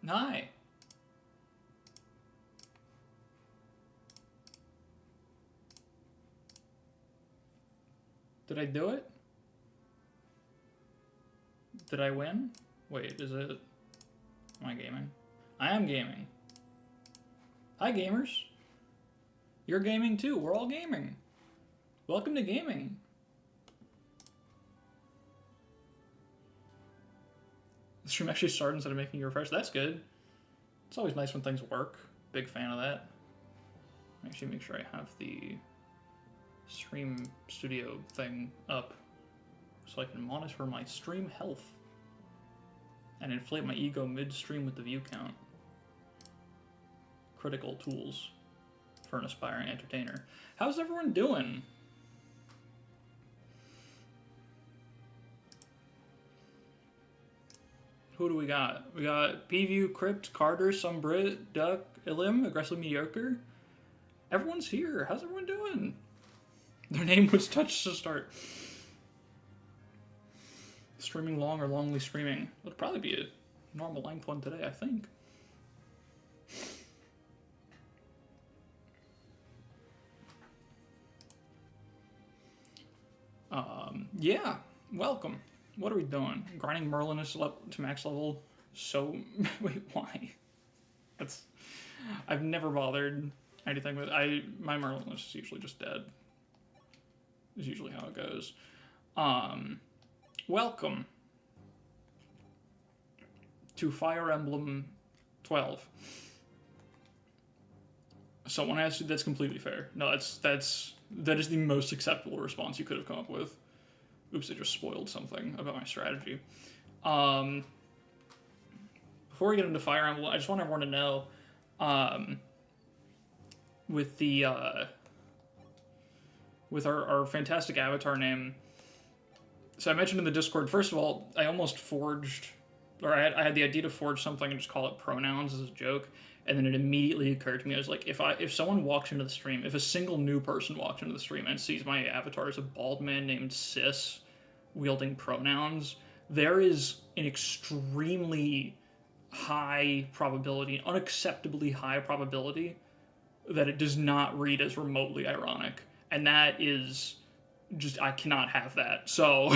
Hi. Did I do it? Did I win? Wait, is it... Am I gaming? I am gaming. Hi, gamers. You're gaming too. We're all gaming. Welcome to gaming. The stream actually started instead of making you refresh. That's good. It's always nice when things work. Big fan of that. Actually, make sure I have the stream studio thing up so I can monitor my stream health and inflate my ego mid-stream with the view count. Critical tools for an aspiring entertainer. How's everyone doing? Who do we got? We got P-View, Crypt, Carter, Some Brit, Duck, Ilim, Aggressively Mediocre. Everyone's here. How's everyone doing? Their name was touched to start. Streaming long or longly streaming? It'll probably be a normal length one today, I think. Yeah, welcome. What are we doing? Grinding Merlin to max level? So, wait, why? I've never bothered anything with, my Merlin is usually just dead. Is usually how it goes. Welcome to Fire Emblem 12. Someone asked you, that's completely fair. No, that is the most acceptable response you could have come up with. Oops, I just spoiled something about my strategy. Before we get into Fire Emblem, I just want everyone to know, with the, with our fantastic avatar name. So I mentioned in the Discord, first of all, I almost forged, or I had the idea to forge something and just call it pronouns as a joke, and then it immediately occurred to me, I was like, if someone walks into the stream, if a single new person walks into the stream and sees my avatar as a bald man named Sis wielding pronouns, there is an extremely high probability, unacceptably high probability, that it does not read as remotely ironic. And that is just, I cannot have that. So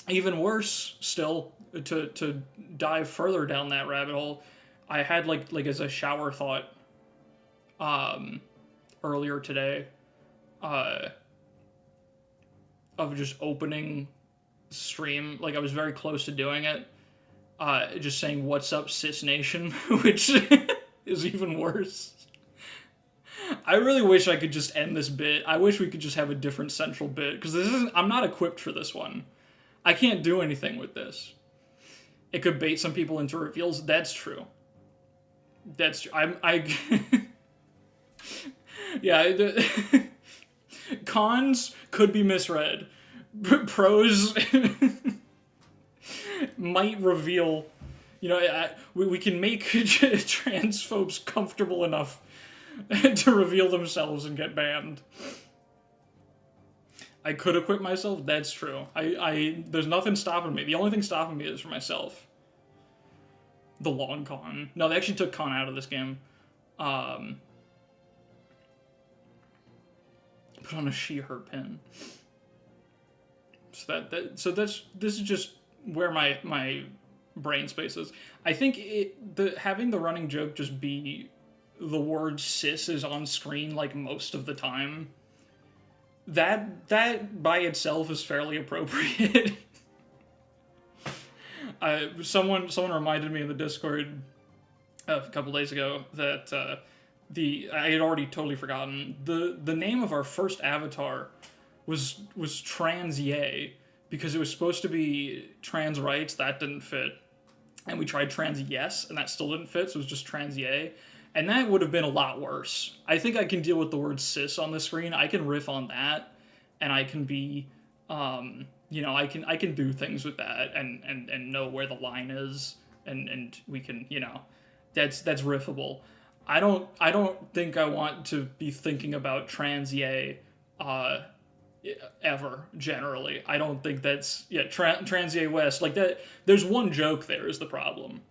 even worse still, to dive further down that rabbit hole, I had like as a shower thought earlier today of just opening stream, like I was very close to doing it, just saying what's up Sis Nation, which is even worse. I really wish I could just end this bit. I wish we could just have a different central bit, because I'm not equipped for this one. I can't do anything with this. It could bait some people into reveals. That's true. That's true. Yeah, cons could be misread. Pros might reveal, we can make transphobes comfortable enough to reveal themselves and get banned. I could equip myself, that's true. There's nothing stopping me. The only thing stopping me is for myself. The long con. No, they actually took con out of this game. Put on a she/her pin. So this is just where my brain space is. I think having the running joke just be the word cis is on screen like most of the time. That by itself is fairly appropriate. Someone reminded me in the Discord a couple days ago that I had already totally forgotten the name of our first avatar was Trans Yay, because it was supposed to be trans rights. That didn't fit, and we tried Trans Yes, and that still didn't fit, so it was just Trans Yay. And that would have been a lot worse. I think I can deal with the word cis on the screen. I can riff on that, and I can be, I can do things with that and know where the line is, and we can, that's riffable. I don't think I want to be thinking about Trans Yay, ever, generally. I don't think that's, Transier West, like that, there's one joke there is the problem,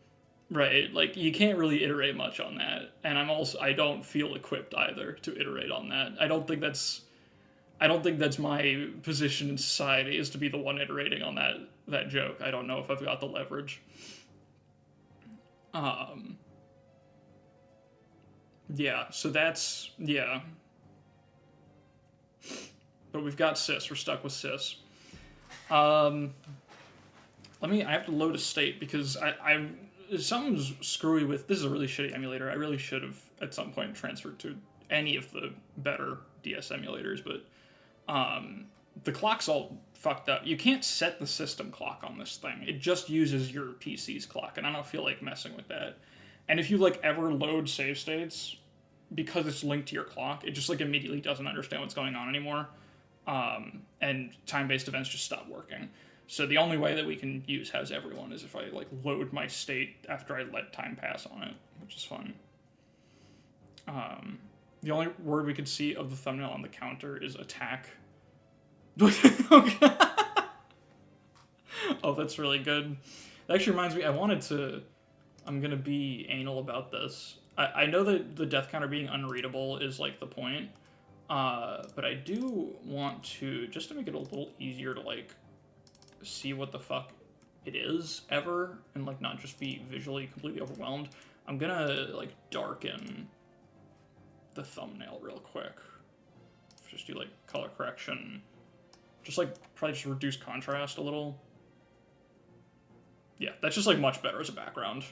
right? Like, you can't really iterate much on that, and I don't feel equipped either to iterate on that. I don't think that's my position in society, is to be the one iterating on that joke. I don't know if I've got the leverage. Yeah, so that's, yeah. But we've got sys. We're stuck with sys. I have to load a state because something's screwy with, this is a really shitty emulator. I really should have at some point transferred to any of the better DS emulators, but the clock's all fucked up. You can't set the system clock on this thing. It just uses your PC's clock, and I don't feel like messing with that. And if you like ever load save states, because it's linked to your clock, it just like immediately doesn't understand what's going on anymore. And time-based events just stop working. So the only way that we can use Has Everyone is if I like load my state after I let time pass on it, which is fun. The only word we could see of the thumbnail on the counter is attack. Oh, that's really good. That actually reminds me, I'm gonna be anal about this. I know that the death counter being unreadable is like the point, but I do want to, just to make it a little easier to like see what the fuck it is ever, and like not just be visually completely overwhelmed, I'm gonna like darken the thumbnail real quick. Just do like color correction, just like probably just reduce contrast a little. Yeah, that's just like much better as a background.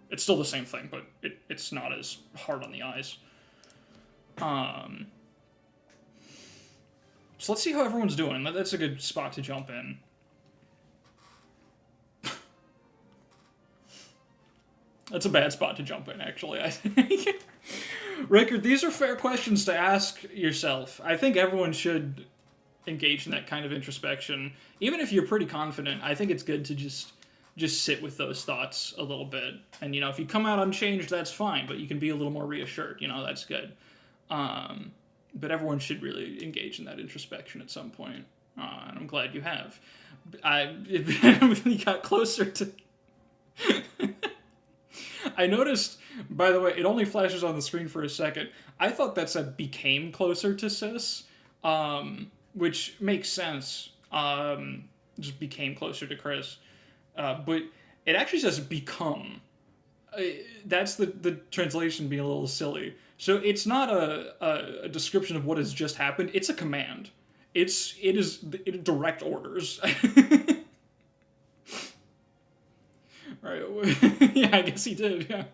It's still the same thing, but it's not as hard on the eyes. So let's see how everyone's doing. That's a good spot to jump in. That's a bad spot to jump in, actually, I think. Rickard, these are fair questions to ask yourself. I think everyone should engage in that kind of introspection. Even if you're pretty confident, I think it's good to just sit with those thoughts a little bit. And, if you come out unchanged, that's fine, but you can be a little more reassured, that's good. But everyone should really engage in that introspection at some point. And I'm glad you have. You got closer to... I noticed, by the way, it only flashes on the screen for a second. I thought that said became closer to cis, which makes sense. Just became closer to Chris. But it actually says become. That's the translation being a little silly. So it's not a description of what has just happened. It's a command. It is direct orders. Right. Yeah, I guess he did, yeah.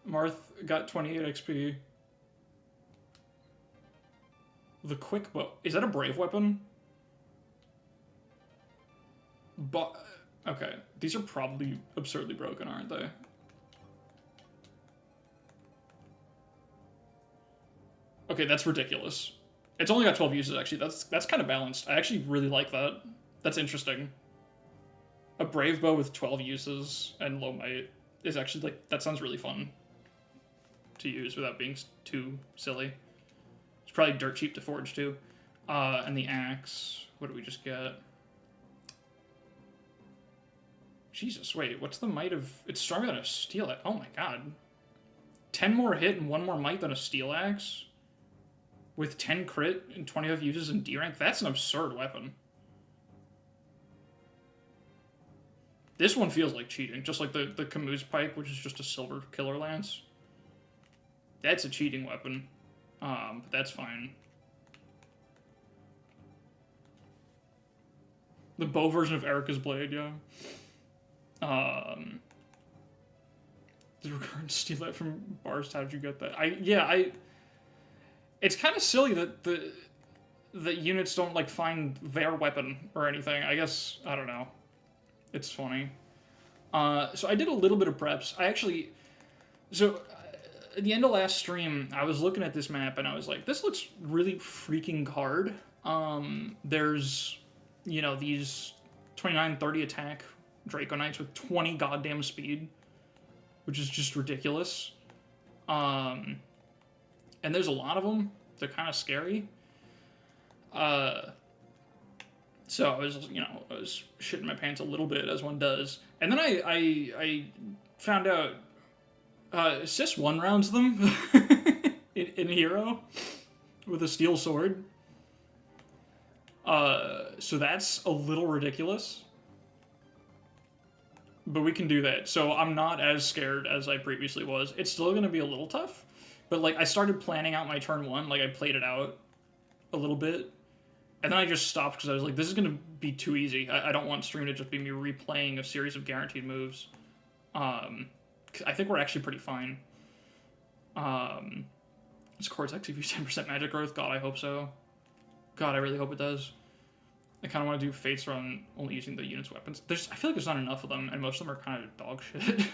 Marth got 28 XP. The quick bow. Is that a brave weapon? But okay, these are probably absurdly broken, aren't they? Okay, that's ridiculous. It's only got 12 uses, actually. That's kind of balanced. I actually really like that. That's interesting. A brave bow with 12 uses and low might is actually, like, that sounds really fun to use without being too silly. It's probably dirt cheap to forge, too. And the axe, what do we just get? Jesus, wait, what's the might of... It's stronger than a steel axe. Oh my god. 10 more hit and 1 more might than a steel axe? With 10 crit and 25 uses in D rank? That's an absurd weapon. This one feels like cheating, just like the Camus Pike, which is just a silver killer lance. That's a cheating weapon, but that's fine. The bow version of Erica's Blade, yeah. The recurrent steelette from Bars, how did you get that? It's kind of silly that the units don't, like, find their weapon or anything. I guess, I don't know. It's funny. So I did a little bit of preps. At the end of last stream, I was looking at this map and I was like, this looks really freaking hard. There's, these 29, 30 attack Draco Knights with 20 goddamn speed, which is just ridiculous. And there's a lot of them. They're kind of scary. So I was, I was shitting my pants a little bit, as one does. And then I found out Sis one rounds them in Hero with a steel sword. So that's a little ridiculous. But we can do that. So I'm not as scared as I previously was. It's still going to be a little tough. But, like, I started planning out my turn 1. Like, I played it out a little bit. And then I just stopped because I was like, this is going to be too easy. I don't want stream to just be me replaying a series of guaranteed moves. I think we're actually pretty fine. Does Cortex give you 10% magic growth? God, I hope so. God, I really hope it does. I kind of want to do Fates run only using the unit's weapons. I feel like there's not enough of them, and most of them are kind of dog shit.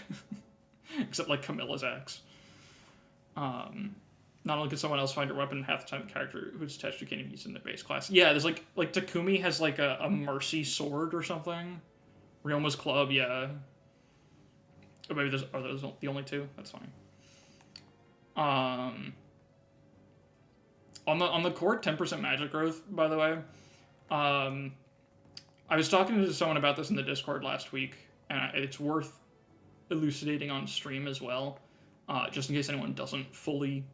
Except, like, Camilla's axe. Not only can someone else find your weapon, half the time the character who's attached to can't even use it in the base class. Yeah, there's, like Takumi has, like, a Mercy sword or something. Ryoma's club, yeah. Or maybe are those the only two? That's fine. On the core, 10% magic growth, by the way. I was talking to someone about this in the Discord last week, and it's worth elucidating on stream as well, just in case anyone doesn't fully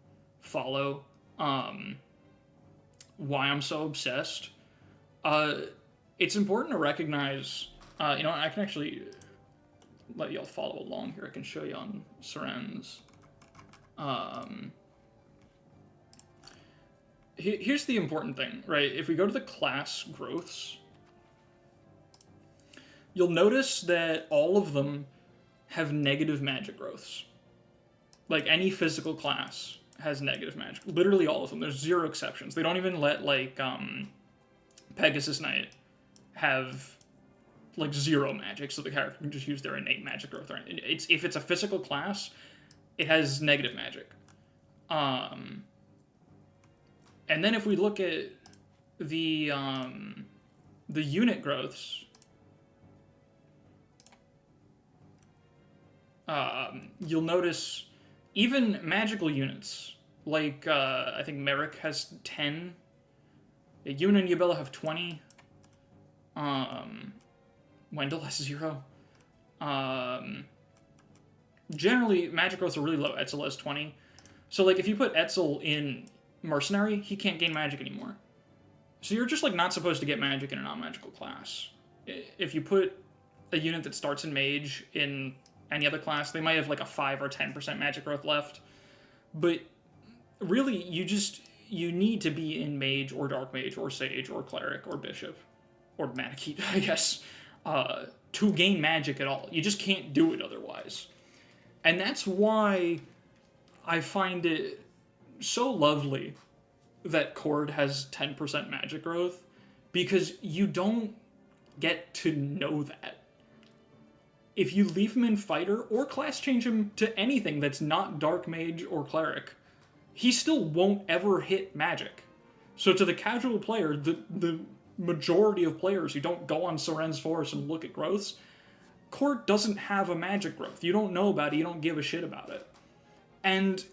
follow why I'm so obsessed. It's important to recognize, I can actually let y'all follow along here. I can show you on Seren's. Here's the important thing, right? If we go to the class growths, you'll notice that all of them have negative magic growths. Like, any physical class has negative magic. Literally all of them. There's 0 exceptions. They don't even let, like, Pegasus Knight have, like, 0 magic, so the character can just use their innate magic growth. If it's a physical class, it has negative magic. And then if we look at the unit growths, you'll notice even magical units, like, I think Merrick has 10, Yuna and Yubella have 20, Wendell has 0. Generally, magic growths are really low. Etzel has 20. So, like, if you put Etzel in Mercenary, he can't gain magic anymore. So you're just, like, not supposed to get magic in a non-magical class. If you put a unit that starts in Mage in any other class, they might have, like, a 5 or 10% magic growth left. But really, you need to be in Mage or Dark Mage or Sage or Cleric or Bishop or Manakete, I guess, to gain magic at all. You just can't do it otherwise. And that's why I find it so lovely that Cord has 10% magic growth, because you don't get to know that. If you leave him in Fighter or class change him to anything that's not Dark Mage or Cleric, he still won't ever hit magic. So to the casual player, the majority of players who don't go on Seren's Forest and look at growths, Cord doesn't have a magic growth. You don't know about it, you don't give a shit about it. And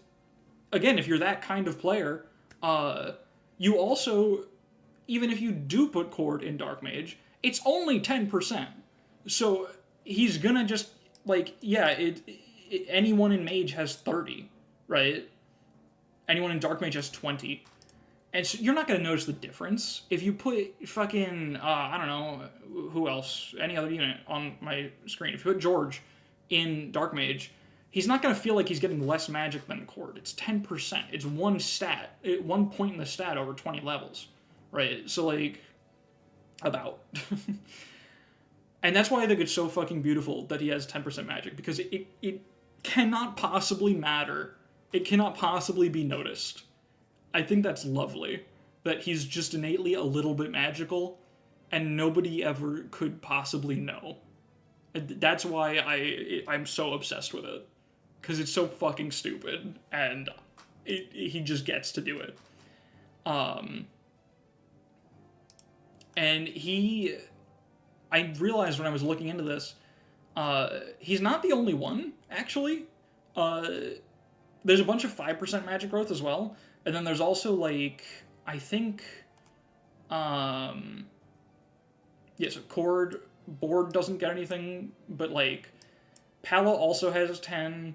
again, if you're that kind of player, you also, even if you do put Cord in Dark Mage, it's only 10%. So he's gonna just, like, yeah, anyone in Mage has 30, right? Anyone in Dark Mage has 20. And so you're not gonna notice the difference. If you put fucking, I don't know, who else, any other unit on my screen, if you put George in Dark Mage, he's not going to feel like he's getting less magic than Cord. It's 10%. It's one stat. 1 point in the stat over 20 levels. Right? So, like, about. And that's why I think it's so fucking beautiful that he has 10% magic, because it cannot possibly matter. It cannot possibly be noticed. I think that's lovely. That he's just innately a little bit magical, and nobody ever could possibly know. That's why I'm so obsessed with it. Because it's so fucking stupid, and he just gets to do it. And I realized when I was looking into this, he's not the only one, actually. There's a bunch of 5% magic growth as well, And then there's also, like, I think, so Cord, Board doesn't get anything, but, like, Pala also has 10,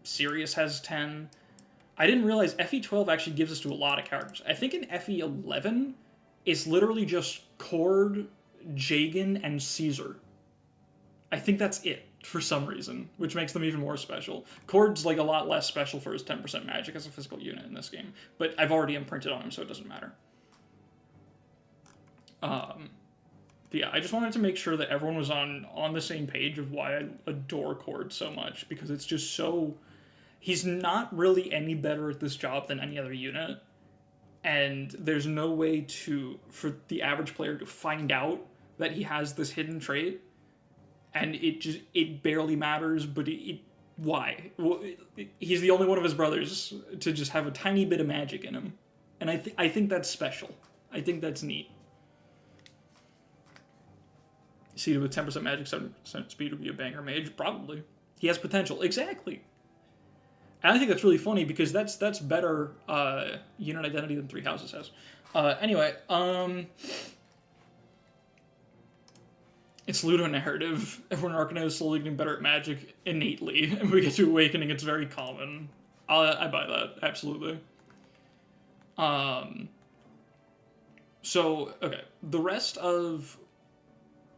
Sirius has 10. I didn't realize FE12 actually gives us to a lot of characters. I think in FE11, it's literally just Cord, Jagan, and Caesar. I think that's it, for some reason, which makes them even more special. Cord's, like, a lot less special for his 10% magic as a physical unit in this game, but I've already imprinted on him, so it doesn't matter. But yeah, I just wanted to make sure that everyone was on the same page of why I adore Cord so much, because it's just so... He's not really any better at this job than any other unit, and there's no way for the average player to find out that he has this hidden trait, and it barely matters, but why? Well, he's the only one of his brothers to just have a tiny bit of magic in him, and I think that's special. I think that's neat. Seated with 10% magic, 7% speed would be a banger mage? Probably. He has potential. Exactly. And I think that's really funny because that's better unit identity than Three Houses has. Anyway, it's Ludo narrative. Everyone in Arcana is slowly getting better at magic innately, and we get to Awakening, it's very common. I buy that, absolutely. So, okay, the rest of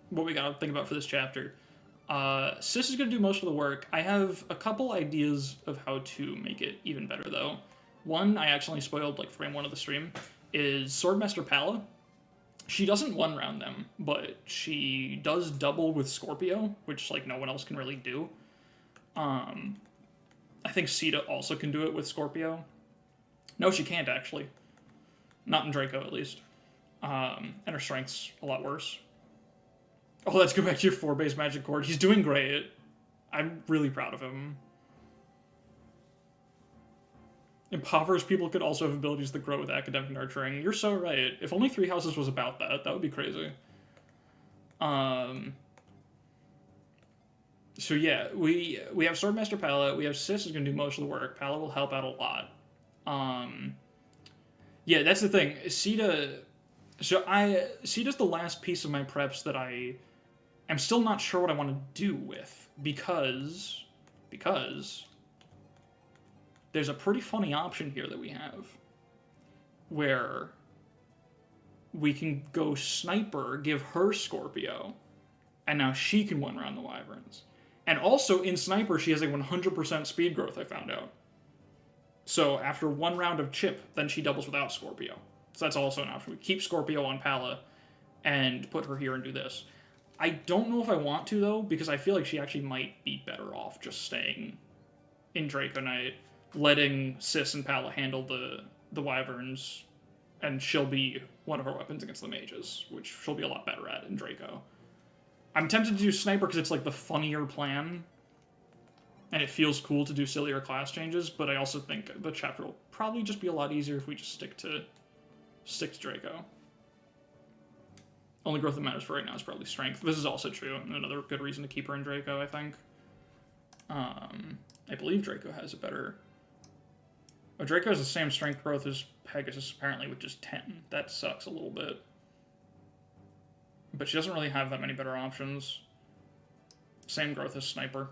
what we gotta think about for this chapter. Sis is going to do most of the work. I have a couple ideas of how to make it even better, though. One, I accidentally spoiled, like, frame 1 of the stream, is Swordmaster Pala. She doesn't one-round them, but she does double with Scorpio, which, like, no one else can really do. I think Sita also can do it with Scorpio. No, she can't, actually. Not in Draco, at least. And her strength's a lot worse. Oh, let's go back to your 4-base magic Cord. He's doing great. I'm really proud of him. Impoverished people could also have abilities that grow with academic nurturing. You're so right. If only Three Houses was about that, that would be crazy. So yeah, we have Swordmaster Pala. We have Sis is going to do most of the work. Pala will help out a lot. Yeah, that's the thing. Sita's the last piece of my preps that I'm still not sure what I want to do with, because there's a pretty funny option here that we have, where we can go Sniper, give her Scorpio, and now she can one-round the Wyverns. And also, in Sniper, she has a 100% speed growth, I found out. So after one round of Chip, then she doubles without Scorpio. So that's also an option. We keep Scorpio on Pala, and put her here and do this. I don't know if I want to, though, because I feel like she actually might be better off just staying in Draco Knight, letting Sis and Pala handle the Wyverns, and she'll be one of her weapons against the mages, which she'll be a lot better at in Draco. I'm tempted to do Sniper because it's, like, the funnier plan, and it feels cool to do sillier class changes, but I also think the chapter will probably just be a lot easier if we just stick to Draco. Only growth that matters for right now is probably strength. This is also true, and another good reason to keep her in Draco, I think. I believe Draco has a better... Oh, Draco has the same strength growth as Pegasus, apparently, which is 10. That sucks a little bit. But she doesn't really have that many better options. Same growth as Sniper.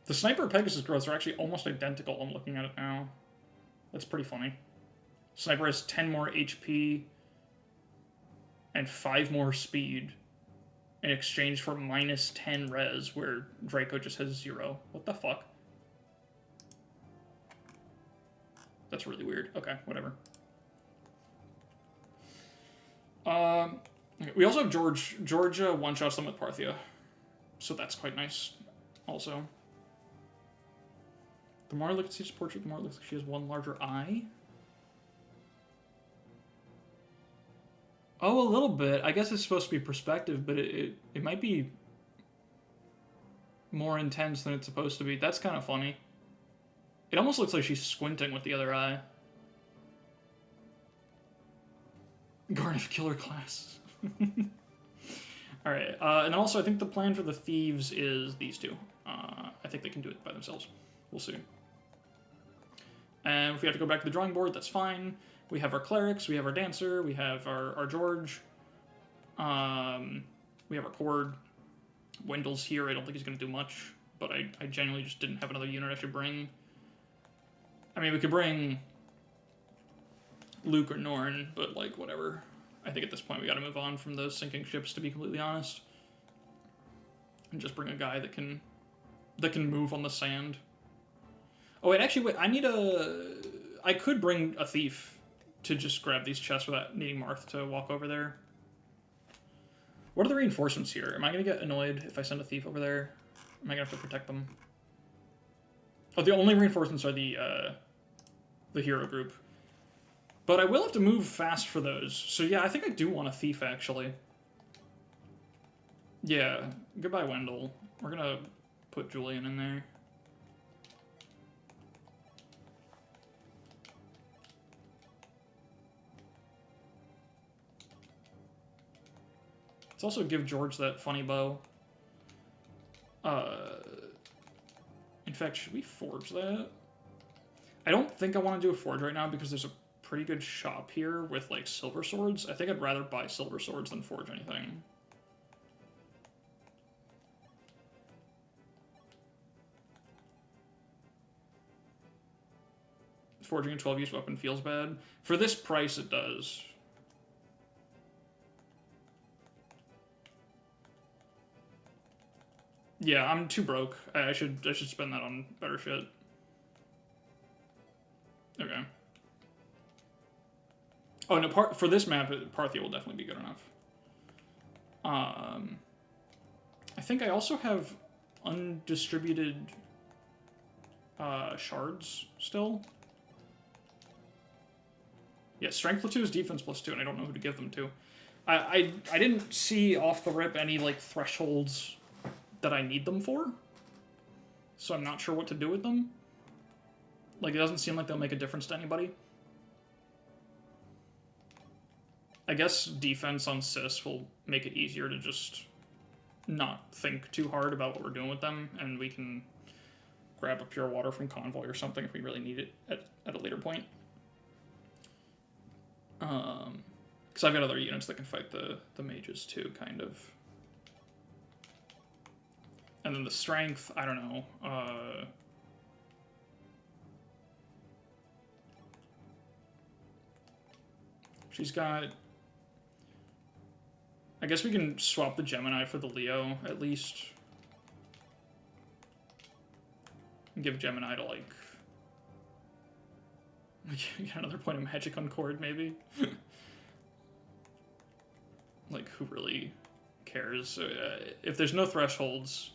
The Sniper Pegasus growths are actually almost identical. I'm looking at it now. That's pretty funny. Sniper has 10 more HP and 5 more speed in exchange for minus 10 res, where Draco just has 0. What the fuck? That's really weird. Okay, whatever. We also have Georgia one-shots them with Parthia, so that's quite nice also. The more I look at Sita's portrait, the more it looks like she has one larger eye. Oh, a little bit. I guess it's supposed to be perspective, but it might be more intense than it's supposed to be. That's kind of funny. It almost looks like she's squinting with the other eye. Garnet killer class. Alright, and also I think the plan for the thieves is these two. I think they can do it by themselves. We'll see. And if we have to go back to the drawing board, that's fine. We have our clerics, we have our dancer, we have our George, we have our Cord. Wendell's here, I don't think he's going to do much, but I genuinely just didn't have another unit I should bring. I mean, we could bring Luke or Norn, but, like, whatever. I think at this point we gotta move on from those sinking ships, to be completely honest. And just bring a guy that can move on the sand. Oh, wait, actually, wait, I could bring a thief to just grab these chests without needing Marth to walk over there. What are the reinforcements here? Am I gonna get annoyed if I send a thief over there? Am I gonna have to protect them? Oh, the only reinforcements are the hero group. But I will have to move fast for those. So yeah, I think I do want a thief, actually. Yeah, goodbye, Wendell. We're gonna put Julian in there. Let's also give George that funny bow. In fact, should we forge that? I don't think I want to do a forge right now because there's a pretty good shop here with, like, silver swords. I think I'd rather buy silver swords than forge anything. Forging a 12-use weapon feels bad. For this price, it does. Yeah, I'm too broke. I should spend that on better shit. Okay. Oh, no, for this map, Parthia will definitely be good enough. I think I also have undistributed shards still. Yeah, strength +2 is defense +2, and I don't know who to give them to. I didn't see off the rip any, like, thresholds that I need them for, so I'm not sure what to do with them. Like, it doesn't seem like they'll make a difference to anybody. I guess defense on Sis will make it easier to just not think too hard about what we're doing with them, and we can grab a pure water from Convoy or something if we really need it at a later point. Because I've got other units that can fight the mages too, kind of. And then the strength, I don't know. She's got... I guess we can swap the Gemini for the Leo, at least. And give Gemini to, like... get another point of magic on Cord, maybe? Like, who really cares? If there's no thresholds...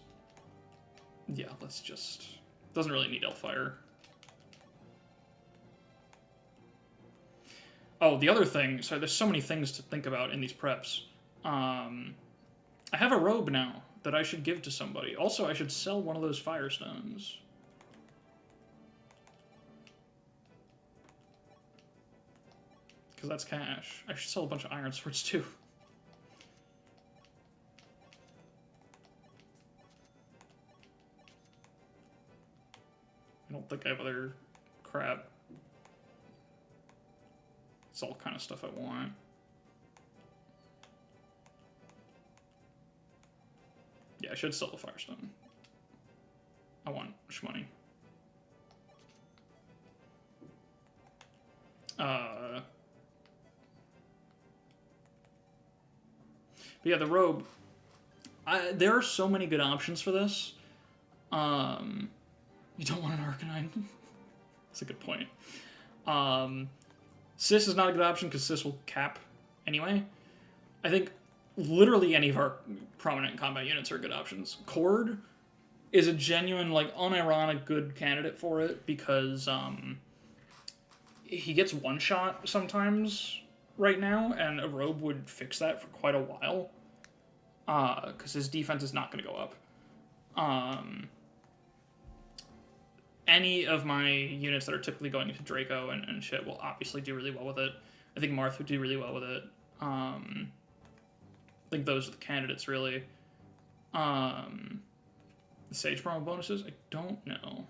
Yeah, let's just... Doesn't really need Elfire. Oh, the other thing... Sorry, there's so many things to think about in these preps. I have a robe now that I should give to somebody. Also, I should sell one of those Firestones. Because that's cash. I should sell a bunch of Iron Swords, too. I don't think I have other crap. It's all kind of stuff I want. Yeah, I should sell the Firestone. I want shmoney. But yeah, the robe. There are so many good options for this. You don't want an Arcanine? That's a good point. Sis is not a good option because Sis will cap anyway. I think literally any of our prominent combat units are good options. Cord is a genuine, like, unironic good candidate for it because he gets one shot sometimes right now, and a robe would fix that for quite a while because his defense is not going to go up. Any of my units that are typically going into Draco and shit will obviously do really well with it. I think Marth would do really well with it. I think those are the candidates, really. The Sage promo bonuses? I don't know.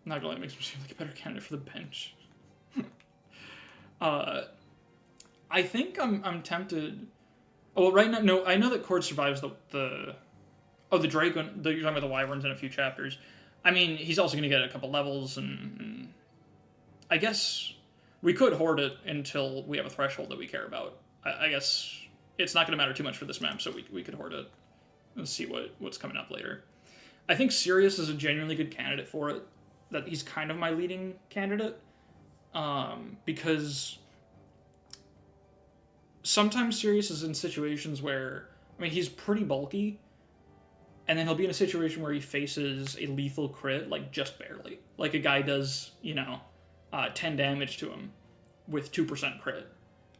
Not gonna lie, it makes me seem like a better candidate for the bench. I think I'm tempted. Oh, well, right now, no, I know that Cord survives the Dragon. You're talking about the Wyverns in a few chapters. I mean, he's also gonna get a couple levels, and I guess we could hoard it until we have a threshold that we care about. I guess it's not gonna matter too much for this map, so we could hoard it and see what's coming up later. I think Sirius is a genuinely good candidate for it. That he's kind of my leading candidate, because sometimes Sirius is in situations where, I mean, he's pretty bulky, and then he'll be in a situation where he faces a lethal crit, like, just barely. Like, a guy does, 10 damage to him with 2% crit,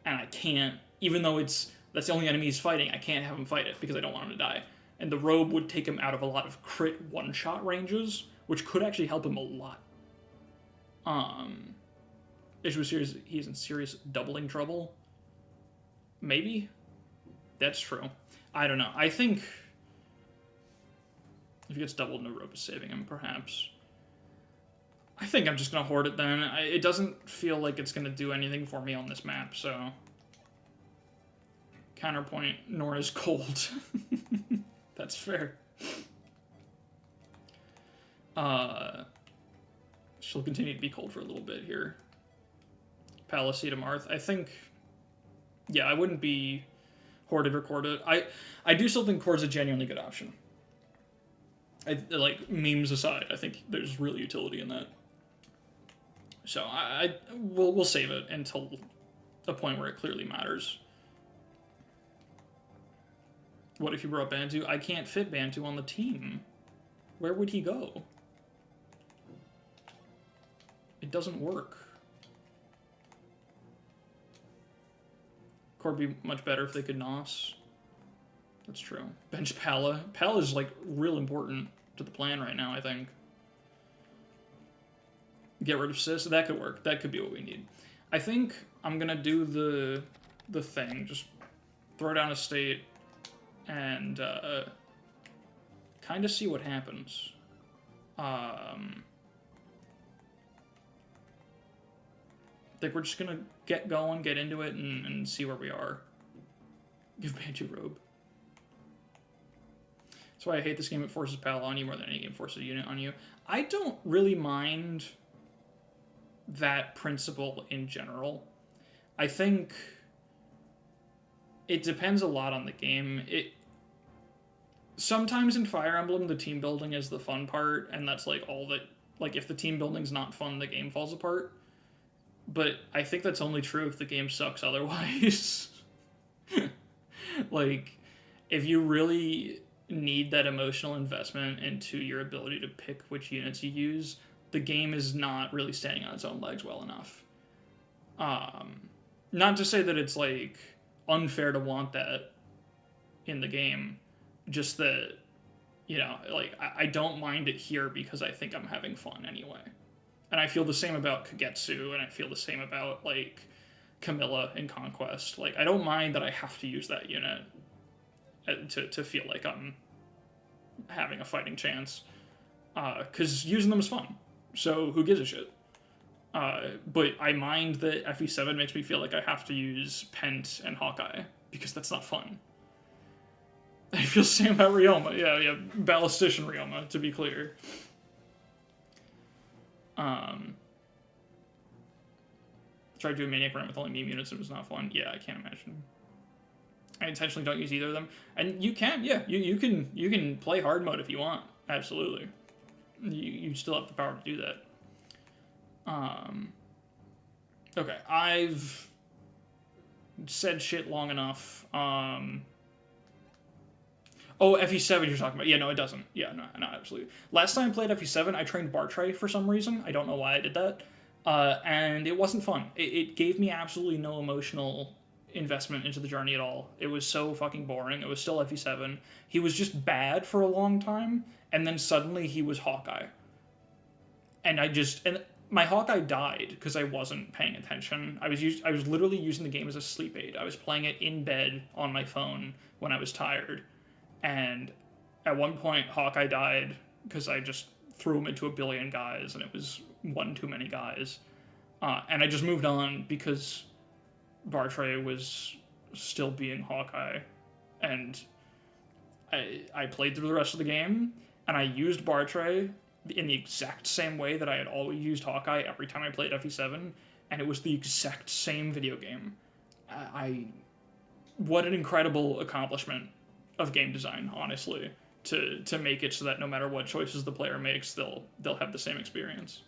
and I can't, even though that's the only enemy he's fighting, I can't have him fight it because I don't want him to die. And the robe would take him out of a lot of crit one-shot ranges, which could actually help him a lot. Issue with Sirius, he's in serious doubling trouble. Maybe? That's true. I don't know. I think if he gets doubled, no rope is saving him, perhaps. I think I'm just going to hoard it then. It doesn't feel like it's going to do anything for me on this map, so... Counterpoint, nor is cold. That's fair. She'll continue to be cold for a little bit here. Palisetum Arth. I think... Yeah, I wouldn't be hoarded or corded. I do still think Cord's a genuinely good option. Like, memes aside, I think there's real utility in that. So, we'll save it until a point where it clearly matters. What if you brought Bantu? I can't fit Bantu on the team. Where would he go? It doesn't work. Cord would be much better if they could NOS. That's true. Bench Pala. Pala's, like, real important to the plan right now, I think. Get rid of Sis. That could work. That could be what we need. I think I'm gonna do the thing. Just throw down a state and kind of see what happens. I think we're just gonna get going, get into it, and see where we are. Give Bantu Robe. That's why I hate this game. It forces Pal on you more than any game forces a unit on you. I don't really mind that principle in general. I think it depends a lot on the game. Sometimes in Fire Emblem, the team building is the fun part, and that's like all that. Like, if the team building's not fun, the game falls apart. But I think that's only true if the game sucks otherwise. Like, if you really need that emotional investment into your ability to pick which units you use, the game is not really standing on its own legs well enough. Not to say that it's, like, unfair to want that in the game, just that, like, I don't mind it here because I think I'm having fun anyway. And I feel the same about Kagetsu, and I feel the same about, like, Camilla in Conquest. Like, I don't mind that I have to use that unit to feel like I'm having a fighting chance. Because using them is fun. So who gives a shit? But I mind that FE7 makes me feel like I have to use Pent and Hawkeye, because that's not fun. I feel the same about Ryoma. Yeah, Ballistician Ryoma, to be clear. Tried to do a Maniac run with only meme units, it was not fun. Yeah, I can't imagine. I intentionally don't use either of them. And you can, yeah, you can play hard mode if you want. Absolutely. You still have the power to do that. Okay, I've said shit long enough. Oh, FE7 you're talking about. Yeah, no, it doesn't. Yeah, no, absolutely. Last time I played FE7, I trained Bartray for some reason. I don't know why I did that. And it wasn't fun. It gave me absolutely no emotional investment into the journey at all. It was so fucking boring. It was still FE7. He was just bad for a long time, and then suddenly he was Hawkeye. And my Hawkeye died because I wasn't paying attention. I was literally using the game as a sleep aid. I was playing it in bed on my phone when I was tired. And at one point, Hawkeye died because I just threw him into a billion guys, and it was one too many guys. And I just moved on because Bartray was still being Hawkeye, and I played through the rest of the game, and I used Bartray in the exact same way that I had always used Hawkeye every time I played FE7, and it was the exact same video game. What an incredible accomplishment of game design, honestly, to make it so that no matter what choices the player makes, they'll have the same experience.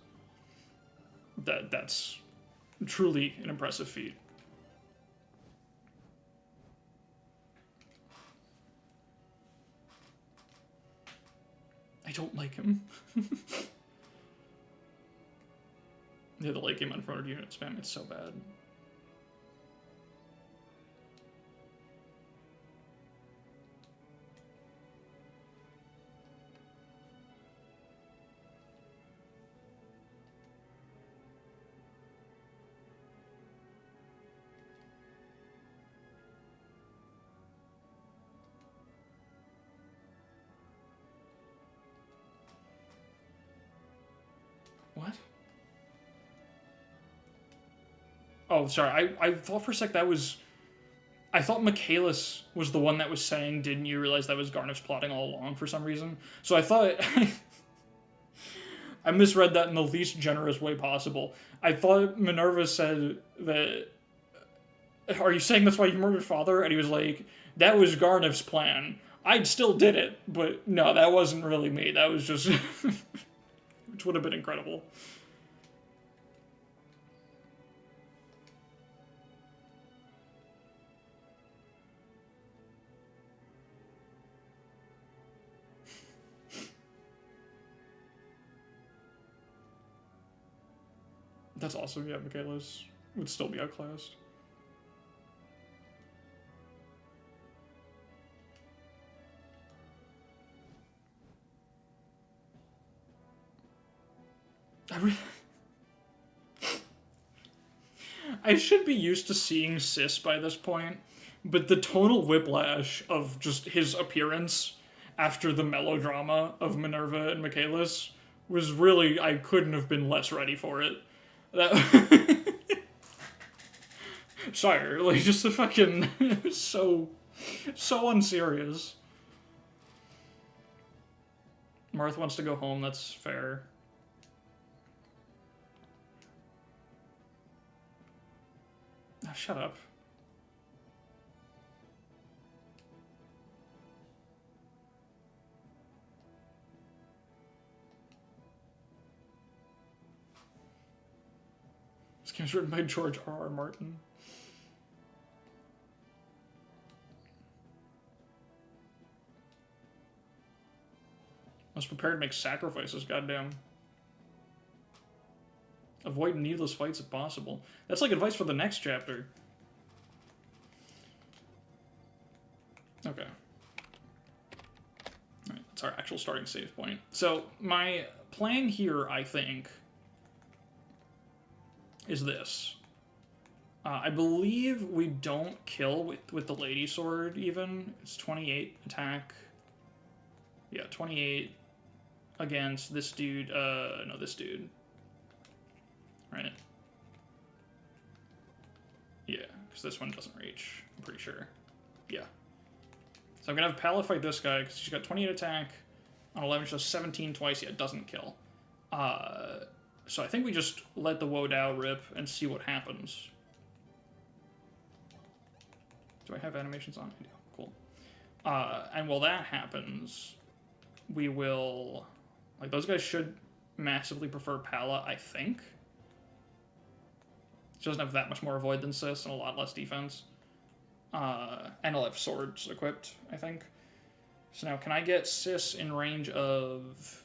That's truly an impressive feat. I don't like him. Yeah, the late game unpromoted unit spam, it's so bad. What? Oh, sorry. I thought for a sec that was... I thought Michaelis was the one that was saying, didn't you realize that was Garniff's plotting all along for some reason? So I thought... I misread that in the least generous way possible. I thought Minerva said that... Are you saying that's why you murdered father? And he was like, that was Garniff's plan. I still did it, but no, that wasn't really me. That was just... Which would have been incredible. That's awesome, yeah, Michaelis would still be outclassed. I should be used to seeing Sis by this point, but the tonal whiplash of just his appearance after the melodrama of Minerva and Michaelis was really, I couldn't have been less ready for it. That sorry, like, just the fucking... so unserious. Marth wants to go home, that's fair. Oh, shut up. This game's written by George R.R. Martin. I was prepared to make sacrifices, goddamn. Avoid needless fights if possible. That's like advice for the next chapter. Okay. Alright, that's our actual starting save point. So, my plan here, I think, is this. I believe we don't kill with the Lady Sword, even. It's 28 attack. Yeah, 28 against this dude. No, this dude. Right? Yeah, because this one doesn't reach, I'm pretty sure. Yeah. So I'm going to have Pala fight this guy, because she's got 28 attack on 11, she does 17 twice. Yeah, it doesn't kill. So I think we just let the Wodao rip and see what happens. Do I have animations on? I do. Cool. And while that happens, we will... Like, those guys should massively prefer Pala, I think. She doesn't have that much more avoid than Sis and a lot less defense. And I'll have swords equipped, I think. So now, can I get Sis in range of...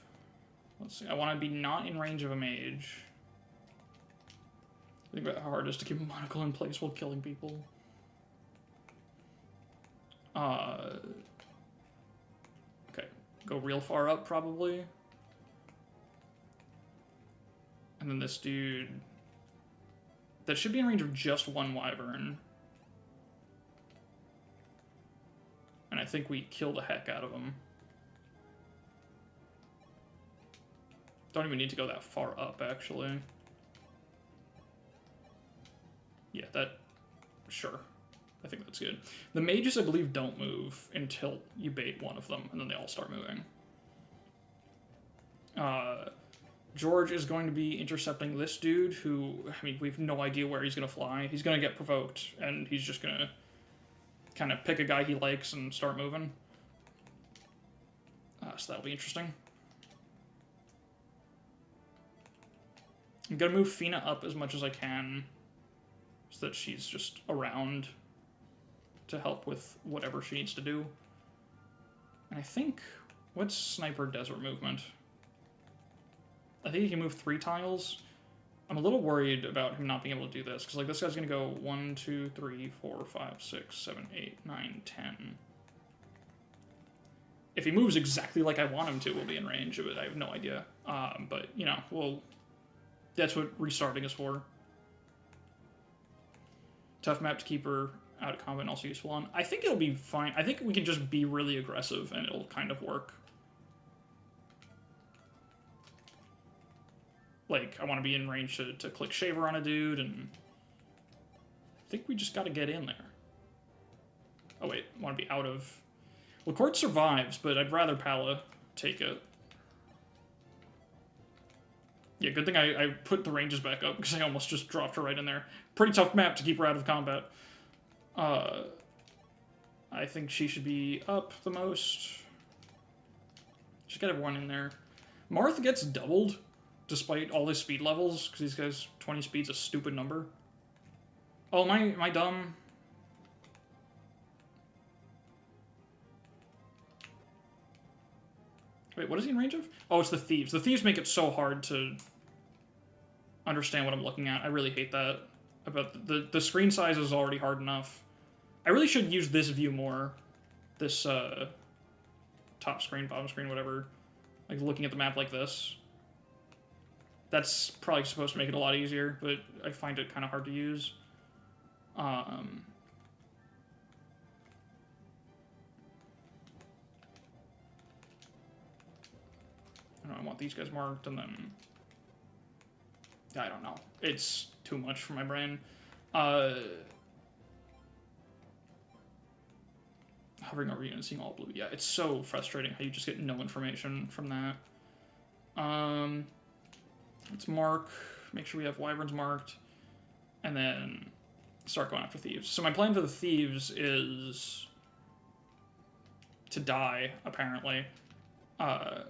Let's see, I want to be not in range of a mage. Think about how hard it is to keep a monocle in place while killing people. Okay, go real far up, probably. And then this dude... That should be in range of just one wyvern. And I think we kill the heck out of him. Don't even need to go that far up, actually. Yeah, that... Sure. I think that's good. The mages, I believe, don't move until you bait one of them, and then they all start moving. George is going to be intercepting this dude who, I mean, we have no idea where he's going to fly. He's going to get provoked, and he's just going to kind of pick a guy he likes and start moving. So that'll be interesting. I'm going to move Fina up as much as I can so that she's just around to help with whatever she needs to do. And I think, what's Sniper Desert movement? I think he can move 3 tiles. I'm a little worried about him not being able to do this, because like this guy's going to go 1, 2, 3, 4, 5, 6, 7, 8, 9, 10. If he moves exactly like I want him to, we'll be in range of it. I have no idea. But, you know, that's what restarting is for. Tough map to keep her out of combat and also useful on. I think it'll be fine. I think we can just be really aggressive and it'll kind of work. Like, I want to be in range to click Shaver on a dude, and I think we just got to get in there. Oh wait, I want to be out of... Well, Court survives, but I'd rather Pala take it. Yeah, good thing I put the ranges back up, because I almost just dropped her right in there. Pretty tough map to keep her out of combat. I think she should be up the most. Just gotta have one in there. Marth gets doubled, despite all his speed levels, because these guys, 20 speed's a stupid number. Oh, am I dumb? Wait, what is he in range of? Oh, it's the Thieves. The Thieves make it so hard to understand what I'm looking at. I really hate that. About the screen size is already hard enough. I really should use this view more. This, top screen, bottom screen, whatever. Like, looking at the map like this. That's probably supposed to make it a lot easier, but I find it kind of hard to use. I want these guys marked, and then... I don't know. It's too much for my brain. Hovering over you and seeing all blue. Yeah, it's so frustrating how you just get no information from that. Let's mark. Make sure we have Wyverns marked. And then start going after Thieves. So my plan for the Thieves is to die, apparently. I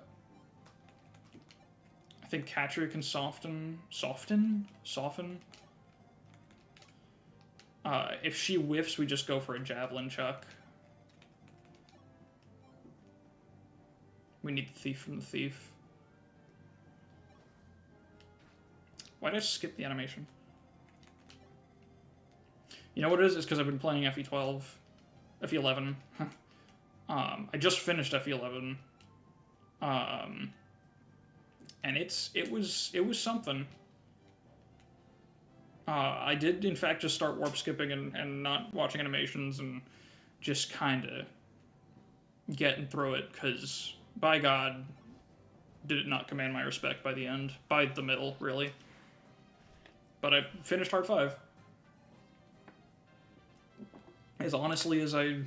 think Catcher can soften. If she whiffs, we just go for a Javelin chuck. We need the Thief from the Thief. Why did I skip the animation? You know what it is? It's because I've been playing FE12, FE11. I just finished FE11. And it was something. I did in fact just start warp skipping and not watching animations and just kind of getting through it, because by God, did it not command my respect by the end, by the middle, really. But I finished Hard 5. As honestly as I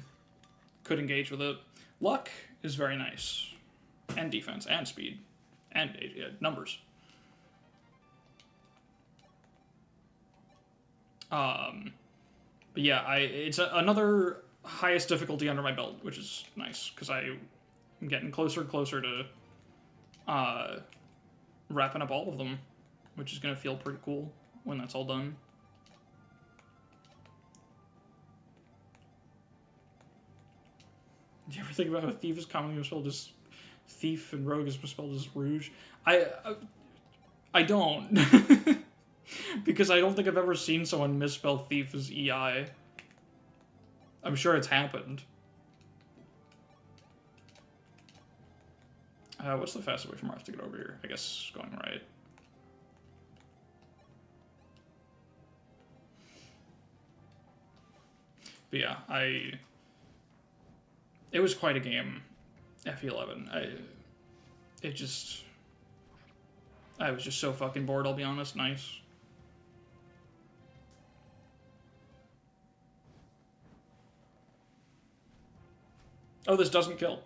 could engage with it. Luck is very nice. And defense, and speed, and numbers. But yeah, it's another highest difficulty under my belt, which is nice, because I'm getting closer and closer to wrapping up all of them, which is going to feel pretty cool when that's all done. Do you ever think about how Thief is commonly misspelled as Thief and Rogue is misspelled as Rouge? I don't. Because I don't think I've ever seen someone misspell Thief as EI. I'm sure it's happened. What's the fastest way from Mars to get over here? I guess going right. But yeah, it was quite a game, FE11. I was just so fucking bored, I'll be honest. Nice. Oh, this doesn't kill.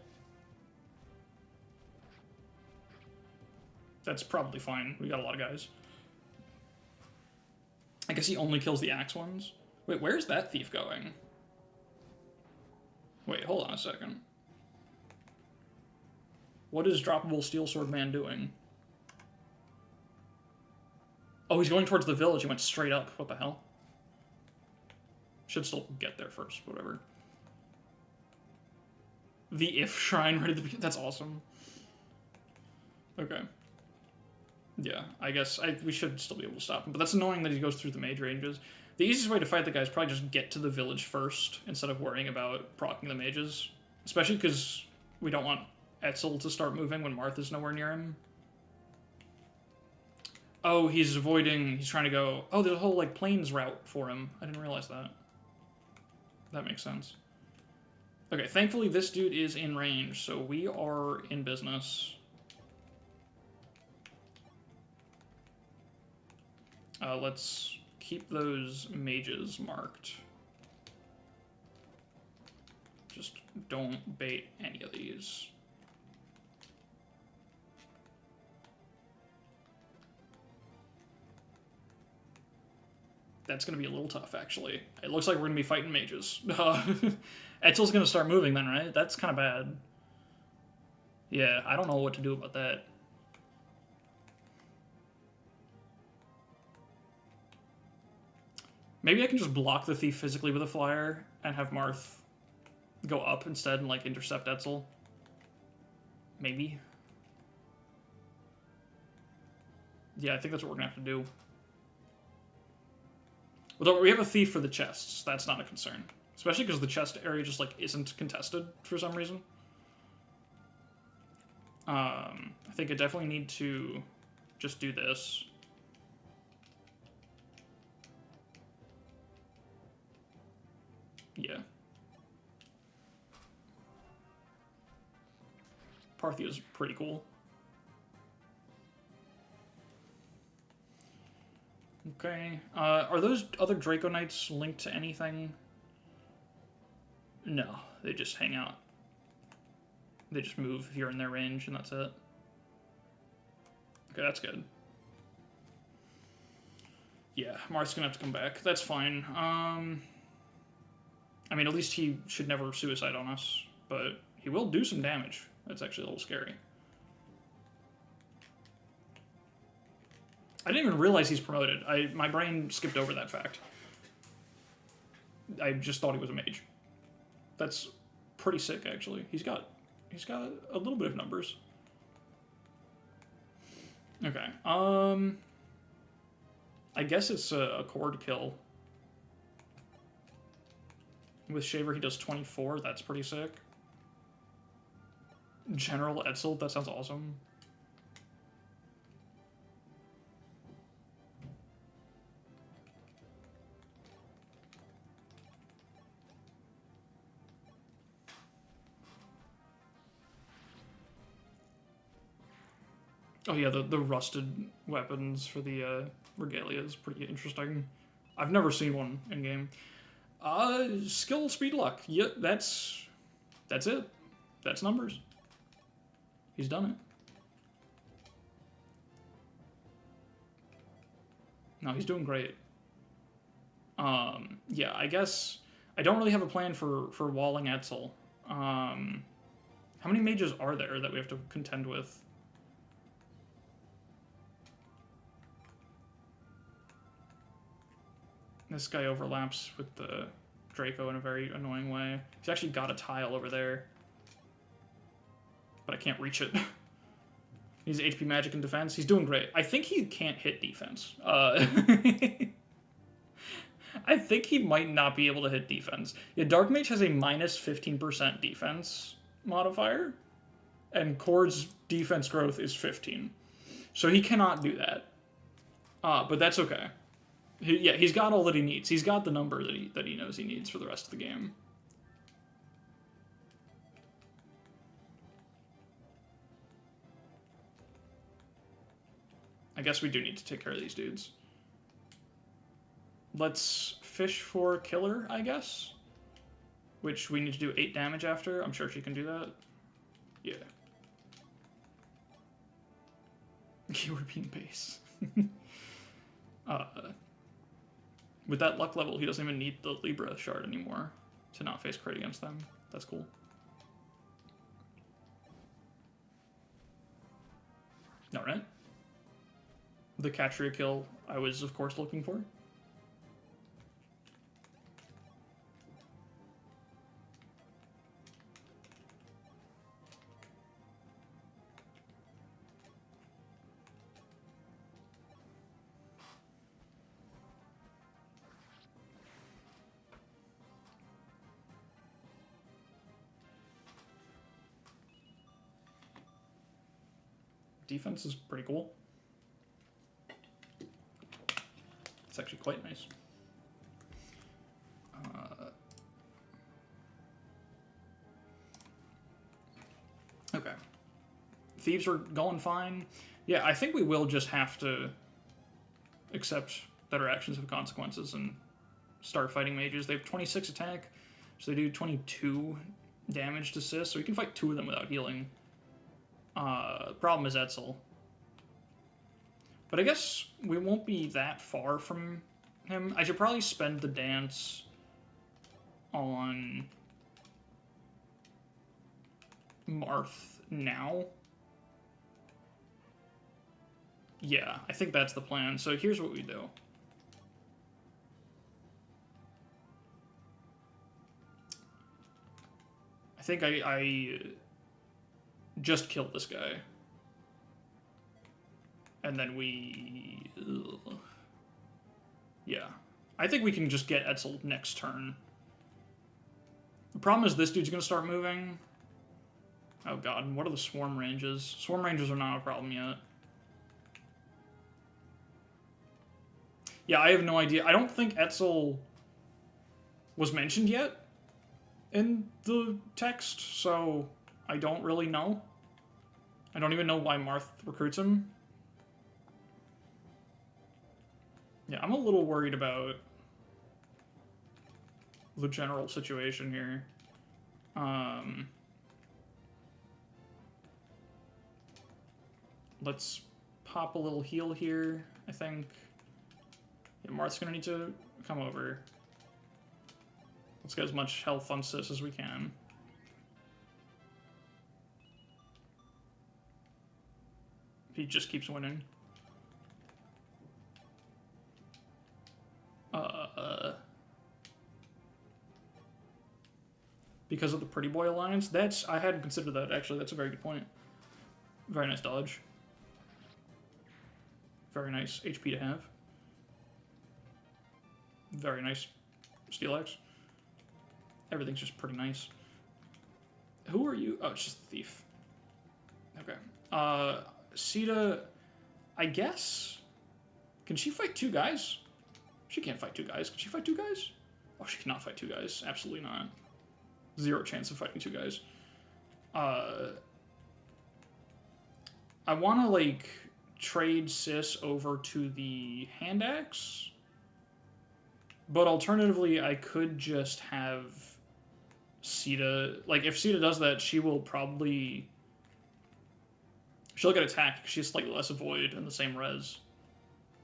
That's probably fine. We got a lot of guys. I guess he only kills the axe ones. Wait, where's that thief going? Wait, hold on a second. What is droppable steel sword man doing? Oh, he's going towards the village. He went straight up. What the hell? Should still get there first. Whatever. The if shrine ready to begin. That's awesome. Okay. Yeah, I guess we should still be able to stop him. But that's annoying that he goes through the mage ranges. The easiest way to fight the guy is probably just get to the village first instead of worrying about proccing the mages. Especially because we don't want Etzel to start moving when Martha's nowhere near him. Oh, he's avoiding... He's trying to go... Oh, there's a whole, like, plains route for him. I didn't realize that. That makes sense. Okay, thankfully this dude is in range, so we are in business. Let's keep those mages marked. Just don't bait any of these. That's going to be a little tough, actually. It looks like we're going to be fighting mages. Etzel's going to start moving then, right? That's kind of bad. Yeah, I don't know what to do about that. Maybe I can just block the thief physically with a flyer and have Marth go up instead and, like, intercept Etzel. Maybe. Yeah, I think that's what we're going to have to do. Although we have a thief for the chests. That's not a concern. Especially because the chest area just, like, isn't contested for some reason. I think I definitely need to just do this. Yeah. Parthia's pretty cool. Okay. Are those other Draco Knights linked to anything? No, they just hang out. They just move if you're in their range, and that's it. Okay, that's good. Yeah, Marth's gonna have to come back. That's fine. I mean, at least he should never suicide on us, but he will do some damage. That's actually a little scary. I didn't even realize he's promoted. My brain skipped over that fact. I just thought he was a mage. That's pretty sick, actually. He's got a little bit of numbers. Okay. I guess it's a cord kill. With Shaver, he does 24. That's pretty sick. General Etzel, that sounds awesome. Oh yeah, the rusted weapons for the regalia is pretty interesting. I've never seen one in game. Skill, speed, luck. Yep, that's it. That's numbers. He's done it. No, he's doing great. Yeah, I guess I don't really have a plan for walling Etzel. How many mages are there that we have to contend with? This guy overlaps with the Draco in a very annoying way. He's actually got a tile over there. But I can't reach it. He's HP, magic, and defense. He's doing great. I think he can't hit defense. I think he might not be able to hit defense. Yeah, Dark Mage has a minus 15% defense modifier. And Cord's defense growth is 15. So he cannot do that. But that's okay. Yeah, he's got all that he needs. He's got the number that he knows he needs for the rest of the game. I guess we do need to take care of these dudes. Let's fish for killer, I guess. Which we need to do 8 damage after. I'm sure she can do that. Yeah. European base. With that luck level, he doesn't even need the Libra shard anymore to not face crit against them. That's cool. Alright. The Catria kill I was, of course, looking for. Defense is pretty cool. It's actually quite nice. Okay. Thieves are going fine. Yeah, I think we will just have to accept that our actions have consequences and start fighting mages. They have 26 attack, so they do 22 damage to Sis, so we can fight 2 of them without healing. Problem is Etzel. But I guess we won't be that far from him. I should probably spend the dance on Marth now. Yeah, I think that's the plan. So here's what we do. I think I just killed this guy. And then we... Ugh. Yeah. I think we can just get Etzel next turn. The problem is this dude's going to start moving. Oh god, what are the swarm ranges? Swarm ranges are not a problem yet. Yeah, I have no idea. I don't think Etzel was mentioned yet in the text, so I don't really know. I don't even know why Marth recruits him. Yeah, I'm a little worried about the general situation here. Let's pop a little heal here, I think. Yeah, Marth's gonna need to come over. Let's get as much health on Sis as we can. He just keeps winning. Because of the Pretty Boy Alliance? I hadn't considered that, actually. That's a very good point. Very nice dodge. Very nice HP to have. Very nice Steel Axe. Everything's just pretty nice. Who are you? Oh, it's just the thief. Okay. Sita, I guess... Can she fight 2 guys? She can't fight 2 guys. Can she fight 2 guys? Oh, she cannot fight 2 guys. Absolutely not. 0 chance of fighting 2 guys. I want to, like, trade Sis over to the hand axe. But alternatively, I could just have Sita... Like, if Sita does that, she will probably... She'll get attacked because she has slightly less avoid and the same res.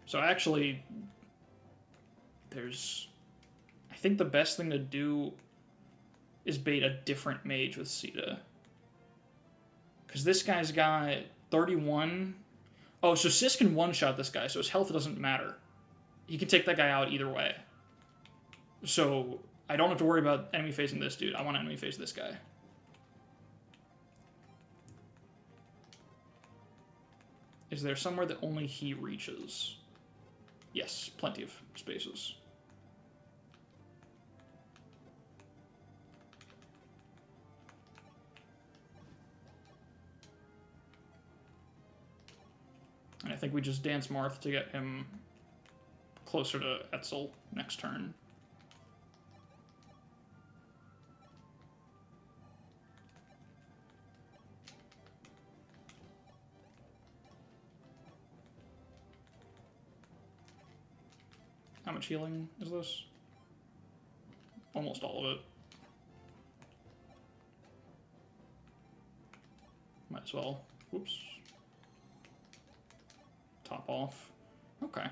So actually, there's... I think the best thing to do is bait a different mage with Sita. Because this guy's got 31... Oh, so Sis can one-shot this guy, so his health doesn't matter. He can take that guy out either way. So, I don't have to worry about enemy facing this dude. I want to enemy face this guy. Is there somewhere that only he reaches? Yes, plenty of spaces. And I think we just dance Marth to get him closer to Etzel next turn. How much healing is this? Almost all of it. Might as well. Whoops. Top off. Okay.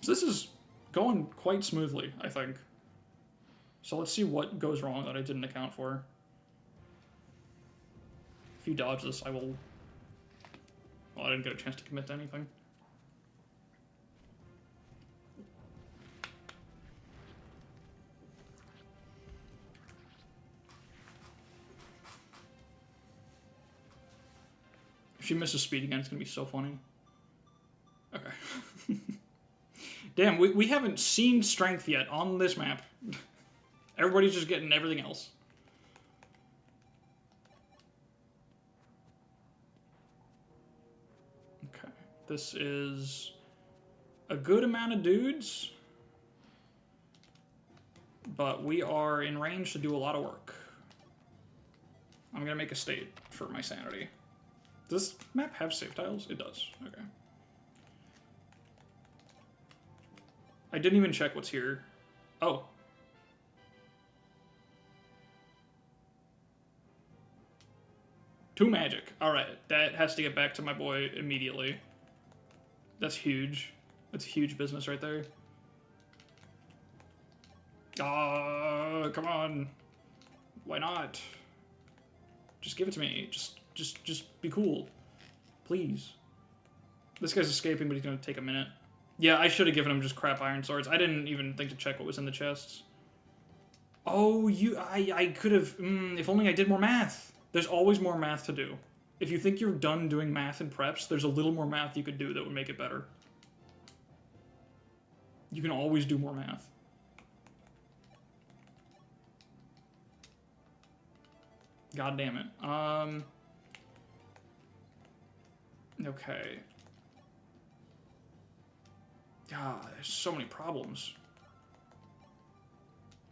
So this is going quite smoothly, I think. So let's see what goes wrong that I didn't account for. If you dodge this, I will... Well, I didn't get a chance to commit to anything. If she misses speed again, it's going to be so funny. Okay. Damn, we haven't seen strength yet on this map. Everybody's just getting everything else. Okay. This is a good amount of dudes. But we are in range to do a lot of work. I'm going to make a state for my sanity. Does this map have save tiles? It does. Okay. I didn't even check what's here. Oh. Two magic. Alright, that has to get back to my boy immediately. That's huge. That's huge business right there. Ah, come on. Why not? Just give it to me. Just be cool. Please. This guy's escaping, but he's gonna take a minute. Yeah, I should have given him just crap iron swords. I didn't even think to check what was in the chests. Oh, I could have... if only I did more math. There's always more math to do. If you think you're done doing math and preps, there's a little more math you could do that would make it better. You can always do more math. God damn it. Okay. God, there's so many problems.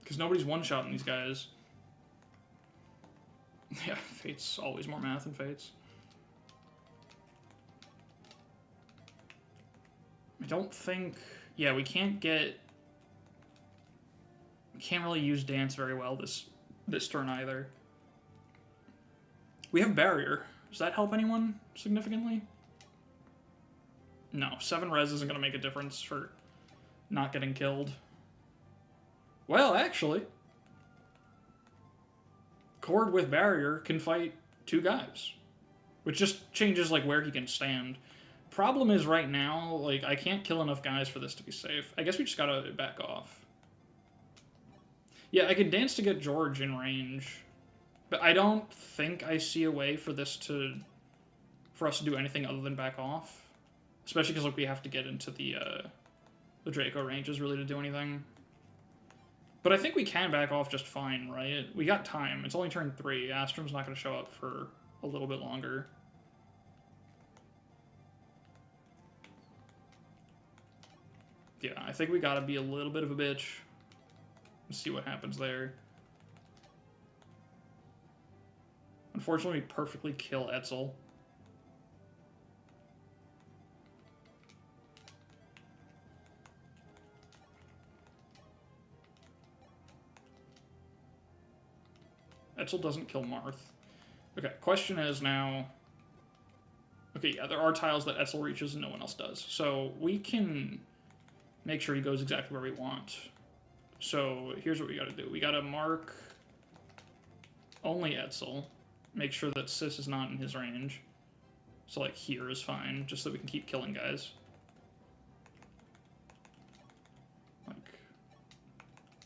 Because nobody's one-shotting these guys. Yeah, Fate's always more math than Fate's. I don't think... Yeah, we can't get... We can't really use dance very well this turn either. We have barrier. Does that help anyone significantly? No, 7 res isn't going to make a difference for not getting killed. Well, actually... Cord with barrier can fight 2 guys. Which just changes, like, where he can stand. Problem is, right now, like, I can't kill enough guys for this to be safe. I guess we just gotta back off. Yeah, I can dance to get George in range. But I don't think I see a way for this to... For us to do anything other than back off. Especially because, like, we have to get into the Draco ranges, really, to do anything. But I think we can back off just fine, right? We got time. It's only turn 3. Astrum's not going to show up for a little bit longer. Yeah, I think we got to be a little bit of a bitch. Let's see what happens there. Unfortunately, we perfectly kill Etzel. Etzel doesn't kill Marth. Okay, question is now... Okay, yeah, there are tiles that Etzel reaches and no one else does. So we can make sure he goes exactly where we want. So here's what we gotta do. We gotta mark only Etzel. Make sure that Sis is not in his range. So, like, here is fine, just so we can keep killing guys.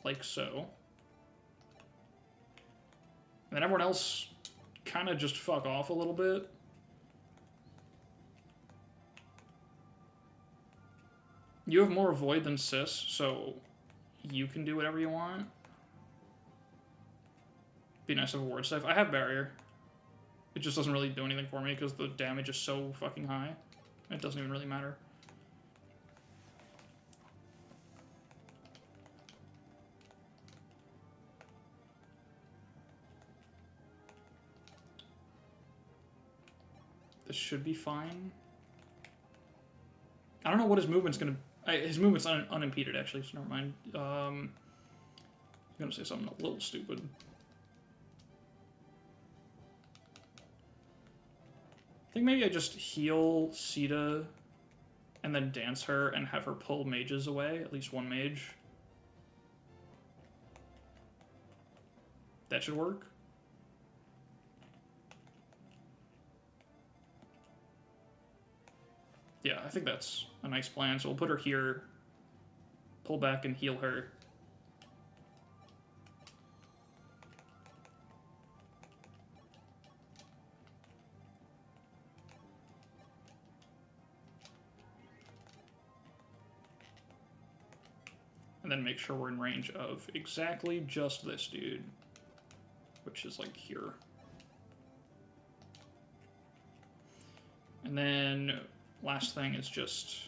Like so. And then everyone else kind of just fuck off a little bit. You have more Void than Sis, so you can do whatever you want. Be nice to have a ward safe. I have Barrier. It just doesn't really do anything for me because the damage is so fucking high. It doesn't even really matter. This should be fine. I don't know what his movement's gonna... His movement's unimpeded, actually, so never mind. I'm gonna say something a little stupid. I think maybe I just heal Sita and then dance her and have her pull mages away, at least one mage. That should work. Yeah, I think that's a nice plan. So we'll put her here, pull back and heal her. And then make sure we're in range of exactly just this dude, which is like here. And then last thing is just,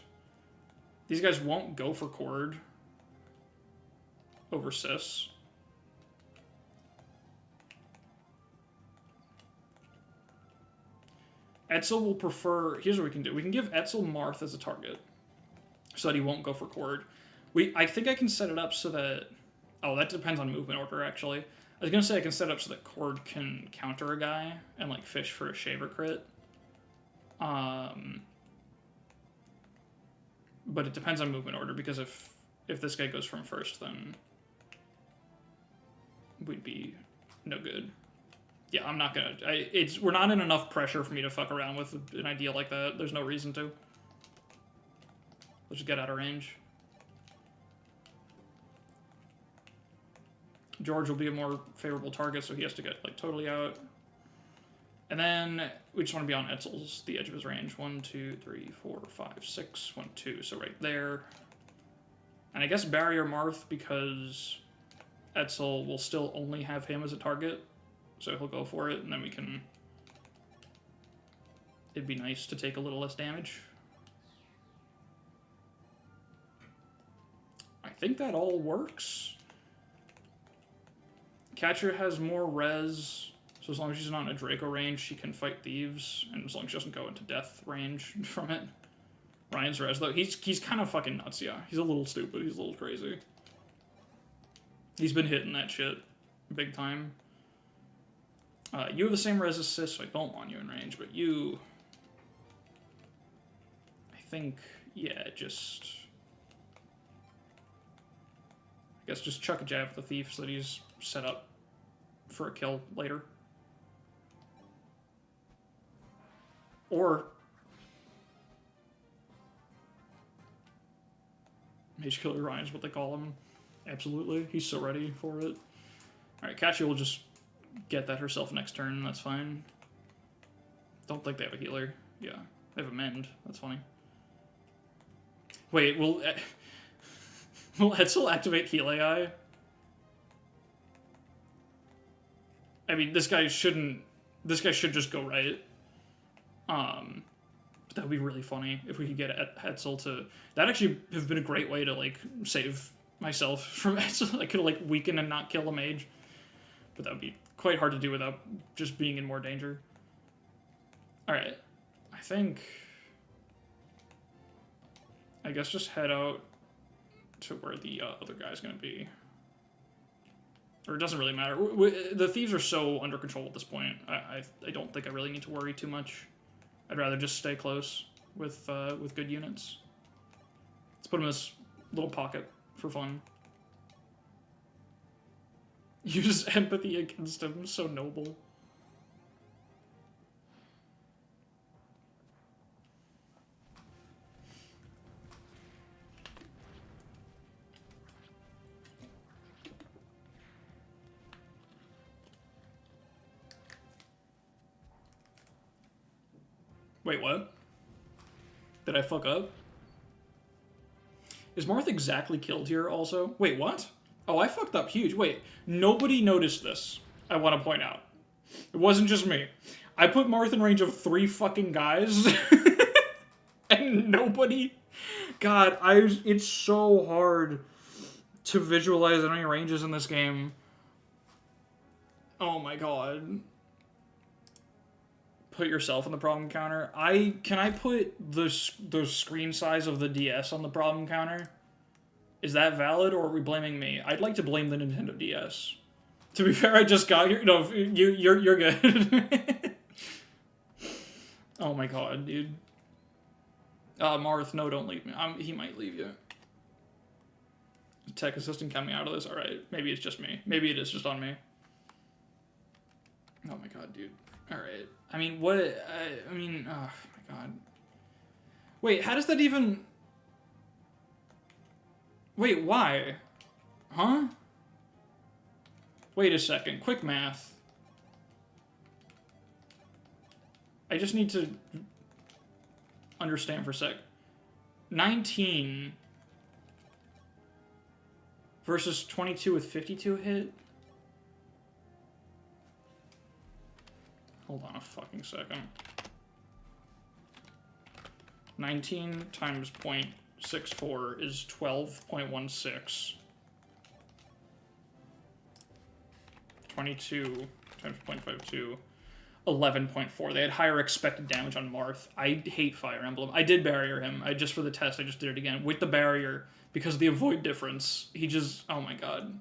these guys won't go for Cord over Sis. Etzel will prefer, here's what we can do. We can give Etzel Marth as a target so that he won't go for Cord. I think I can set it up so that, oh, that depends on movement order, actually. I was going to say I can set it up so that Cord can counter a guy and, like, fish for a Shaver crit. But it depends on movement order, because if this guy goes from first, then we'd be no good. Yeah, I'm not gonna... we're not in enough pressure for me to fuck around with an idea like that. There's no reason to. Let's just get out of range. George will be a more favorable target, so he has to get, like, totally out. And then we just want to be on Etzel's, the edge of his range. 1, 2, 3, 4, 5, 6. 1, 2, so right there. And I guess Barrier Marth, because Etzel will still only have him as a target, so he'll go for it, and then we can... It'd be nice to take a little less damage. I think that all works. Catcher has more res, so as long as she's not in a Draco range, she can fight thieves, and as long as she doesn't go into death range from it. Ryan's res, though, he's kind of fucking nuts, yeah. He's a little stupid, he's a little crazy. He's been hitting that shit big time. You have the same res as Sis, so I don't want you in range, but you... I think, yeah, just... I guess just chuck a jab at the thief so that he's set up for a kill later. Or... Mage Killer Ryan is what they call him. Absolutely. He's so ready for it. Alright, Kashi will just get that herself next turn. That's fine. Don't think they have a healer. Yeah. They have a mend. That's funny. Wait, will Etzel activate Heal AI? I mean, this guy should just go right. But that would be really funny if we could get Etzel to... That'd actually have been a great way to, like, save myself from Etzel. I could, like, weaken and not kill a mage. But that would be quite hard to do without just being in more danger. Alright. I think... I guess just head out to where the other guy's gonna be. Or it doesn't really matter. The thieves are so under control at this point. I don't think I really need to worry too much. I'd rather just stay close with good units. Let's put him in this little pocket for fun. Use empathy against him. So noble. Wait, what? Did I fuck up? Is Marth exactly killed here also? Wait, what? Oh, I fucked up huge. Wait, nobody noticed this, I want to point out. It wasn't just me. I put Marth in range of 3 fucking guys, and nobody... God, it's so hard to visualize any ranges in this game. Oh my god. put yourself on the problem counter. Can I put the screen size of the DS on the problem counter? Is that valid, or are we blaming me? I'd like to blame the Nintendo DS. To be fair, I just got here. No, you're good. Oh my god, dude. Marth, no, don't leave me. He might leave you. Tech assistant coming out of this. All right, maybe it's just me. Maybe it is just on me. Oh my god, dude. All right. I mean, what? I mean, oh my god. Wait, how does that even? Wait, why? Huh? Wait a second. Quick math. I just need to understand for a sec. 19 versus 22 with 52 hit? Hold on a fucking second. 19 times 0.64 is 12.16. 22 times 0.52, 11.4. They had higher expected damage on Marth. I hate Fire Emblem. I did barrier him. Just for the test, I just did it again. With the barrier, because of the avoid difference, he just... Oh my god.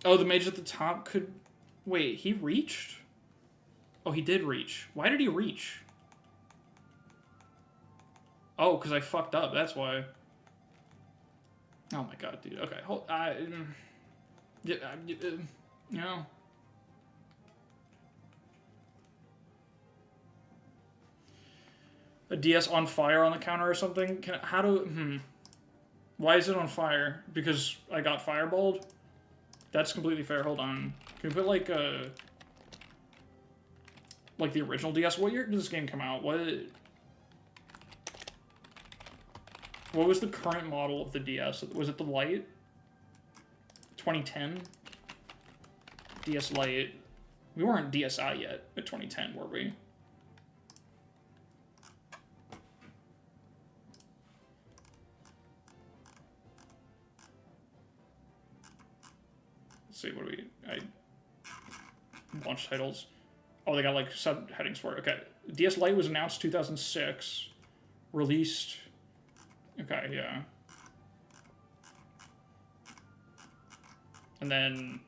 Oh, the mage at the top could... Wait, he reached? Oh, he did reach. Why did he reach? Oh, because I fucked up. That's why. Oh my god, dude. Okay, hold... you know... A DS on fire on the counter or something? How do... Why is it on fire? Because I got fireballed? That's completely fair. Hold on. Can we put, like, a... Like, the original DS? What year did this game come out? What was the current model of the DS? Was it the Lite? 2010? DS Lite. We weren't DSi yet at 2010, were we? Let's see, what do we... Launch titles. Oh, they got, like, subheadings for it. Okay. DS Lite was announced 2006. Released... Okay, yeah. And then...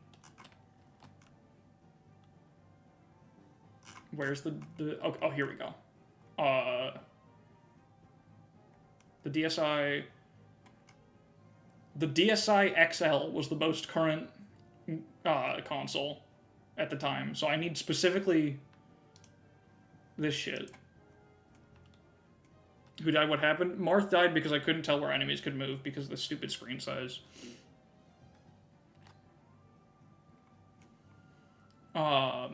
Where's the oh, here we go. The DSi... The DSi XL was the most current console at the time, so I need specifically this shit. Who died? What happened? Marth died because I couldn't tell where enemies could move because of the stupid screen size. Oh,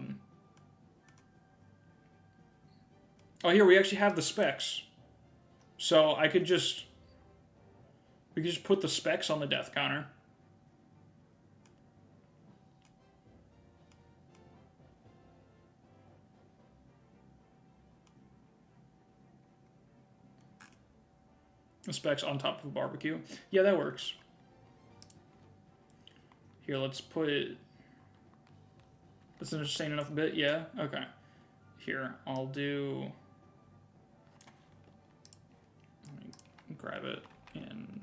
here, we actually have the specs. So I could just... We could just put the specs on the death counter. The specs on top of a barbecue. Yeah, that works. Here, let's put it... That's an insane enough bit? Yeah? Okay. Here, I'll do... Let me grab it in...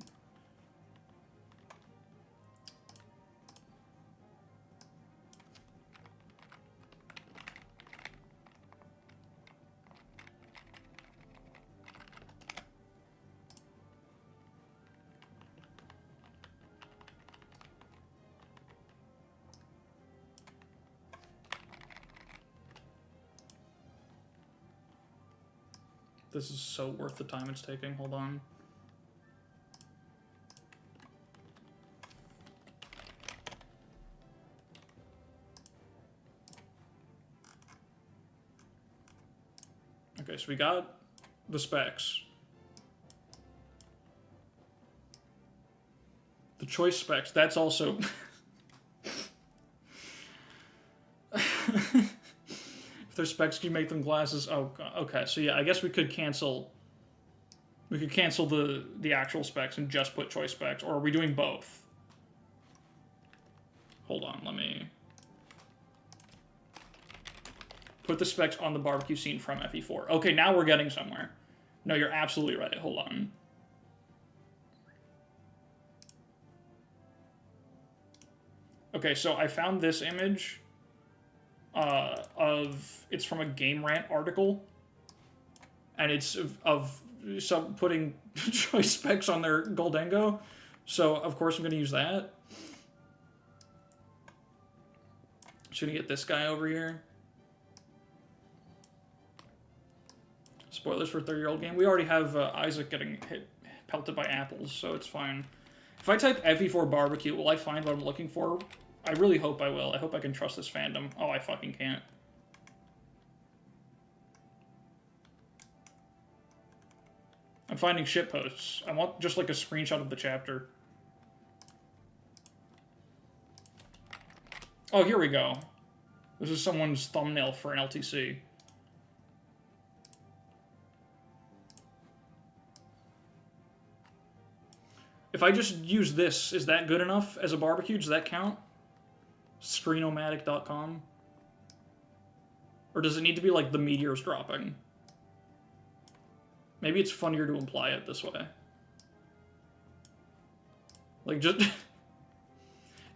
This is so worth the time it's taking. Hold on. Okay, so we got the specs. The choice specs, that's also... If their specs can make them glasses... Oh, okay. So yeah, I guess we could cancel... We could cancel the actual specs and just put choice specs. Or are we doing both? Hold on, let me... Put the specs on the barbecue scene from FE4. Okay, now we're getting somewhere. No, you're absolutely right. Hold on. Okay, so I found this image it's from a Game Rant article, and it's of some putting choice specs on their Goldengo. So of course I'm going to use that. Just gonna get this guy over here. Spoilers for a 30-year-old game. We already have Isaac getting pelted by apples, so it's fine. If I type FE4 barbecue, will I find what I'm looking for? I really hope I will. I hope I can trust this fandom. Oh, I fucking can't. I'm finding shitposts. I want just like a screenshot of the chapter. Oh, here we go. This is someone's thumbnail for an LTC. If I just use this, is that good enough as a barbecue? Does that count? Screenomatic.com? Or does it need to be like the meteors dropping? Maybe it's funnier to imply it this way. Like, just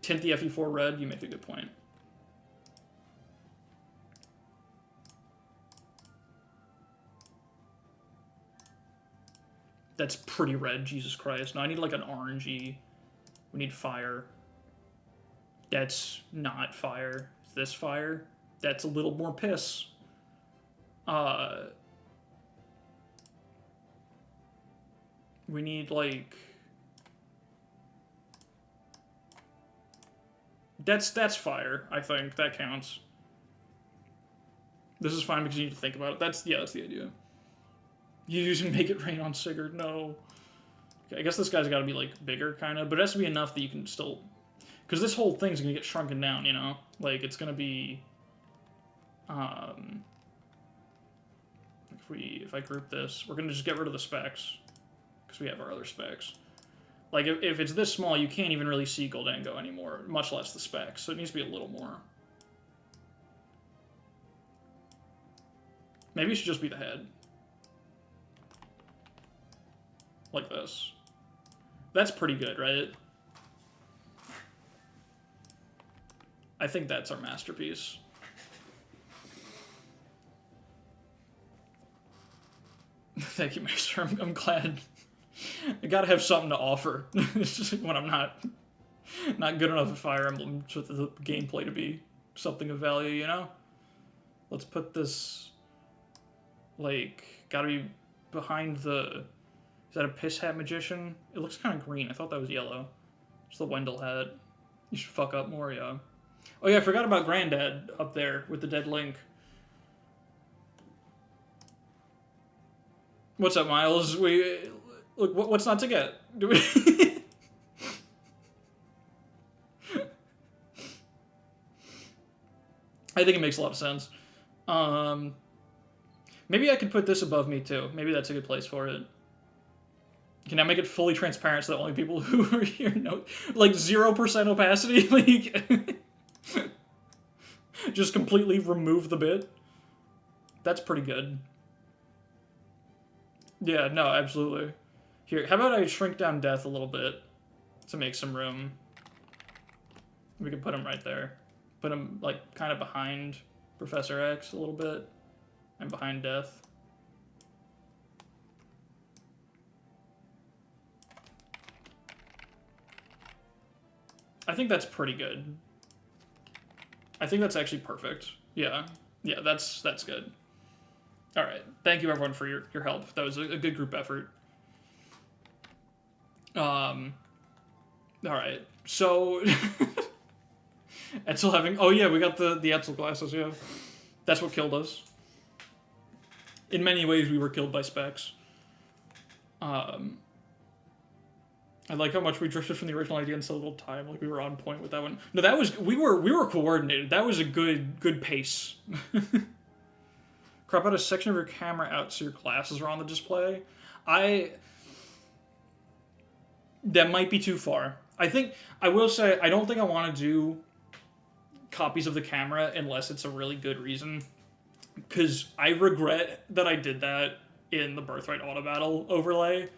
tint the FE4 red, you make a good point. That's pretty red, Jesus Christ. No, I need like an orangey. We need fire. That's not fire. Is this fire? That's a little more piss. We need like... That's fire, I think. That counts. This is fine because you need to think about it. That's the idea. You usually make it rain on Sigurd. No. Okay, I guess this guy's got to be, like, bigger, kind of. But it has to be enough that you can still... Because this whole thing's going to get shrunken down, you know? Like, it's going to be... If I group this, we're going to just get rid of the specs. Because we have our other specs. Like, if it's this small, you can't even really see Goldango anymore. Much less the specs. So it needs to be a little more. Maybe it should just be the head. Like this. That's pretty good, right? I think that's our masterpiece. Thank you, Maester. I'm glad. I gotta have something to offer. It's just when I'm not good enough at Fire Emblem for the gameplay to be something of value, you know? Let's put this, like, gotta be behind the... Is that a Piss Hat Magician? It looks kind of green. I thought that was yellow. It's the Wendell hat. You should fuck up more, yeah. Oh yeah, I forgot about Granddad up there with the dead Link. What's up, Miles? Look, what's not to get? Do we... I think it makes a lot of sense. Maybe I could put this above me, too. Maybe that's a good place for it. Can I make it fully transparent so that only people who are here know? Like, 0% opacity? Like, just completely remove the bit? That's pretty good. Yeah, no, absolutely. Here, how about I shrink down Death a little bit to make some room? We can put him right there. Put him, like, kind of behind Professor X a little bit. And behind Death. I think that's pretty good. I think that's actually perfect. Yeah. Yeah, that's good. Alright. Thank you, everyone, for your help. That was a good group effort. Alright. So... Etzel having... Oh, yeah, we got the Etzel glasses, yeah. That's what killed us. In many ways, we were killed by specs. I like how much we drifted from the original idea in so little time. Like, we were on point with that one. No, that was... We were coordinated. That was a good pace. Crop out a section of your camera out so your glasses are on the display. That might be too far. I will say, I don't think I want to do copies of the camera unless it's a really good reason. Because I regret that I did that in the Birthright Auto Battle overlay.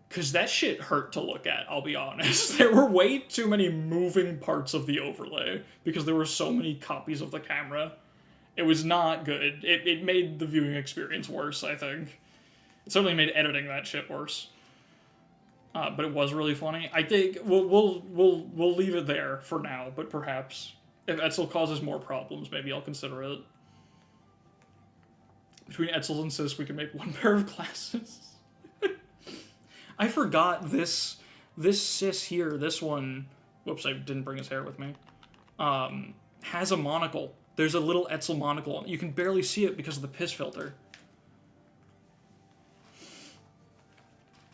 Because that shit hurt to look at, I'll be honest. There were way too many moving parts of the overlay because there were so many copies of the camera. It was not good. It made the viewing experience worse, I think. It certainly made editing that shit worse. But it was really funny. I think we'll leave it there for now, but perhaps if Etzel causes more problems, maybe I'll consider it. Between Etzel and Sis, we can make one pair of glasses. I forgot this Sis here, this one, whoops, I didn't bring his hair with me, has a monocle. There's a little Etzel monocle. You can barely see it because of the piss filter.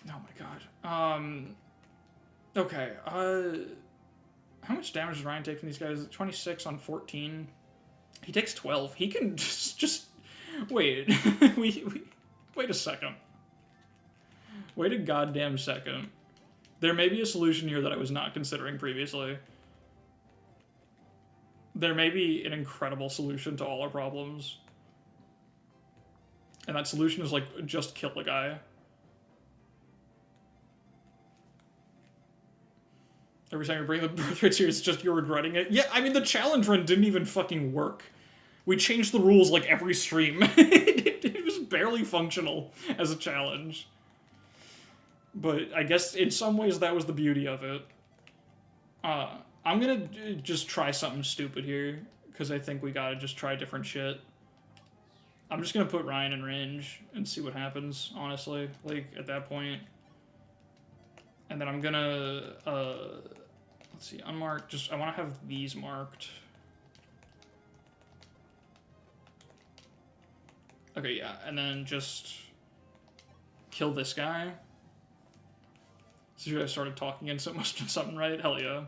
Oh my god. Okay, how much damage does Ryan take from these guys? 26 on 14. He takes 12. He can just wait. Wait a second. Wait a goddamn second. There may be a solution here that I was not considering previously. There may be an incredible solution to all our problems. And that solution is, like, just kill a guy. Every time you bring the birthrights here, it's just you're regretting it. Yeah, I mean, the challenge run didn't even fucking work. We changed the rules, like, every stream. It was barely functional as a challenge. But I guess in some ways that was the beauty of it. I'm gonna just try something stupid here, because I think we gotta just try different shit. I'm just gonna put Ryan in range and see what happens, honestly, like, at that point. And then I'm gonna, let's see, unmarked, I wanna have these marked. Okay, yeah, and then just kill this guy. So you guys started talking and so much to something, right? Hell yeah.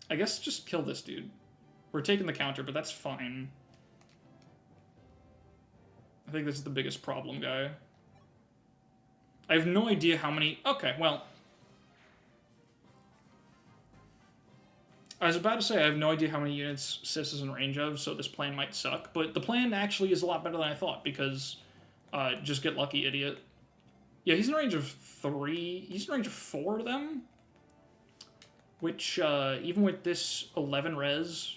I guess just kill this dude. We're taking the counter, but that's fine. I think this is the biggest problem guy. I have no idea how many... Okay, well... I was about to say I have no idea how many units Sis is in range of, so this plan might suck, but the plan actually is a lot better than I thought, because... just get lucky, idiot. Yeah, he's in range of 3. He's in range of 4 of them. Which, even with this 11 res...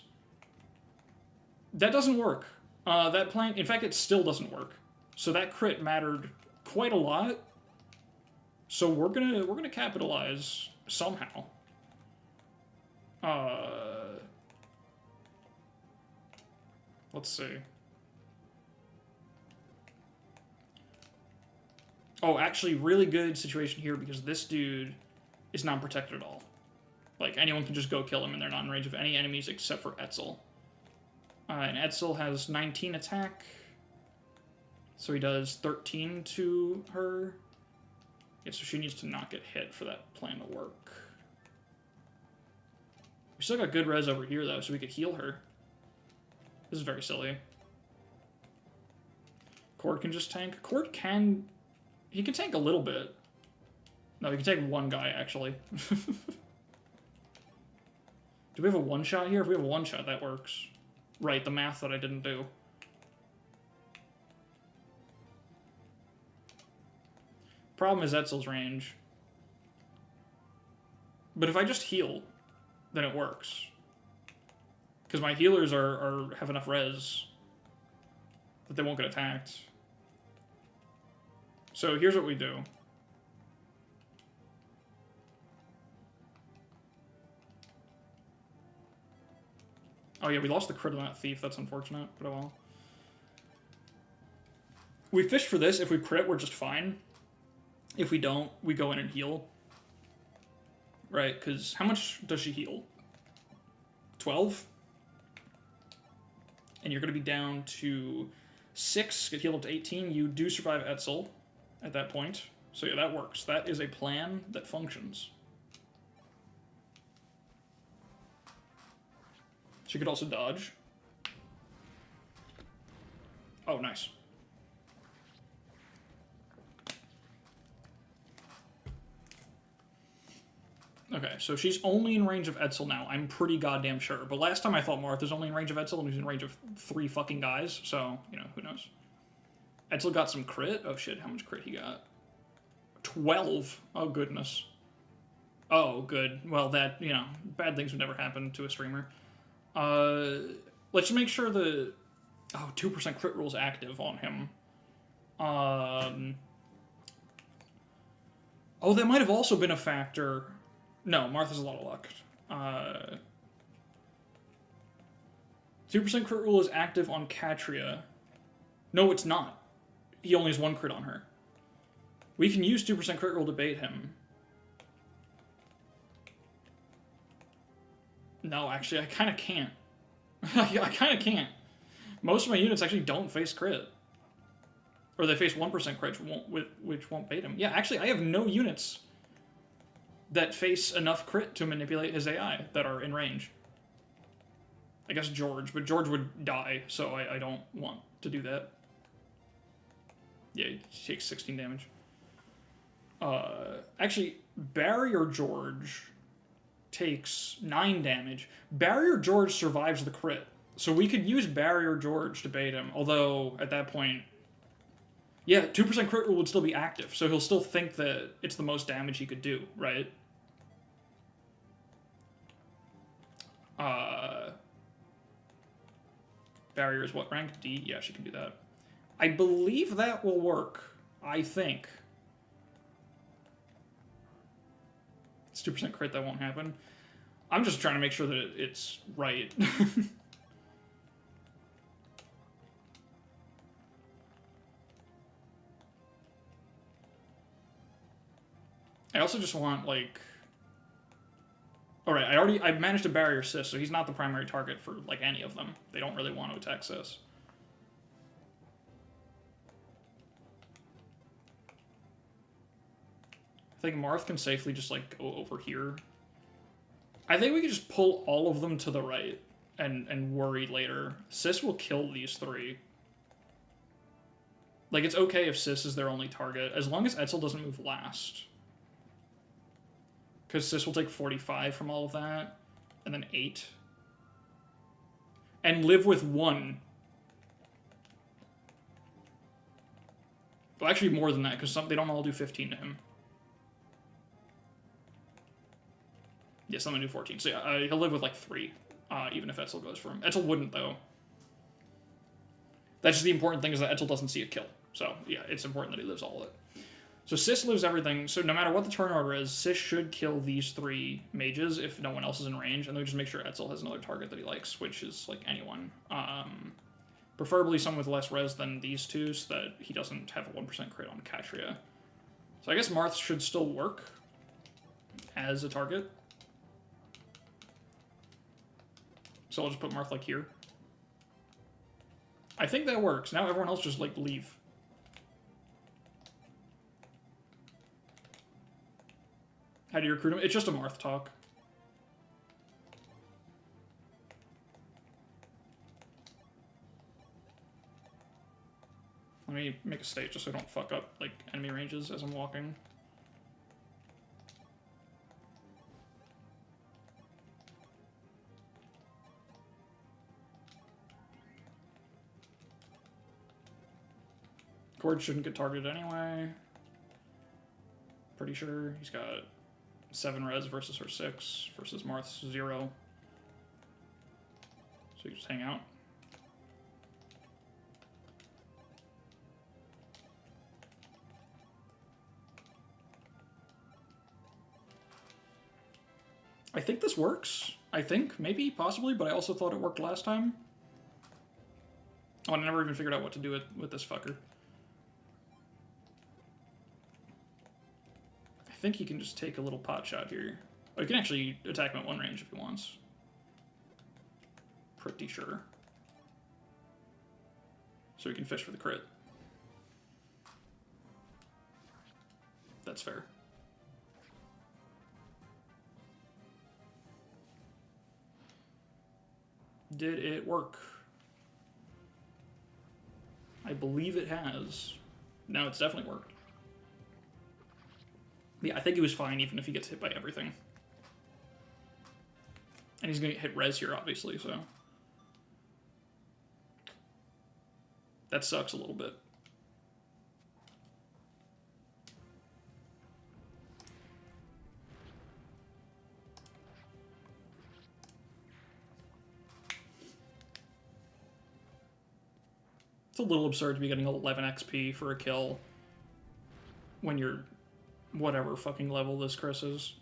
That doesn't work. That plan... In fact, it still doesn't work. So that crit mattered quite a lot. So we're gonna capitalize somehow. Let's see. Oh, actually, really good situation here because this dude is not protected at all. Like, anyone can just go kill him and they're not in range of any enemies except for Etzel. And Etzel has 19 attack. So he does 13 to her. Yeah, so she needs to not get hit for that plan to work. We still got good res over here, though, so we could heal her. This is very silly. Cord can just tank. Cord can... He can tank a little bit. No, he can take one guy, actually. Do we have a one-shot here? If we have a one-shot, that works. Right, the math that I didn't do. Problem is Etzel's range. But if I just heal, then it works. Because my healers have enough res that they won't get attacked. So here's what we do. Oh yeah, we lost the crit on that thief. That's unfortunate, but oh well. We fish for this. If we crit, we're just fine. If we don't, we go in and heal. Right, because how much does she heal? 12? And you're going to be down to 6, get healed up to 18. You do survive Etzel at that point. So yeah, that works. That is a plan that functions. She could also dodge. Oh, nice. Okay, so she's only in range of Etzel now. I'm pretty goddamn sure. But last time I thought Martha's only in range of Etzel, and he's in range of 3 fucking guys. So, you know, who knows? Etzel got some crit. Oh shit, how much crit he got? 12. Oh goodness. Oh, good. Well, that, you know, bad things would never happen to a streamer. Let's just make sure the... Oh, 2% crit rule is active on him. Oh, that might have also been a factor. No, Martha's a lot of luck. 2% crit rule is active on Katria. No, it's not. He only has 1 crit on her. We can use 2% crit rule to bait him. No, actually, I kind of can't. I kind of can't. Most of my units actually don't face crit. Or they face 1% crit, which won't bait him. Yeah, actually, I have no units that face enough crit to manipulate his AI that are in range. I guess George, but George would die, so I don't want to do that. Yeah, he takes 16 damage. Actually, Barrier George takes 9 damage. Barrier George survives the crit, so we could use Barrier George to bait him, although at that point... Yeah, 2% crit rule would still be active, so he'll still think that it's the most damage he could do, right? Barrier is what rank? D? Yeah, she can do that. I believe that will work. I think. It's 2% crit, that won't happen. I'm just trying to make sure that it's right. I also just want, like... Alright, I managed to barrier Sis, so he's not the primary target for, like, any of them. They don't really want to attack Sis. I think Marth can safely just, like, go over here. I think we could just pull all of them to the right and worry later. Sis will kill these 3. Like, it's okay if Sis is their only target, as long as Etzel doesn't move last. Because Sis will take 45 from all of that, and then 8. And live with 1. Well, actually more than that, because they don't all do 15 to him. Yeah, some do 14. So yeah, he'll live with like 3, even if Etzel goes for him. Etzel wouldn't, though. That's just the important thing, is that Etzel doesn't see a kill. So yeah, it's important that he lives all of it. So Sis lives everything, so no matter what the turn order is, Sis should kill these 3 mages if no one else is in range, and then we just make sure Etzel has another target that he likes, which is, like, anyone. Preferably someone with less res than these 2, so that he doesn't have a 1% crit on Katria. So I guess Marth should still work as a target. So I'll just put Marth, like, here. I think that works. Now everyone else just, like, leave. How do you recruit him? It's just a Marth talk. Let me make a state just so I don't fuck up, like, enemy ranges as I'm walking. Gord shouldn't get targeted anyway. Pretty sure he's got 7 res versus her 6 versus Marth's 0. So you just hang out. I think this works. I think, maybe, possibly, but I also thought it worked last time. Oh, I never even figured out what to do with this fucker. I think he can just take a little pot shot here. Oh, he can actually attack him at 1 range if he wants. Pretty sure. So he can fish for the crit. That's fair. Did it work? I believe it has. No, it's definitely worked. Yeah, I think he was fine even if he gets hit by everything. And he's going to hit res here, obviously, so. That sucks a little bit. It's a little absurd to be getting 11 XP for a kill when you're whatever fucking level this Chris is.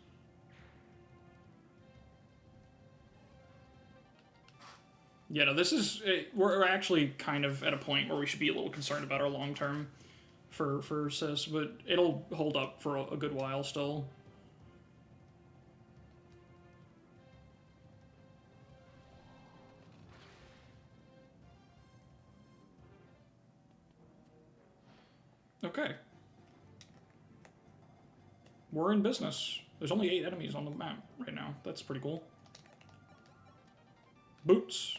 Yeah, no, this is... We're actually kind of at a point where we should be a little concerned about our long term for Sis, but it'll hold up for a good while still. Okay. We're in business. There's only 8 enemies on the map right now. That's pretty cool. Boots.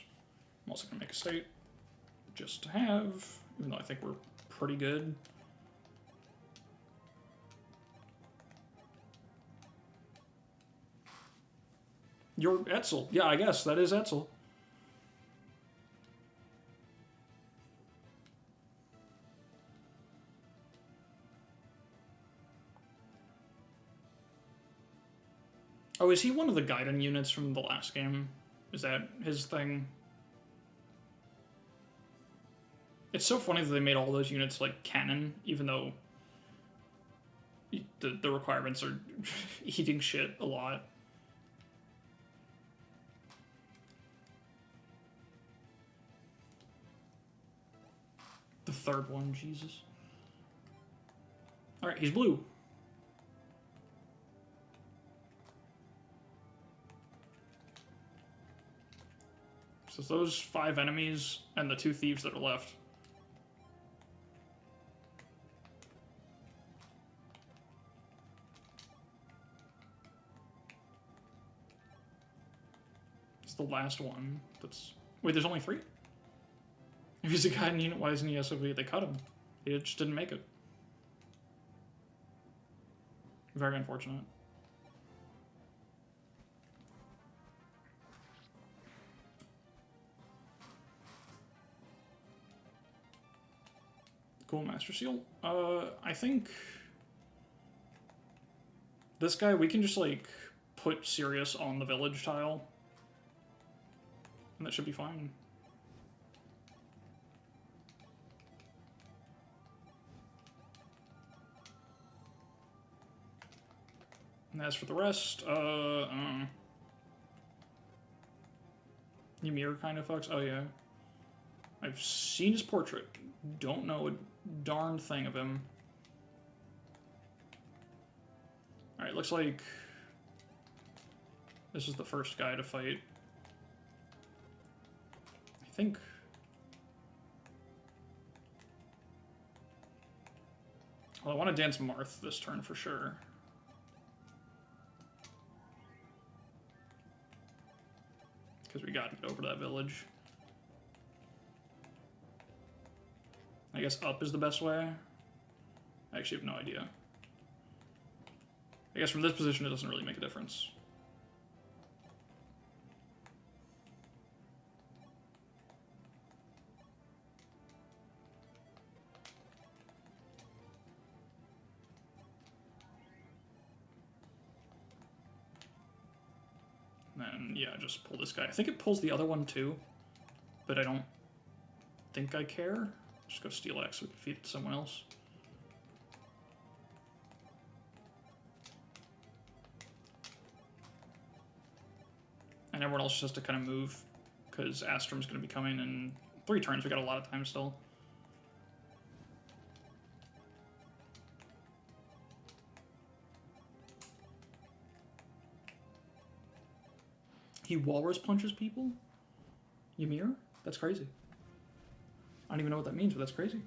I'm also going to make a state. Just to have, even though I think we're pretty good. You're Etzel. Yeah, I guess that is Etzel. Oh, is he one of the Gaiden units from the last game? Is that his thing? It's so funny that they made all those units, like, canon, even though the requirements are eating shit a lot. The third one, Jesus. Alright, he's blue. So those 5 enemies and the 2 thieves that are left. It's the last one. That's... Wait, there's only 3? If he's a Gaiden unit, why isn't he SOV? They cut him. He just didn't make it. Very unfortunate. Cool, Master Seal. I think this guy, we can just, like, put Sirius on the village tile. And that should be fine. And as for the rest, Ymir kind of fucks. Oh, yeah. I've seen his portrait. Don't know a darn thing of him. Alright, looks like this is the first guy to fight. I think... Well, I want to dance Marth this turn for sure. Because we gotta get over to that village. I guess up is the best way. I actually have no idea. I guess from this position it doesn't really make a difference. And then, yeah, just pull this guy. I think it pulls the other one too, but I don't think I care. Just go Steel Axe so we can feed it to someone else. And everyone else just has to kind of move, because Astrum's going to be coming in 3 turns. We got a lot of time still. He walrus punches people? Ymir? That's crazy. I don't even know what that means, but that's crazy.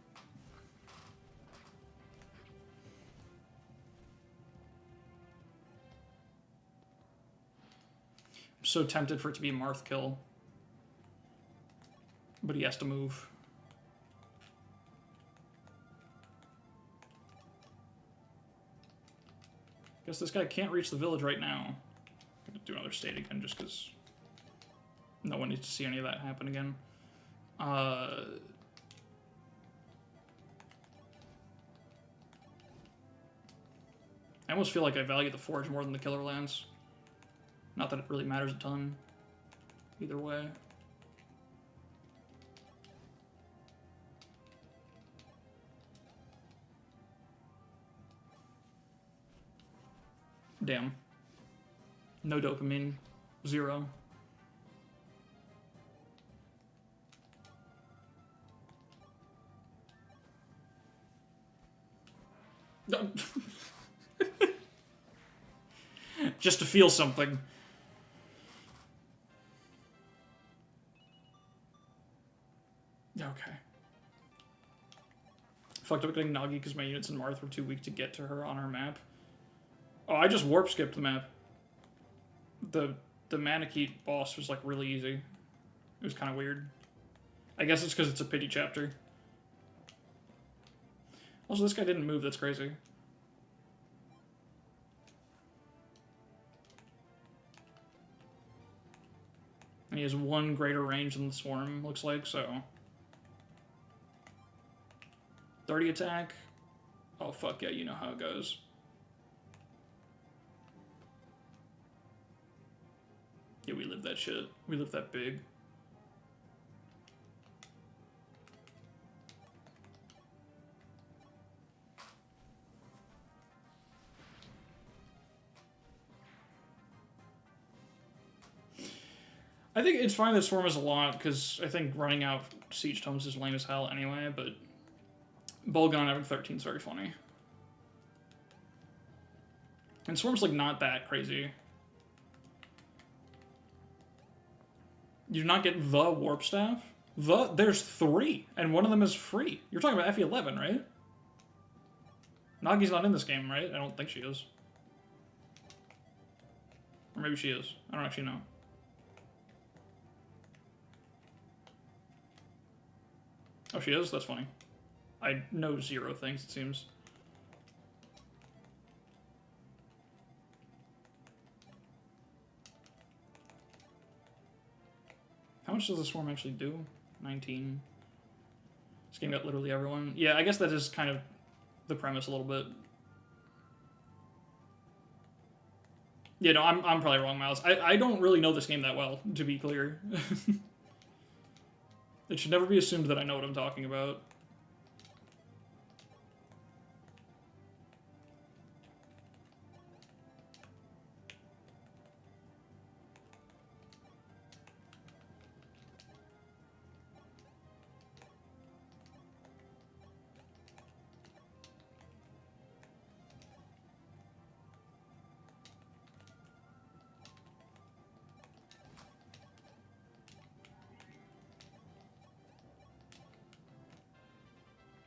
I'm so tempted for it to be a Marth kill. But he has to move. Guess this guy can't reach the village right now. I'm gonna do another state again just because No one needs to see any of that happen again. I almost feel like I value the Forge more than the Killer Lance. Not that it really matters a ton. Either way. Damn. No dopamine. 0. Just to feel something. Okay. Fucked up getting Nagi because my units in Marth were too weak to get to her on her map. Oh, I just warp skipped the map. The Manakete boss was like really easy. It was kind of weird. I guess it's because it's a pity chapter. Also, this guy didn't move, that's crazy. And he has 1 greater range than the Swarm, looks like, so... 30 attack? Oh, fuck yeah, you know how it goes. Yeah, we live that shit. We live that big. I think it's fine that Swarm is a lot, because I think running out Siege Tomes is lame as hell anyway, but Bolgon having 13 is very funny. And Swarm's, like, not that crazy. You do not get the Warp Staff? There's 3, and one of them is free. You're talking about FE11, right? Nagi's not in this game, right? I don't think she is. Or maybe she is. I don't actually know. Oh, she is? That's funny. I know 0 things, it seems. How much does the Swarm actually do? 19. This game got literally everyone. Yeah, I guess that is kind of the premise a little bit. Yeah, no, I'm probably wrong, Miles. I don't really know this game that well, to be clear. It should never be assumed that I know what I'm talking about.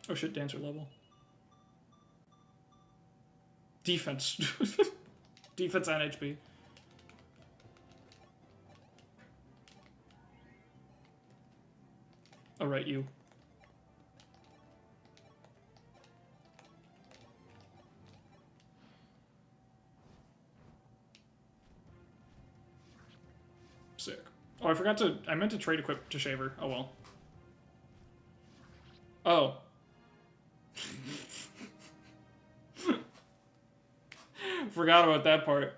Oh shit, Dancer level. Defense. Defense and HP. Oh, right, you. Sick. Oh, I forgot to... I meant to trade equip to Shaver. Oh, well. Oh. Forgot about that part.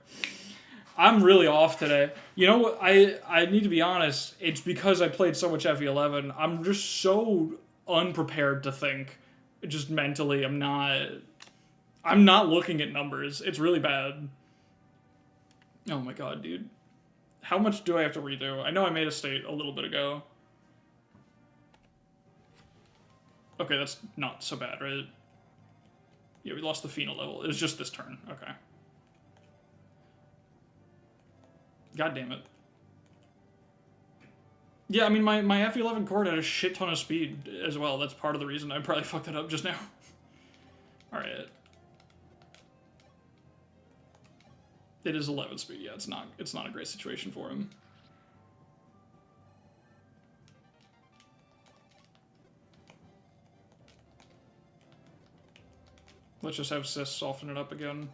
I'm really off today. You know what? I need to be honest. It's because I played so much FE11. I'm just so unprepared to think. Just mentally, I'm not looking at numbers. It's really bad. Oh my god, dude. How much do I have to redo? I know I made a state a little bit ago. Okay, that's not so bad, right? Yeah, we lost the Phenol level. It was just this turn. Okay. God damn it. Yeah, I mean, my FE11 cord had a shit ton of speed as well. That's part of the reason I probably fucked it up just now. Alright. It is 11 speed. Yeah, it's not a great situation for him. Let's just have Sis soften it up again.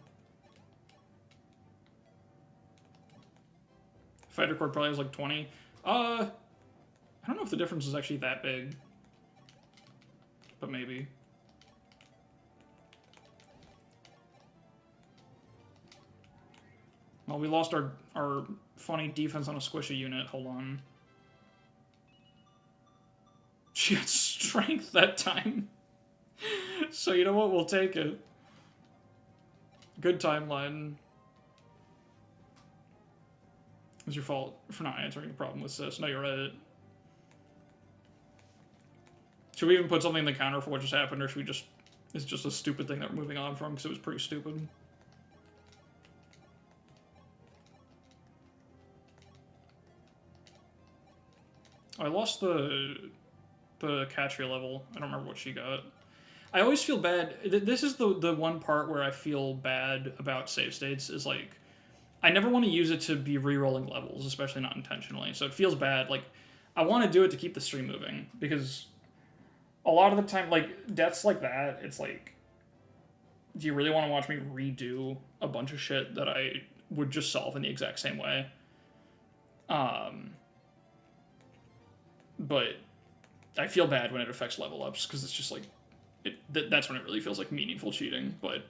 Fighter cord probably has like 20. I don't know if the difference is actually that big. But maybe. Well, we lost our funny defense on a squishy unit. Hold on. She had strength that time. So you know what? We'll take it. Good timeline. It was your fault for not answering the problem with sis. No, you're right. Should we even put something in the counter for what just happened, or should we just... It's just a stupid thing that we're moving on from, because it was pretty stupid. I lost the Katria level. I don't remember what she got. I always feel bad. This is the one part where I feel bad about save states, is like, I never want to use it to be re-rolling levels, especially not intentionally. So it feels bad. Like, I want to do it to keep the stream moving, because a lot of the time, like, deaths like that, it's like, do you really want to watch me redo a bunch of shit that I would just solve in the exact same way? But I feel bad when it affects level ups, because it's just like, that's when it really feels like meaningful cheating, but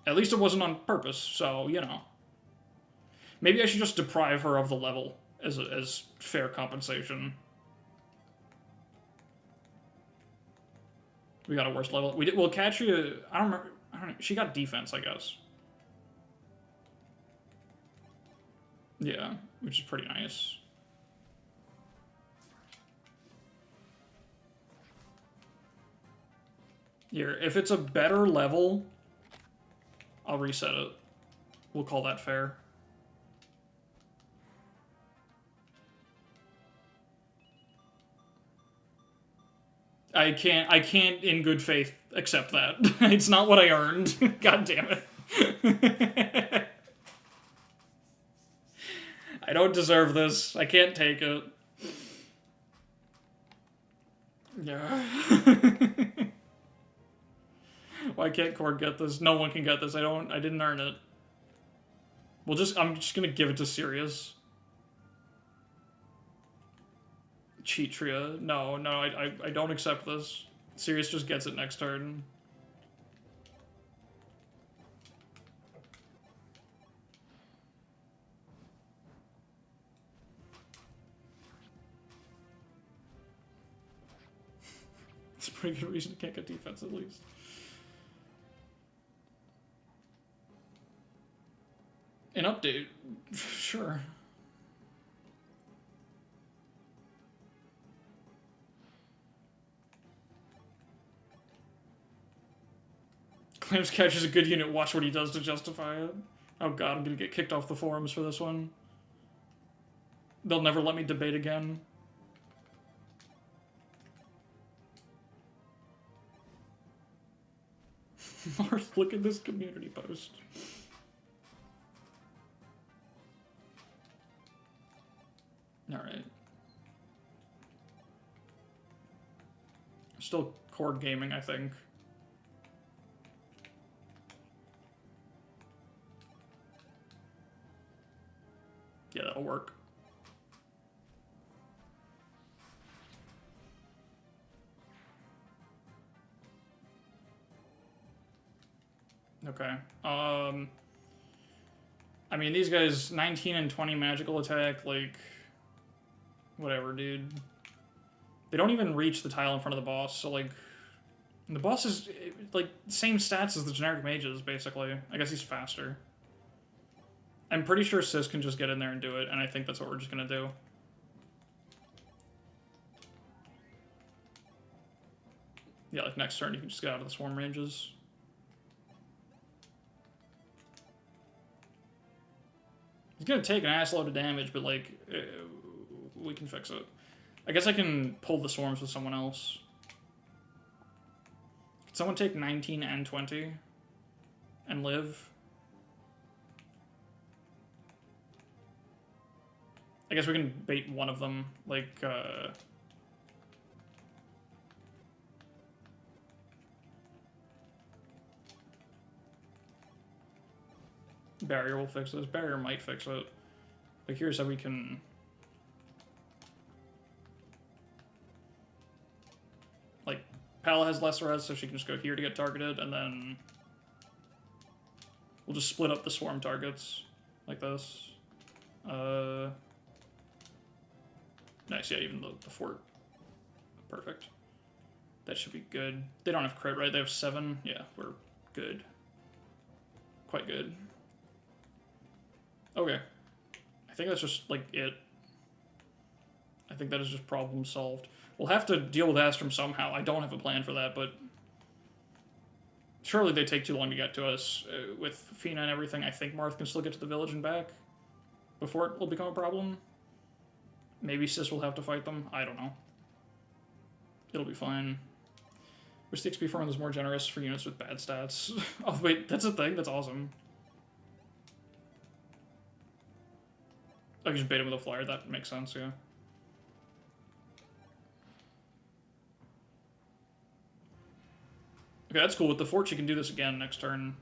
at least it wasn't on purpose, so, you know. Maybe I should just deprive her of the level as fair compensation. We got a worse level. We did. Well, Katria, I don't remember. I don't know. She got defense, I guess. Yeah, which is pretty nice. Here, if it's a better level, I'll reset it. We'll call that fair. I can't in good faith accept that. It's not what I earned. God damn it. I don't deserve this. I can't take it. Yeah. Why can't Cord get this? No one can get this. I didn't earn it. I'm just gonna give it to Sirius. Cheat Tria. No, I don't accept this. Sirius just gets it next turn. It's a pretty good reason to can't get defense, at least. An update? Sure. Claims Catch is a good unit, watch what he does to justify it. Oh god, I'm gonna get kicked off the forums for this one. They'll never let me debate again. Marth, look at this community post. Alright. Still Cord gaming, I think. Yeah, that'll work. Okay. I mean, these guys, 19 and 20 magical attack, like... Whatever, dude. They don't even reach the tile in front of the boss, so, like... The boss is, like, same stats as the generic mages, basically. I guess he's faster. I'm pretty sure Sis can just get in there and do it, and I think that's what we're just gonna do. Yeah, like, next turn you can just get out of the swarm ranges. He's gonna take an assload of damage, but, like, we can fix it. I guess I can pull the swarms with someone else. Can someone take 19 and 20 and live? I guess we can bait one of them, like, Barrier will fix this. Barrier might fix it. But here's how we can Pala has less res, so she can just go here to get targeted, and then we'll just split up the swarm targets like this. Nice, yeah, even the fort. Perfect. That should be good. They don't have crit, right? They have 7. Yeah, we're good. Quite good. Okay. I think that's just, like, it. I think that is just problem solved. We'll have to deal with Astrum somehow. I don't have a plan for that, but surely they take too long to get to us. With Fina and everything, I think Marth can still get to the village and back before it will become a problem. Maybe Sis will have to fight them. I don't know. It'll be fine. Wish the XP farm was more generous for units with bad stats. Oh, wait, that's a thing? That's awesome. I can just bait him with a flyer. That makes sense, yeah. Okay, that's cool. With the fort, she can do this again next turn.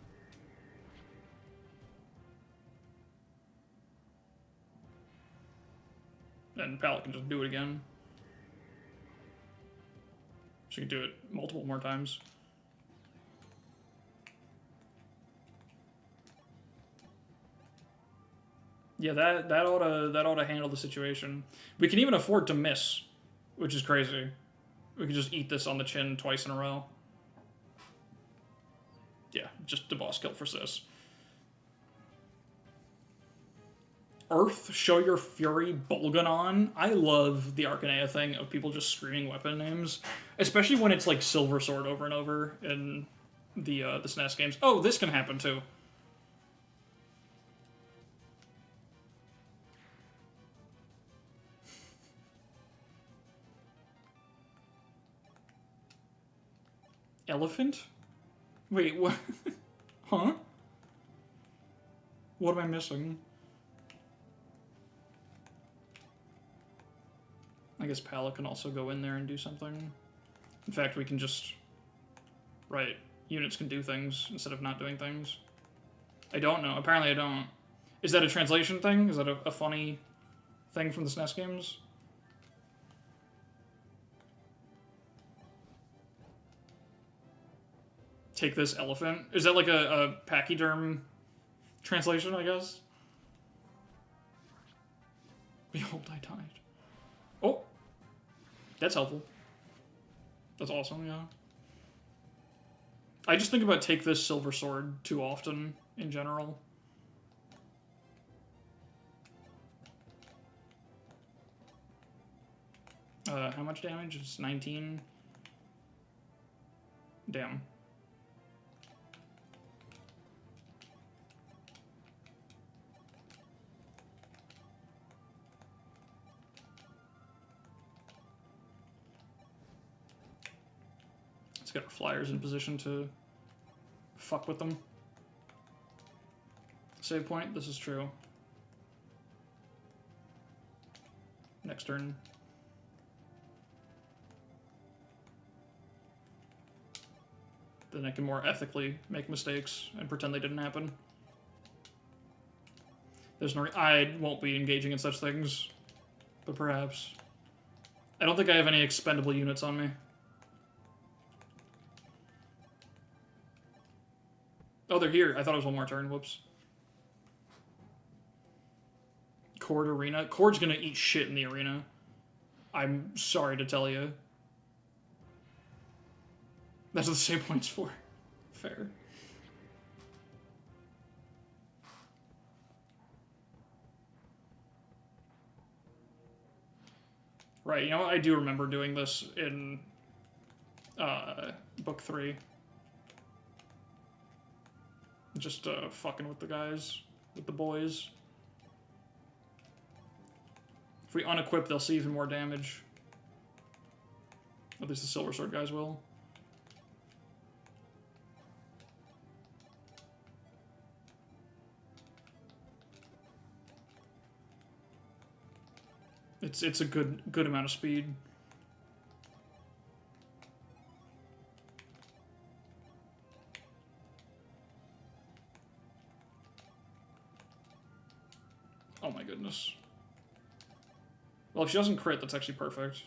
And Pallet can just do it again. She can do it multiple more times. Yeah, that ought to handle the situation. We can even afford to miss, which is crazy. We can just eat this on the chin twice in a row. Yeah, just a boss kill for Sis. Earth, show your fury, Bolganon. I love the Arcanea thing of people just screaming weapon names, especially when it's like Silver Sword over and over in the SNES games. Oh, this can happen too. Elephant? Wait, what? Huh? What am I missing? I guess Pala can also go in there and do something. In fact, we can just... Right, units can do things instead of not doing things. I don't know. Apparently I don't. Is that a translation thing? Is that a funny thing from the SNES games? Take this elephant? Is that like a pachyderm translation, I guess? Behold, I died. Oh! That's helpful. That's awesome, yeah. I just think about take this silver sword too often, in general. How much damage? It's 19. Damn. Let's get our flyers in position to fuck with them. Save point, this is true. Next turn. Then I can more ethically make mistakes and pretend they didn't happen. There's no... I won't be engaging in such things, but perhaps. I don't think I have any expendable units on me. Oh, they're here. I thought it was one more turn. Whoops. Cord arena. Cord's gonna eat shit in the arena. I'm sorry to tell you. That's what the save point's for. Fair. Right, you know what? I do remember doing this in book 3. Just fucking with the guys, with the boys. If we unequip, they'll see even more damage. At least the Silver Sword guys will. It's a good amount of speed. Oh my goodness. Well, if she doesn't crit, that's actually perfect.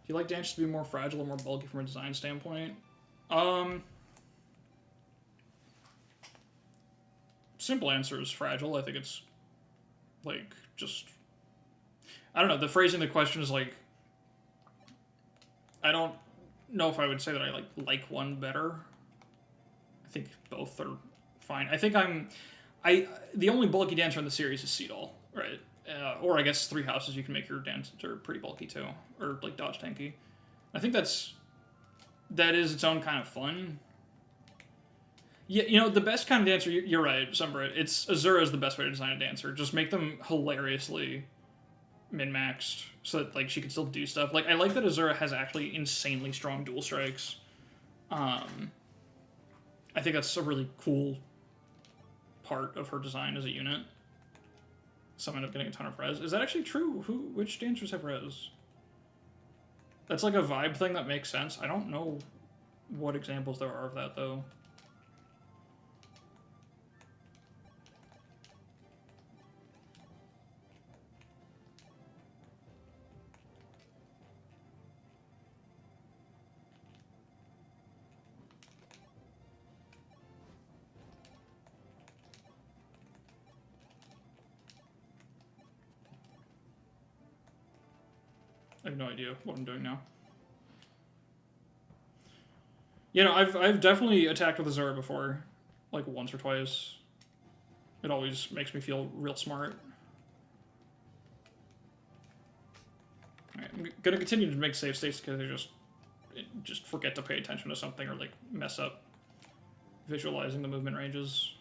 you like dancers to be more fragile or more bulky from a design standpoint? Simple answer is fragile. I think it's, like, just... I don't know, the phrasing of the question is, like... I don't know if I would say that I, like one better. I think both are fine. I think the only bulky dancer in the series is Seedall, right? Or I guess Three Houses, you can make your dancer pretty bulky, too. Or, like, dodge tanky. I think that is its own kind of fun. Yeah, you know, the best kind of dancer, you're right, Sunbrit. It's Azura is the best way to design a dancer. Just make them hilariously min-maxed so that, like, she can still do stuff. Like, I like that Azura has actually insanely strong dual strikes. I think that's a really cool part of her design as a unit. Some end up getting a ton of res. Is that actually true? Which dancers have res? That's like a vibe thing that makes sense. I don't know what examples there are of that, though. I have no idea what I'm doing now. You know, I've definitely attacked with Azura before, like once or twice. It always makes me feel real smart. Alright, I'm gonna continue to make save states because I just forget to pay attention to something or like mess up visualizing the movement ranges.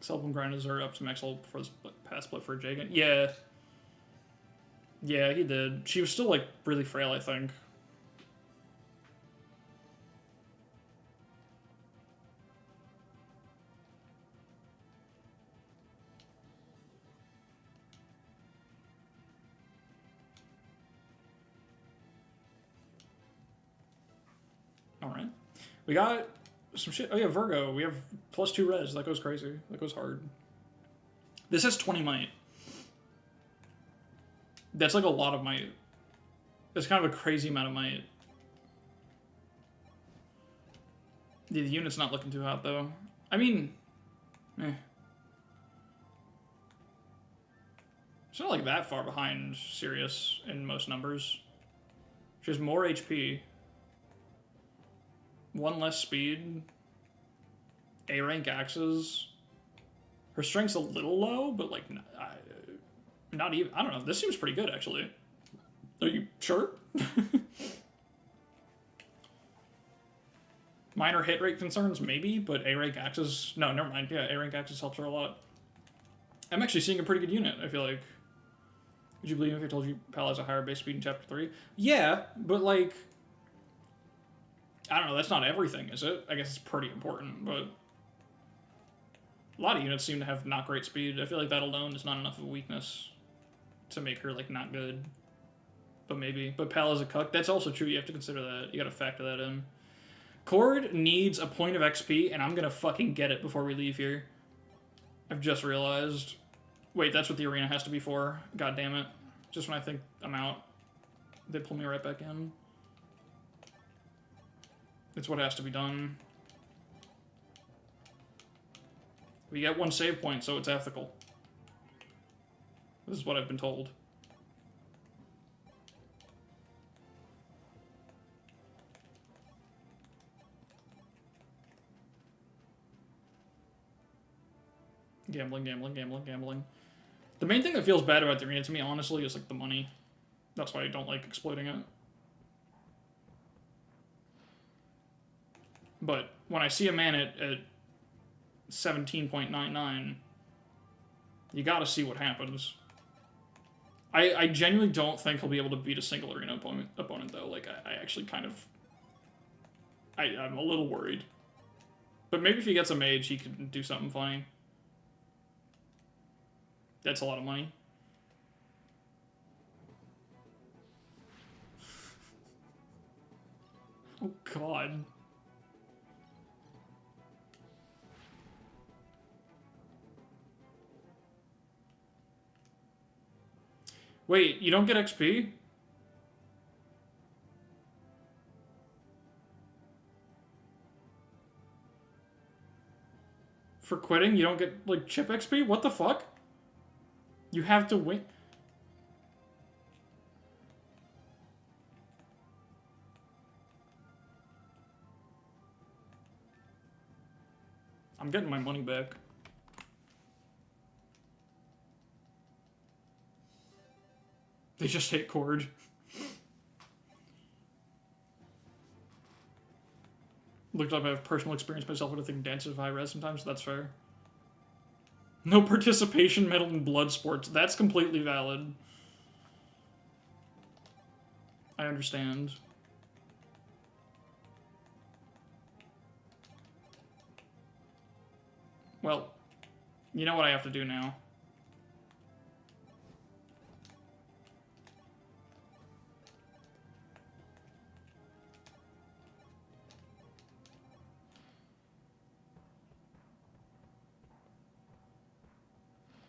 Self-and grind Azura up to max level before this pass split for Jagan. Yeah. Yeah, he did. She was still, like, really frail, I think. Alright. We got some shit. Oh yeah, Virgo. We have +2 res. That goes crazy. That goes hard. This has 20 might. That's like a lot of might. That's kind of a crazy amount of might. Yeah, the unit's not looking too hot, though. I mean... eh. It's not like that far behind Sirius in most numbers. She has more HP. 1 less speed. A rank axes. Her strength's a little low, but like not even. I don't know. This seems pretty good actually. Are you sure? Minor hit rate concerns, maybe, but A rank axes. No, never mind. Yeah, A rank axes helps her a lot. I'm actually seeing a pretty good unit. I feel like. Would you believe if I told you Pal has a higher base speed in Chapter 3? Yeah, but like. I don't know, that's not everything, is it? I guess it's pretty important, but... A lot of units seem to have not great speed. I feel like that alone is not enough of a weakness to make her, like, not good. But maybe. But Pal is a cuck. That's also true, you have to consider that. You gotta factor that in. Cord needs a point of XP, and I'm gonna fucking get it before we leave here. I've just realized. Wait, that's what the arena has to be for? God damn it. Just when I think I'm out, they pull me right back in. It's what has to be done. We get 1 save point, so it's ethical. This is what I've been told. Gambling, gambling, gambling, gambling. The main thing that feels bad about the arena to me, honestly, is like the money. That's why I don't like exploiting it. But when I see a man at 17.99, you gotta see what happens. I genuinely don't think he'll be able to beat a single arena opponent though. Like, I actually kind of... I'm a little worried. But maybe if he gets a mage, he can do something funny. That's a lot of money. Oh, God. Wait, you don't get XP? For quitting? You don't get, like, chip XP? What the fuck? You have to win. I'm getting my money back. They just hate chord. Looked up, I have personal experience myself with a thing dances with high res sometimes, so that's fair. No participation medal in blood sports. That's completely valid. I understand. Well, you know what I have to do now.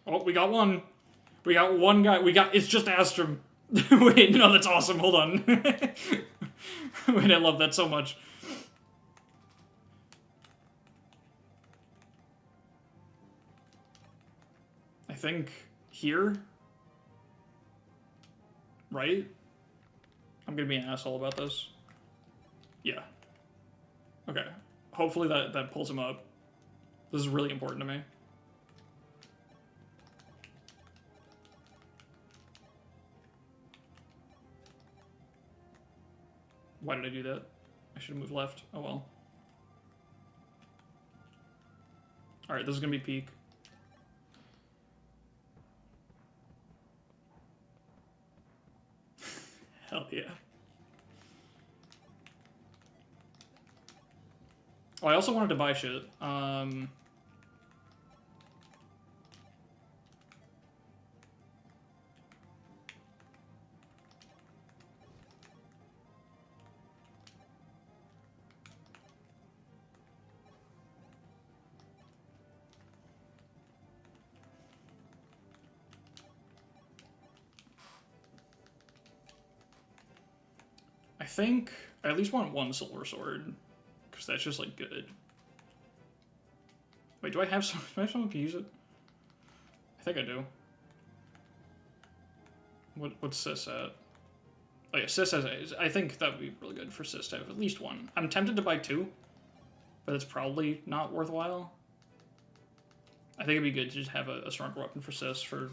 Oh, we got one. We got one guy. It's just Astrum. Wait, no, that's awesome. Hold on. Wait, I love that so much. I think here. Right? I'm gonna be an asshole about this. Yeah. Okay. Hopefully that pulls him up. This is really important to me. Why did I do that? I should have moved left. Oh well. Alright, this is gonna be peak. Hell yeah. Oh, I also wanted to buy shit. I think I at least want one silver sword, because that's just, like, good. Wait, do I have someone who can use it? I think I do. What's Sis at? Oh yeah, Sis has A's. I think that would be really good for Sis to have at least one. I'm tempted to buy two, but it's probably not worthwhile. I think it'd be good to just have a stronger weapon for Sis for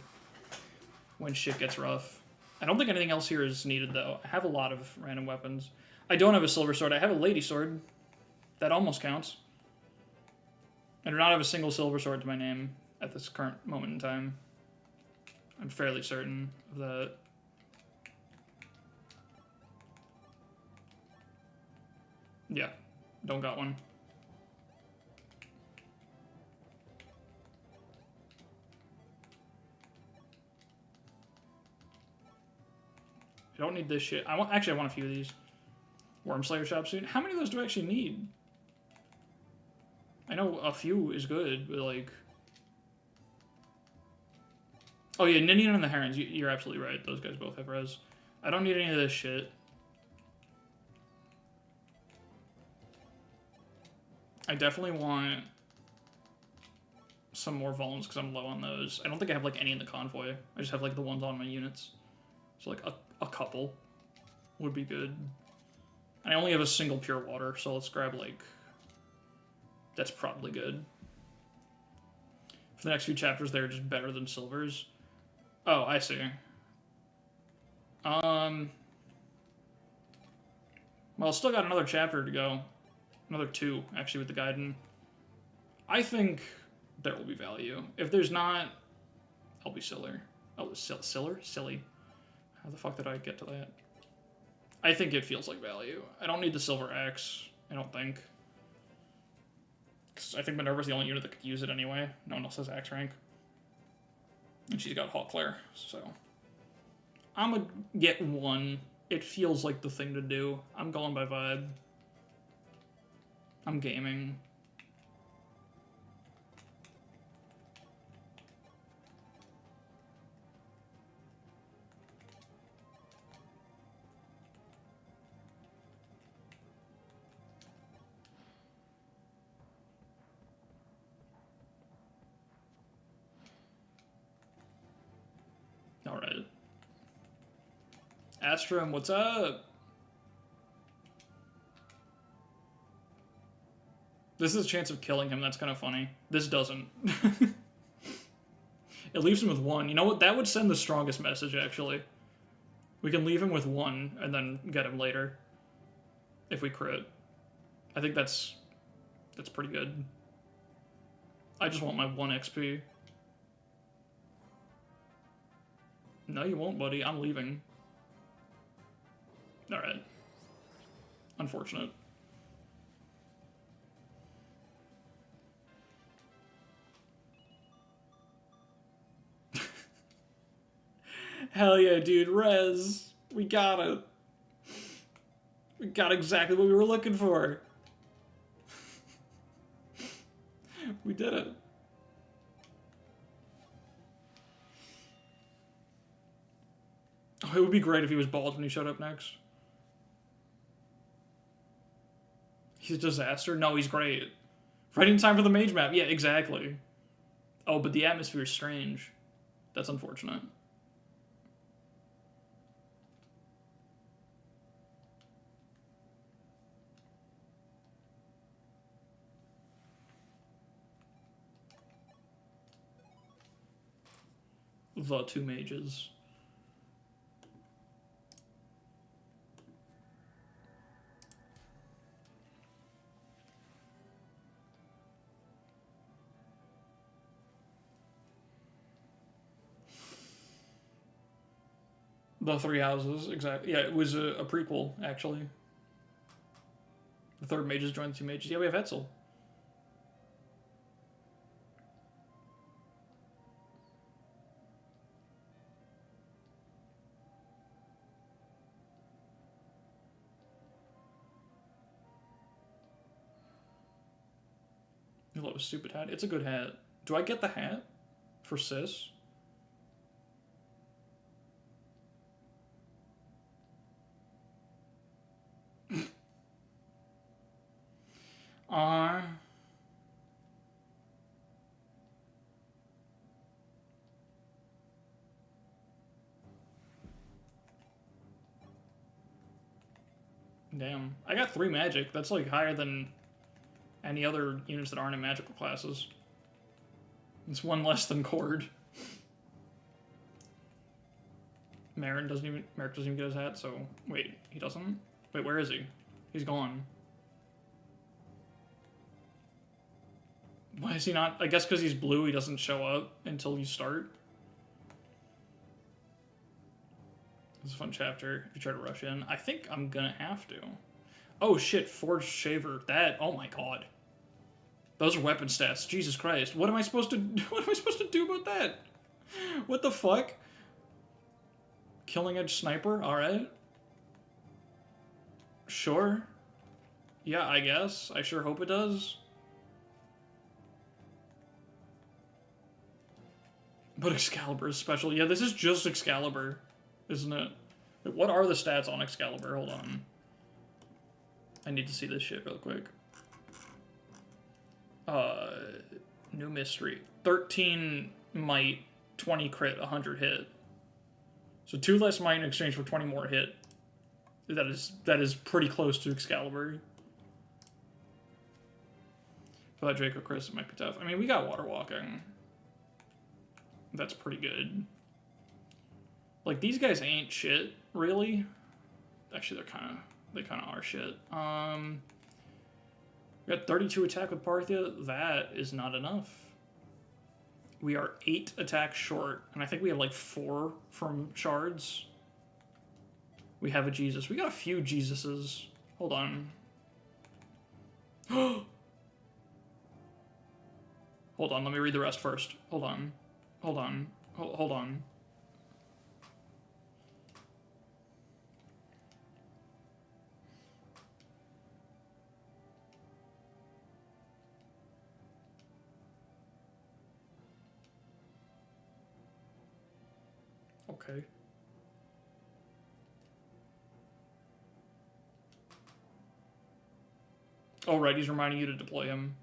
when shit gets rough. I don't think anything else here is needed, though. I have a lot of random weapons. I don't have a silver sword. I have a lady sword. That almost counts. I do not have a single silver sword to my name at this current moment in time. I'm fairly certain of that. Yeah, don't got one. I don't need this shit. Actually, I want a few of these. Wormslayer shop soon. How many of those do I actually need? I know a few is good, but like... Oh yeah, Ninian and the Herons. You're absolutely right. Those guys both have res. I don't need any of this shit. I definitely want some more vulns because I'm low on those. I don't think I have like any in the convoy. I just have like the ones on my units. So like a couple would be good. And I only have a single pure water, so let's grab like... That's probably good. For the next few chapters, they're just better than silvers. Oh, I see. Well, still got another chapter to go. Another 2, actually, with the Gaiden. I think there will be value. If there's not, I'll be silly. Oh, silly. How the fuck did I get to that? I think it feels like value. I don't need the silver axe, I don't think. Because I think Minerva's the only unit that could use it anyway. No one else has axe rank. And she's got Hawk Claire, so... I'm gonna get one. It feels like the thing to do. I'm going by vibe. I'm gaming. Alright. Astrum, what's up? This is a chance of killing him, that's kind of funny. This doesn't. It leaves him with 1. You know what? That would send the strongest message, actually. We can leave him with 1, and then get him later. If we crit. I think that's pretty good. I just want my 1 XP. No, you won't, buddy. I'm leaving. Alright. Unfortunate. Hell yeah, dude. Rez. We got it. We got exactly what we were looking for. We did it. Oh, it would be great if he was bald when he showed up next. He's a disaster? No, he's great. Right in time for the mage map. Yeah, exactly. Oh, but the atmosphere is strange. That's unfortunate. The 2 mages. The 3 houses, exactly. Yeah, it was a prequel, actually. The 3rd mages joined the 2 mages. Yeah, we have Hetzel. I love a stupid hat. It's a good hat. Do I get the hat for sis? Damn. I got 3 magic. That's like higher than any other units that aren't in magical classes. It's 1 less than Cord. Merrick doesn't even get his hat, so wait, he doesn't? Wait, where is he? He's gone. Why is he not? I guess because he's blue, he doesn't show up until you start. It's a fun chapter if you try to rush in. I think I'm gonna have to. Oh shit, Forged Shaver. That, oh my god. Those are weapon stats. Jesus Christ. What am I supposed to do about that? What the fuck? Killing Edge Sniper? Alright. Sure. Yeah, I guess. I sure hope it does. But Excalibur is special. Yeah, this is just Excalibur, isn't it? Wait, what are the stats on Excalibur? Hold on. I need to see this shit real quick. New mystery. 13 might, 20 crit, 100 hit. So 2 less might in exchange for 20 more hit. That is pretty close to Excalibur. For that Draco Chris, it might be tough. I mean, we got Water Walking. That's pretty good. Like, these guys ain't shit, really. Actually, they kind of are shit. We got 32 attack with Parthia. That is not enough. We are 8 attacks short, and I think we have like 4 from shards. We have a Jesus. We got a few Jesuses. Hold on. Hold on, let me read the rest first. Hold on. Hold on. Hold on. Okay. Oh, right, he's reminding you to deploy him.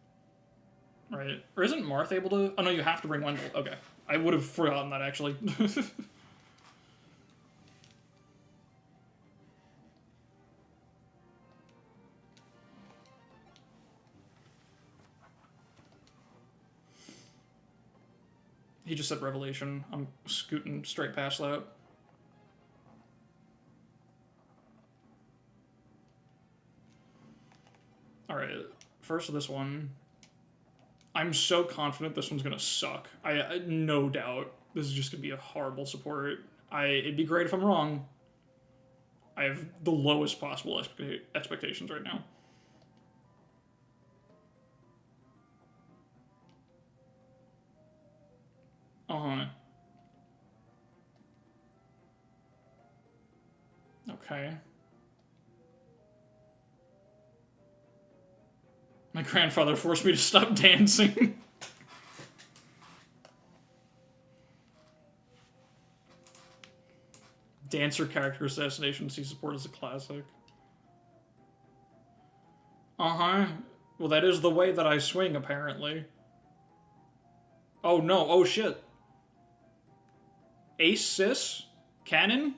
Right. Or isn't Marth able to... Oh, no, you have to bring Wendell. Okay. I would have forgotten that, actually. He just said Revelation. I'm scooting straight past that. Alright, first this one. I'm so confident this one's gonna suck. I no doubt this is just gonna be a horrible support. It'd be great if I'm wrong. I have the lowest possible expectations right now. Okay. My grandfather forced me to stop dancing. Dancer character assassination C support is a classic. Well, that is the way that I swing, apparently. Oh, no. Oh, shit. Ace Sis? Cannon?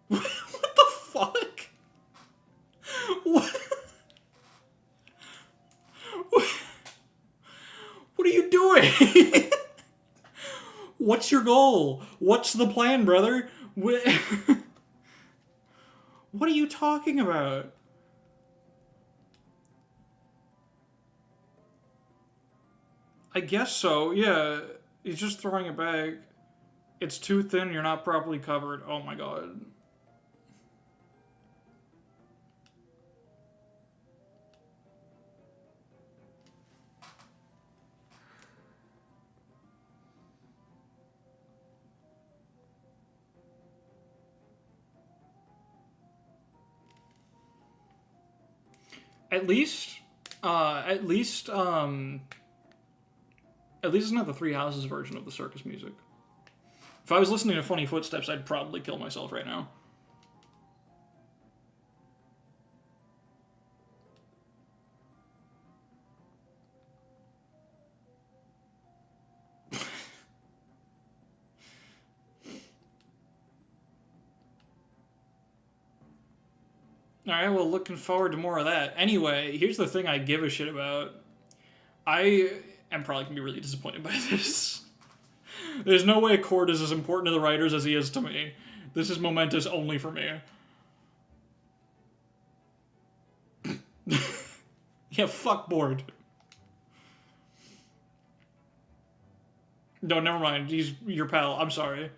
What the fuck? What? What are you doing? What's your goal? What's the plan, brother? What are you talking about? I guess so, yeah. He's just throwing it back. It's too thin, you're not properly covered. Oh my god. At least it's not the Three Houses version of the circus music. If I was listening to Funny Footsteps, I'd probably kill myself right now. Alright, well, looking forward to more of that. Anyway, here's the thing I give a shit about. I am probably going to be really disappointed by this. There's no way Cord is as important to the writers as he is to me. This is momentous only for me. Yeah, fuck board. No, never mind. He's your pal. I'm sorry.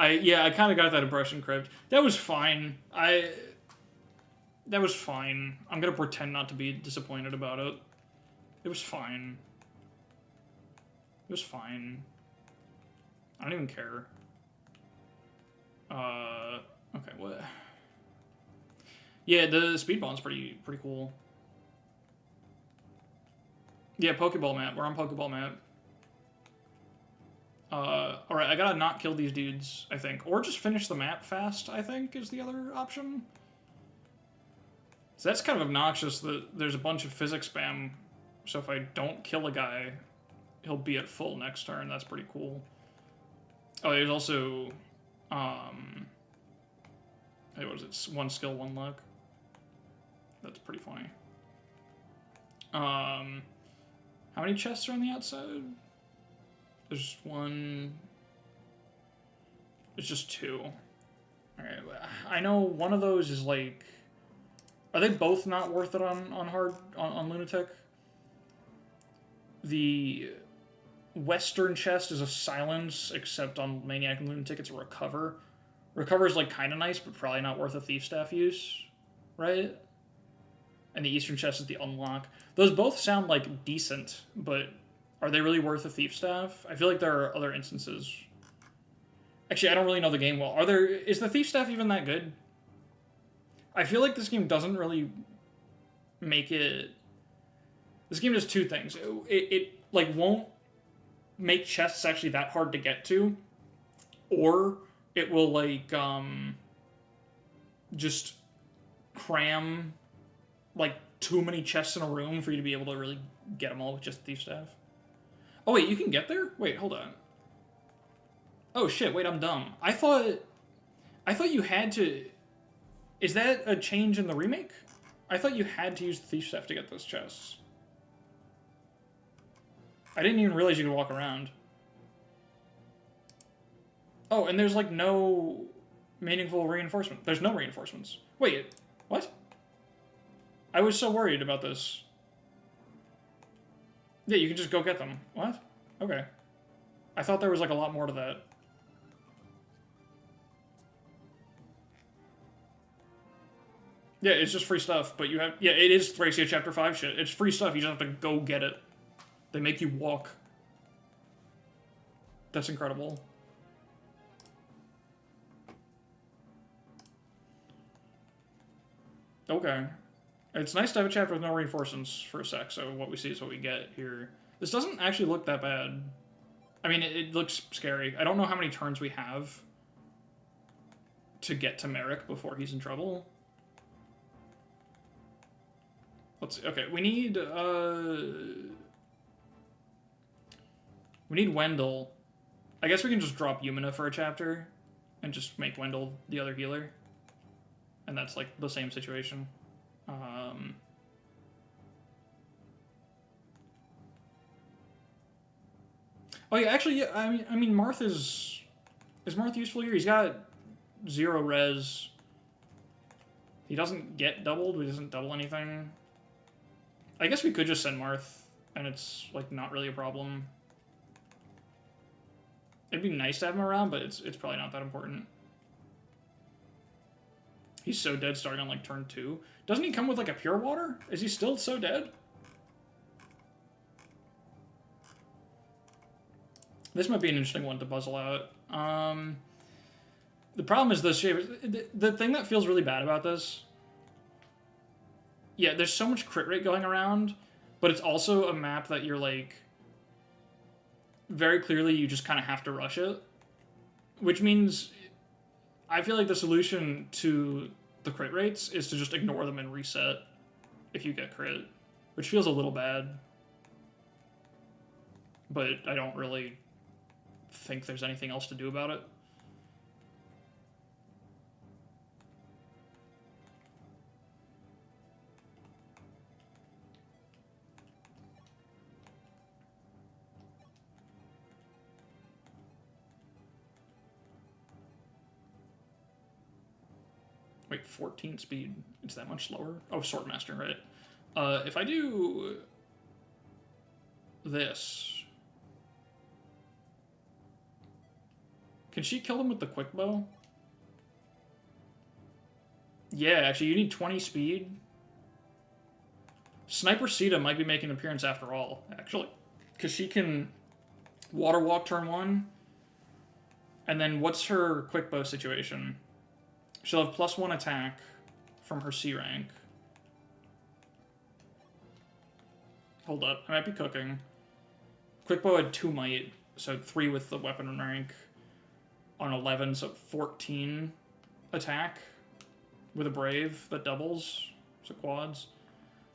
I kind of got that impression, Crypt. That was fine. That was fine. I'm gonna pretend not to be disappointed about it. It was fine. It was fine. I don't even care. Okay, what? Yeah, the speed bond's pretty cool. Yeah, Pokeball map. We're on Pokeball map. Alright, I gotta not kill these dudes, I think. Or just finish the map fast, I think, is the other option. So that's kind of obnoxious that there's a bunch of physics spam. So if I don't kill a guy, he'll be at full next turn. That's pretty cool. Oh, there's also, hey, what is it? One skill, one luck. That's pretty funny. How many chests are on the outside? There's one. There's just two. Alright, I know one of those is like... Are they both not worth it on Lunatic? The Western chest is a silence, except on Maniac and Lunatic it's a recover. Recover is like kind of nice, but probably not worth a Thief Staff use, right? And the Eastern chest is the unlock. Those both sound like decent, but are they really worth a Thief Staff? I feel like there are other instances. Actually, I don't really know the game well. Is the Thief Staff even that good? I feel like this game doesn't really make it... This game does two things. It like won't make chests actually that hard to get to, or it will like just cram like too many chests in a room for you to be able to really get them all with just Thief Staff. Oh wait, you can get there? Wait, hold on. Oh shit, wait, I'm dumb. I thought you had to... Is that a change in the remake? I thought you had to use the Thief Staff to get those chests. I didn't even realize you could walk around. Oh, and there's like no meaningful reinforcement. There's no reinforcements. Wait, what? I was so worried about this. Yeah, you can just go get them. What? Okay. I thought there was like a lot more to that. Yeah, it's just free stuff, but you have... Yeah, it is Thracia Chapter 5 shit. It's free stuff, you just have to go get it. They make you walk. That's incredible. Okay. It's nice to have a chapter with no reinforcements for a sec, so what we see is what we get here. This doesn't actually look that bad. I mean, it looks scary. I don't know how many turns we have to get to Merrick before he's in trouble. Let's see. Okay, we need Wendell. I guess we can just drop Yumina for a chapter and just make Wendell the other healer. And that's like the same situation. Oh yeah, actually, yeah. I mean, Marth is Marth useful here? He's got 0 res. He doesn't get doubled. He doesn't double anything. I guess we could just send Marth, and it's like not really a problem. It'd be nice to have him around, but it's probably not that important. He's so dead starting on like turn 2. Doesn't he come with like a pure water? Is he still so dead? This might be an interesting one to puzzle out. The problem is this shape. The thing that feels really bad about this... Yeah, there's so much crit rate going around, but it's also a map that you're like... Very clearly, you just kind of have to rush it. Which means... I feel like the solution to the crit rates is to just ignore them and reset if you get crit. Which feels a little bad. But I don't really think there's anything else to do about it. Wait, 14 speed. It's that much slower? Oh, Swordmaster, right. If I do this... Can she kill him with the quick bow? Yeah, actually, you need 20 speed. Sniper Sita might be making an appearance after all, actually. Because she can water walk turn 1. And then what's her quick bow situation? She'll have +1 attack from her C rank. Hold up, I might be cooking. Quick bow had 2 might, so 3 with the weapon rank. On 11, so 14 attack with a brave that doubles, so quads.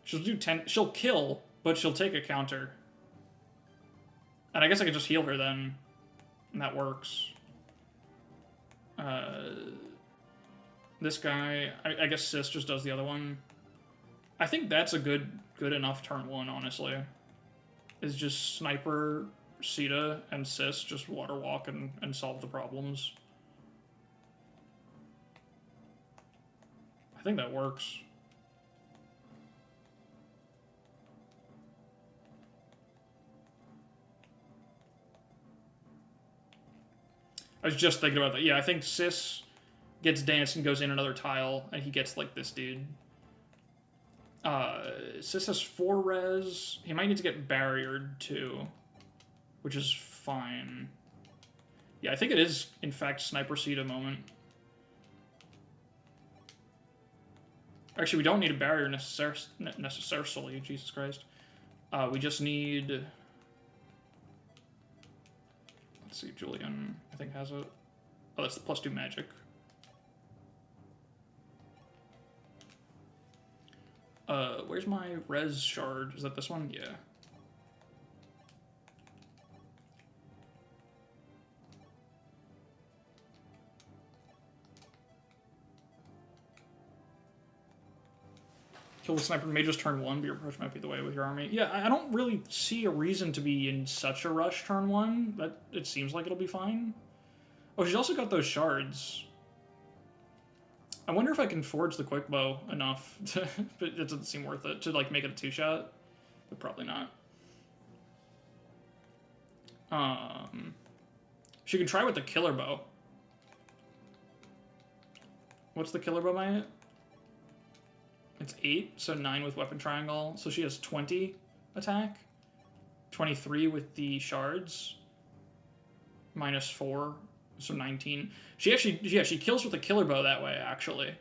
She'll do 10. She'll kill, but she'll take a counter. And I guess I could just heal her then, and that works. This guy, I guess Sis just does the other one. I think that's a good enough turn 1, honestly. Is just Sniper, Sita, and Sis just water walk and solve the problems. I think that works. I was just thinking about that. Yeah, I think Sis gets danced and goes in another tile, and he gets, like, this dude. Sis has 4 res. He might need to get barriered, too, which is fine. Yeah, I think it is, in fact, Sniper Seed a moment. Actually, we don't need a barrier necessarily, Jesus Christ. We just need... Let's see, Julian, I think, has it. Oh, that's the +2 magic. Where's my res shard? Is that this one? Yeah. Kill the sniper may just turn 1, but your approach might be the way with your army. Yeah, I don't really see a reason to be in such a rush turn 1, but it seems like it'll be fine. Oh, she's also got those shards. I wonder if I can forge the quick bow enough to, but it doesn't seem worth it to, like, make it a 2-shot, but probably not. She can try with the killer bow. What's the killer bow by it? It's 8, so 9 with weapon triangle. So she has 20 attack, 23 with the shards, -4, so 19. She actually, yeah, she kills with the killer bow that way, actually,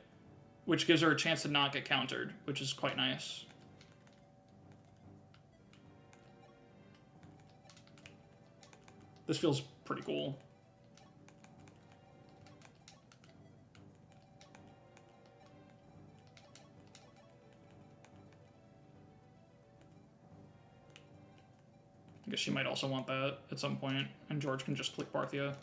which gives her a chance to not get countered, which is quite nice. This feels pretty cool. I guess she might also want that at some point, and George can just click Parthia.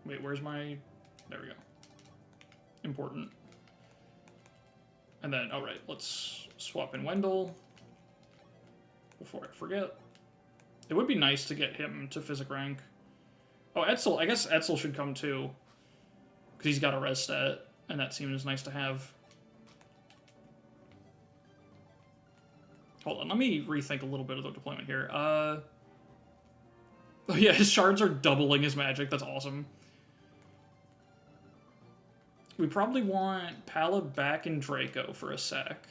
Wait, where's my... There we go. Important. And then, all right, let's swap in Wendell. Before I forget. It would be nice to get him to Physic rank. Oh, Etzel. I guess Etzel should come too. Because he's got a res stat, and that seems nice to have. Hold on, let me rethink a little bit of the deployment here. Oh yeah, his shards are doubling his magic. That's awesome. We probably want Pala back in Draco for a sec.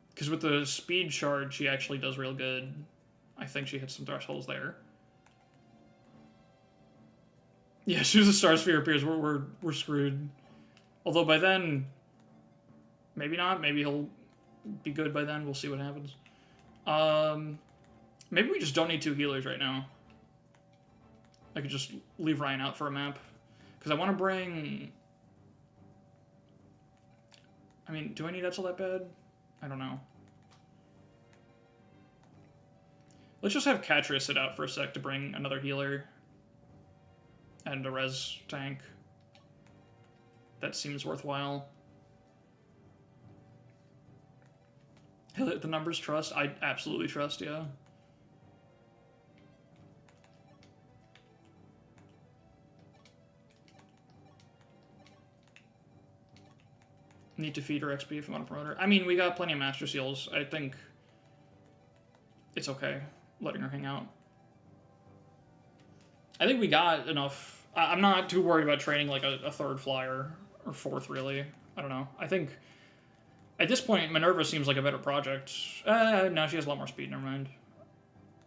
Because with the speed shard, she actually does real good. I think she hits some thresholds there. Yeah, as soon as the Star Sphere appears, we're screwed. Although by then, maybe not. Maybe he'll be good by then. We'll see what happens. Maybe we just don't need 2 healers right now. I could just leave Ryan out for a map. Because I want to bring... I mean, do I need Etzel that bad? I don't know. Let's just have Katria sit out for a sec to bring another healer. And a res tank. That seems worthwhile. The numbers trust? I absolutely trust, yeah. Need to feed her XP if you want to promote her. I mean, we got plenty of Master Seals. I think it's okay letting her hang out. I think we got enough. I'm not too worried about training like a 3rd flyer, or 4th really. I don't know. I think at this point, Minerva seems like a better project. No, she has a lot more speed, never mind.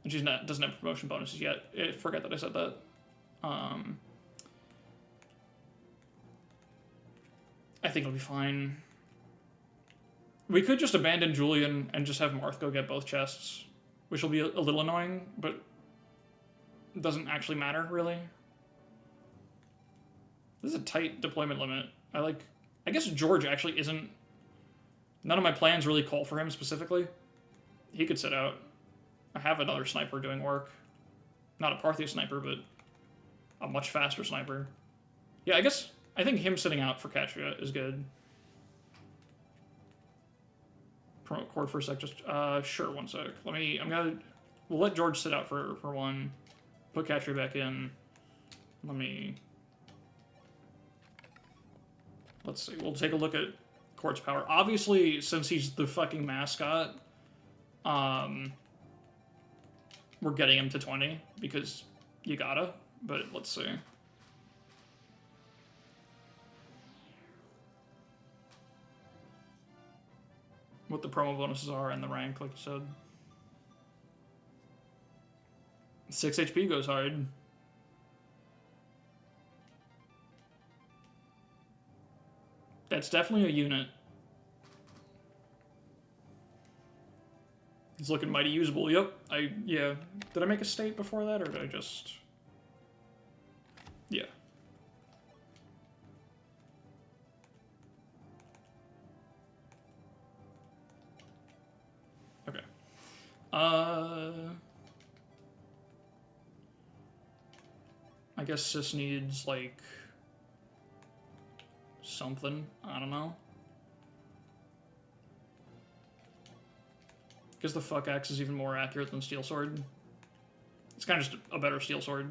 And she doesn't have promotion bonuses yet. I forget that I said that. I think it'll be fine. We could just abandon Julian and just have Marth go get both chests, which will be a little annoying, but it doesn't actually matter, really. This is a tight deployment limit. I guess George actually isn't... None of my plans really call for him specifically. He could sit out. I have another sniper doing work. Not a Parthia sniper, but a much faster sniper. Yeah, I think him sitting out for Katria is good. Promote Cord for a sec, just, sure, one sec. We'll let George sit out for one. Put Katria back in. Let's see, we'll take a look at Cord's power. Obviously, since he's the fucking mascot, we're getting him to 20, because you gotta, but let's see. What the promo bonuses are and the rank, like you said. 6 HP goes hard. That's definitely a unit. It's looking mighty usable. Yep. Yeah. Did I make a state before that, or did I just... Yeah. Okay. I guess Sis needs, like... something. I don't know. Because the fuck axe is even more accurate than steel sword. It's kind of just a better steel sword.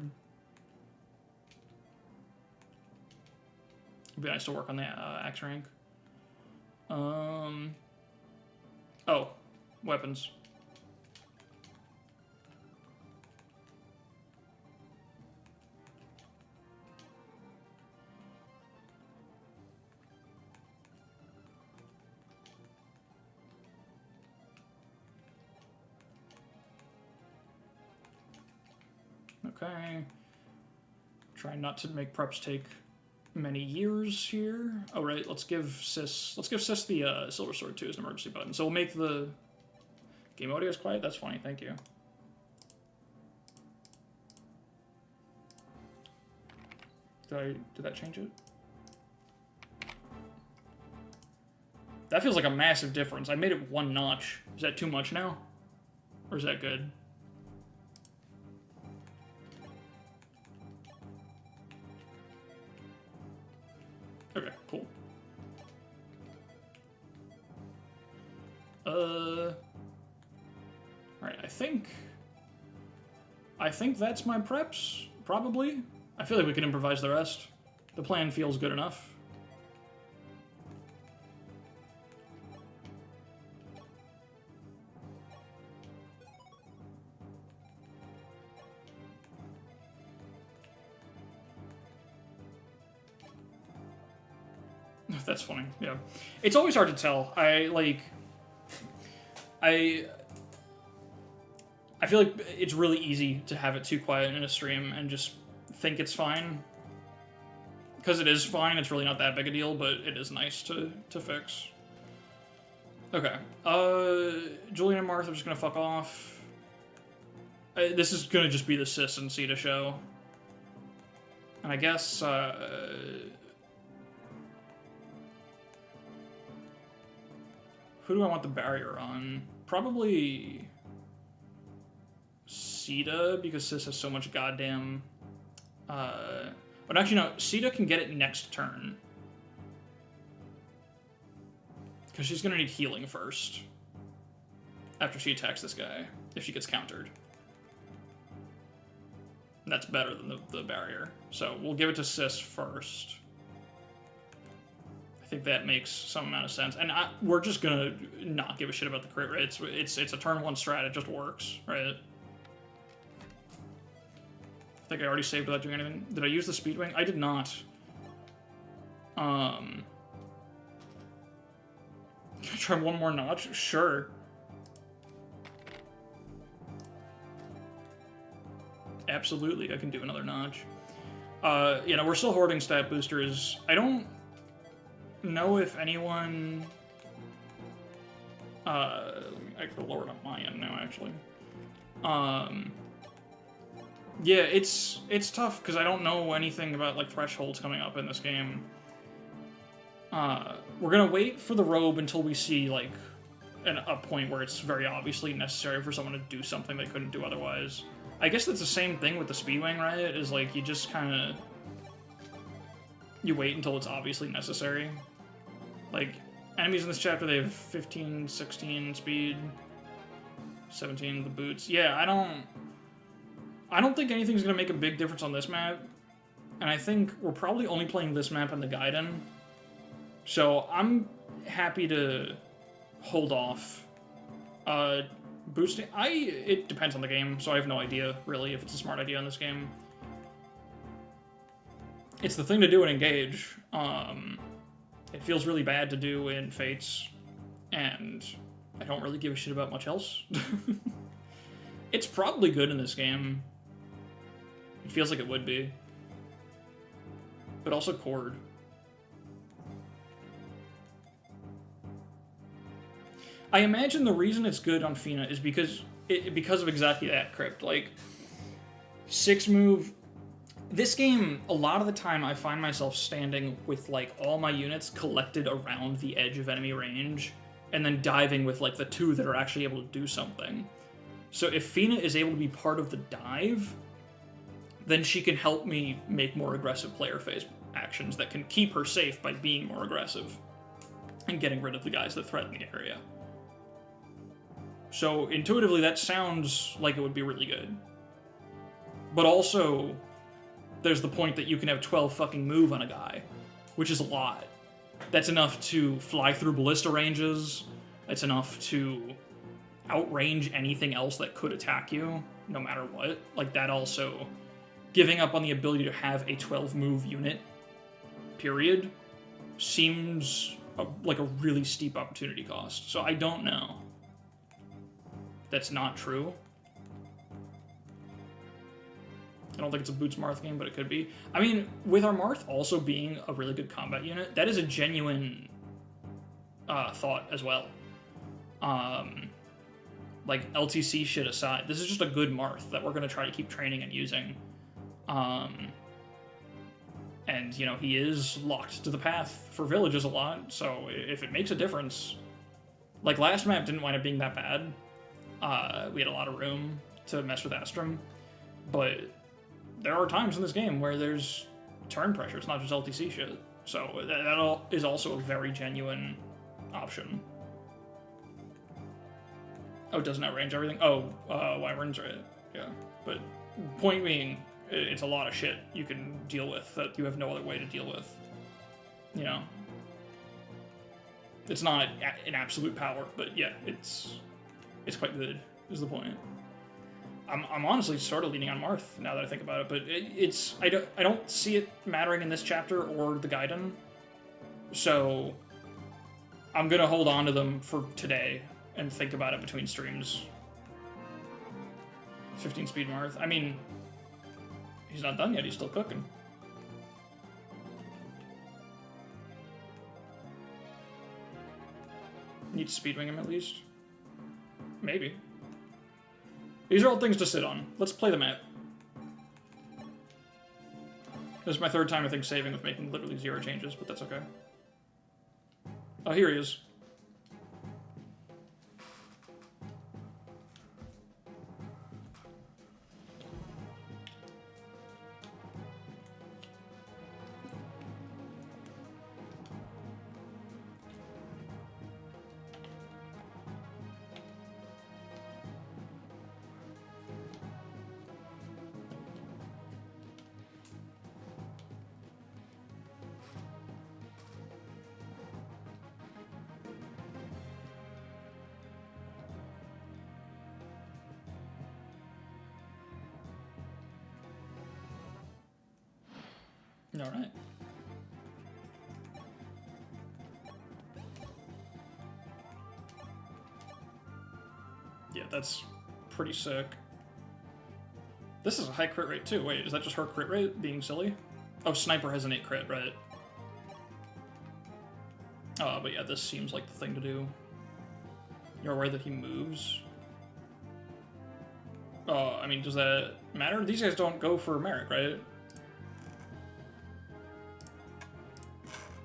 It'd be nice to work on the axe rank. Oh, weapons. Okay. Try not to make preps take many years here. Oh, right. Let's give Sis the Silver Sword too as an emergency button. So we'll make the game audio is quiet. That's funny. Thank you. Did that change it? That feels like a massive difference. I made it 1 notch. Is that too much now? Or is that good? Okay, cool. Alright, I think that's my preps, probably. I feel like we can improvise the rest. The plan feels good enough. That's funny, yeah. It's always hard to tell. I feel like it's really easy to have it too quiet in a stream and just think it's fine. Because it is fine, it's really not that big a deal, but it is nice to fix. Okay. Julian and Martha are just gonna fuck off. This is gonna just be the Sis and Sita show. And I guess, who do I want the barrier on? Probably Sita, because Sis has so much goddamn... But actually, no, Sita can get it next turn. Because she's gonna need healing first. After she attacks this guy, if she gets countered. And that's better than the barrier. So we'll give it to Sis first. I think that makes some amount of sense. And we're just gonna not give a shit about the crit rate. It's a turn 1 strat, it just works, right? I think I already saved without doing anything. Did I use the Speedwing? I did not. Can I try 1 more notch? Sure. Absolutely, I can do another notch. You know, we're still hoarding stat boosters. I don't know if anyone... I could lower it on my end now, actually. Yeah, it's tough, because I don't know anything about, like, thresholds coming up in this game. We're gonna wait for the robe until we see, like, a point where it's very obviously necessary for someone to do something they couldn't do otherwise. I guess that's the same thing with the Speedwing, right? Is like you just kind of you wait until it's obviously necessary. Like enemies in this chapter, they have 15, 16 speed, 17 the boots. Yeah, I don't think anything's gonna make a big difference on this map, and I think we're probably only playing this map and the Gaiden. So I'm happy to hold off. Boosting, it depends on the game, so I have no idea, really, if it's a smart idea in this game. It's the thing to do in Engage. It feels really bad to do in Fates, and I don't really give a shit about much else. It's probably good in this game. It feels like it would be. But also Chord. I imagine the reason it's good on Fina is because of exactly that, Crypt. Like, 6 move. This game, a lot of the time, I find myself standing with, like, all my units collected around the edge of enemy range, and then diving with, like, the 2 that are actually able to do something. So if Fina is able to be part of the dive, then she can help me make more aggressive player phase actions that can keep her safe by being more aggressive and getting rid of the guys that threaten the area. So, intuitively, that sounds like it would be really good. But also, there's the point that you can have 12 fucking move on a guy, which is a lot. That's enough to fly through ballista ranges. That's enough to outrange anything else that could attack you, no matter what. Like, that also, giving up on the ability to have a 12 move unit, period, seems like a really steep opportunity cost. So I don't know. That's not true. I don't think it's a Boots Marth game, but it could be. I mean, with our Marth also being a really good combat unit, that is a genuine thought as well. Like, LTC shit aside, this is just a good Marth that we're going to try to keep training and using. And, you know, he is locked to the path for villages a lot, so if it makes a difference... Like, last map didn't wind up being that bad. We had a lot of room to mess with Astrum, but there are times in this game where there's turn pressure, it's not just LTC shit. So that is also a very genuine option. Oh, it doesn't outrange everything? Oh, Wyvern's right, yeah. But point being, it's a lot of shit you can deal with that you have no other way to deal with. You know? It's not an absolute power, but yeah, it's quite good, is the point. I'm honestly sort of leaning on Marth now that I think about it, but I don't see it mattering in this chapter or the Gaiden, so I'm gonna hold on to them for today and think about it between streams. 15 speed Marth. I mean, he's not done yet. He's still cooking. Need to speedwing him at least. Maybe. These are all things to sit on. Let's play the map. This is my third time, I think, saving with making literally 0 changes, but that's okay. Oh, here he is. All right. Yeah, that's pretty sick. This is a high crit rate too. Wait, is that just her crit rate being silly? Oh, Sniper has an 8 crit, right? But yeah, this seems like the thing to do. You're aware that he moves? I mean, does that matter? These guys don't go for Merrick, right?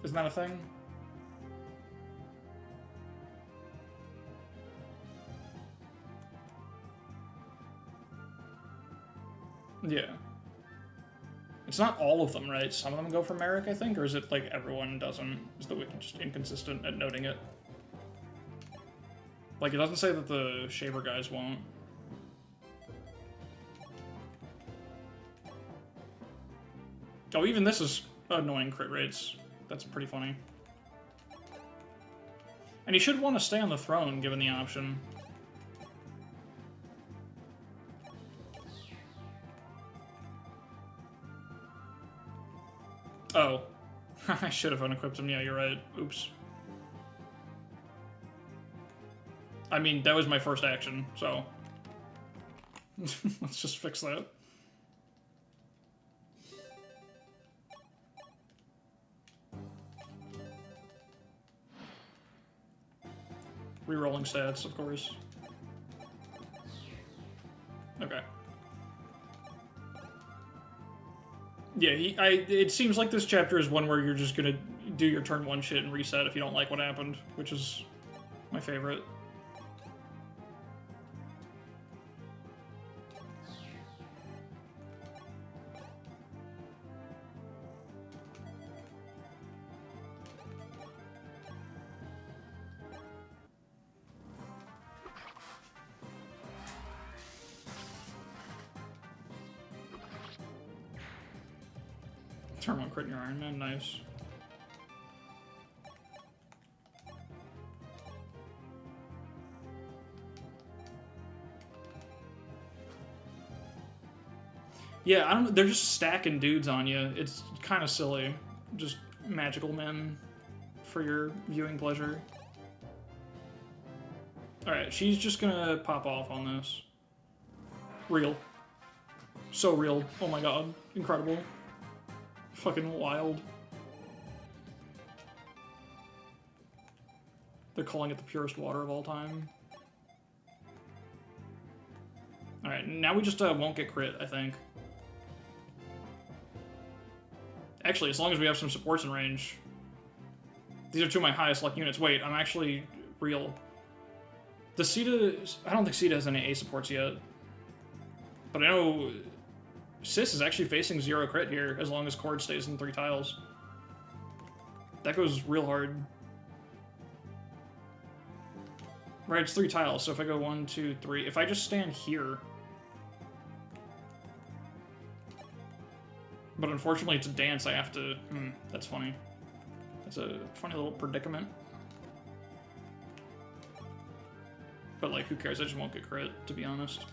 Isn't that a thing? Yeah. It's not all of them, right? Some of them go for Merrick, I think, or is it like everyone doesn't? Is the wiki just inconsistent at noting it? Like, it doesn't say that the Shaver guys won't. Oh, even this is annoying crit rates. That's pretty funny. And he should want to stay on the throne, given the option. Oh. I should have unequipped him. Yeah, you're right. Oops. I mean, that was my first action, so... Let's just fix that. Rerolling stats, of course. Okay. Yeah, it seems like this chapter is one where you're just gonna do your turn 1 shit and reset if you don't like what happened, which is my favorite. Turn 1 crit in your Iron Man, nice. Yeah, I don't. They're just stacking dudes on you. It's kind of silly. Just magical men for your viewing pleasure. All right, she's just gonna pop off on this. Real. So real. Oh my god, incredible. Fucking wild. They're calling it the purest water of all time. Alright, now we just won't get crit, I think. Actually, as long as we have some supports in range. These are 2 of my highest luck units. Wait, I'm actually real. The Sita... I don't think Sita has any A supports yet. But I know... Sis is actually facing 0 crit here, as long as Cord stays in 3 tiles. That goes real hard. Right, it's 3 tiles, so if I go 1, 2, 3... If I just stand here... But unfortunately, to dance, I have to... that's funny. That's a funny little predicament. But, like, who cares? I just won't get crit, to be honest.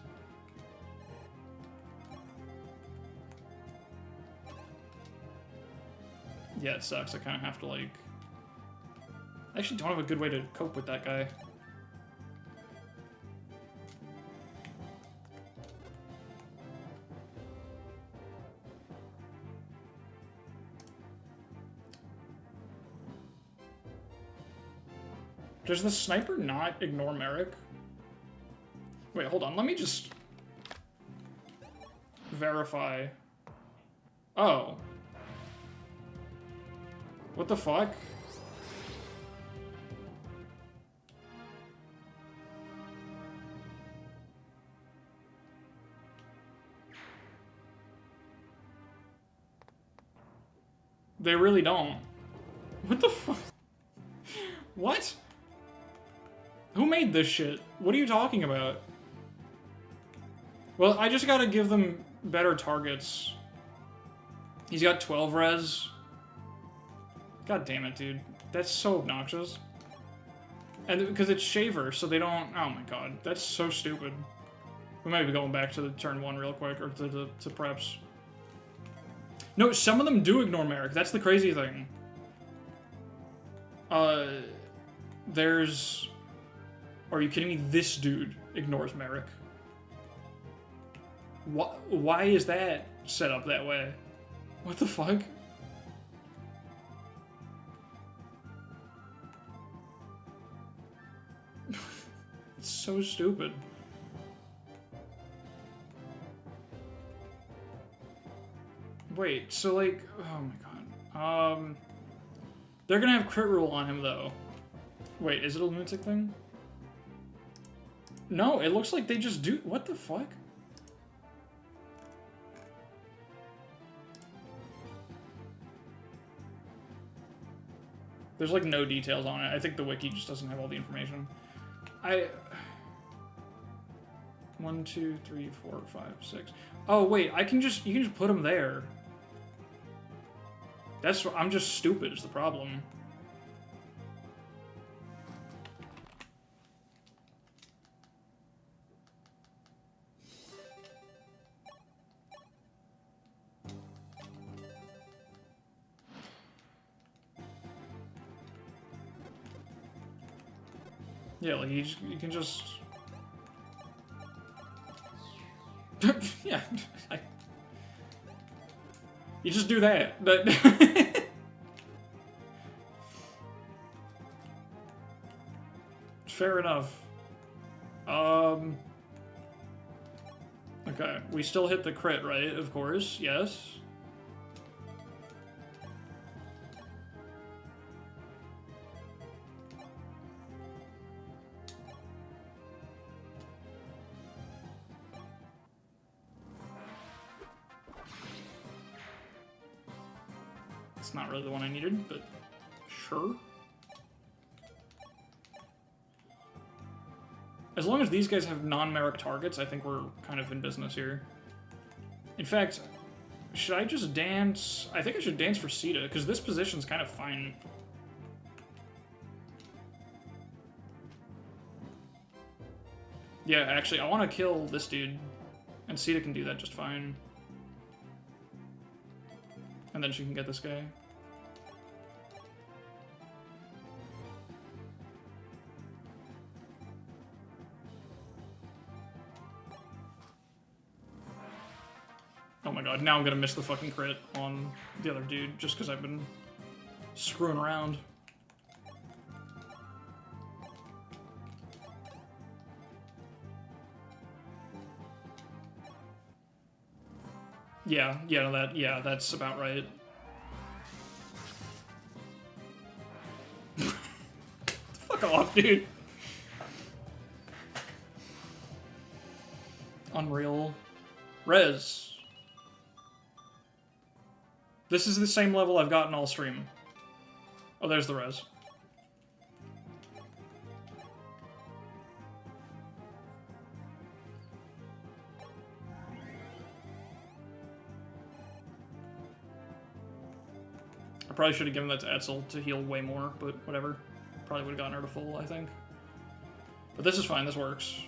Yeah, it sucks. I kind of have to, like... I actually don't have a good way to cope with that guy. Does the sniper not ignore Merrick? Wait, hold on. Let me just... verify. Oh. What the fuck? They really don't. What the fuck? What? Who made this shit? What are you talking about? Well, I just gotta give them better targets. He's got 12 res. God damn it, dude. That's so obnoxious. And because it's Shaver, so they don't... Oh my god, that's so stupid. We might be going back to the turn 1 real quick, or to preps. No, some of them do ignore Merrick. That's the crazy thing. There's... Are you kidding me? This dude ignores Merrick. Why is that set up that way? What the fuck? It's so stupid. Wait, so like, oh my god. They're gonna have crit rule on him though. Wait, is it a lunatic thing? No, it looks like they just do. What the fuck? There's like no details on it. I think the wiki just doesn't have all the information. 1, 2, 3, 4, 5, 6. Oh wait, you can just put them there. I'm just stupid is the problem. Yeah, like you can just yeah, you just do that. But fair enough. Okay, we still hit the crit, right? Of course, yes. It's not really the one I needed, but sure. As long as these guys have non-Merrick targets, I think we're kind of in business here. In fact, should I just dance? I think I should dance for Sita, because this position's kind of fine. Yeah, actually, I want to kill this dude, and Sita can do that just fine. And then she can get this guy. Oh my god, now I'm gonna miss the fucking crit on the other dude just because I've been screwing around. Yeah, that's about right. Fuck off, dude. Unreal. Res. This is the same level I've gotten all stream. Oh, there's the res. I probably should have given that to Etzel to heal way more, but whatever. Probably would have gotten her to full, I think. But this is fine, this works.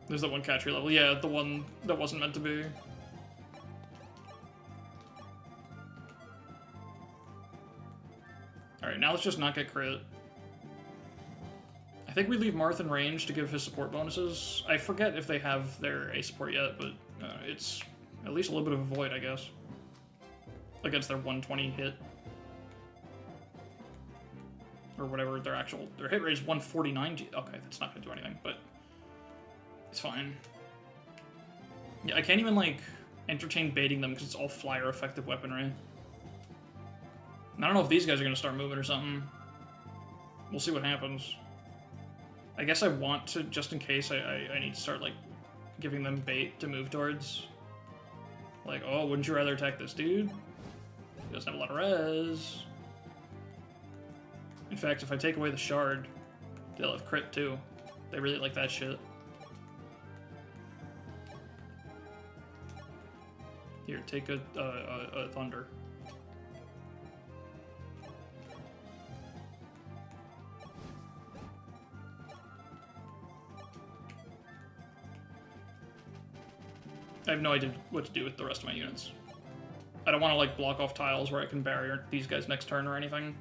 There's that one catchery level. Yeah, the one that wasn't meant to be. Alright, now let's just not get crit. I think we leave Marth in range to give his support bonuses. I forget if they have their A support yet, but it's at least a little bit of a void, I guess. Against their 120 hit. Or whatever their hit rate is 149. Okay, that's not gonna do anything, but it's fine. Yeah, I can't even, like, entertain baiting them because it's all flyer effective weaponry. I don't know if these guys are going to start moving or something. We'll see what happens. I guess I want to, just in case, I need to start, like, giving them bait to move towards. Like, oh, wouldn't you rather attack this dude? He doesn't have a lot of res. In fact, if I take away the shard, they'll have crit too. They really like that shit. Here, take a thunder. I have no idea what to do with the rest of my units. I don't want to, like, block off tiles where I can barrier these guys next turn or anything.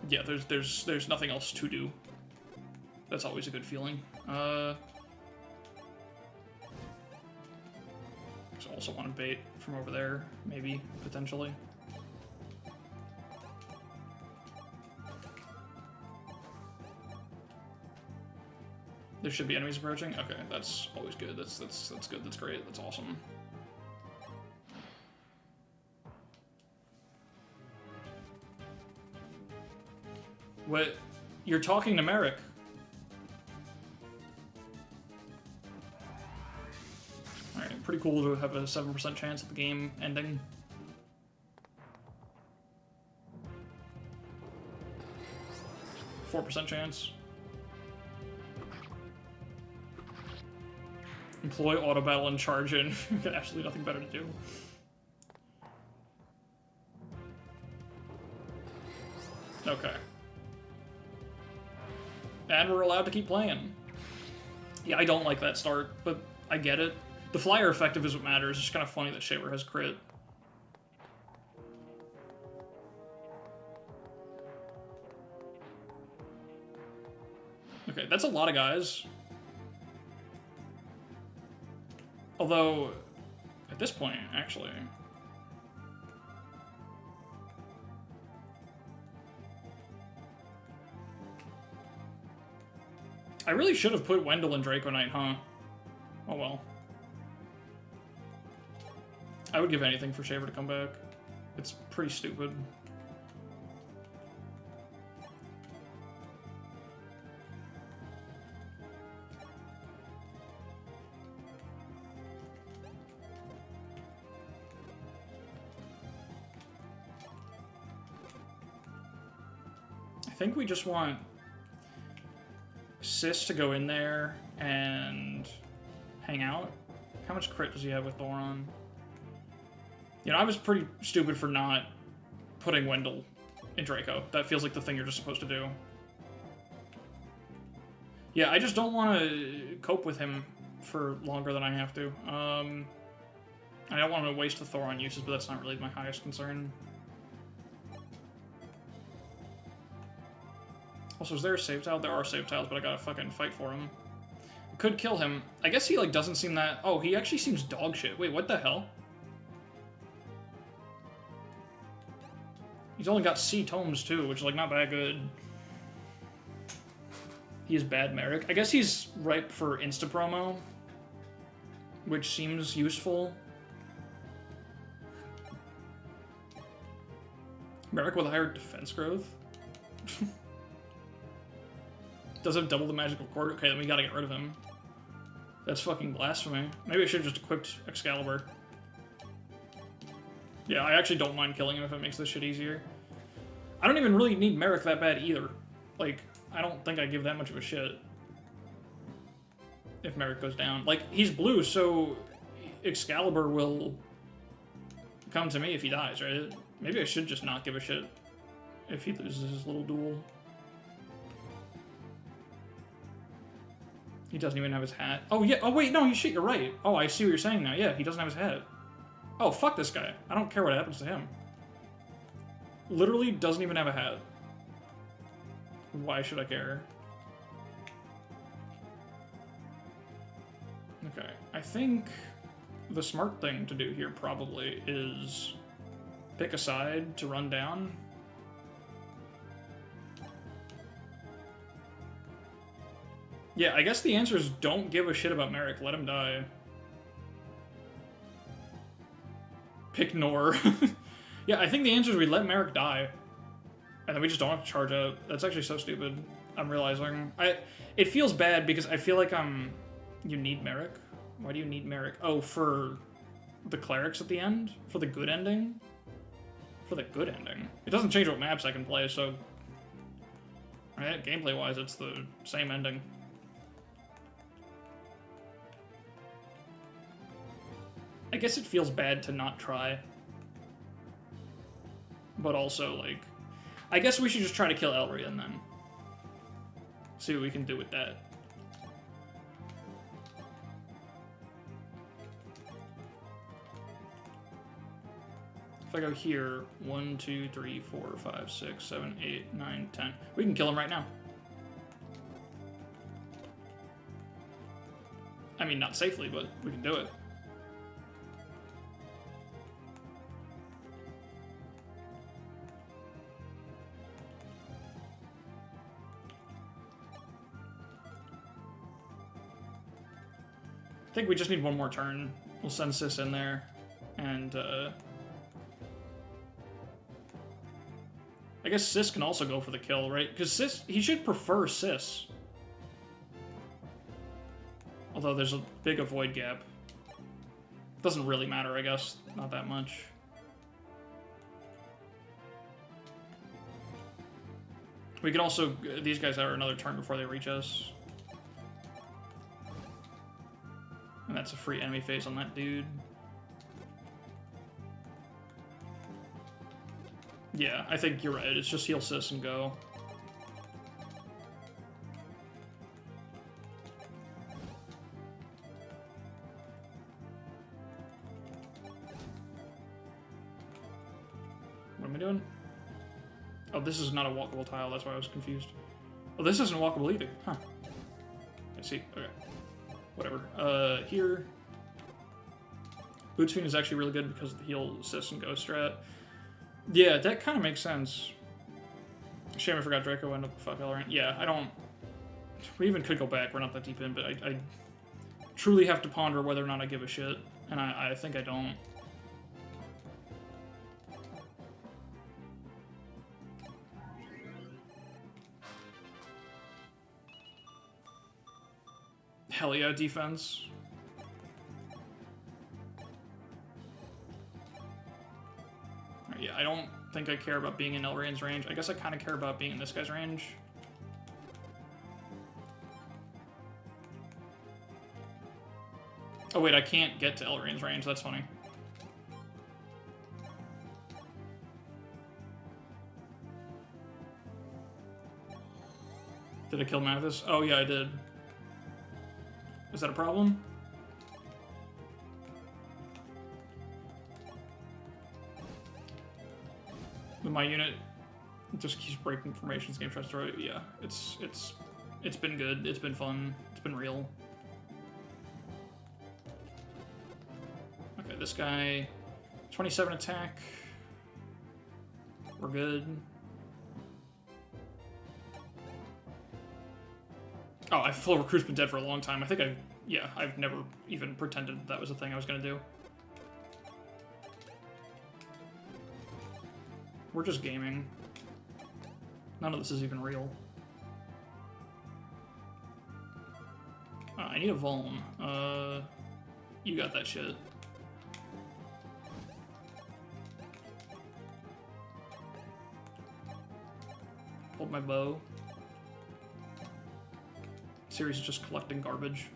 Yeah, there's nothing else to do. That's always a good feeling. I also want to bait from over there, maybe, potentially. There should be enemies approaching? Okay, that's always good. That's good, that's great, that's awesome. What? You're talking to Merrick. Alright, pretty cool to have a 7% chance of the game ending. %4 chance. Employ auto battle and charge in. Got absolutely nothing better to do. Okay. And we're allowed to keep playing. Yeah, I don't like that start, but I get it. The flyer effective is what matters. It's just kind of funny that Shaver has crit. Okay, that's a lot of guys. Although, at this point, actually... I really should have put Wendell and Draco Knight, huh? Oh well. I would give anything for Shaver to come back. It's pretty stupid. I think we just want Sis to go in there and hang out. How much crit does he have with Thoron? You know, I was pretty stupid for not putting Wendell in Draco. That feels like the thing you're just supposed to do. Yeah, I just don't want to cope with him for longer than I have to. I don't want to waste the Thoron uses, but that's not really my highest concern. Also, is there a save tile? There are save tiles, but I gotta fucking fight for him. Could kill him. I guess he, like, doesn't seem that... Oh, he actually seems dog shit. Wait, what the hell? He's only got C tomes, too, which is, like, not that good. He is bad Merrick. I guess he's ripe for insta-promo, which seems useful. Merrick with a higher defense growth? Does have double the magical cord? Okay, then we gotta get rid of him. That's fucking blasphemy. Maybe I should have just equipped Excalibur. Yeah, I actually don't mind killing him if it makes this shit easier. I don't even really need Merrick that bad either. Like, I don't think I give that much of a shit if Merrick goes down. Like, he's blue, so Excalibur will come to me if he dies, right? Maybe I should just not give a shit if he loses his little duel. He doesn't even have his hat. Oh, yeah. Oh, wait. No, shit, you're right. Oh, I see what you're saying now. Yeah, he doesn't have his hat. Oh, fuck this guy. I don't care what happens to him. Literally doesn't even have a hat. Why should I care? Okay. I think the smart thing to do here probably is pick a side to run down. Yeah, I guess the answer is don't give a shit about Merrick. Let him die. Pick Nor. Yeah, I think the answer is we let Merrick die. And then we just don't have to charge out. That's actually so stupid. I'm realizing. It feels bad because I feel like you need Merrick? Why do you need Merrick? Oh, for the clerics at the end? For the good ending? For the good ending. It doesn't change what maps I can play, so... Right, gameplay-wise, it's the same ending. I guess it feels bad to not try. But also, like... I guess we should just try to kill Elrian, then. See what we can do with that. If I go here, 1, 2, 3, 4, 5, 6, 7, 8, 9, 10. We can kill him right now. I mean, not safely, but we can do it. I think we just need one more turn. We'll send Sis in there, and I guess Sis can also go for the kill, right? Because Sis, he should prefer Sis. Although there's a big avoid gap. Doesn't really matter, I guess. Not that much. We can also... These guys have another turn before they reach us. And that's a free enemy phase on that dude. Yeah, I think you're right. It's just heal Sis and go. What am I doing? Oh, this is not a walkable tile. That's why I was confused. Oh, this isn't walkable either. Huh. I see. Okay. Whatever. Here. Boots Fiend is actually really good because of the heal Sis and go strat. Yeah, that kind of makes sense. Shame I forgot Draco went up the fuck Elrond. Yeah, I don't... We even could go back. We're not that deep in, but I truly have to ponder whether or not I give a shit. And I think I don't. Hell yeah, defense. Yeah, I don't think I care about being in Elrain's range. I guess I kind of care about being in this guy's range. Oh wait, I can't get to Elrain's range. That's funny. Did I kill Mathis? Oh yeah, I did. Is that a problem? My unit just keeps breaking formations. Game tries to throw it. Yeah, it's been good. It's been fun. It's been real. Okay, this guy, 27 attack. We're good. Oh, full recruit's been dead for a long time. I think I've never even pretended that was a thing I was gonna do. We're just gaming. None of this is even real. I need a Vuln. You got that shit. Hold my bow. Series is just collecting garbage.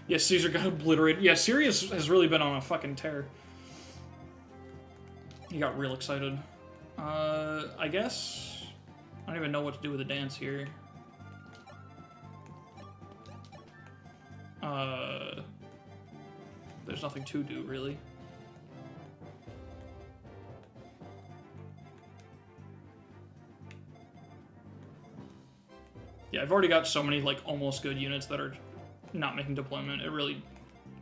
Yeah, Caesar got obliterated. Yeah, Sirius has really been on a fucking tear. He got real excited. I guess... I don't even know what to do with the dance here. There's nothing to do, really. Yeah, I've already got so many, like, almost good units that are not making deployment. It really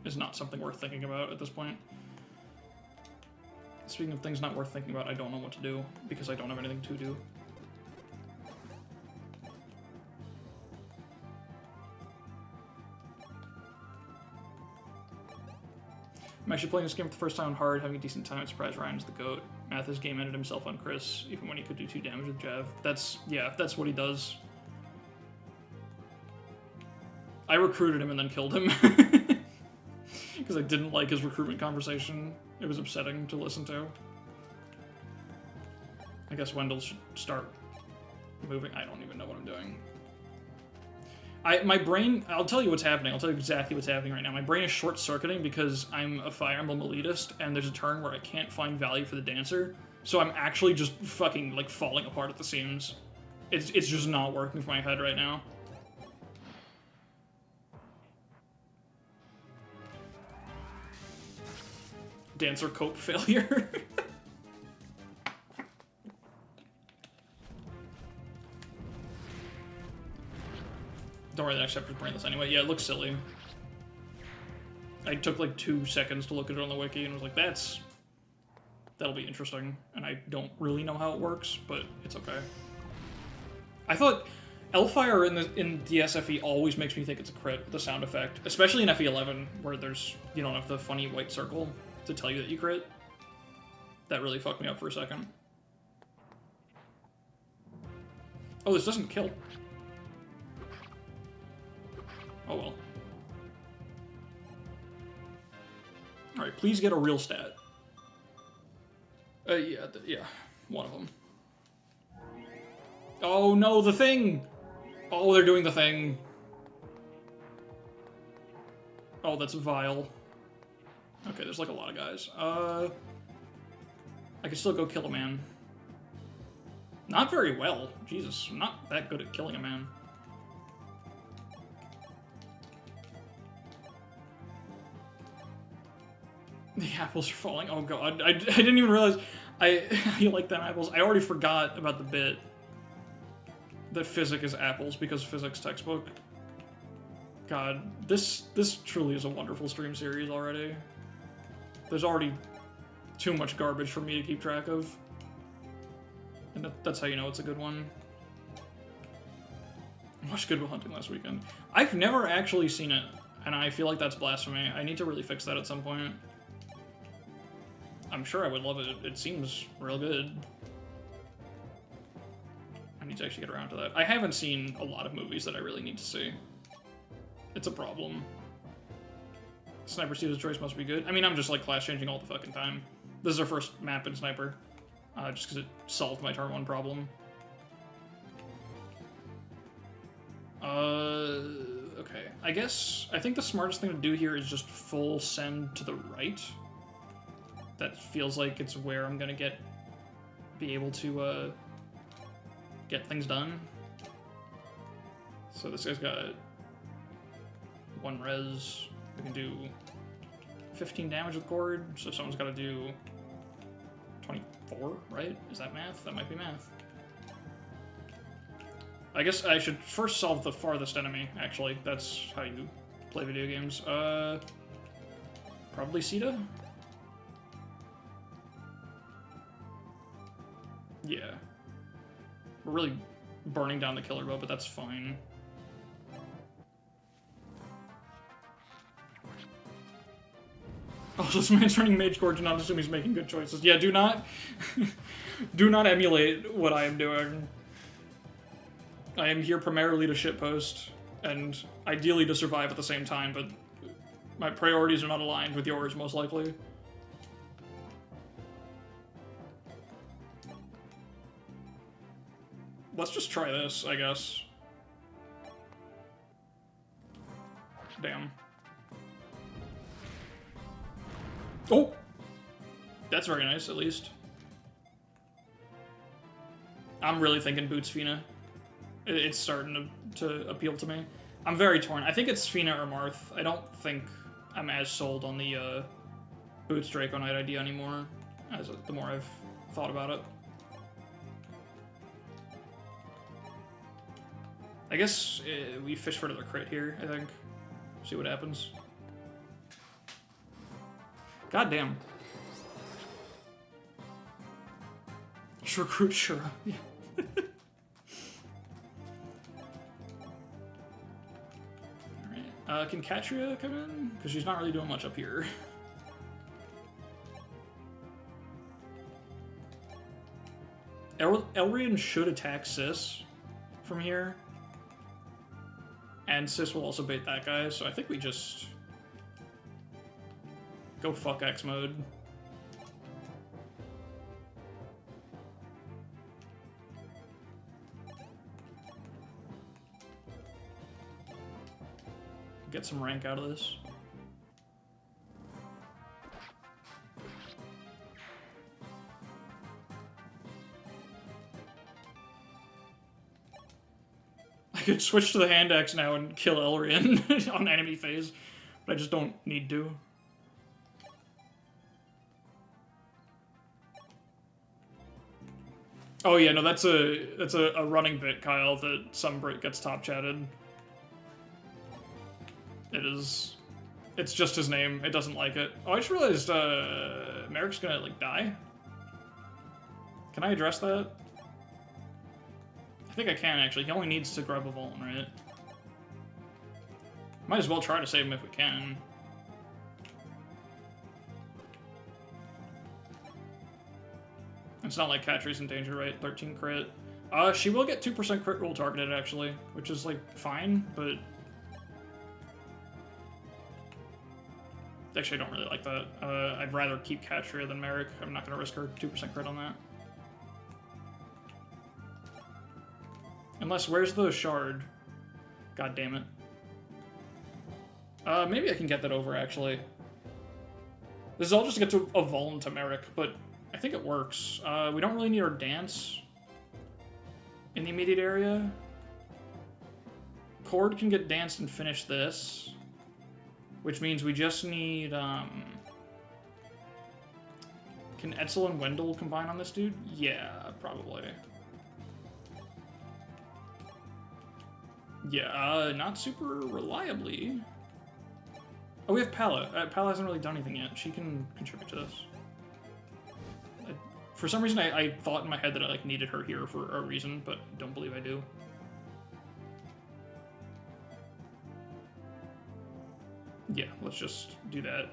is not something worth thinking about at this point. Speaking of things not worth thinking about, I don't know what to do, because I don't have anything to do. I'm actually playing this game for the first time on hard, having a decent time. Surprise Ryan's the GOAT. Mathis game ended himself on Chris, even when he could do 2 damage with Jav. Yeah, that's what he does. I recruited him and then killed him. Because I didn't like his recruitment conversation. It was upsetting to listen to. I guess Wendell should start moving. I don't even know what I'm doing. My brain, I'll tell you what's happening. I'll tell you exactly what's happening right now. My brain is short-circuiting because I'm a Fire Emblem elitist, and there's a turn where I can't find value for the Dancer, so I'm actually just fucking, like, falling apart at the seams. It's just not working for my head right now. Dancer cope failure. Don't worry, the next chapter's brainless anyway. Yeah, it looks silly. I took like 2 seconds to look at it on the wiki and was like, that'll be interesting. And I don't really know how it works, but it's okay. I thought Elfire in the SFE always makes me think it's a crit, the sound effect. Especially in FE11, where you don't have the funny white circle to tell you that you crit. That really fucked me up for a second. Oh, this doesn't kill. Oh well. Alright, please get a real stat. Yeah, one of them. Oh no, the thing! Oh, they're doing the thing. Oh, that's vile. Okay, there's like a lot of guys. I can still go kill a man. Not very well. Jesus, I'm not that good at killing a man. The apples are falling. Oh god, I didn't even realize I like them apples. I already forgot about the bit that physics is apples because physics textbook. God, this truly is a wonderful stream series already. There's already too much garbage for me to keep track of. And that's how you know it's a good one. I watched Good Will Hunting last weekend. I've never actually seen it, and I feel like that's blasphemy. I need to really fix that at some point. I'm sure I would love it. It seems real good. I need to actually get around to that. I haven't seen a lot of movies that I really need to see. It's a problem. Sniper Steel's choice must be good. I mean, I'm just like class changing all the fucking time. This is our first map in Sniper. Just because it solved my turn 1 problem. Okay. I think the smartest thing to do here is just full send to the right. That feels like it's where I'm gonna be able to, get things done. So this guy's got 1 res. We can do 15 damage with Cord, so someone's gotta do 24, right? Is that math? That might be math. I guess I should first solve the farthest enemy, actually. That's how you play video games. Probably Sita? Yeah. We're really burning down the killer bow, but that's fine. Oh, this man's running Mage Core, do not assume he's making good choices. Yeah, do not... do not emulate what I am doing. I am here primarily to shitpost, and ideally to survive at the same time, but my priorities are not aligned with yours, most likely. Let's just try this, I guess. Damn. Oh! That's very nice, at least. I'm really thinking Boots Fina. It's starting to appeal to me. I'm very torn. I think it's Fina or Marth. I don't think I'm as sold on the Boots Draco Knight idea anymore, the more I've thought about it. I guess we fish for another crit here, I think. See what happens. God damn. Let's recruit Shura. Yeah. Alright. Can Katria come in? Because she's not really doing much up here. Elrian should attack Sis from here. And Sis will also bait that guy, so I think we just go fuck X mode. Get some rank out of this. I could switch to the hand axe now and kill Elrian on enemy phase, but I just don't need to. Oh yeah, no, that's a running bit, Kyle, that some Brit gets top chatted. It's just his name. It doesn't like it. Oh, I just realized Merrick's gonna like die. Can I address that? I think I can actually. He only needs to grab a Vuln, right? Might as well try to save him if we can. It's not like Catri's in danger, right? 13 crit. She will get 2% crit roll targeted, actually, which is, like, fine, but Actually, I don't really like that. I'd rather keep Katria than Merrick. I'm not going to risk her 2% crit on that. Unless, where's the shard? God damn it. Maybe I can get that over, actually. This is all just to get to a Vuln to Merrick, but I think it works. We don't really need our dance in the immediate area. Cord can get danced and finish this, which means we just need, Can Etzel and Wendell combine on this dude? Yeah, probably. Yeah, not super reliably. Oh, we have Pala. Pala hasn't really done anything yet. She can contribute to this. For some reason, I thought in my head that I like needed her here for a reason, but I don't believe I do. Yeah, let's just do that.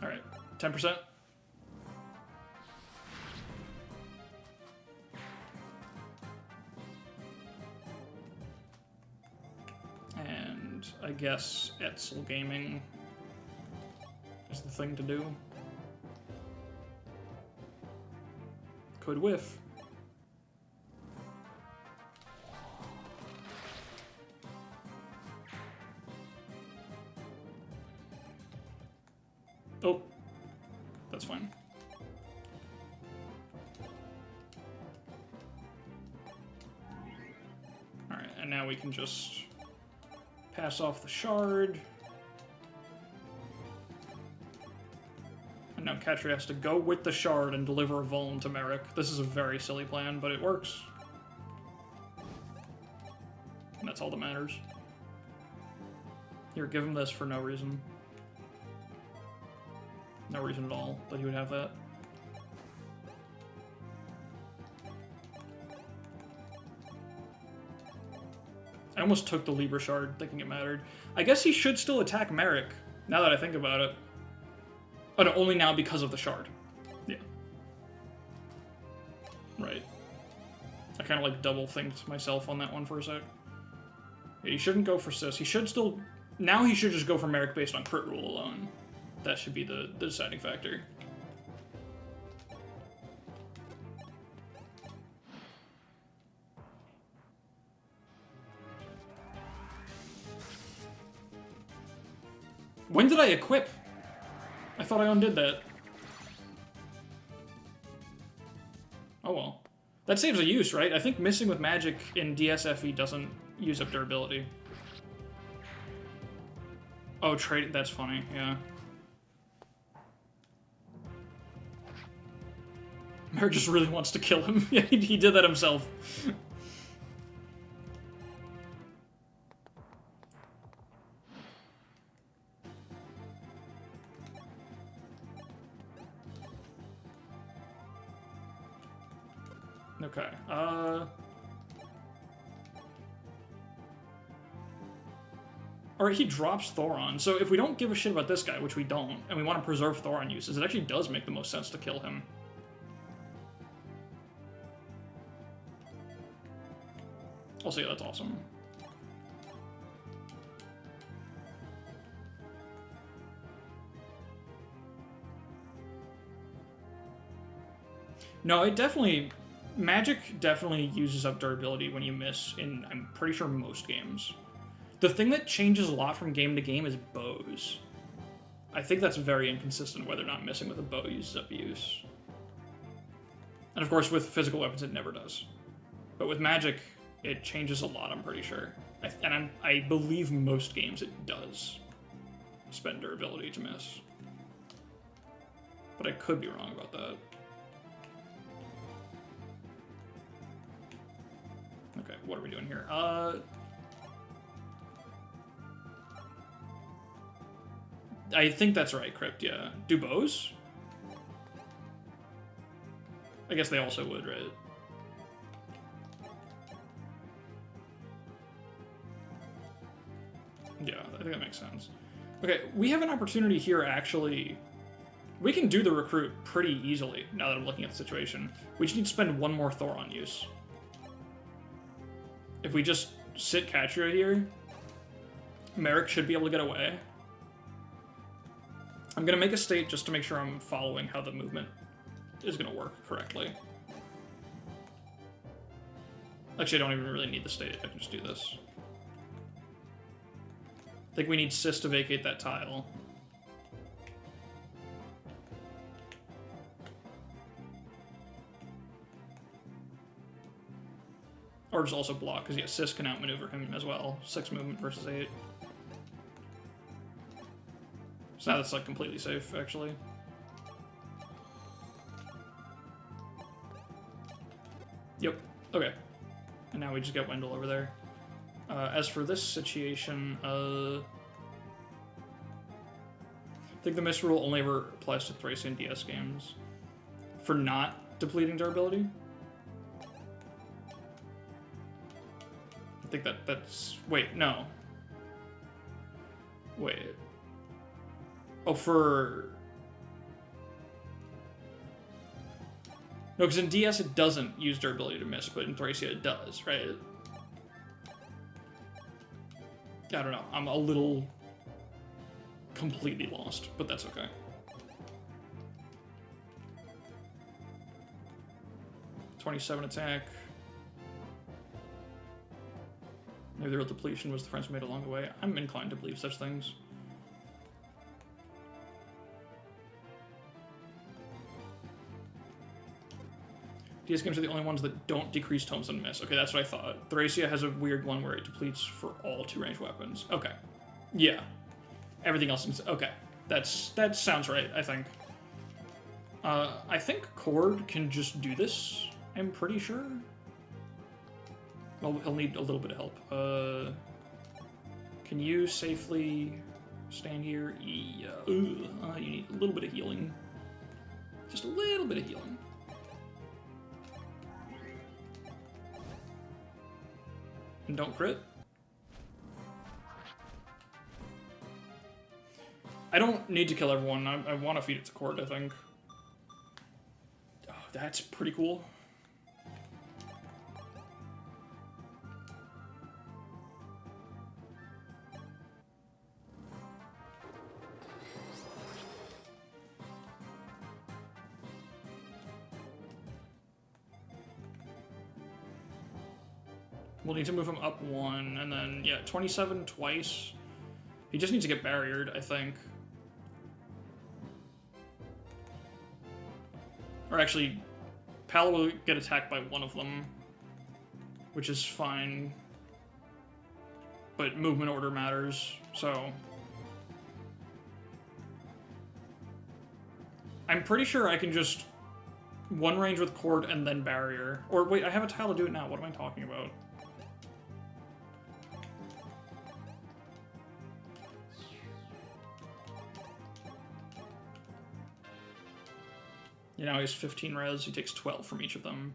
All right, 10%. And I guess Etzel Gaming is the thing to do. Could whiff. Oh, that's fine. Alright, and now we can just pass off the shard. And now Katria has to go with the shard and deliver a Vuln to Merrick. This is a very silly plan, but it works. And that's all that matters. Here, give him this for no reason. No reason at all that he would have that. I almost took the Libra Shard, thinking it mattered. I guess he should still attack Merrick, now that I think about it. Oh no, only now because of the Shard. Yeah. Right. I kind of like double-thinked myself on that one for a sec. Yeah, he shouldn't go for Sis. He should still... Now he should just go for Merrick based on crit rule alone. That should be the deciding factor. When did I equip? I thought I undid that. Oh well. That saves a use, right? I think missing with magic in DSFE doesn't use up durability. Oh, trade. That's funny, yeah. Merrick just really wants to kill him. Yeah, he did that himself. Okay, Alright, he drops Thoron, so if we don't give a shit about this guy, which we don't, and we want to preserve Thoron uses, it actually does make the most sense to kill him. Also, yeah, that's awesome. No, it definitely... Magic definitely uses up durability when you miss in, I'm pretty sure, most games. The thing that changes a lot from game to game is bows. I think that's very inconsistent whether or not missing with a bow uses up use. And of course, with physical weapons, it never does. But with magic, it changes a lot, I'm pretty sure. I believe most games it does spend durability to miss. But I could be wrong about that. Okay, what are we doing here? I think that's right, Crypt, yeah. Do bows? I guess they also would, right? Yeah, I think that makes sense. Okay, we have an opportunity here, actually. We can do the recruit pretty easily, now that I'm looking at the situation. We just need to spend one more Thoron use. If we just sit Katria here, Merrick should be able to get away. I'm going to make a state just to make sure I'm following how the movement is going to work correctly. Actually, I don't even really need the state. I can just do this. I think we need Sis to vacate that tile. Or just also block, because yeah, Sis can outmaneuver him as well. 6 movement versus 8. So now that's like completely safe, actually. Yep, okay. And now we just get Wendell over there. As for this situation, I think the miss rule only ever applies to Thracian DS games. For not depleting durability. I think that's... Wait, no. Wait. Oh, for... No, because in DS it doesn't use durability to miss, but in Thracia it does, right? I don't know. I'm a little completely lost, but that's okay. .27 attack. Maybe the real depletion was the friends made along the way. I'm inclined to believe such things. DS games are the only ones that don't decrease tomes and miss. Okay, that's what I thought. Thracia has a weird one where it depletes for all 2-range weapons. Okay. Yeah. Everything else is... Okay. That sounds right, I think. I think Cord can just do this, I'm pretty sure. Well, he'll need a little bit of help. Can you safely stand here? Yeah. You need a little bit of healing. Just a little bit of healing. And don't crit. I don't need to kill everyone. I want to feed it to Cord, I think. Oh, that's pretty cool. We'll need to move him up 1, and then, yeah, 27 twice. He just needs to get barriered, I think. Or actually, Pal will get attacked by one of them, which is fine. But movement order matters, so... I'm pretty sure I can just one range with Cord and then barrier. Or wait, I have a tile to do it now. What am I talking about? You know, he's 15 res, he takes 12 from each of them.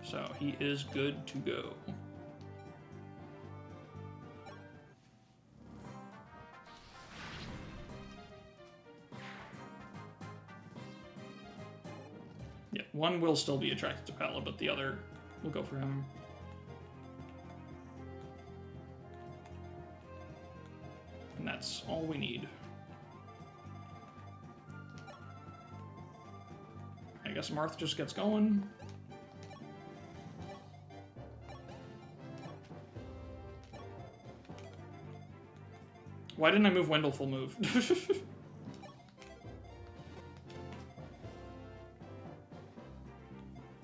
So he is good to go. Yeah, one will still be attracted to Pala, but the other will go for him. And that's all we need. I guess Marth just gets going. Why didn't I move Wendell full move?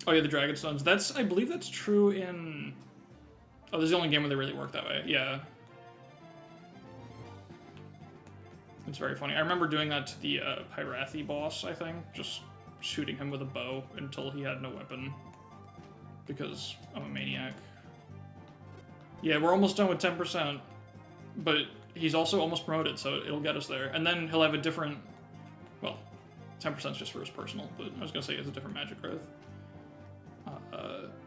Oh yeah, the Dragon Stones. That's, I believe that's true in... Oh, this is the only game where they really work that way. Yeah. It's very funny. I remember doing that to the Pyrathi boss, I think. Just shooting him with a bow until he had no weapon. Because I'm a maniac. Yeah, we're almost done with 10%. But he's also almost promoted, so it'll get us there. And then he'll have a different... Well, 10% is just for his personal, but I was going to say it's a different magic growth.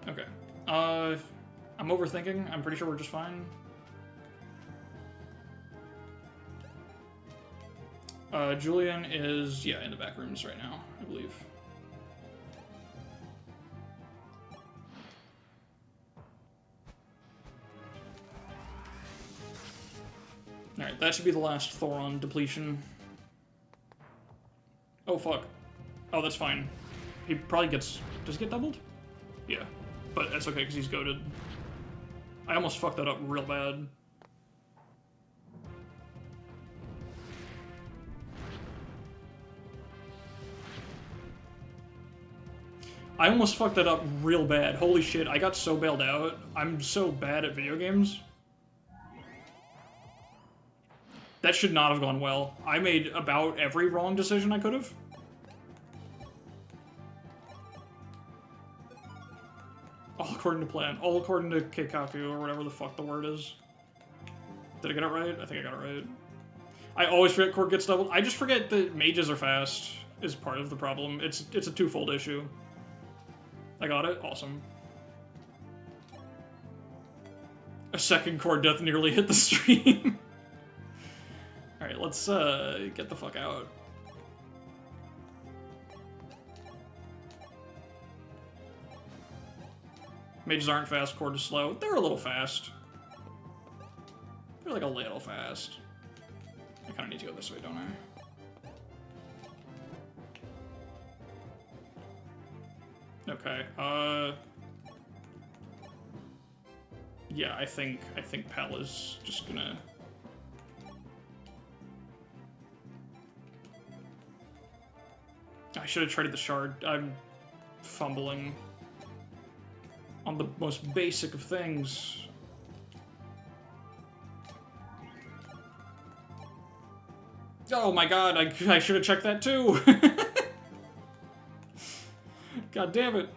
Okay. I'm overthinking. I'm pretty sure we're just fine. Julian is, yeah, in the back rooms right now, I believe. Alright, that should be the last Thoron depletion. Oh, fuck. Oh, that's fine. He probably gets... Does he get doubled? Yeah. But that's okay, because he's goated. I almost fucked that up real bad. I almost fucked that up real bad. Holy shit, I got so bailed out. I'm so bad at video games. That should not have gone well. I made about every wrong decision I could have. All according to plan. All according to Keikaku, or whatever the fuck the word is. Did I get it right? I think I got it right. I always forget Cord gets doubled. I just forget that mages are fast is part of the problem. It's a twofold issue. I got it? Awesome. A second Cord death nearly hit the stream. Alright, let's get the fuck out. Mages aren't fast, Cord is slow. They're a little fast. They're like a little fast. I kinda need to go this way, don't I? Okay, yeah, I think Pal is just gonna... I should have traded the shard. I'm fumbling on the most basic of things. Oh my god, I should have checked that too! God damn it.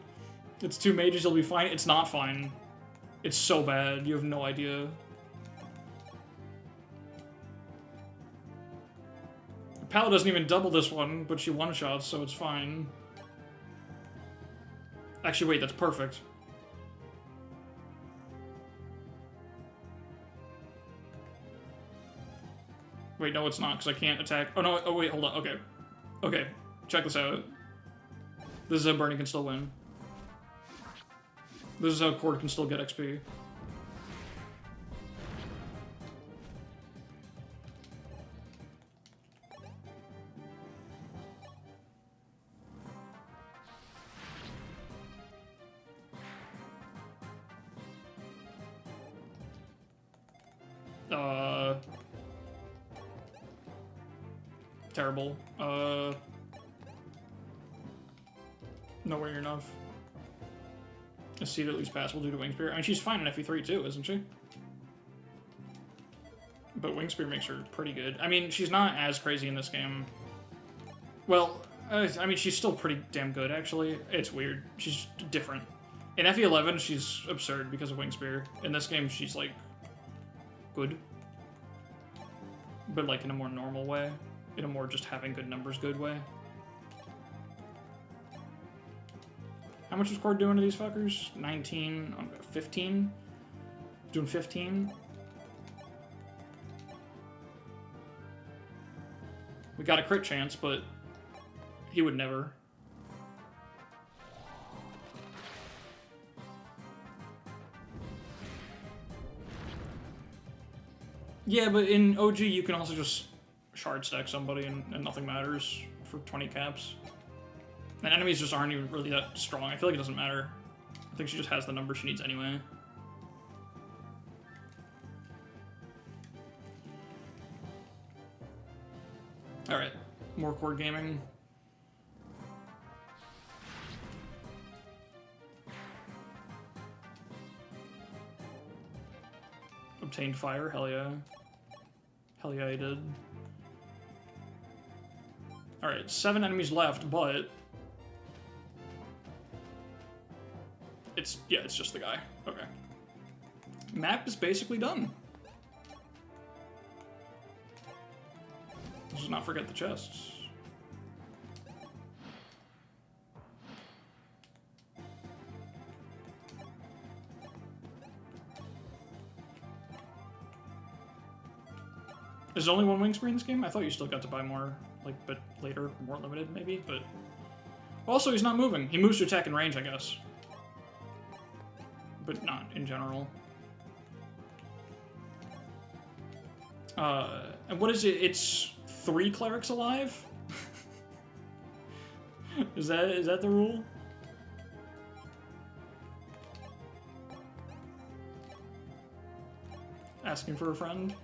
It's 2 mages, you'll be fine. It's not fine. It's so bad, you have no idea. Pal doesn't even double this one, but she one-shots, so it's fine. Actually, wait, that's perfect. Wait, no, it's not, because I can't attack. Oh, no, oh, wait, hold on. Okay. Okay, check this out. This is how Bernie can still win. This is how Cord can still get XP. Terrible. Nowhere near enough. A seed at least passable due to Wing Spear. I mean, she's fine in FE3 too, isn't she? But Wing Spear makes her pretty good. I mean, she's not as crazy in this game. Well, I mean, she's still pretty damn good, actually. It's weird. She's different. In FE11, she's absurd because of Wing Spear. In this game, she's, like, good. But, like, in a more normal way. In a more just having good numbers good way. How much is Cord doing to these fuckers? 19, 15? Doing 15? We got a crit chance, but he would never. Yeah, but in OG you can also just shard stack somebody and nothing matters for 20 caps. And enemies just aren't even really that strong. I feel like it doesn't matter. I think she just has the number she needs anyway. Alright, more Cord gaming. Obtained fire, hell yeah. Hell yeah, I did. Alright, 7 enemies left, but... it's just the guy. Okay. Map is basically done. Let's just not forget the chests. Is there only one wing spree in this game? I thought you still got to buy more, like, but later, more limited, maybe, but... Also, he's not moving. He moves to attack in range, I guess. But not in general. And what is it? It's 3 clerics alive? Is that the rule? Asking for a friend?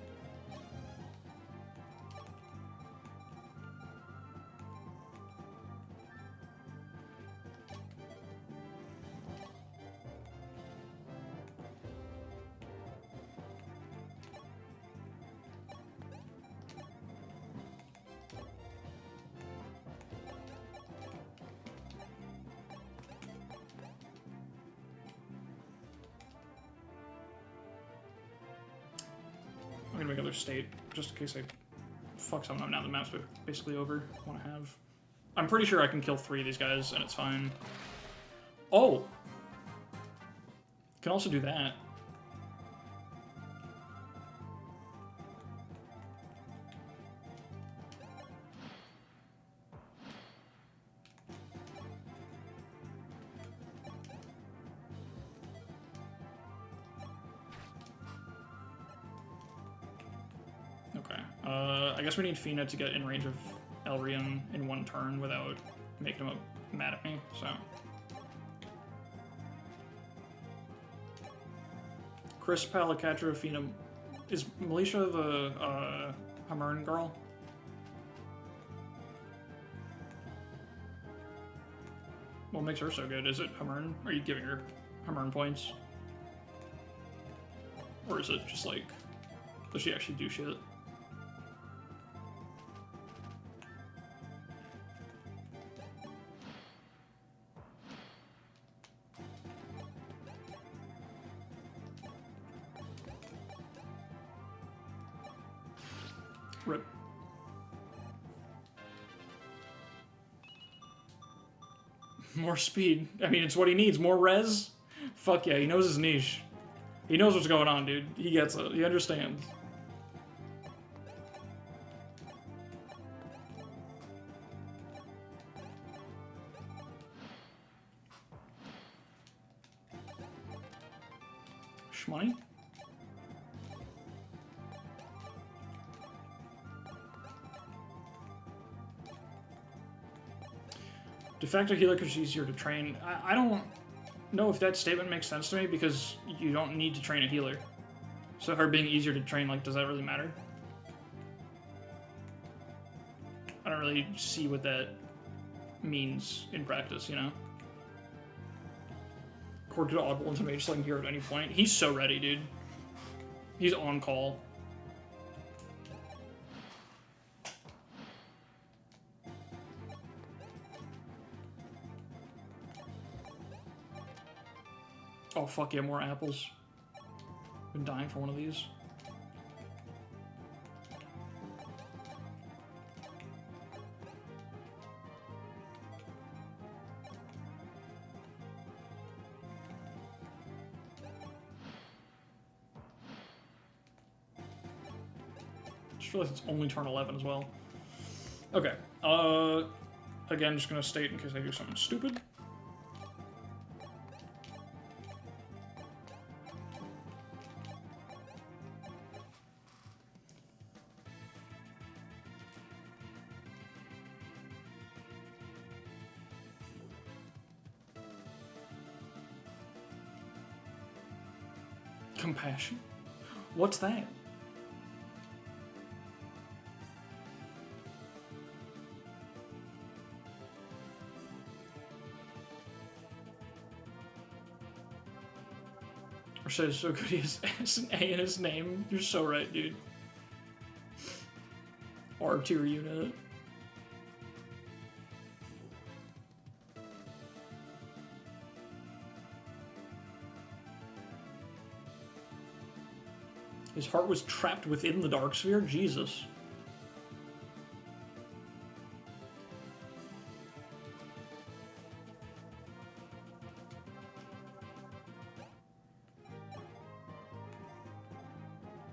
I'm gonna make another state, just in case I fuck something up now. The map's basically over. I want to have... I'm pretty sure I can kill 3 of these guys, and it's fine. Oh! Can also do that. I guess we need Fina to get in range of Elrian in 1 turn without making him mad at me, so... Chris, Palicatra, Fina... Is Militia the, Hamern girl? What makes her so good? Is it Hamern? Are you giving her Hamern points? Or is it just like... Does she actually do shit? Rip. More speed. I mean, it's what he needs. More res? Fuck yeah, he knows his niche. He knows what's going on, dude. He gets it. He understands. Shmoney? De facto healer because she's easier to train. I don't know if that statement makes sense to me because you don't need to train a healer. So her being easier to train, like, does that really matter? I don't really see what that means in practice, you know? Cord to audible into mage selling hero at any point. He's so ready, dude. He's on call. Oh, fuck yeah, more apples. Been dying for one of these. I just feel like it's only turn 11 as well. Okay. Again, just gonna state in case I do something stupid. Compassion? What's that? Or says so good he has an A in his name. You're so right, dude. R-tier unit. His heart was trapped within the dark sphere? Jesus.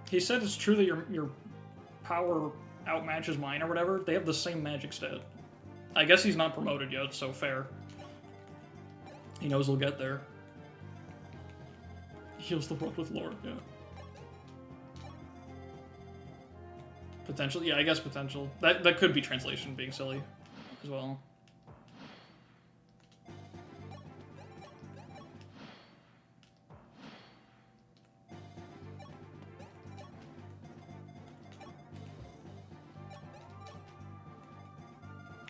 He said it's true that your power outmatches mine or whatever, they have the same magic stat. I guess he's not promoted yet, so fair. He knows he'll get there. Heals the world with lore, yeah. Potential? Yeah, I guess potential. That could be translation being silly as well.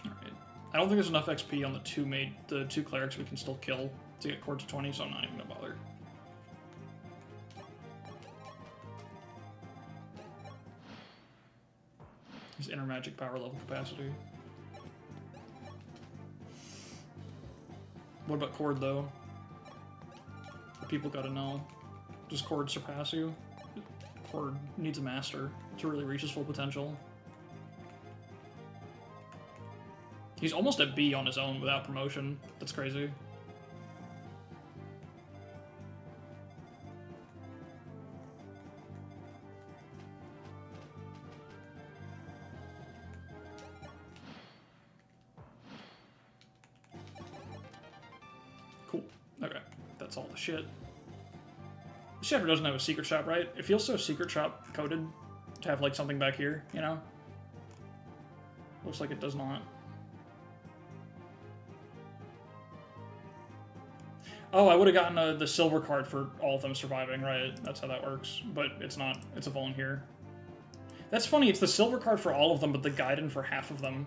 Alright. I don't think there's enough XP on the two clerics we can still kill to get core to 20, so I'm not even gonna bother. His inner magic power level capacity. What about Cord, though? People gotta know. Does Cord surpass you? Cord needs a master to really reach his full potential. He's almost at B on his own without promotion. That's crazy. Cool. Okay. That's all the shit. This chapter doesn't have a secret shop, right? It feels so secret shop coded to have, like, something back here, you know? Looks like it does not. Oh, I would have gotten the silver card for all of them surviving, right? That's how that works. But it's not. It's a volunteer. That's funny. It's the silver card for all of them, but the Gaiden for half of them.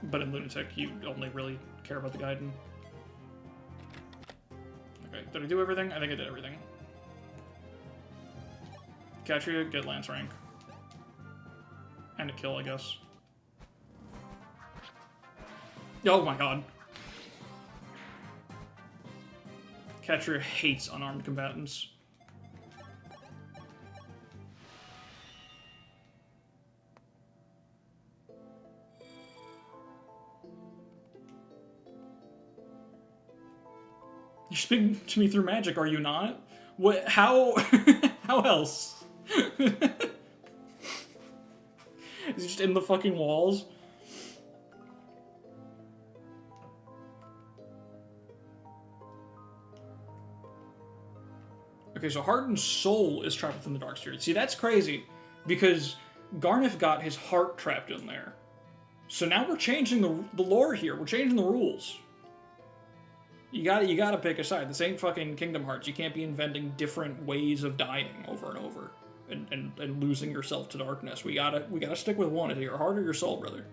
But in Lunatic, you only really care about the Gaiden. Okay, did I do everything? I think I did everything. Katria, get Lance rank. And a kill, I guess. Oh my god. Katria hates unarmed combatants. You're speaking to me through magic, are you not? What? How? How else? Is he just in the fucking walls? Okay, so Harden's soul is trapped within the Dark Sphere. See, that's crazy, because Garneth got his heart trapped in there. So now we're changing the lore here. We're changing the rules. You gotta pick a side. This ain't fucking Kingdom Hearts. You can't be inventing different ways of dying over and over, and losing yourself to darkness. We gotta stick with one. It's your heart or your soul, brother.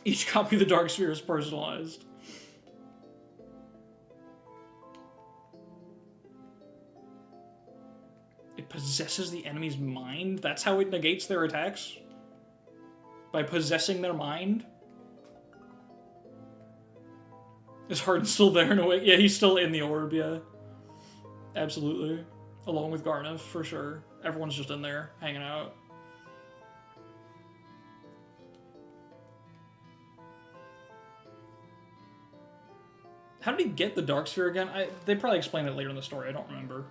Each copy of the Dark Sphere is personalized. It possesses the enemy's mind? That's how it negates their attacks? By possessing their mind? Is Harden still there in a way? Yeah, he's still in the orb, yeah. Absolutely. Along with Garneth, for sure. Everyone's just in there, hanging out. How did he get the Dark Sphere again? They probably explain it later in the story. I don't remember.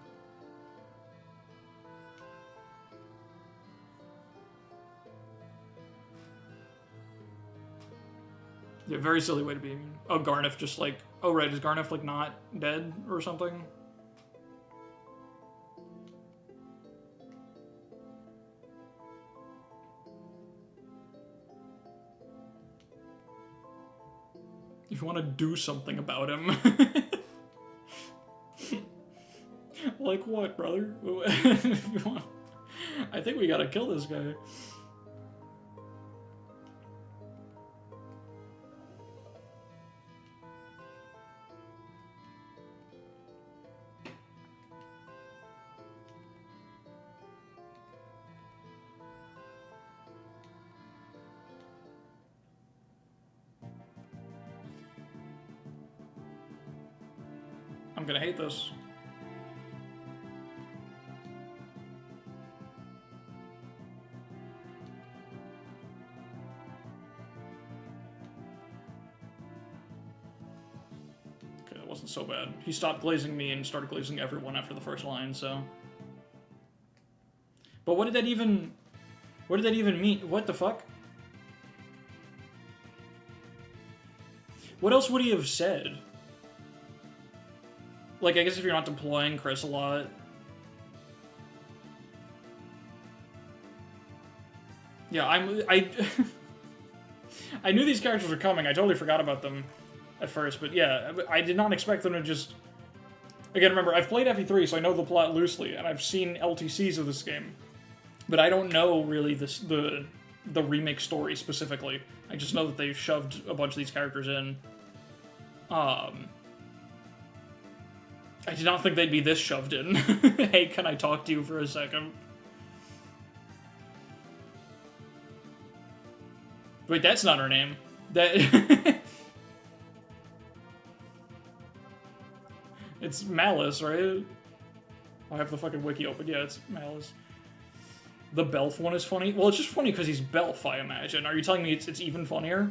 Yeah, very silly way to be. Oh, Garneth just like... Oh, right. Is Garneth like not dead or something? If you want to do something about him. Like what, brother? If you want... I think we gotta kill this guy. I'm gonna hate this. wasn't so bad. He stopped glazing me and started glazing everyone after the first line, so... But what did that even mean? What the fuck? What else would he have said? Like, I guess if you're not deploying Chris a lot... Yeah, I knew these characters were coming. I totally forgot about them at first, but yeah, I did not expect them to just... Again, remember, I've played FE3, so I know the plot loosely, and I've seen LTCs of this game. But I don't know, really, the remake story specifically. I just know that they shoved a bunch of these characters in. I did not think they'd be this shoved in. Hey, can I talk to you for a second? Wait, that's not her name. That... It's Malice, right? I have the fucking wiki open. Yeah, it's Malice. The Belf one is funny? Well, it's just funny because he's Belf, I imagine. Are you telling me it's even funnier?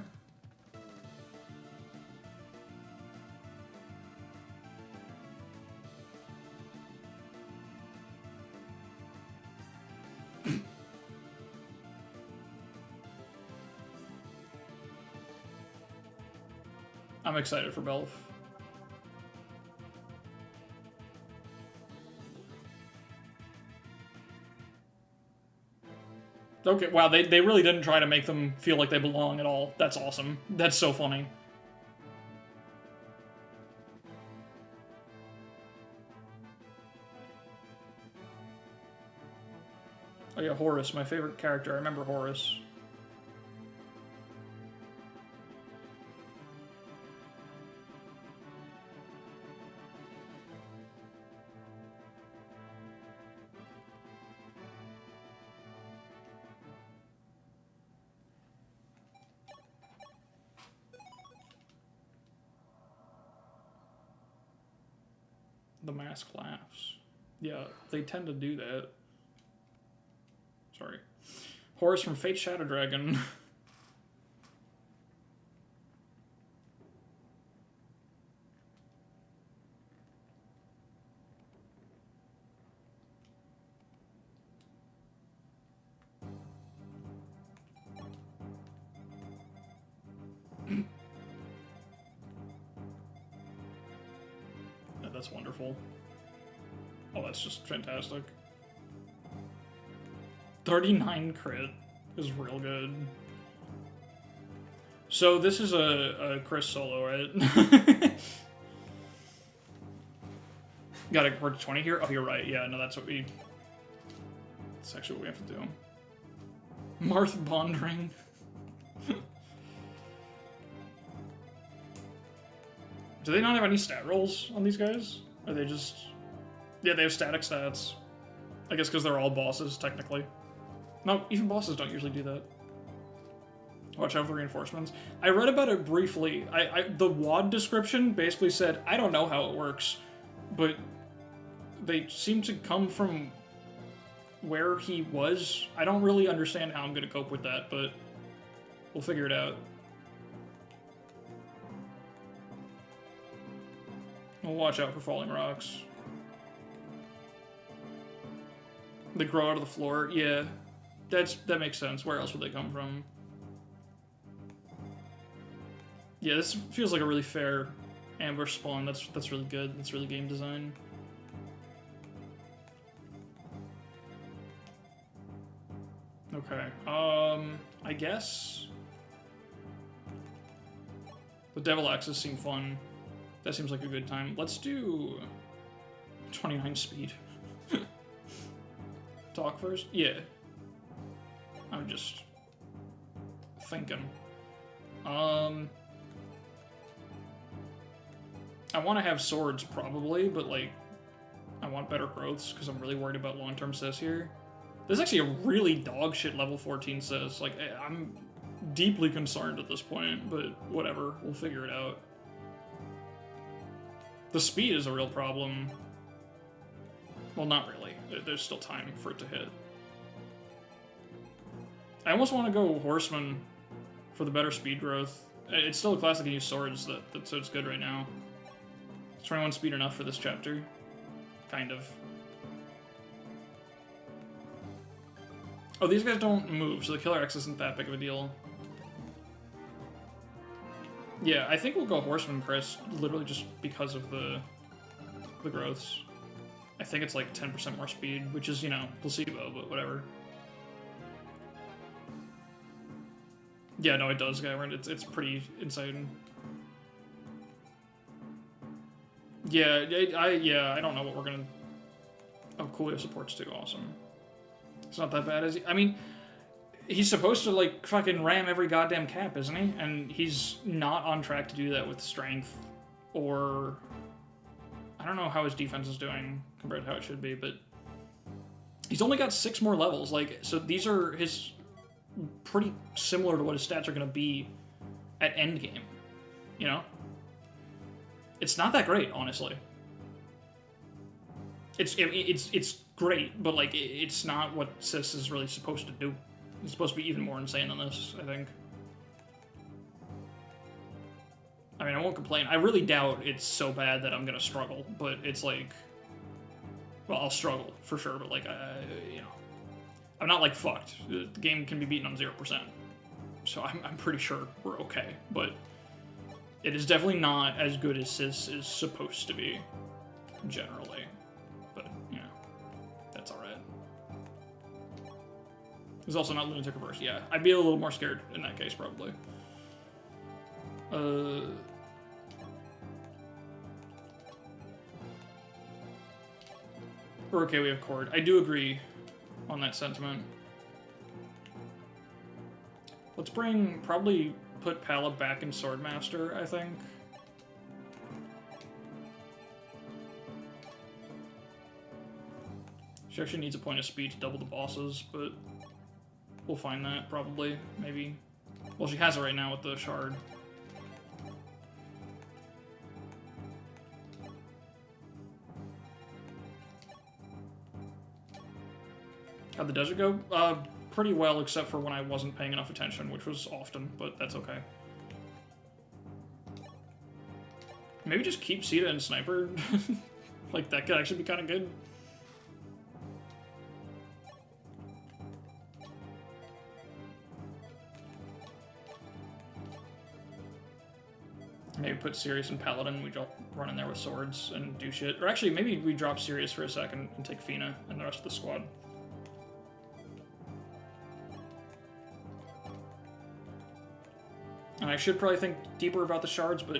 I'm excited for Belf. Okay, wow, they really didn't try to make them feel like they belong at all. That's awesome. That's so funny. Oh yeah, Horus, my favorite character. I remember Horus. The mask laughs. Yeah, they tend to do that. Sorry. Horus from Fate Shadow Dragon. That's wonderful. Oh, that's just fantastic. 39 crit is real good. So this is a Chris solo, right? Got a word 20 here? Oh, you're right. Yeah, no, that's actually what we have to do. Marth Bondring. Do they not have any stat rolls on these guys? Are they just... Yeah, they have static stats. I guess because they're all bosses, technically. No, even bosses don't usually do that. Watch out for reinforcements. I read about it briefly. The WAD description basically said, I don't know how it works, but they seem to come from where he was. I don't really understand how I'm going to cope with that, but we'll figure it out. We'll watch out for falling rocks. They grow out of the floor. Yeah, that makes sense. Where else would they come from? Yeah, this feels like a really fair ambush spawn. That's really good. That's really game design. Okay. I guess the Devil Axes seem fun. That seems like a good time. Let's do 29 speed. Talk first? Yeah. I'm just thinking. I want to have swords, probably, but, like, I want better growths, because I'm really worried about long-term sis here. This is actually a really dog shit level 14 sis. Like, I'm deeply concerned at this point, but whatever. We'll figure it out. The speed is a real problem. Well, not really. There's still time for it to hit. I almost want to go Horseman for the better speed growth. It's still a class that can use swords, so it's good right now. Is 21 speed enough for this chapter? Kind of. Oh, these guys don't move, so the Killer X isn't that big of a deal. Yeah, I think we'll go Horseman Chris, literally just because of the growths. I think it's like 10% more speed, which is, you know, placebo, but whatever. Yeah, no, it does, Guyron. It's pretty insane. Yeah, I don't know what we're gonna... Oh, Coolio supports too, awesome. It's not that bad, is he? I mean, he's supposed to, like, fucking ram every goddamn cap, isn't he? And he's not on track to do that with strength, or... I don't know how his defense is doing compared to how it should be, but... He's only got 6 more levels, like, so these are his... pretty similar to what his stats are gonna be at endgame, you know? It's not that great, honestly. It's great, but like it's not what Sis is really supposed to do. It's supposed to be even more insane than this, I think. I mean, I won't complain. I really doubt it's so bad that I'm gonna struggle, but it's like, well, I'll struggle for sure, but like, you know, I'm not like fucked. The game can be beaten on 0%, so I'm pretty sure we're okay. But it is definitely not as good as Sis is supposed to be, generally. But, you know, that's alright. It's also not Lunatic Reverse. Yeah, I'd be a little more scared in that case, probably. We're okay, we have Cord. I do agree on that sentiment. Let's probably put Pala back in Swordmaster, I think. She actually needs a point of speed to double the bosses, but we'll find that, probably, maybe. Well, she has it right now with the shard. How'd the desert go? Pretty well, except for when I wasn't paying enough attention, which was often, but that's okay. Maybe just keep Sita and Sniper. Like, that could actually be kind of good. Maybe put Sirius and Paladin, we run in there with swords and do shit. Or actually, maybe we drop Sirius for a second and take Fina and the rest of the squad. And I should probably think deeper about the shards, but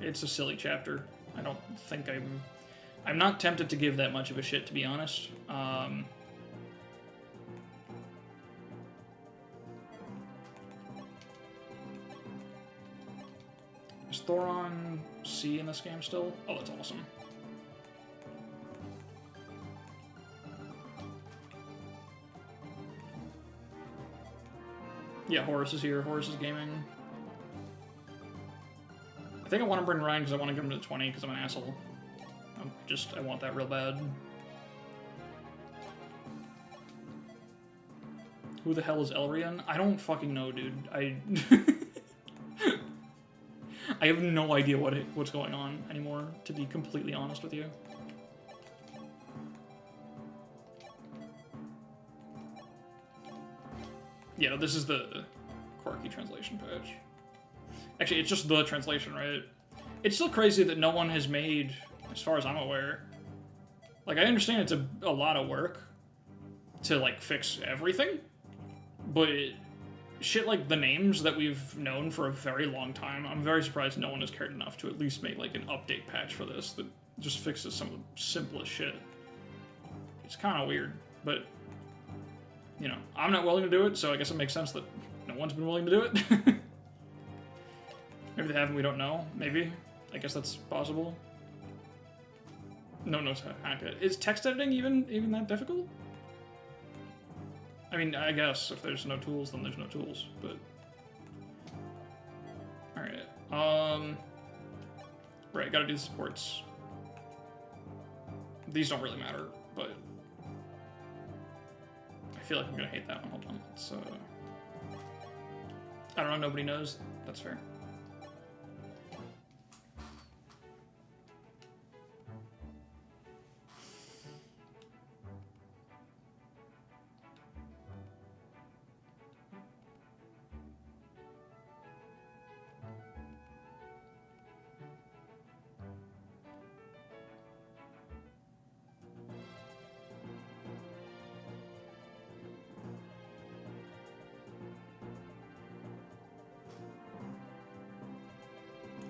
it's a silly chapter. I don't think I'm not tempted to give that much of a shit, to be honest. Is Thoron C in this game still? Oh, that's awesome. Yeah, Horus is here. Horus is gaming. I think I want to bring Ryan because I want to get him to 20 because I'm an asshole. I want that real bad. Who the hell is Elrian? I don't fucking know, dude. I have no idea what's going on anymore, to be completely honest with you. Yeah, no, this is the quirky translation patch. Actually, it's just the translation, right? It's still crazy that no one has made, as far as I'm aware. Like, I understand it's a lot of work to, like, fix everything, but shit like the names that we've known for a very long time, I'm very surprised no one has cared enough to at least make, like, an update patch for this that just fixes some of the simplest shit. It's kind of weird, but, you know, I'm not willing to do it, so I guess it makes sense that no one's been willing to do it. Maybe they haven't, we don't know. Maybe. I guess that's possible. No one knows how to hack it. Is text editing even that difficult? I mean, I guess if there's no tools, then there's no tools, but... Alright, right, gotta do the supports. These don't really matter, but... I feel like I'm gonna hate that one. Hold on, let's, I don't know, nobody knows. That's fair.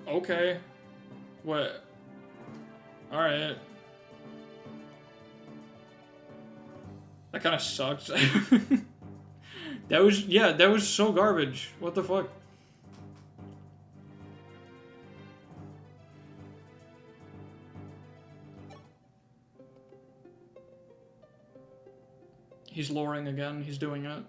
Okay. What? Alright. That kind of sucked. That was so garbage. What the fuck? He's luring again. He's doing it.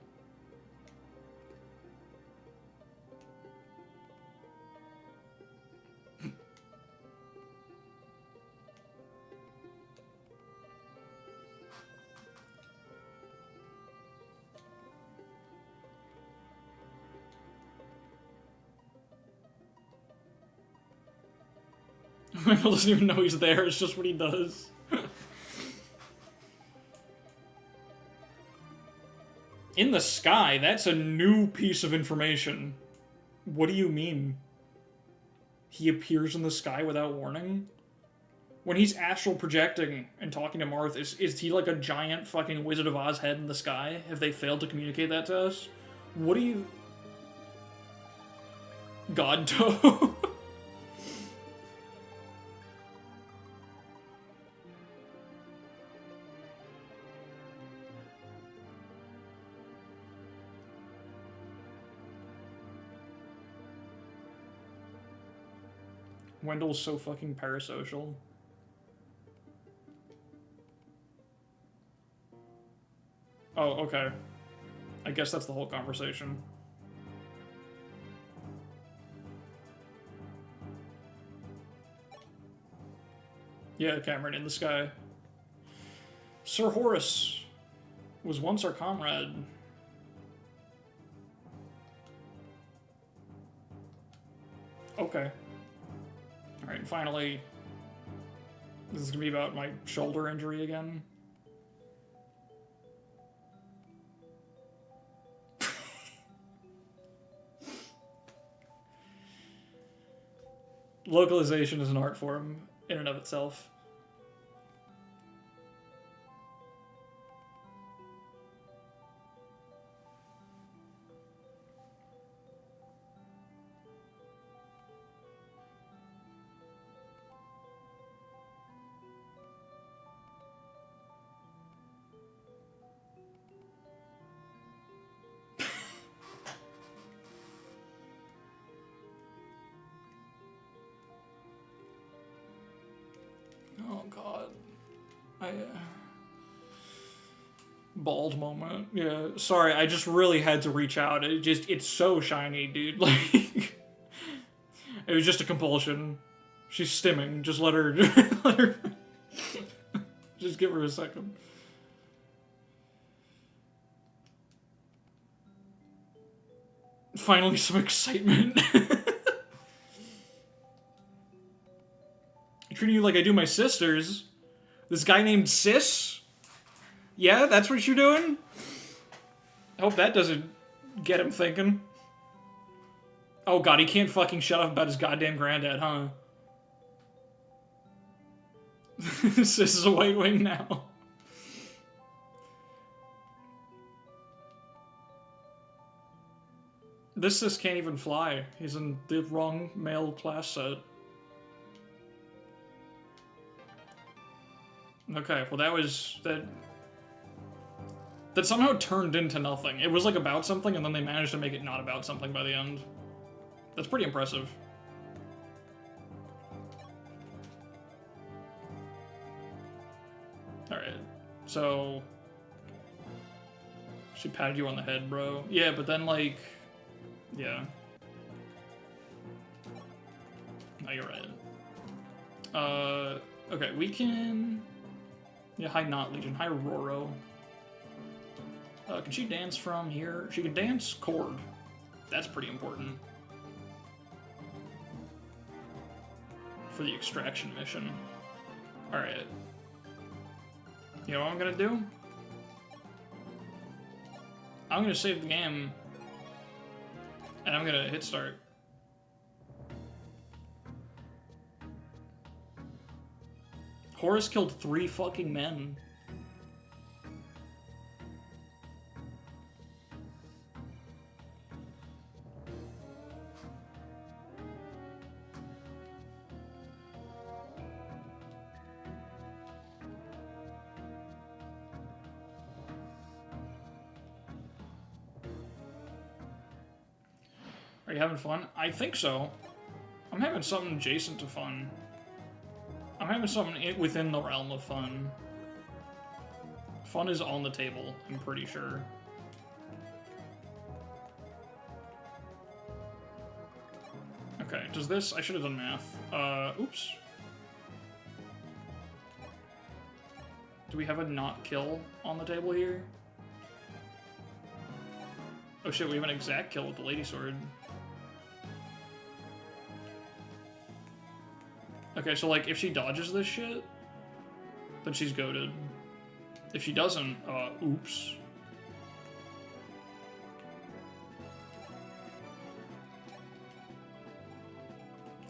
Michael doesn't even know he's there. It's just what he does. In the sky? That's a new piece of information. What do you mean? He appears in the sky without warning? When he's astral projecting and talking to Marth, is he like a giant fucking Wizard of Oz head in the sky? Have they failed to communicate that to us? What do you... God toe? Wendell's so fucking parasocial. Oh, okay. I guess that's the whole conversation. Yeah, Cameron, in the sky. Sir Horace was once our comrade. Okay. Alright, finally, this is gonna be about my shoulder injury again. Localization is an art form in and of itself. Oh god. Bald moment. Yeah, sorry, I just really had to reach out. It's so shiny, dude. Like, it was just a compulsion. She's stimming. Just let her, let her, just give her a second. Finally some excitement. Treating you like I do my sisters. This guy named Sis? Yeah, that's what you're doing? I hope that doesn't get him thinking. Oh god, he can't fucking shut up about his goddamn granddad, huh? Sis is a white wing now. This Sis can't even fly. He's in the wrong male class set. Okay, well that somehow turned into nothing. It was like about something, and then they managed to make it not about something by the end. That's pretty impressive. Alright, so... She patted you on the head, bro. Yeah, but then, like... Yeah. No, you're right. Okay, we can... Yeah, hi Not Legion. Hi Roro. Can she dance from here? She can dance chord. That's pretty important. For the extraction mission. Alright. You know what I'm gonna do? I'm gonna save the game. And I'm gonna hit start. Horace killed 3 fucking men. Are you having fun? I think so. I'm having something adjacent to fun. I'm having something within the realm of fun. Fun is on the table, I'm pretty sure. Okay, does this... I should have done math. Oops. Do we have a not kill on the table here? Oh shit, we have an exact kill with the Lady Sword. Okay, so like, if she dodges this shit, then she's goated. If she doesn't, oops.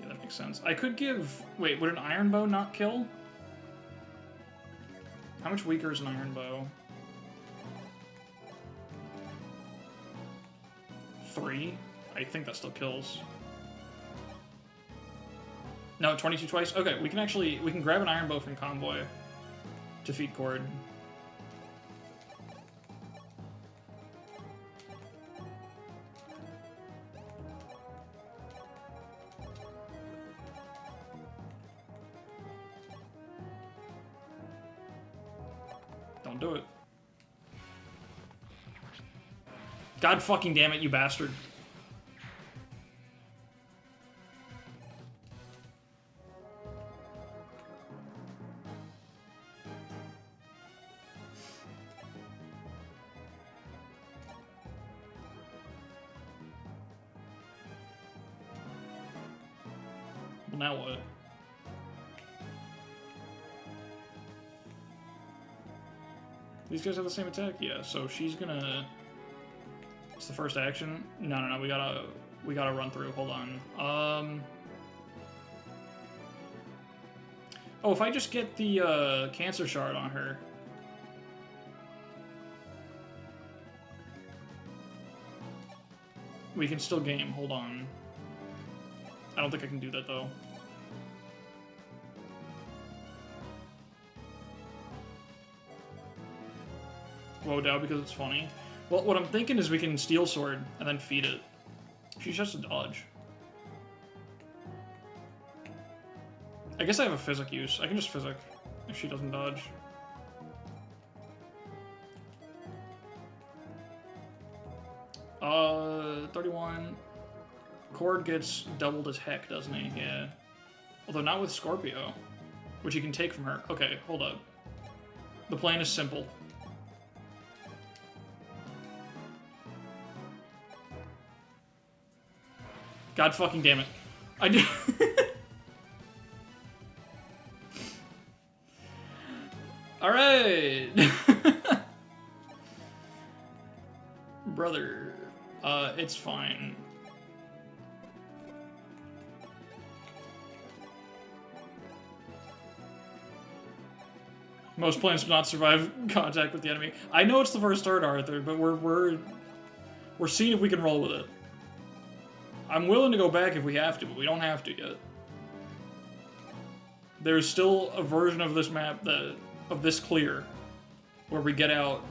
Yeah, that makes sense. I could give... Wait, would an Iron Bow not kill? How much weaker is an Iron Bow? 3? I think that still kills. No, 22 twice? Okay, we can grab an Iron Bow from Convoy to feed Cord. Don't do it. God fucking damn it, you bastard. Well, now what? These guys have the same attack? Yeah, so she's gonna... It's the first action? No, we gotta run through, hold on. Oh, if I just get the, Cancer Shard on her... We can still game, hold on. I don't think I can do that, though. Woe down because it's funny. Well, what I'm thinking is we can Steel Sword and then feed it. She's just a dodge. I guess I have a Physic use. I can just Physic if she doesn't dodge. Uh, 31. Cord gets doubled as heck, doesn't he? Yeah. Although not with Scorpio, which he can take from her. Okay, hold up. The plan is simple. God fucking damn it. I did. Alright! Brother, it's fine. Most plants do not survive contact with the enemy. I know it's the first turn, Arthur, but we're seeing if we can roll with it. I'm willing to go back if we have to, but we don't have to yet. There's still a version of this map of this clear where we get out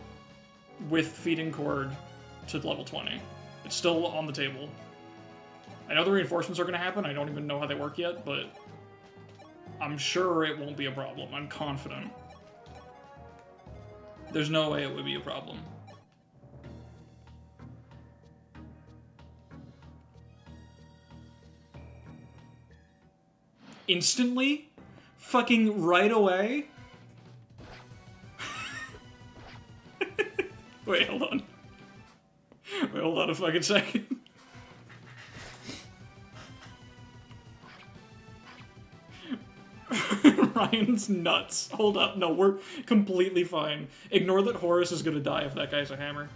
with feeding Cord to level 20. It's still on the table. I know the reinforcements are going to happen. I don't even know how they work yet, but I'm sure it won't be a problem. I'm confident. There's no way it would be a problem. Instantly? Fucking right away? Wait, hold on. Wait, hold on a fucking second. Ryan's nuts. Hold up. No, we're completely fine. Ignore that Horus is gonna die if that guy's a hammer.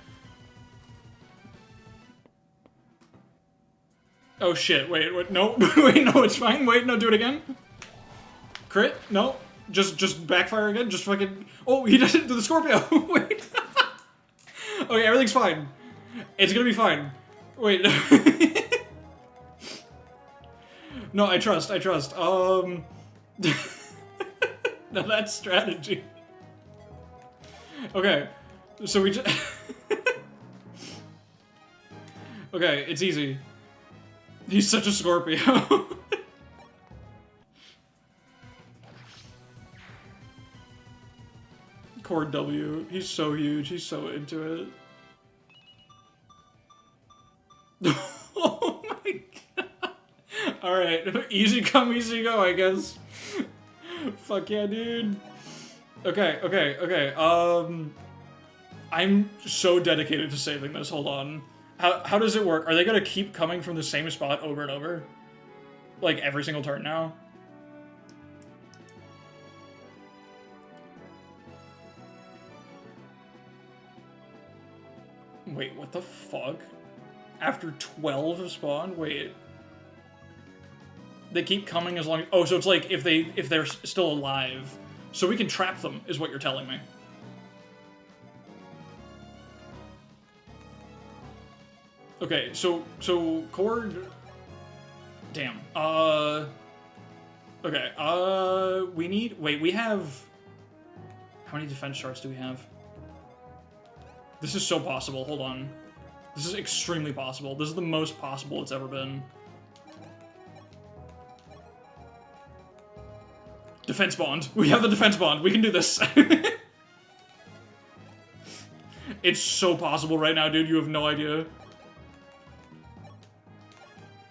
Oh shit, wait, no. Wait, no, it's fine. Wait, no, do it again. Crit? No. Just backfire again? Just fucking... Oh, he does it to the Scorpio. Wait. Okay, everything's fine. It's gonna be fine. Wait. No, I trust. No, that's strategy. Okay, so we just... Okay, it's easy. He's such a Scorpio. Cord W. He's so huge. He's so into it. Oh my god. Alright. Easy come, easy go, I guess. Fuck yeah, dude. Okay. I'm so dedicated to saving this. Hold on. How does it work? Are they gonna keep coming from the same spot over and over? Like, every single turn now? Wait, what the fuck? After 12 have spawned? Wait. They keep coming as long as... Oh, so it's like if they're still alive. So we can trap them, is what you're telling me. Okay, so Cord... Damn. Okay, we need... Wait, we have... How many defense shards do we have? This is so possible. Hold on. This is extremely possible. This is the most possible it's ever been. Defense bond. We have the defense bond. We can do this. It's so possible right now, dude. You have no idea.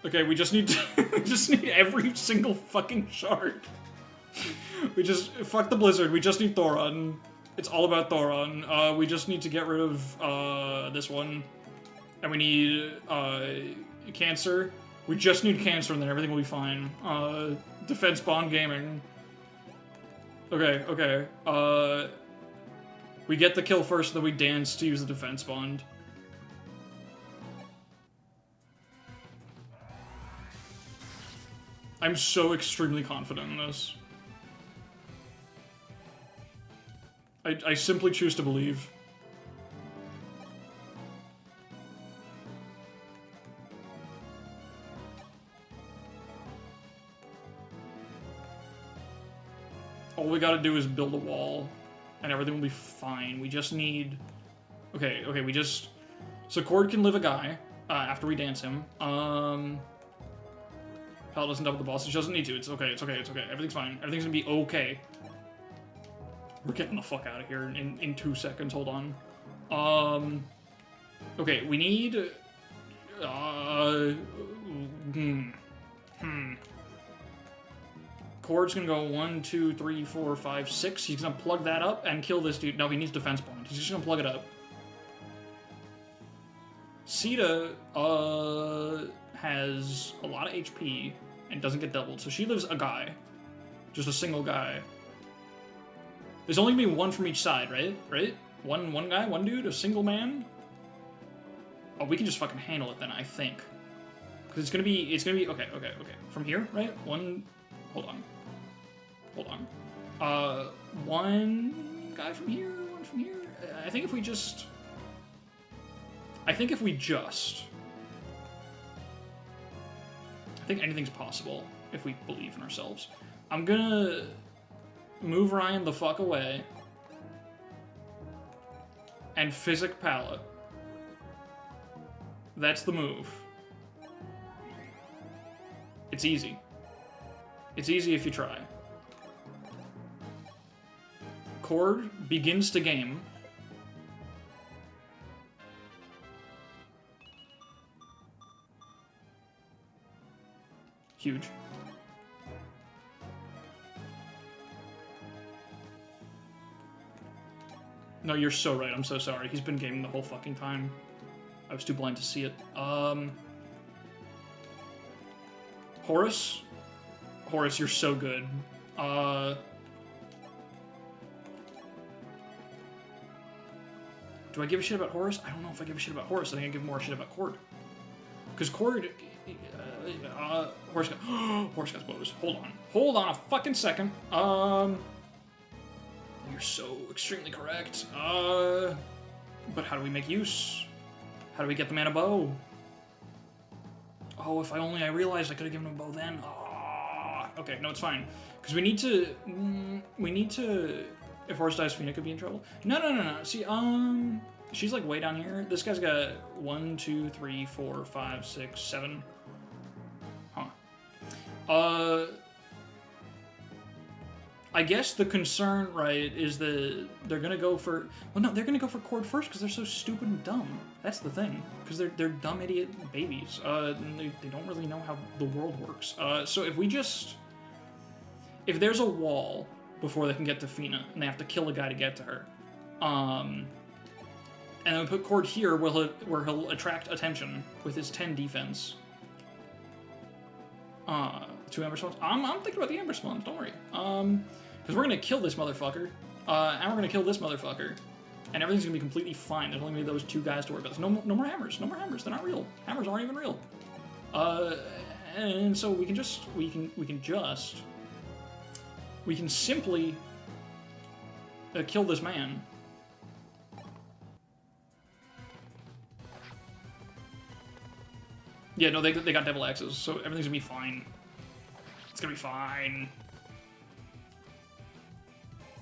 Okay, we just need we just need every single fucking shard. We just... Fuck the blizzard. We just need Thoron. It's all about Thoron. We just need to get rid of, this one. And we need, Cancer. We just need Cancer and then everything will be fine. Defense Bond Gaming. Okay. We get the kill first, then we dance to use the Defense Bond. I'm so extremely confident in this. I simply choose to believe. All we gotta do is build a wall, and everything will be fine. We just need... Okay, we just... So Cord can live a guy, after we dance him. Hell doesn't double the boss, she doesn't need to. It's okay. Everything's fine. Everything's gonna be okay. We're getting the fuck out of here in 2 seconds. Hold on. Okay, we need... Cord's gonna go 1, 2, 3, 4, 5, 6. He's gonna plug that up and kill this dude. No, he needs defense bond. He's just gonna plug it up. Sita, has a lot of HP and doesn't get doubled, so she lives a guy. Just a single guy. There's only gonna be one from each side, right? One guy, one dude, a single man? Oh, we can just fucking handle it then, I think. Because it's gonna be, okay. From here, right? Hold on. One guy from here, one from here. I think if we just... I think anything's possible if we believe in ourselves. I'm gonna move Ryan the fuck away and physic palette. That's the move. It's easy. It's easy if you try. Cord begins to game. Huge. No, you're so right. I'm so sorry. He's been gaming the whole fucking time. I was too blind to see it. Horus? Horus, you're so good. Do I give a shit about Horus? I don't know if I give a shit about Horus. I think I give more shit about Cord. Because Cord... Horus got bows. Hold on a fucking second. You're so extremely correct. But how do we make use? How do we get the man a bow? Oh, if I realized I could have given him a bow then. Okay, no, it's fine. Because we need to... If Horus dies, Fina could be in trouble. No. See, she's like way down here. This guy's got 1, 2, 3, 4, 5, 6, 7. I guess the concern, right, is that they're gonna go for... Well, no, they're gonna go for Cord first because they're so stupid and dumb. That's the thing. Because they're dumb idiot babies. And they don't really know how the world works. So if we just... If there's a wall before they can get to Fina, and they have to kill a guy to get to her, and then we put Cord here where he'll attract attention with his 10 defense. 2 Ember Spawns. I'm thinking about the Ember Spawns, don't worry. Because we're gonna kill this motherfucker, and we're gonna kill this motherfucker, and everything's gonna be completely fine. There's only gonna be those 2 guys to worry about. No more hammers. No more hammers. They're not real. Hammers aren't even real. And so we can simply kill this man. Yeah, no, they got devil axes, so everything's gonna be fine. It's gonna be fine.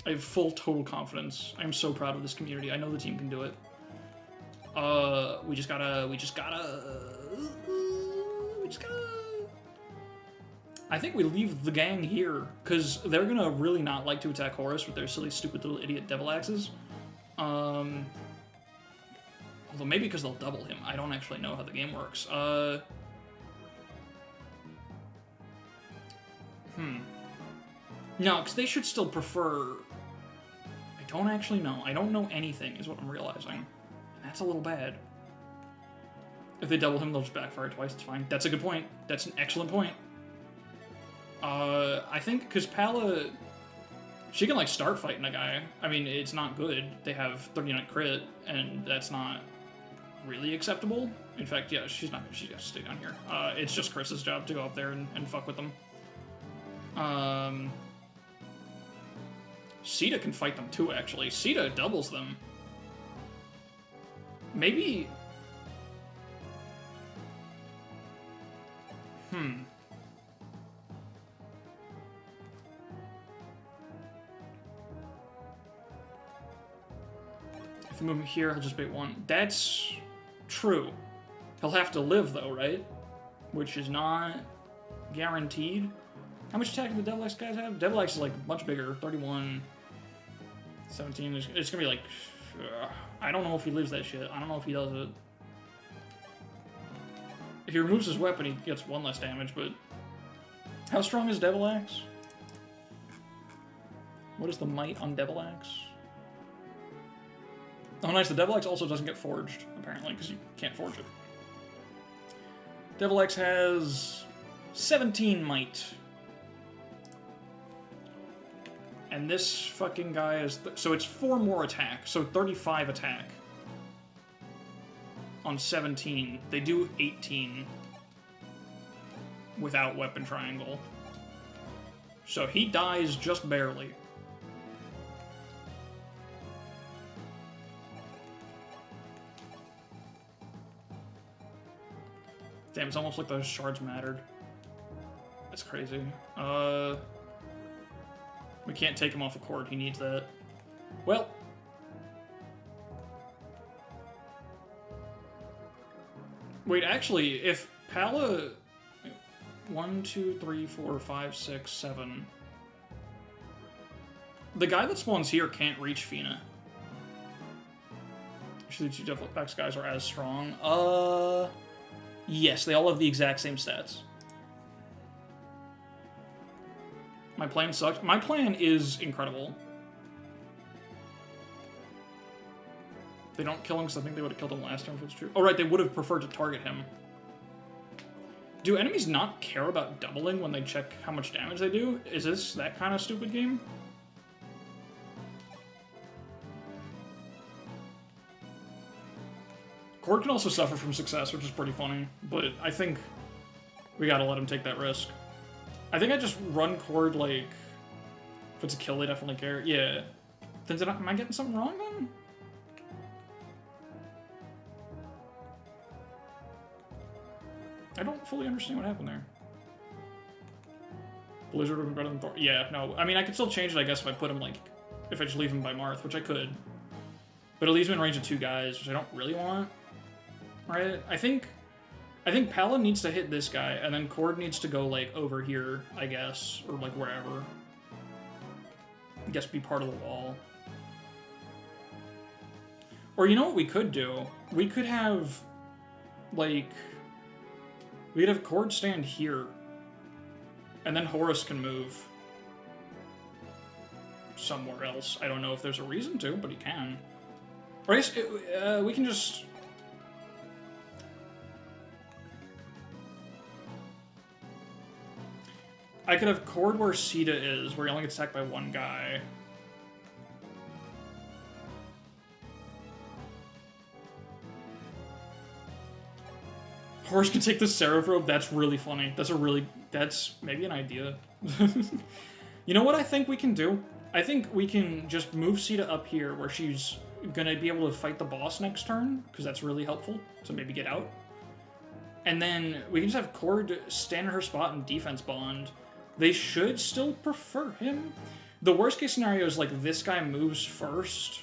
I have full total confidence. I'm so proud of this community. I know the team can do it. We just gotta. I think we leave the gang here, because they're gonna really not like to attack Horus with their silly, stupid little idiot devil axes. Although maybe because they'll double him. I don't actually know how the game works. No, because they should still prefer... I don't actually know. I don't know anything, is what I'm realizing. And that's a little bad. If they double him, they'll just backfire twice. It's fine. That's a good point. That's an excellent point. I think, because Pala... She can, like, start fighting a guy. I mean, it's not good. They have 39 crit, and that's not really acceptable. In fact, yeah, she has to stay down here. It's just Chris's job to go up there and fuck with them. Sita can fight them too, actually. Sita doubles them. Maybe... If we move him here, he'll just bait 1. That's true. He'll have to live, though, right? Which is not guaranteed. How much attack do the Devil Axe guys have? Devil Axe is, like, much bigger. 31, 17. It's gonna be, like... I don't know if he lives that shit. I don't know if he does it. If he removes his weapon, he gets 1 less damage, but... How strong is Devil Axe? What is the might on Devil Axe? Oh, nice. The Devil Axe also doesn't get forged, apparently, because you can't forge it. Devil Axe has 17 might. And this fucking guy is... So it's 4 more attack, so 35 attack. On 17. They do 18. Without weapon triangle. So he dies just barely. Damn, it's almost like those shards mattered. That's crazy. We can't take him off a cord. He needs that. Well. Wait, actually, if Pala... 1, 2, 3, 4, 5, 6, 7... The guy that spawns here can't reach Fina. Actually, the 2 Devil Axe guys are as strong. Yes, they all have the exact same stats. My plan sucked. My plan is incredible. They don't kill him because I think they would have killed him last time if it's true. Oh, right, they would have preferred to target him. Do enemies not care about doubling when they check how much damage they do? Is this that kind of stupid game? Cord can also suffer from success, which is pretty funny, but I think we gotta let him take that risk. I think I just run Cord, like... If it's a kill, they definitely care. Yeah. Then am I getting something wrong, then? I don't fully understand what happened there. Blizzard would be better than Thor. Yeah, no. I mean, I could still change it, I guess, if I put him, like... If I just leave him by Marth, which I could. But it leaves him in range of 2 guys, which I don't really want. Right? I think I think Pala needs to hit this guy, and then Cord needs to go, like, over here, I guess. Or, like, wherever. I guess be part of the wall. Or you know what we could do? We could have, like... We could have Cord stand here. And then Horus can move somewhere else. I don't know if there's a reason to, but he can. Or I guess we can just... I could have Cord where Sita is, where he only gets attacked by one guy. Horus can take the Seraph Robe. That's really funny. That's maybe an idea. You know what I think we can do? I think we can just move Sita up here where she's gonna be able to fight the boss next turn, because that's really helpful to maybe get out. And then we can just have Cord stand in her spot and defense bond. They should still prefer him. The worst case scenario is like this guy moves first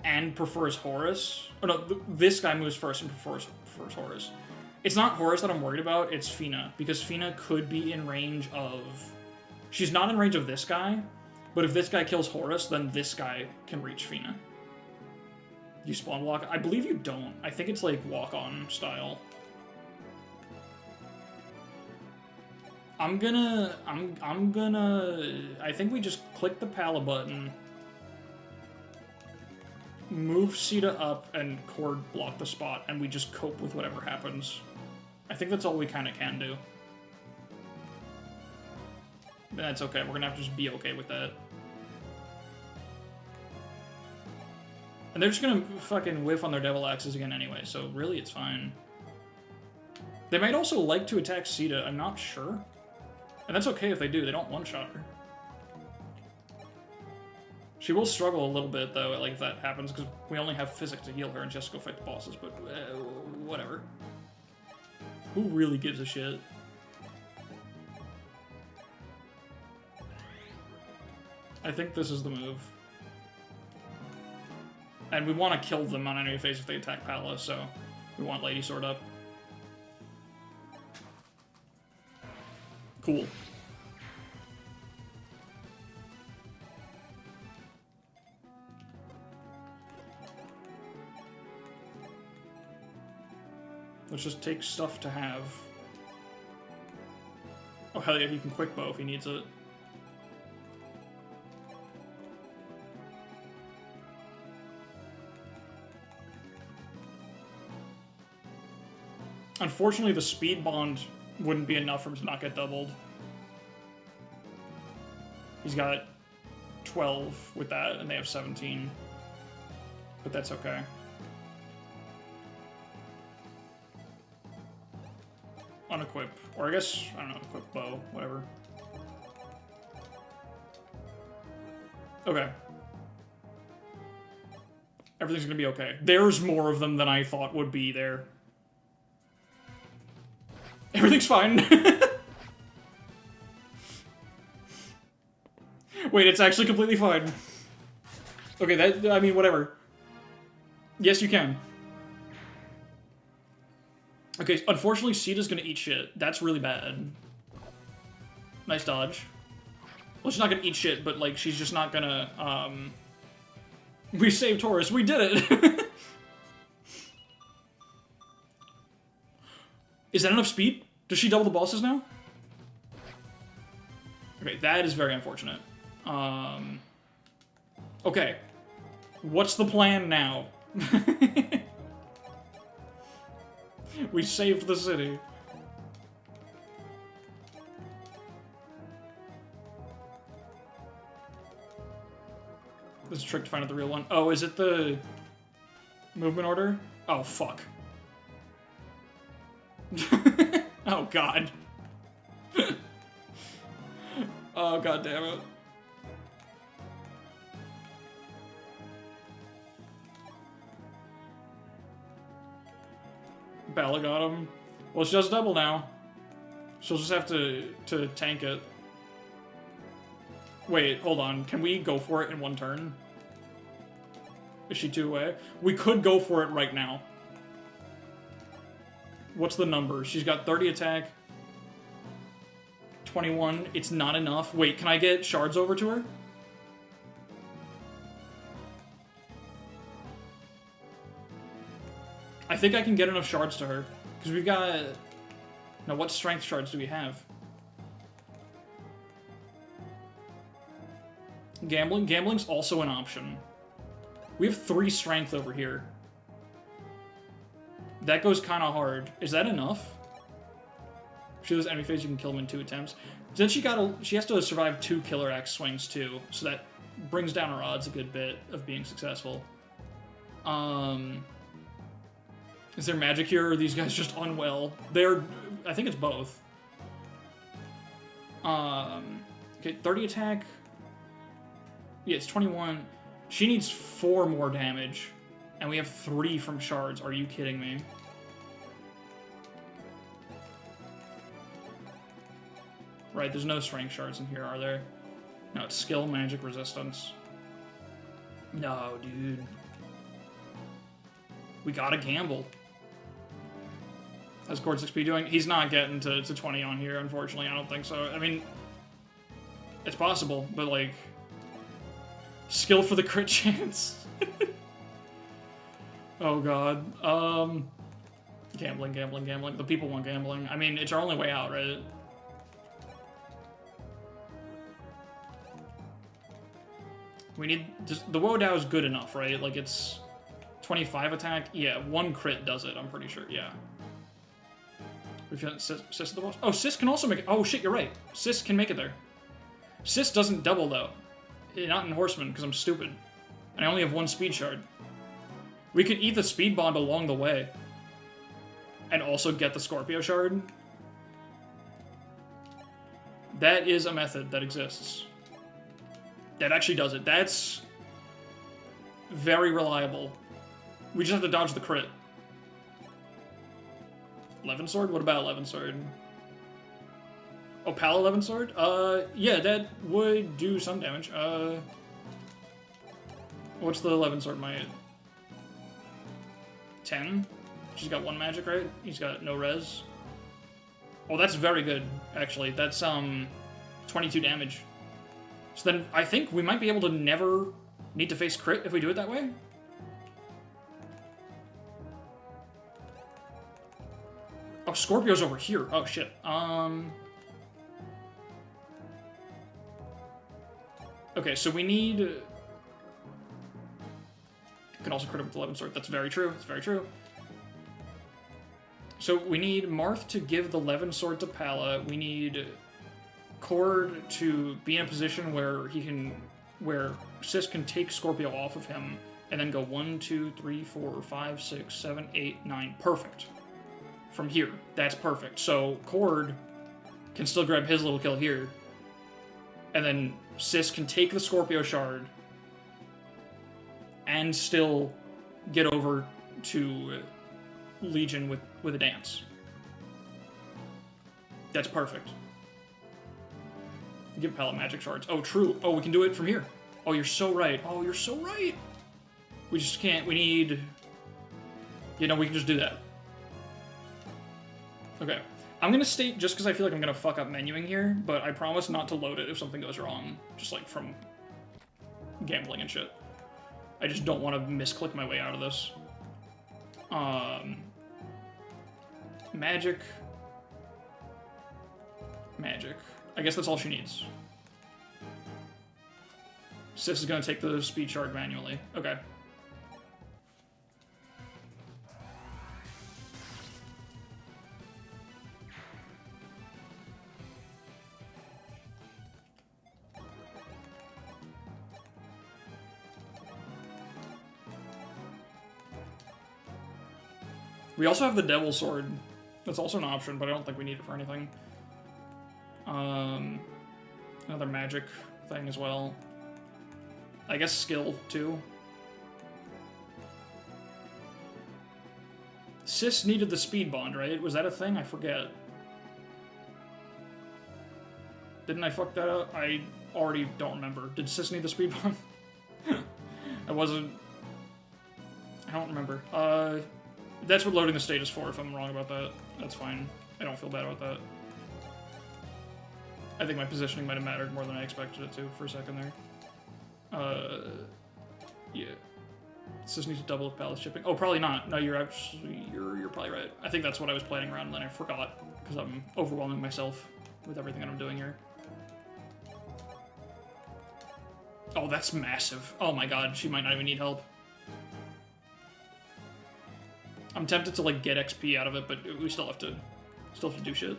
and prefers Horus. Oh no, this guy moves first and prefers Horus. It's not Horus that I'm worried about, it's Fina, because Fina could be in range of... She's not in range of this guy, but if this guy kills Horus, then this guy can reach Fina. You spawn block? I believe you don't. I think it's like walk-on style. I think we just click the Pala button, move Sita up, and Cord block the spot, and we just cope with whatever happens. I think that's all we kind of can do. That's okay, we're gonna have to just be okay with that. And they're just gonna fucking whiff on their Devil Axes again anyway, so really it's fine. They might also like to attack Sita, I'm not sure. And that's okay if they do, they don't one-shot her. She will struggle a little bit, though, like, if that happens, because we only have physics to heal her and she has to go fight the bosses, but whatever. Who really gives a shit? I think this is the move. And we want to kill them on enemy phase if they attack Pala, so we want Lady Sword up. Cool. Let's just take stuff to have. Oh hell yeah, he can quick bow if he needs it. Unfortunately, the speed bond wouldn't be enough for him to not get doubled. He's got 12 with that, and they have 17. But that's okay. Unequip. Or I guess, I don't know, equip bow, whatever. Okay. Everything's gonna be okay. There's more of them than I thought would be there. Everything's fine. Wait, it's actually completely fine. Okay, that, I mean, whatever. Yes, you can. Okay, unfortunately, Sita's gonna eat shit. That's really bad. Nice dodge. Well, she's not gonna eat shit, but, like, she's just not gonna, We saved Horus. We did it! Is that enough speed? Does she double the bosses now? Okay, that is very unfortunate. Okay. What's the plan now? We saved the city. This is a trick to find out the real one. Oh, is it the movement order? Oh, fuck. Oh, God. Oh, God damn it. Bella got him. Well, she does double now. She'll just have to tank it. Wait, hold on. Can we go for it in one turn? Is she 2 away? We could go for it right now. What's the number? She's got 30 attack. 21. It's not enough. Wait, can I get shards over to her? I think I can get enough shards to her. Because we've got... Now, what strength shards do we have? Gambling? Gambling's also an option. We have 3 strength over here. That goes kind of hard. Is that enough? If she does enemy phase, you can kill them in 2 attempts. Then she has to survive 2 killer axe swings too, so that brings down her odds a good bit of being successful. Is there magic here, or are these guys just unwell? I think it's both. Okay, 30 attack. Yeah, it's 21. She needs 4 more damage, and we have 3 from shards. Are you kidding me? Right, there's no strength shards in here, are there? No, it's skill, magic, resistance. No, dude. We gotta gamble. How's Gord's XP doing? He's not getting to 20 on here, unfortunately. I don't think so. I mean, it's possible, but, like... Skill for the crit chance. Oh, God. Gambling, gambling, gambling. The people want gambling. I mean, it's our only way out, right? We need... The Wodow is good enough, right? Like, it's 25 attack. Yeah, 1 crit does it, I'm pretty sure. Yeah. We've got Sis at the boss. Oh, Sis can also make it. Oh, shit, you're right. Sis can make it there. Sis doesn't double, though. Not in Horseman, because I'm stupid. And I only have 1 speed shard. We could eat the speed bond along the way. And also get the Scorpio shard. That is a method that exists. That actually does it. That's very reliable. We just have to dodge the crit. 11 sword? What about 11 sword? Oh, Pal 11 sword? Yeah, that would do some damage. What's the 11 sword might? 10? She's got 1 magic, right? He's got no res. Oh, that's very good, actually. That's, 22 damage. So then, I think we might be able to never need to face crit if we do it that way? Oh, Scorpio's over here. Oh, shit. Okay, so we need... You can also crit him with 11 sword. That's very true. That's very true. So we need Marth to give the 11 sword to Pala. We need Cord to be in a position where where Sis can take Scorpio off of him and then go 1, 2, 3, 4, 5, 6, 7, 8, 9. Perfect. From here. That's perfect. So Cord can still grab his little kill here. And then Sis can take the Scorpio shard and still get over to Legion with a dance. That's perfect. Give Pala magic shards. Oh, true. Oh, we can do it from here. Oh, you're so right. Oh, you're so right. We just can't. We need... You know, we can just do that. Okay. I'm going to state, just because I feel like I'm going to fuck up menuing here, but I promise not to load it if something goes wrong. Just, like, from gambling and shit. I just don't want to misclick my way out of this. Magic. Magic. I guess that's all she needs. Sis is going to take the speed shard manually. Okay. We also have the Devil Sword. That's also an option, but I don't think we need it for anything. Another magic thing as well. I guess skill, too. Sis needed the speed bond, right? Was that a thing? I forget. Didn't I fuck that up? I already don't remember. Did Sis need the speed bond? I don't remember. That's what loading the stage is for, if I'm wrong about that. That's fine. I don't feel bad about that. I think my positioning might have mattered more than I expected it to for a second there. Yeah. Does this need to double with palace shipping? Oh, probably not. No, you're probably right. I think that's what I was planning around, and then I forgot, because I'm overwhelming myself with everything that I'm doing here. Oh, that's massive. Oh my god, she might not even need help. I'm tempted to, like, get XP out of it, but we still have to do shit.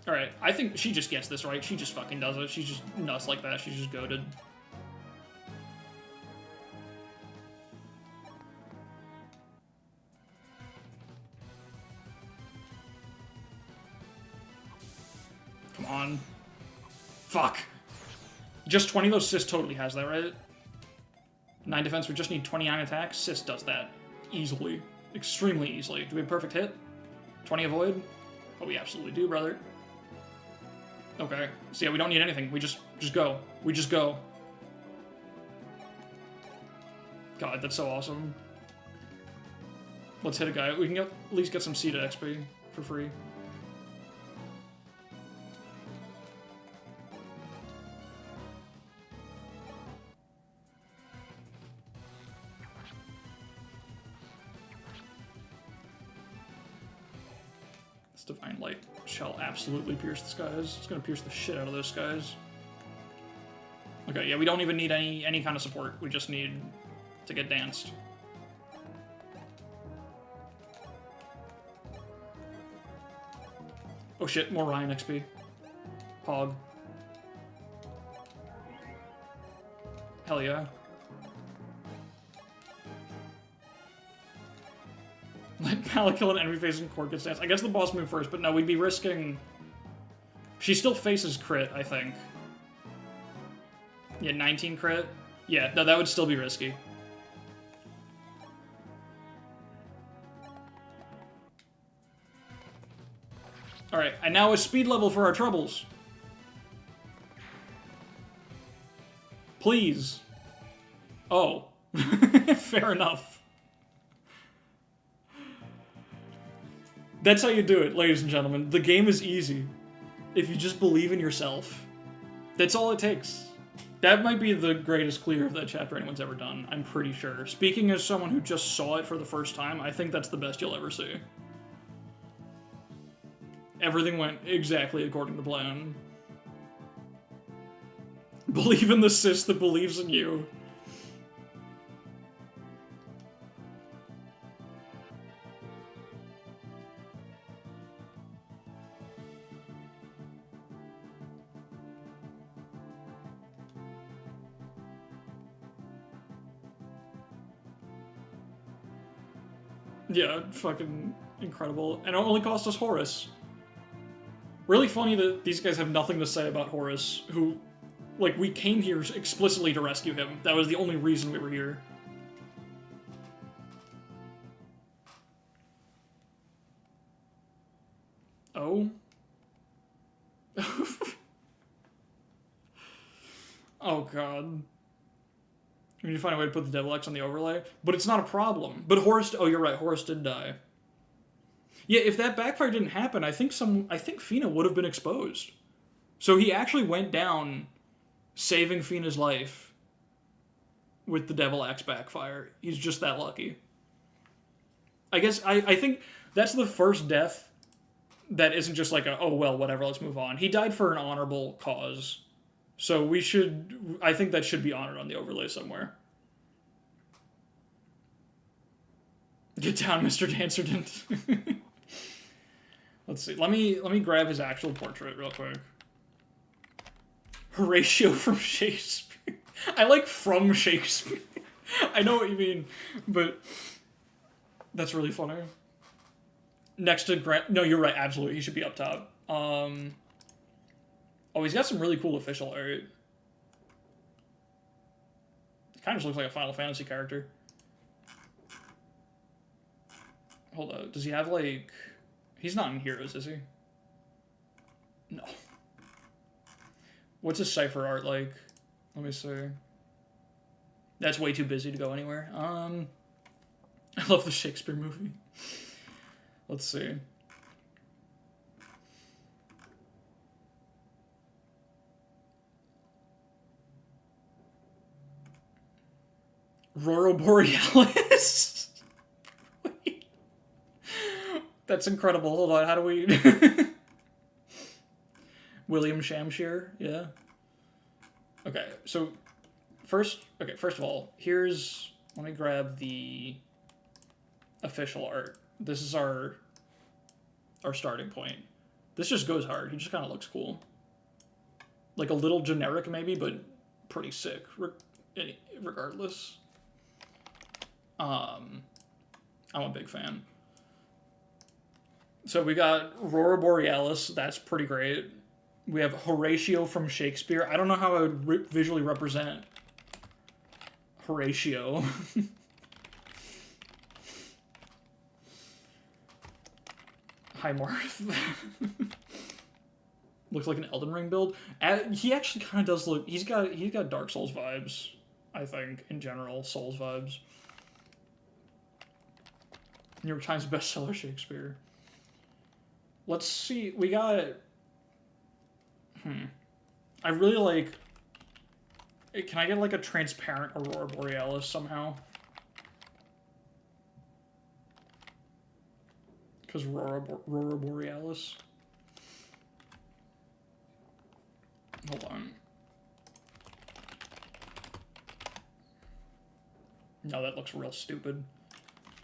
Alright, I think she just gets this, right? She just fucking does it. She's just nuts like that. She's just goated. Come on. Fuck. Just 20 though, Sis totally has that, right? 9 defense, we just need 29 attacks. Sis does that easily. Extremely easily. Do we have perfect hit? 20 avoid? Oh, we absolutely do, brother. Okay. So yeah, we don't need anything. We just go. We just go. God, that's so awesome. Let's hit a guy. We can at least get some seeded XP for free. Divine Light shall absolutely pierce the skies. It's gonna pierce the shit out of those skies. Okay, yeah, we don't even need any kind of support. We just need to get danced. Oh shit, more Ryan XP. Pog. Hell yeah. Let Pala kill an enemy facing Court gets danced. I guess the boss move first, but no, we'd be risking... She still faces crit, I think. Yeah, 19 crit. Yeah, no, that would still be risky. Alright, and now a speed level for our troubles. Please. Oh. Fair enough. That's how you do it, ladies and gentlemen. The game is easy. If you just believe in yourself. That's all it takes. That might be the greatest clear of that chapter anyone's ever done, I'm pretty sure. Speaking as someone who just saw it for the first time, I think that's the best you'll ever see. Everything went exactly according to plan. Believe in the sis that believes in you. Yeah, fucking incredible. And it only cost us Horus. Really funny that these guys have nothing to say about Horus, who, like, we came here explicitly to rescue him. That was the only reason we were here. Oh? Oh, God. We need to find a way to put the Devil X on the overlay. But it's not a problem. But Horus... Oh, you're right. Horus did die. Yeah, if that backfire didn't happen, I think Fina would have been exposed. So he actually went down saving Fina's life with the Devil Axe backfire. He's just that lucky. I guess, I think that's the first death that isn't just like a, oh, well, whatever, let's move on. He died for an honorable cause. So we should, I think that should be honored on the overlay somewhere. Get down, Mr. Dancerdent. Let's see. Let me grab his actual portrait real quick. Horatio from Shakespeare. I like from Shakespeare. I know what you mean, but that's really funny. Next to Grant. No, you're right. Absolutely, he should be up top. Oh, he's got some really cool official art. It kind of just looks like a Final Fantasy character. Hold up. Does he have, like... He's not in Heroes, is he? No. What's his cipher art like? Let me see. That's way too busy to go anywhere. I love the Shakespeare movie. Let's see. Aurora Borealis. Wait. That's incredible. Hold on, how do we... William Shamshire, yeah. Okay, so first of all, here's... Let me grab the official art. This is our starting point. This just goes hard. He just kind of looks cool. Like a little generic maybe, but pretty sick regardless. I'm a big fan. So we got Aurora Borealis. That's pretty great. We have Horatio from Shakespeare. I don't know how I would visually represent Horatio. Hi, Marth. Looks like an Elden Ring build. He actually kind of does look... He's got Dark Souls vibes, I think, in general. Souls vibes. New York Times bestseller Shakespeare. Let's see. We got... I really like... Can I get, like, a transparent Aurora Borealis somehow? Because Aurora Borealis. Hold on. No, that looks real stupid.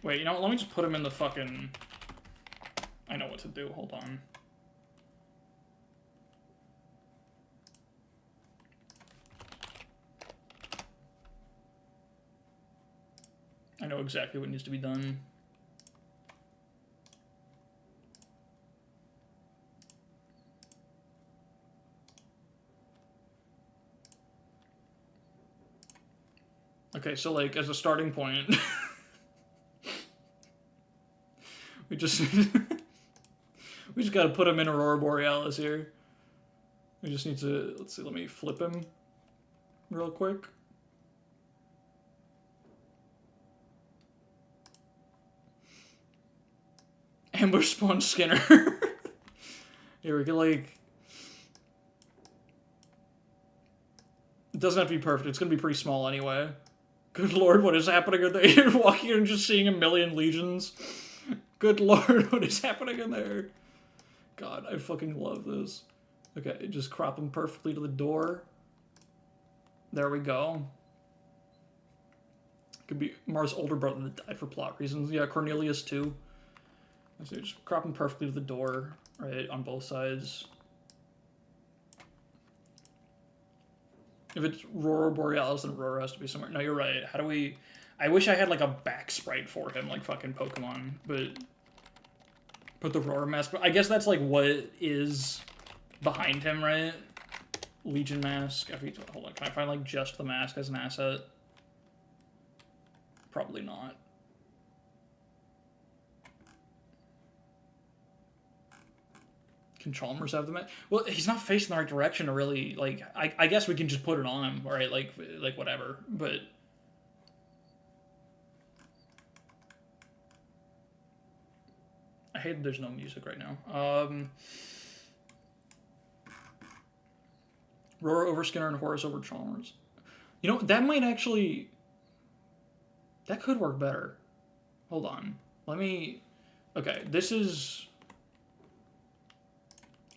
Wait, you know what? Let me just put him in the fucking... I know what to do. Hold on. I know exactly what needs to be done. Okay, so, like, as a starting point... we just gotta put him in Aurora Borealis here. We just need to... Let's see, let me flip him real quick. Ambush Spawn Skinner. Here, we can, like... It doesn't have to be perfect. It's gonna be pretty small anyway. Good lord, what is happening in there? You're walking in and just seeing a million legions. Good lord, what is happening in there? God, I fucking love this. Okay, just crop him perfectly to the door. There we go. Could be Mars' older brother that died for plot reasons. Yeah, Cornelius too. So just crop him perfectly to the door, right, on both sides. If it's Aurora Borealis, then Aurora has to be somewhere. No, you're right. How do we... I wish I had, like, a back sprite for him, like fucking Pokemon, but... Put the Aurora mask... I guess that's, like, what is behind him, right? Legion mask. FE12... Hold on, can I find, like, just the mask as an asset? Probably not. Can Chalmers have the mask? Well, he's not facing the right direction to really, like... I guess we can just put it on him, right? Like whatever, but... I hate that there's no music right now. Aurora over Skinner and Horus over Chalmers. You know, that might actually... That could work better. Hold on. Let me... Okay, this is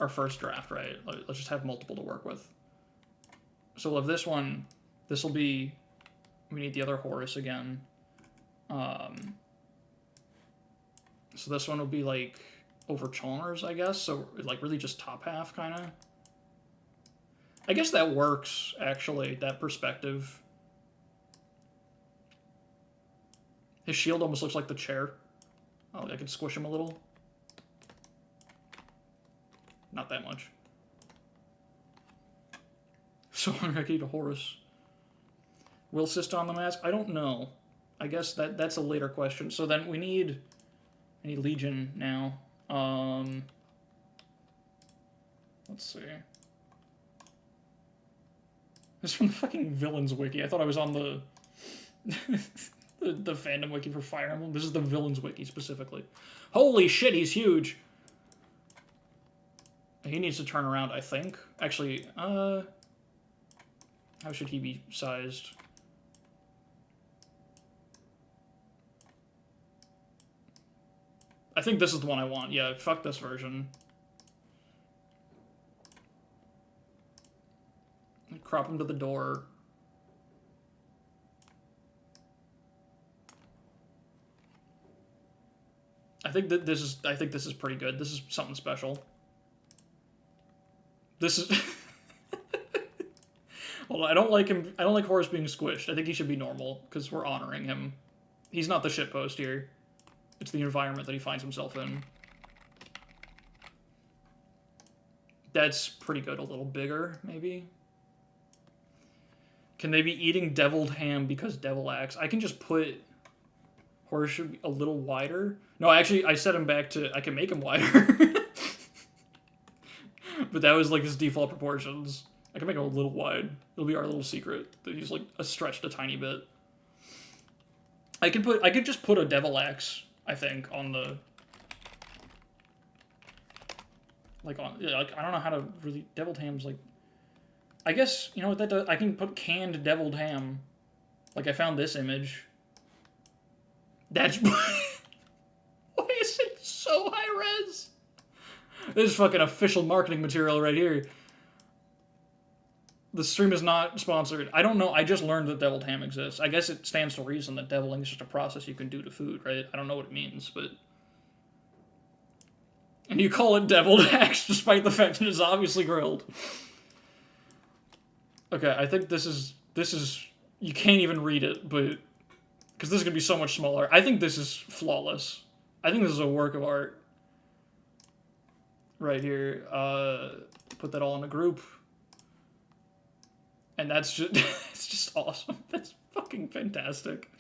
our first draft, right? Let's just have multiple to work with. So we'll have this one. This will be... We need the other Horus again. So this one will be, like, over Chalmers, I guess. So, like, really just top half, kind of. I guess that works, actually, that perspective. His shield almost looks like the chair. Oh, I can squish him a little. Not that much. So unlucky to Horus. Will Sist on the mask? I don't know. I guess that's a later question. So then we need... I need Legion now. Let's see. This is from the fucking Villains Wiki. I thought I was on the... the fandom wiki for Fire Emblem. This is the Villains Wiki, specifically. Holy shit, he's huge! He needs to turn around, I think. Actually, how should he be sized? I think this is the one I want. Yeah, fuck this version. Crop him to the door. I think this is pretty good. This is something special. This is Well, I don't like him. I don't like Horace being squished. I think he should be normal because we're honoring him. He's not the shitpost here. It's the environment that he finds himself in. That's pretty good. A little bigger, maybe. Can they be eating deviled ham because devil axe? I can just put Horace should be a little wider. No, actually, I set him back to... I can make him wider. But that was like his default proportions. I can make him a little wide. It'll be our little secret that he's like stretched a tiny bit. I could just put a devil axe, I think, on the... Like, on... Yeah, like, I don't know how to really... Deviled ham's like... I guess, you know what that does? I can put canned deviled ham. Like, I found this image. That's... Why is it so high res? This is fucking official marketing material right here. The stream is not sponsored. I don't know. I just learned that deviled ham exists. I guess it stands to reason that deviling is just a process you can do to food, right? I don't know what it means, but... And you call it deviled axe despite the fact that it's obviously grilled. Okay, I think this is... You can't even read it, but... Because this is going to be so much smaller. I think this is flawless. I think this is a work of art. Right here. Put that all in a group. And that's just... it's just awesome. That's fucking fantastic.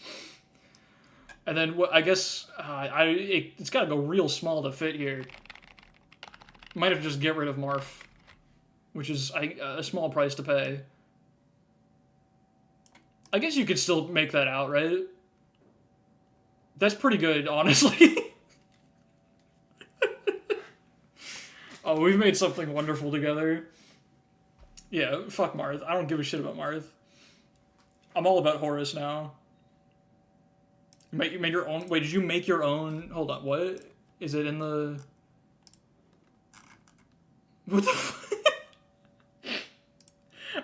And then, I guess... it's got to go real small to fit here. Might have to just get rid of Marf. Which is a small price to pay. I guess you could still make that out, right? That's pretty good, honestly. Oh, we've made something wonderful together. Yeah, fuck Marth. I don't give a shit about Marth. I'm all about Horace now. You made your own... Wait, did you make your own... Hold on, what? Is it in the... What the fuck?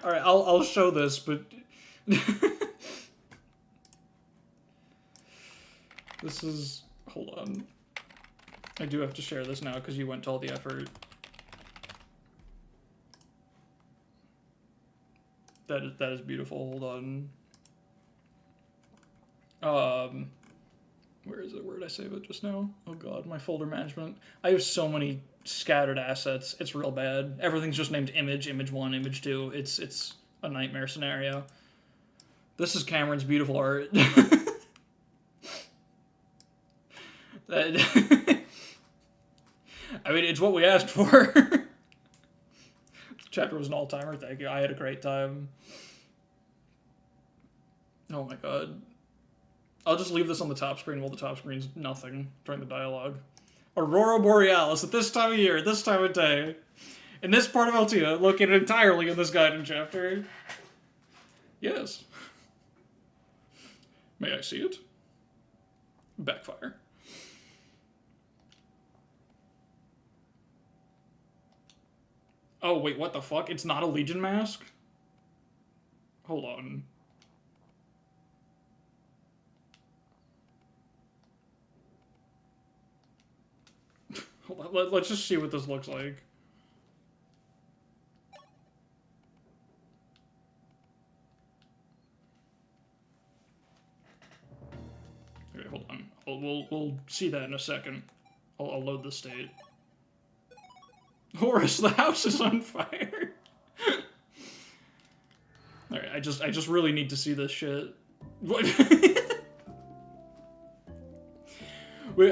Alright, I'll show this, but... This is... Hold on. I do have to share this now, because you went to all the effort. That is beautiful. Hold on. Where is it? Where did I save it just now? Oh god, my folder management. I have so many scattered assets. It's real bad. Everything's just named image, image 1, image 2. It's a nightmare scenario. This is Cameron's beautiful art. I mean, it's what we asked for. Chapter was an all-timer, thank you. I had a great time. Oh my god. I'll just leave this on the top screen while the top screen's nothing during the dialogue. Aurora Borealis at this time of year, this time of day. In this part of Altea, located entirely in this guidance chapter. Yes. May I see it? Backfire. Oh, wait, what the fuck? It's not a Legion mask? Hold on. Hold on, let's just see what this looks like. Okay, hold on. We'll see that in a second. I'll load the state. Horace, the house is on fire. Alright, I just really need to see this shit. What? We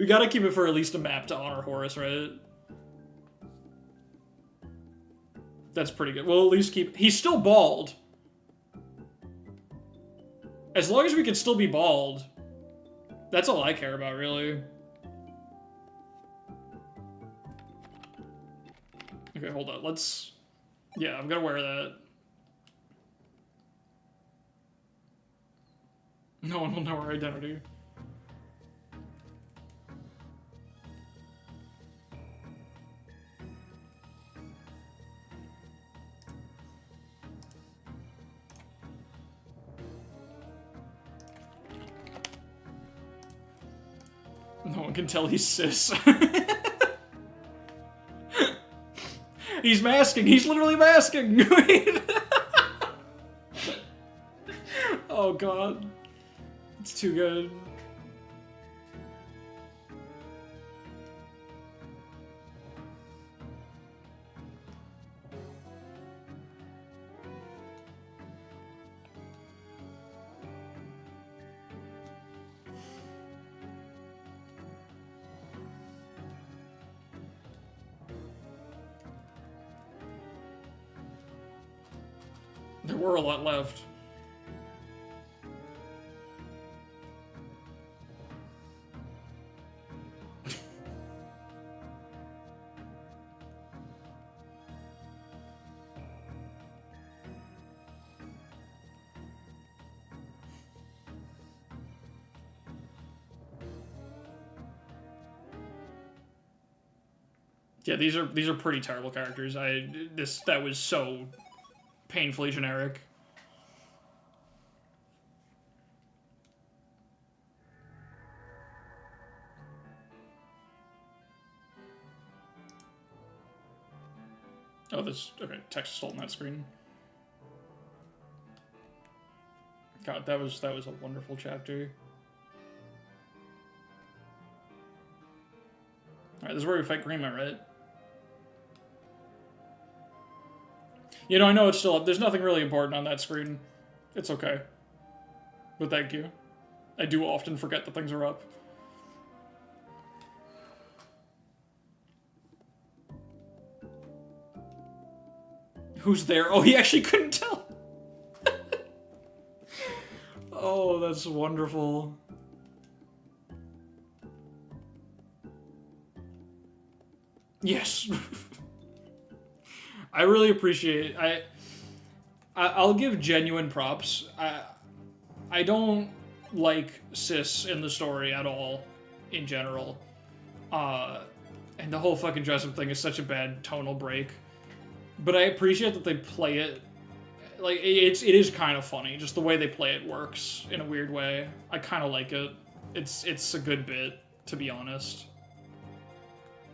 gotta keep it for at least a map to honor Horace, right? That's pretty good. We'll at least keep... He's still bald. As long as we can still be bald. That's all I care about, really. Okay, hold on. Let's... Yeah, I'm gonna wear that. No one will know our identity. can tell he's cis. He's masking. He's literally masking. Oh god. It's too good. There were a lot left. Yeah, these are pretty terrible characters. That was so painfully generic. Oh, okay, text is still on that screen. God, that was a wonderful chapter. Alright, this is where we fight Grima, right? You know, I know it's still up. There's nothing really important on that screen. It's okay. But thank you. I do often forget that things are up. Who's there? Oh, he actually couldn't tell. Oh, that's wonderful. Yes. I really appreciate it. I'll give genuine props. I don't like cis in the story at all, in general. And the whole fucking dress-up thing is such a bad tonal break. But I appreciate that they play it. Like, it is kind of funny. Just the way they play it works in a weird way. I kind of like it. It's a good bit, to be honest.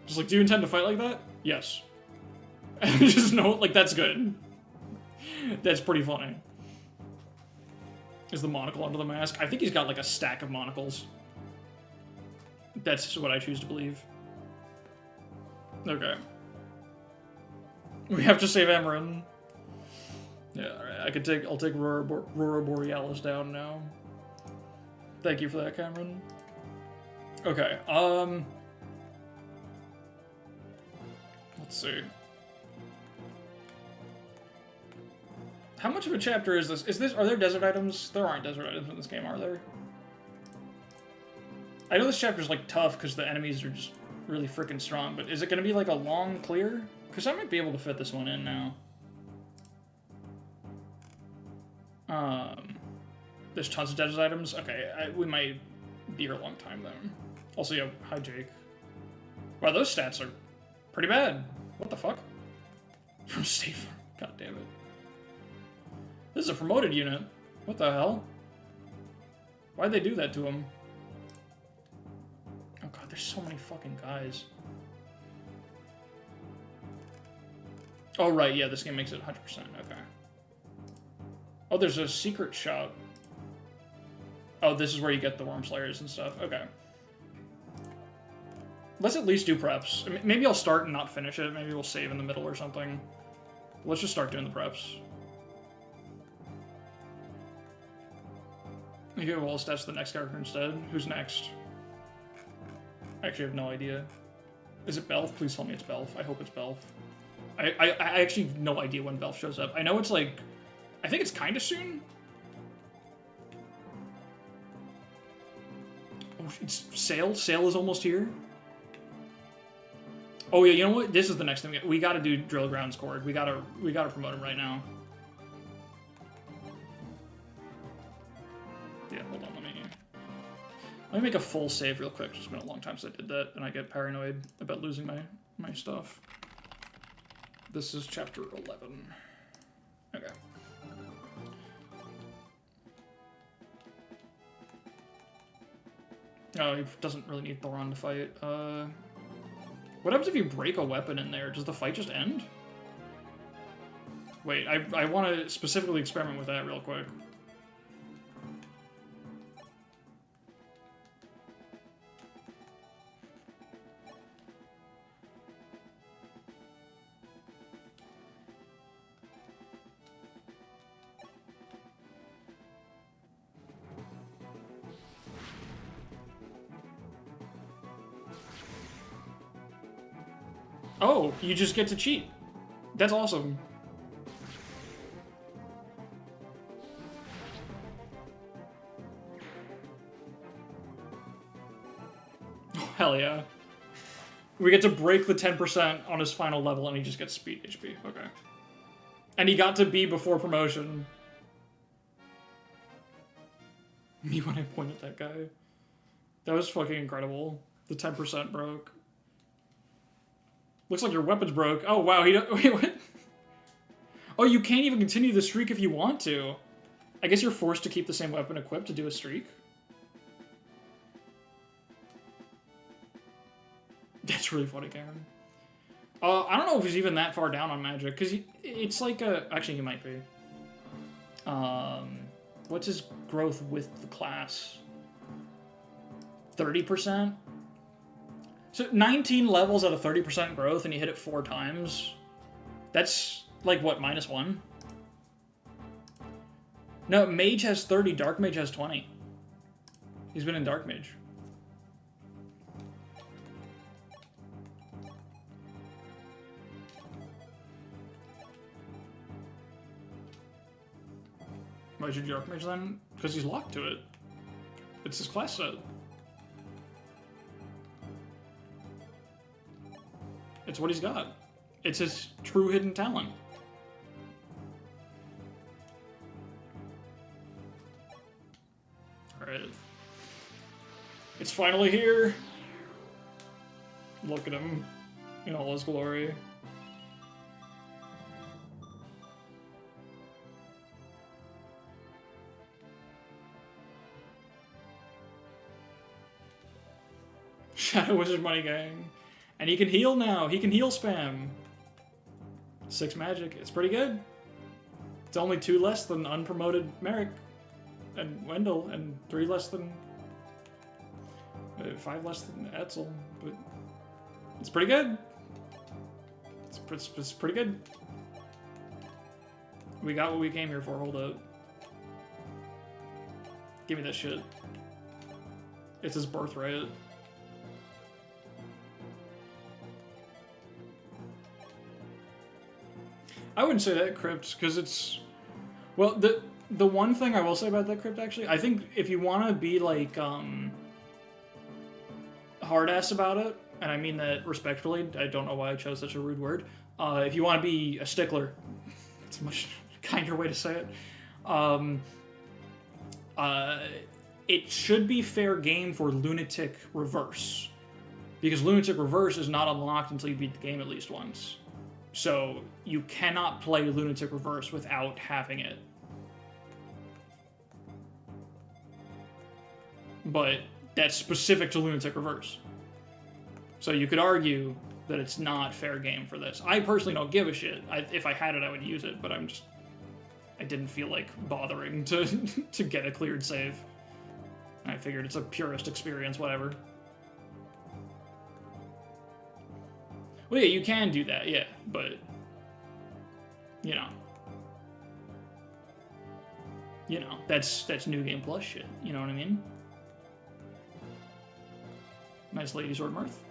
Just like, do you intend to fight like that? Yes. Just know, like, that's good. That's pretty funny. Is the monocle under the mask? I think he's got, like, a stack of monocles. That's what I choose to believe. Okay. We have to save Amarin. Yeah, alright. I'll take Aurora Borealis down now. Thank you for that, Cameron. Okay, let's see. How much of a chapter is this? Are there desert items? There aren't desert items in this game, are there? I know this chapter's, like, tough because the enemies are just really freaking strong, but is it gonna be, like, a long clear? Because I might be able to fit this one in now. There's tons of desert items? Okay, we might be here a long time then. Also, yeah, hi Jake. Wow, those stats are pretty bad. What the fuck? From State Farm. God damn it. This is a promoted unit. What the hell? Why'd they do that to him? Oh god, there's so many fucking guys. Oh right, yeah, this game makes it 100%, okay. Oh, there's a secret shop. Oh, this is where you get the worm slayers and stuff, okay. Let's at least do preps. Maybe I'll start and not finish it, maybe we'll save in the middle or something. Let's just start doing the preps. Okay, well, let's test the next character instead. Who's next? I actually have no idea. Is it Belf? Please tell me it's Belf. I hope it's Belf. I actually have no idea when Belf shows up. I know it's like... I think it's kind of soon? Oh, it's Sail? Sail is almost here? Oh yeah, you know what? This is the next thing. We gotta do Drill Grounds Cord. We gotta promote him right now. Yeah, hold on, let me make a full save real quick. It's been a long time since I did that, and I get paranoid about losing my stuff. This is chapter 11. Okay. Oh, he doesn't really need Thoron to fight. What happens if you break a weapon in there? Does the fight just end? Wait, I want to specifically experiment with that real quick. Oh, you just get to cheat. That's awesome. Oh, hell yeah. We get to break the 10% on his final level and he just gets speed HP. Okay. And he got to be before promotion. Me when I point at that guy. That was fucking incredible. The 10% broke. Looks like your weapon's broke. Oh, wow. Wait, what? Oh, you can't even continue the streak if you want to. I guess you're forced to keep the same weapon equipped to do a streak. That's really funny, Cameron. I don't know if he's even that far down on magic, because it's like a... Actually, he might be. What's his growth with the class? 30%? So 19 levels at a 30% growth and you hit it 4 times. That's like what, -1? No, Mage has 30, Dark Mage has 20. He's been in Dark Mage. Why is your Dark Mage then? Because he's locked to it. It's his class set. It's what he's got. It's his true hidden talent. Alright. It's finally here. Look at him in all his glory. Shadow Wizard Money Gang. And he can heal now. He can heal spam. 6 magic. It's pretty good. It's only 2 less than unpromoted Merrick and Wendell, and 3 less than... 5 less than Etzel. But it's pretty good. It's pretty good. We got what we came here for. Hold up. Give me that shit. It's his birthright. I wouldn't say that crypt, because it's... Well, the one thing I will say about that crypt, actually, I think if you want to be, like, hard-ass about it, and I mean that respectfully, I don't know why I chose such a rude word, if you want to be a stickler, it's a much kinder way to say it, it should be fair game for Lunatic Reverse, because Lunatic Reverse is not unlocked until you beat the game at least once. So, you cannot play Lunatic Reverse without having it. But that's specific to Lunatic Reverse. So you could argue that it's not fair game for this. I personally don't give a shit. If I had it, I would use it, but I didn't feel like bothering to, to get a cleared save. I figured it's a purist experience, whatever. Well, yeah, you can do that, yeah, but, you know, that's New Game Plus shit, you know what I mean? Nice Lady Sword Mirth.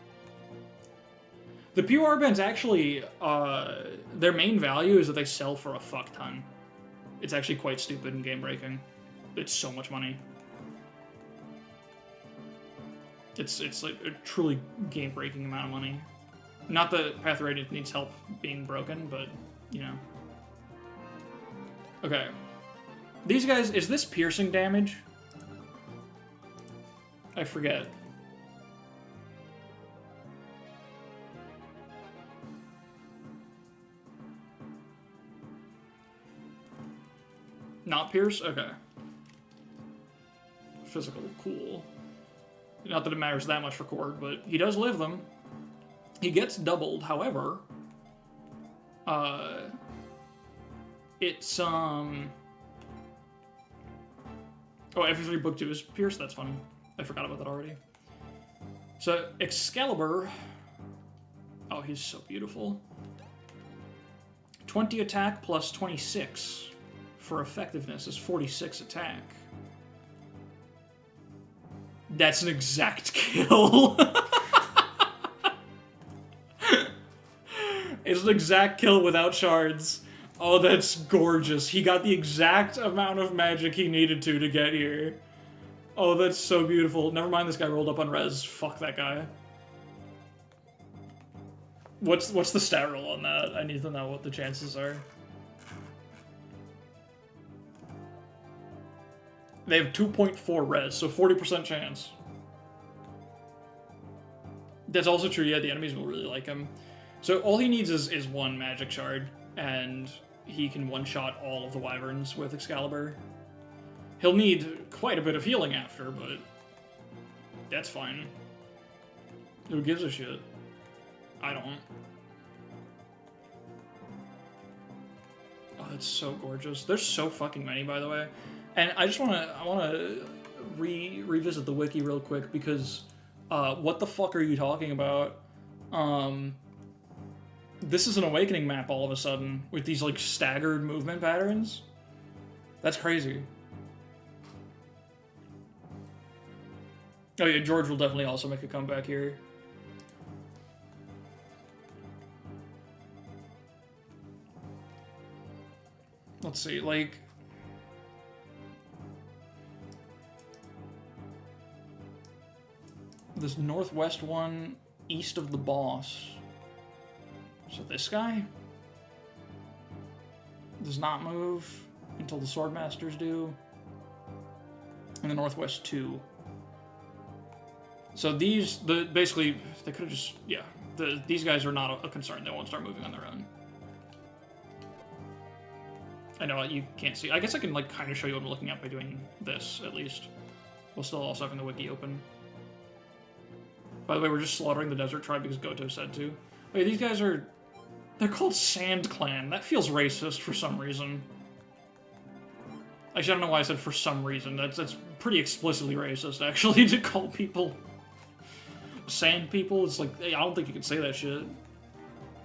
The PR bands actually, their main value is that they sell for a fuck ton. It's actually quite stupid and game-breaking. It's so much money. It's like a truly game-breaking amount of money. Not that Path of Radiance needs help being broken, but, you know. Okay. These guys, is this piercing damage? I forget. Not pierce? Okay. Physical, cool. Not that it matters that much for Cord, but he does live them. He gets doubled, however, it's, Oh, FE3 Book 2 is Pierce, that's funny. I forgot about that already. So, Excalibur... Oh, he's so beautiful. 20 attack plus 26 for effectiveness is 46 attack. That's an exact kill. It's an exact kill without shards. Oh, that's gorgeous. He got the exact amount of magic he needed to get here. Oh, that's so beautiful. Never mind, this guy rolled up on res. Fuck that guy. What's the stat roll on that? I need to know what the chances are. They have 2.4 res, so 40% chance. That's also true, yeah, the enemies will really like him. So all he needs is one magic shard, and he can one-shot all of the wyverns with Excalibur. He'll need quite a bit of healing after, but that's fine. Who gives a shit? I don't. Oh, that's so gorgeous. There's so fucking many, by the way. And I just wanna revisit the wiki real quick because what the fuck are you talking about? This is an awakening map all of a sudden with these like staggered movement patterns. That's crazy. Oh yeah, George will definitely also make a comeback here. Let's see, like... This northwest one, east of the boss. So this guy does not move until the Swordmasters do. And the northwest 2. So these, basically, they could have just, yeah. These guys are not a concern. They won't start moving on their own. I know you can't see. I guess I can like kind of show you what I'm looking at by doing this, at least. While still also having the wiki open. By the way, we're just slaughtering the desert tribe because Goto said to. Wait, these guys are... They're called Sand Clan. That feels racist for some reason. Actually, I don't know why I said for some reason. That's pretty explicitly racist, actually, to call people sand people. It's like, I don't think you can say that shit.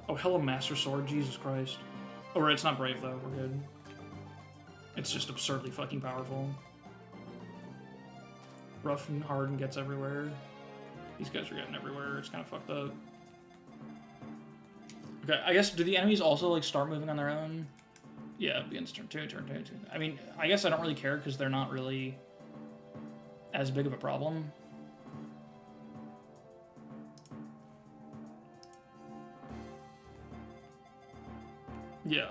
Oh, hello, Master Sword. Jesus Christ. Oh, right, it's not brave, though. We're good. It's just absurdly fucking powerful. Rough and hard and gets everywhere. These guys are getting everywhere. It's kind of fucked up. Okay, I guess, do the enemies also, like, start moving on their own? Yeah, it begins turn 2, turn 2, turn 2. I mean, I guess I don't really care because they're not really as big of a problem. Yeah.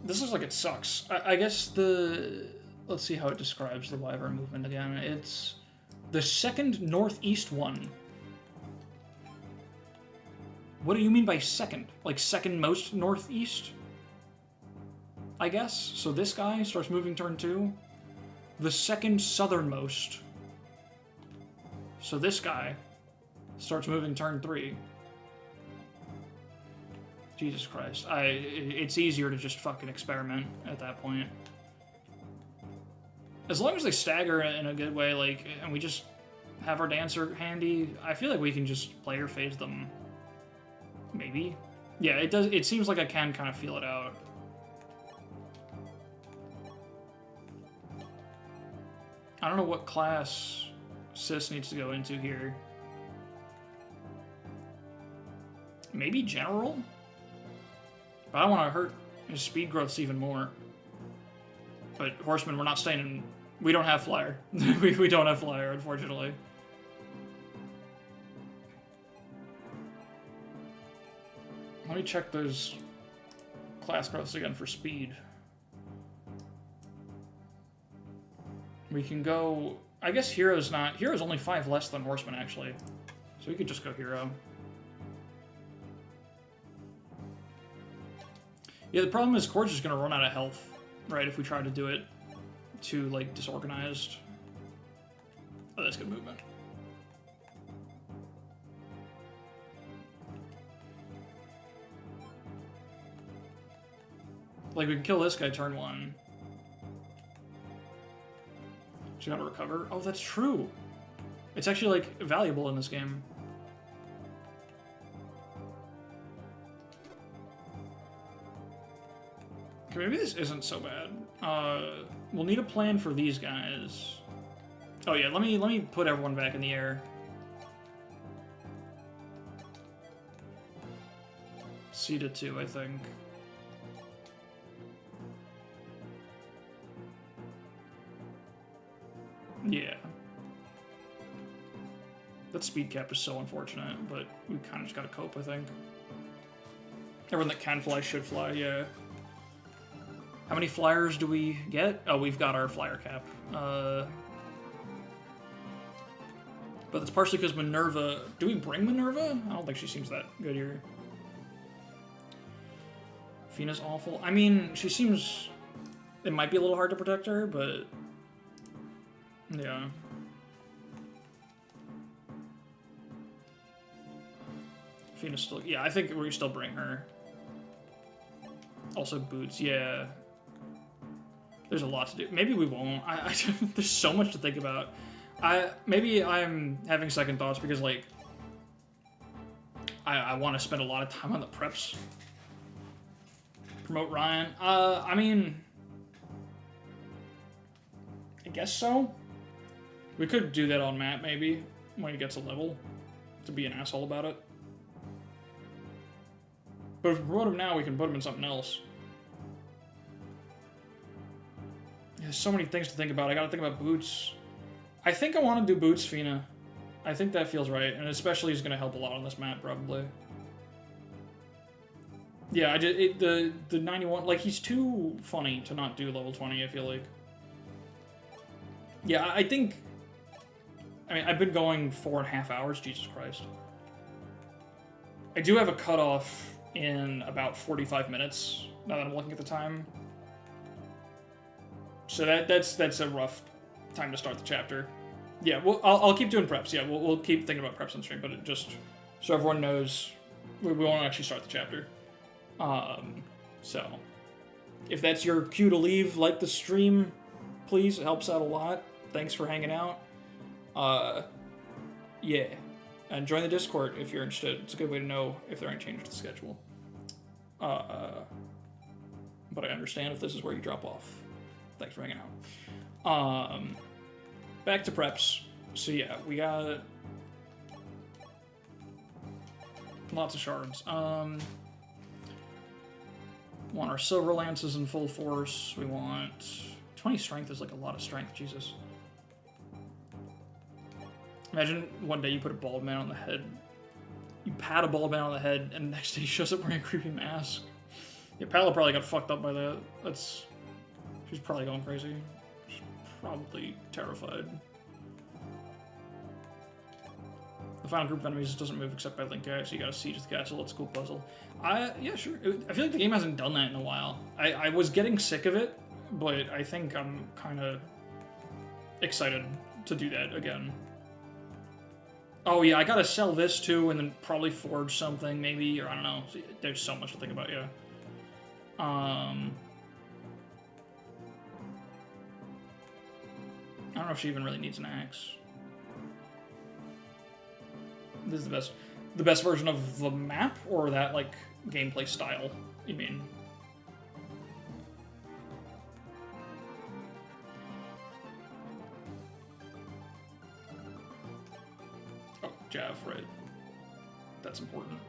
This looks like it sucks. I guess the... Let's see how it describes the wyvern movement again. It's the second northeast one. What do you mean by second? Like second most northeast? I guess. So this guy starts moving turn 2. The second southernmost. So this guy starts moving turn 3. Jesus Christ. It's easier to just fucking experiment at that point. As long as they stagger in a good way, like, and we just have our dancer handy, I feel like we can just player phase them. Maybe. Yeah, it does. It seems like I can kind of feel it out. I don't know what class Sis needs to go into here. Maybe General? But I don't want to hurt his speed growths even more. But Horseman, we're not staying in... We don't have Flyer. we don't have Flyer, unfortunately. Let me check those class growths again for speed. We can go... I guess Hero's not... Hero's only 5 less than Horseman, actually. So we could just go Hero. Yeah, the problem is Cord's just going to run out of health. right? If we try to do it too, like, disorganized. Oh, that's good movement. Like, we can kill this guy turn 1. She gotta recover. Oh, that's true. It's actually, like, valuable in this game. Okay, maybe this isn't so bad. We'll need a plan for these guys. Oh yeah, let me put everyone back in the air. C to 2, I think. Yeah. That speed cap is so unfortunate, but we kind of just gotta cope, I think. Everyone that can fly should fly, yeah. How many flyers do we get? Oh, we've got our flyer cap. But it's partially because Minerva... Do we bring Minerva? I don't think she seems that good here. Fina's awful. I mean, she seems... It might be a little hard to protect her, but... Yeah. Fina's still... Yeah, I think we still bring her. Also boots, yeah. There's a lot to do. Maybe we won't. There's so much to think about. Maybe I'm having second thoughts because, like, I want to spend a lot of time on the preps. Promote Ryan. I mean, I guess so. We could do that on Matt, maybe, when he gets a level, to be an asshole about it. But if we promote him now, we can put him in something else. There's so many things to think about. I gotta think about boots. I think I want to do boots, Fina. I think that feels right, and especially is gonna help a lot on this map, probably. Yeah, the 91, like, he's too funny to not do level 20, I feel like. Yeah, I think... I mean, I've been going 4.5 hours, Jesus Christ. I do have a cutoff in about 45 minutes, now that I'm looking at the time. So that's a rough time to start the chapter. Yeah, well, I'll keep doing preps. Yeah, we'll keep thinking about preps on stream, but it just so everyone knows we won't actually start the chapter. So if that's your cue to leave, like the stream, please. It helps out a lot. Thanks for hanging out. Yeah, and join the Discord if you're interested. It's a good way to know if there are any changes to the schedule. But I understand if this is where you drop off. Thanks for hanging out. Back to preps. So yeah, we got lots of shards. Want our silver lances in full force. We want 20 strength is like a lot of strength, Jesus. Imagine one day you put a bald man on the head. You pat a bald man on the head, and the next day he shows up wearing a creepy mask. Yeah, Paolo probably got fucked up by that. She's probably going crazy. She's probably terrified. The final group of enemies doesn't move except by link guy, so you gotta siege the castle. It's a cool puzzle. Yeah, sure. I feel like the game hasn't done that in a while. I was getting sick of it, but I think I'm kind of excited to do that again. Oh yeah, I gotta sell this too, and then probably forge something, maybe, or I don't know. There's so much to think about, yeah. I don't know if she even really needs an axe. This is the best version of the map, or that, like, gameplay style, you mean? Oh, Jav, right. That's important.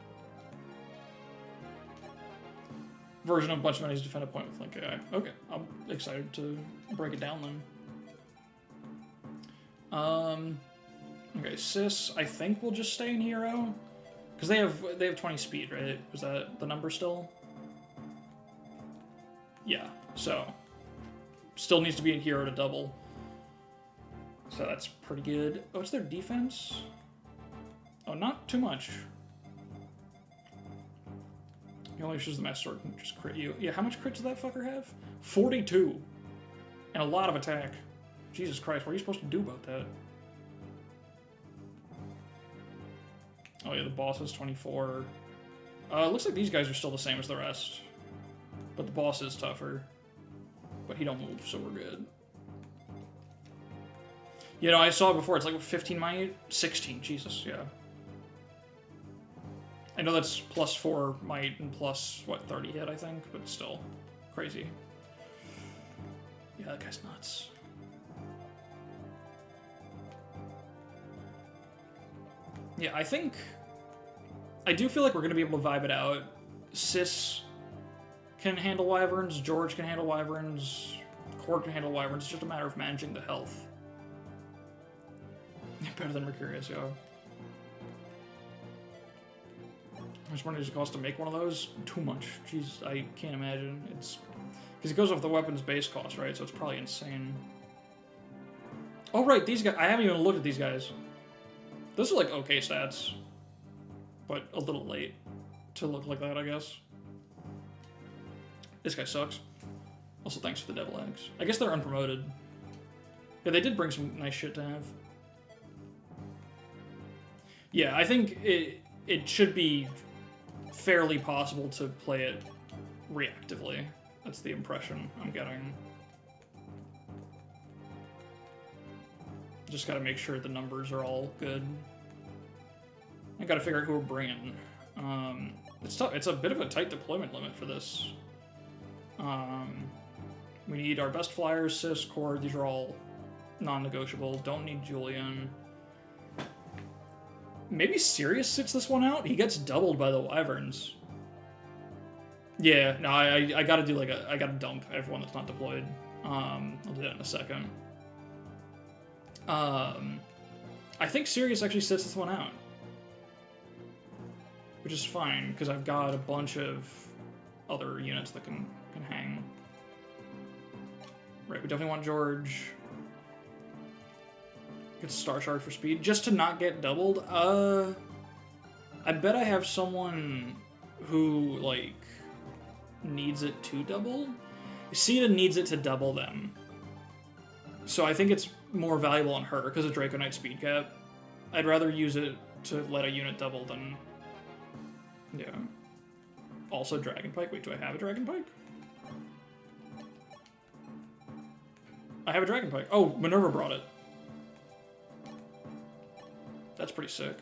Version of a bunch of enemies defend a point with Link AI. Okay, I'm excited to break it down then. Okay, Sis, I think we'll just stay in Hero. Because they have 20 speed, right? Was that the number still? Yeah, so still needs to be in Hero to double. So that's pretty good. Oh, what's their defense? Oh, not too much. The only issue is the Master Sword can just crit you. Yeah, how much crit does that fucker have? 42. And a lot of attack. Jesus Christ, what are you supposed to do about that? Oh yeah, the boss is 24. Looks like these guys are still the same as the rest. But the boss is tougher. But he don't move, so we're good. You know, I saw it before, it's like 15 might? 16, Jesus, yeah. I know that's plus 4 might and plus, what, 30 hit, I think? But still, crazy. Yeah, that guy's nuts. Yeah, I do feel like we're going to be able to vibe it out. Sis can handle wyverns, George can handle wyverns, Cord can handle wyverns. It's just a matter of managing the health. Better than Mercurius, yo. How much money does it cost to make one of those? Too much. Jeez, I can't imagine. It's because it goes off the weapon's base cost, right? So it's probably insane. Oh, right, these guys. I haven't even looked at these guys. Those are like okay stats, but a little late to look like that, I guess. This guy sucks. Also, thanks for the Devil Axe. I guess they're unpromoted. Yeah, they did bring some nice shit to have. Yeah, I think it should be fairly possible to play it reactively. That's the impression I'm getting. Just gotta make sure the numbers are all good. I gotta figure out who we're bringing. It's tough. It's a bit of a tight deployment limit for this. We need our best flyers, Sis, Cord. These are all non-negotiable. Don't need Julian. Maybe Sirius sits this one out? He gets doubled by the wyverns. Yeah, no, I gotta do like I gotta dump everyone that's not deployed. I'll do that in a second. I think Sirius actually sits this one out. Which is fine, because I've got a bunch of other units that can hang. Right, we definitely want George. Get Star Shard for speed, just to not get doubled. I bet I have someone who, like, needs it to double. Sita needs it to double them. So I think it's more valuable on her because of Draco Knight speed cap. I'd rather use it to let a unit double than... Yeah. Also Dragon Pike. Wait, do I have a Dragon Pike? I have a Dragon Pike. Oh, Minerva brought it. That's pretty sick.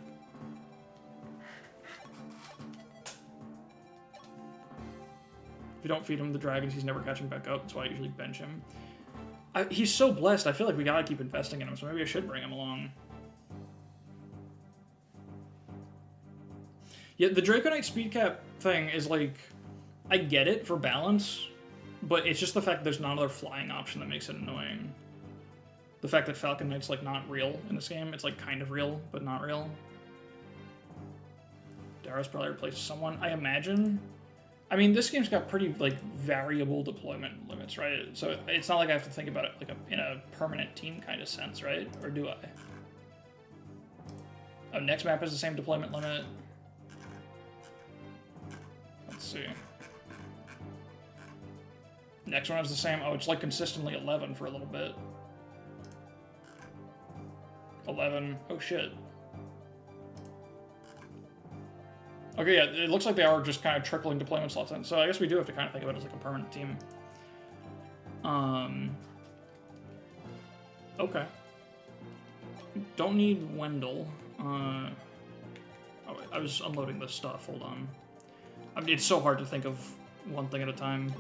If you don't feed him the dragons, he's never catching back up. That's why I usually bench him. He's so blessed. I feel like we gotta keep investing in him, so maybe I should bring him along. Yeah, the Draco Knight speed cap thing is like... I get it for balance, but it's just the fact that there's not another flying option that makes it annoying. The fact that Falcon Knight's like not real in this game. It's like kind of real, but not real. Dara's probably replaces someone, I imagine. I mean, this game's got pretty like variable deployment limits, right? So it's not like I have to think about it like in a permanent team kind of sense, right? Or do I? Oh, next map has the same deployment limit. Let's see. Next one has the same. Oh, it's like consistently 11 for a little bit. 11. Oh shit. Okay, yeah, it looks like they are just kind of trickling deployment slots in, so I guess we do have to kind of think of it as like a permanent team. Okay. Don't need Wendell. Oh, I was unloading this stuff, hold on. I mean, it's so hard to think of one thing at a time.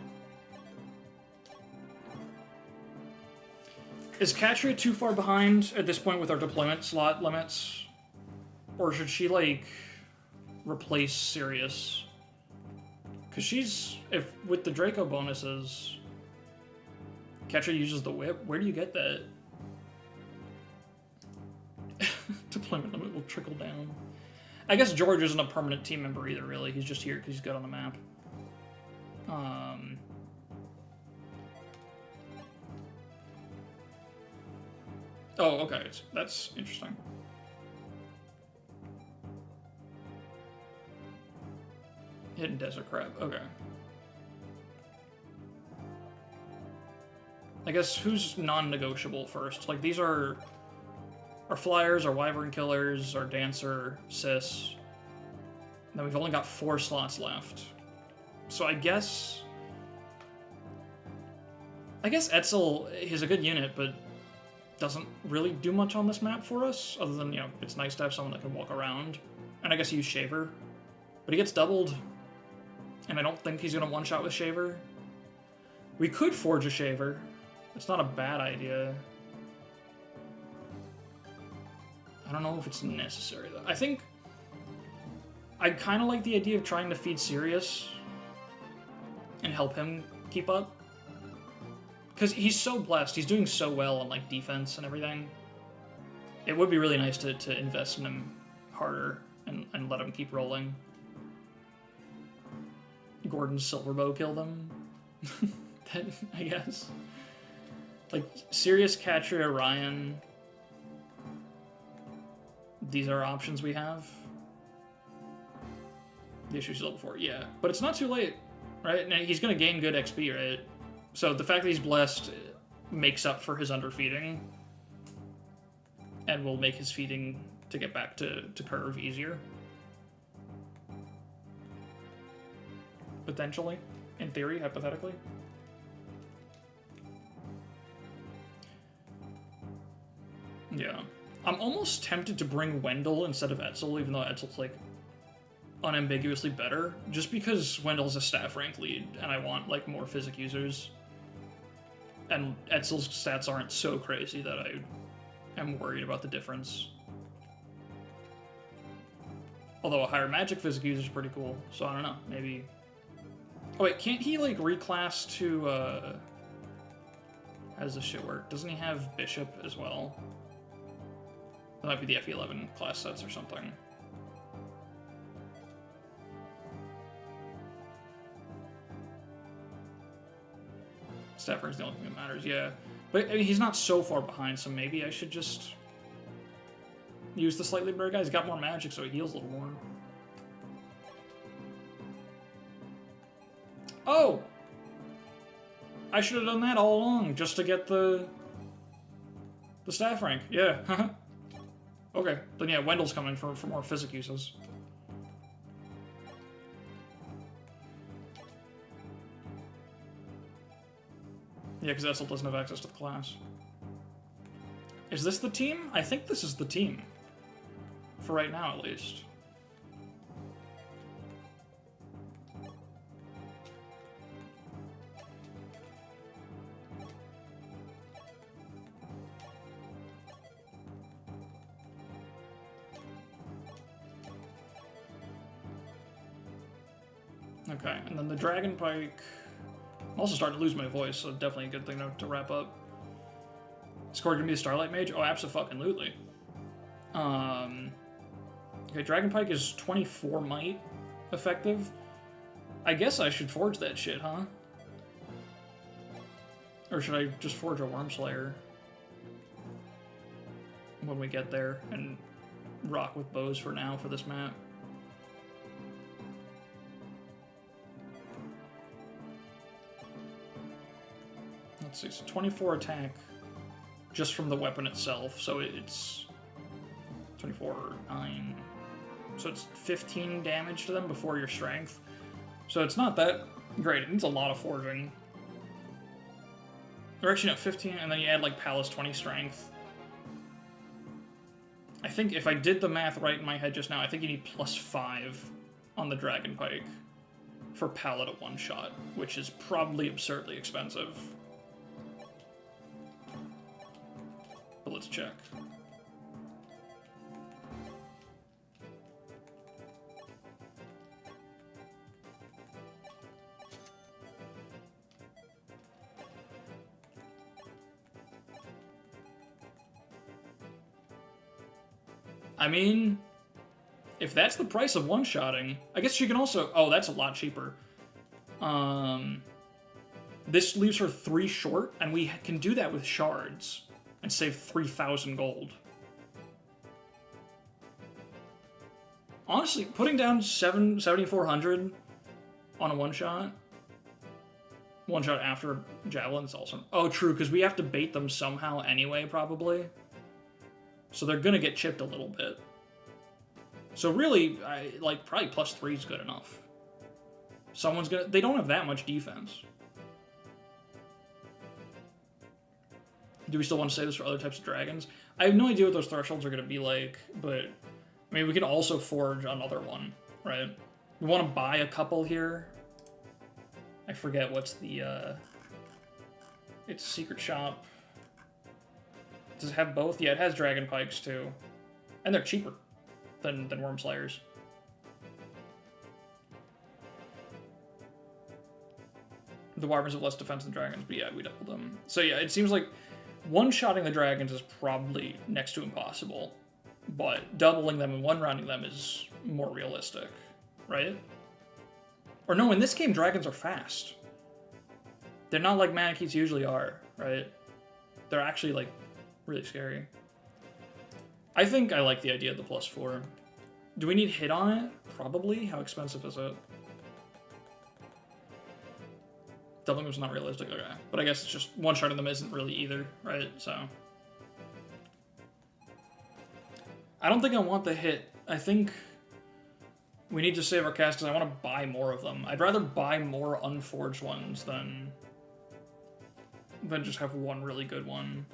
Is Katria too far behind at this point with our deployment slot limits? Or should she, like, replace Sirius? Because she's... with the Draco bonuses... Katria uses the whip. Where do you get that? Deployment limit will trickle down. I guess George isn't a permanent team member either, really. He's just here because he's good on the map. Oh, okay. That's interesting. Hidden Desert Crab, okay. I guess who's non-negotiable first? Like, these are our flyers, our wyvern killers, our dancer, sis. Then we've only got 4 slots left. So I guess Etzel is a good unit, but doesn't really do much on this map for us, other than, you know, it's nice to have someone that can walk around. And I guess use Shaver. But he gets doubled, and I don't think he's going to one-shot with Shaver. We could forge a Shaver. It's not a bad idea. I don't know if it's necessary, though. I think I kind of like the idea of trying to feed Sirius and help him keep up. Because he's so blessed. He's doing so well on, like, defense and everything. It would be really nice to invest in him harder and let him keep rolling. Gordon's Silverbow killed him. I guess. Like, Sirius, Catria, Orion. These are options we have. The issue's level 4, yeah. But it's not too late, right? Now, he's going to gain good XP, right? So the fact that he's blessed makes up for his underfeeding. And will make his feeding to get back to curve easier. Potentially. In theory, hypothetically. Yeah. I'm almost tempted to bring Wendell instead of Etzel, even though Etzel's, like, unambiguously better, just because Wendell's a staff rank lead, and I want, like, more physic users. And Etzel's stats aren't so crazy that I am worried about the difference. Although a higher magic physic user is pretty cool, so I don't know, maybe... Oh wait, can't he, like, reclass to, how does this shit work? Doesn't he have Bishop as well? That might be the FE11 class sets or something. Staff rank's the only thing that matters, yeah. But I mean, he's not so far behind, so maybe I should just use the slightly better guy. He's got more magic, so he heals a little more. Oh! I should have done that all along, just to get the staff rank. Yeah. Okay, then yeah, Wendell's coming for more physic uses. Yeah, because Etzel doesn't have access to the class. Is this the team? I think this is the team. For right now, at least. Okay, and then the Dragon Pike... I'm also starting to lose my voice, so definitely a good thing to wrap up. Is Cord gonna be a Starlight Mage? Oh, abso-fucking-lutely. Okay, Dragon Pike is 24 might effective. I guess I should forge that shit, huh? Or should I just forge a Wormslayer when we get there and rock with bows for now for this map? Let's see, so 24 attack just from the weapon itself, so it's 24, 9, so it's 15 damage to them before your strength. So it's not that great, it needs a lot of forging. Or actually, no, 15, and then you add, like, Palace 20 strength. I think if I did the math right in my head just now, I think you need +5 on the Dragon Pike for Pallet at one shot, which is probably absurdly expensive. But let's check. I mean, if that's the price of one-shotting, I guess she can also... Oh, that's a lot cheaper. This leaves her 3 short, and we can do that with shards and save 3,000 gold. Honestly, putting down 7,400 on a one-shot. One-shot after javelin's also... Oh, true, because we have to bait them somehow anyway, probably. So they're going to get chipped a little bit. So really, probably +3 is good enough. Someone's going to... They don't have that much defense. Do we still want to say this for other types of dragons? I have no idea what those thresholds are going to be like, but... I mean, we could also forge another one, right? We want to buy a couple here. I forget what's the, It's Secret Shop. Does it have both? Yeah, it has Dragon Pikes, too. And they're cheaper than Worm Slayers. The Wyverns have less defense than dragons, but yeah, we doubled them. So yeah, it seems like one-shotting the dragons is probably next to impossible, but doubling them and one-rounding them is more realistic, right? Or no, in this game, dragons are fast. They're not like Manakets usually are, right? They're actually, like, really scary. I think I like the idea of the +4. Do we need hit on it? Probably. How expensive is it? Doubling them's not realistic, okay. But I guess it's just one-shotting them isn't really either, right? So... I don't think I want the hit. I think we need to save our cast because I want to buy more of them. I'd rather buy more unforged ones than just have one really good one.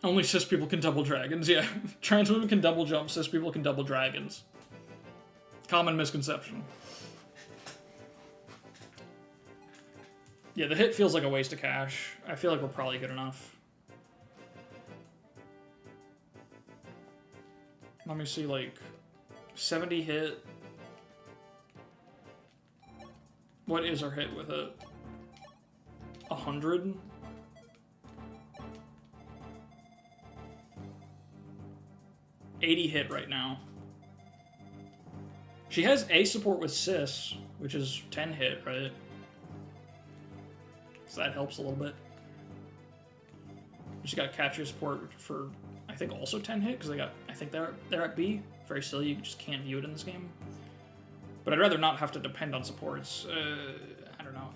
Only cis people can double dragons, yeah. Trans women can double jump, cis people can double dragons. Common misconception. Yeah, the hit feels like a waste of cash. I feel like we're probably good enough. Let me see, like, 70 hit. What is our hit with it? 100? $80 hit right now. She has A support with cis, which is 10 hit, right? So that helps a little bit. She got catcher support for, I think, also 10 hit, because I think they're at B. Very silly, you just can't view it in this game. But I'd rather not have to depend on supports. I don't know.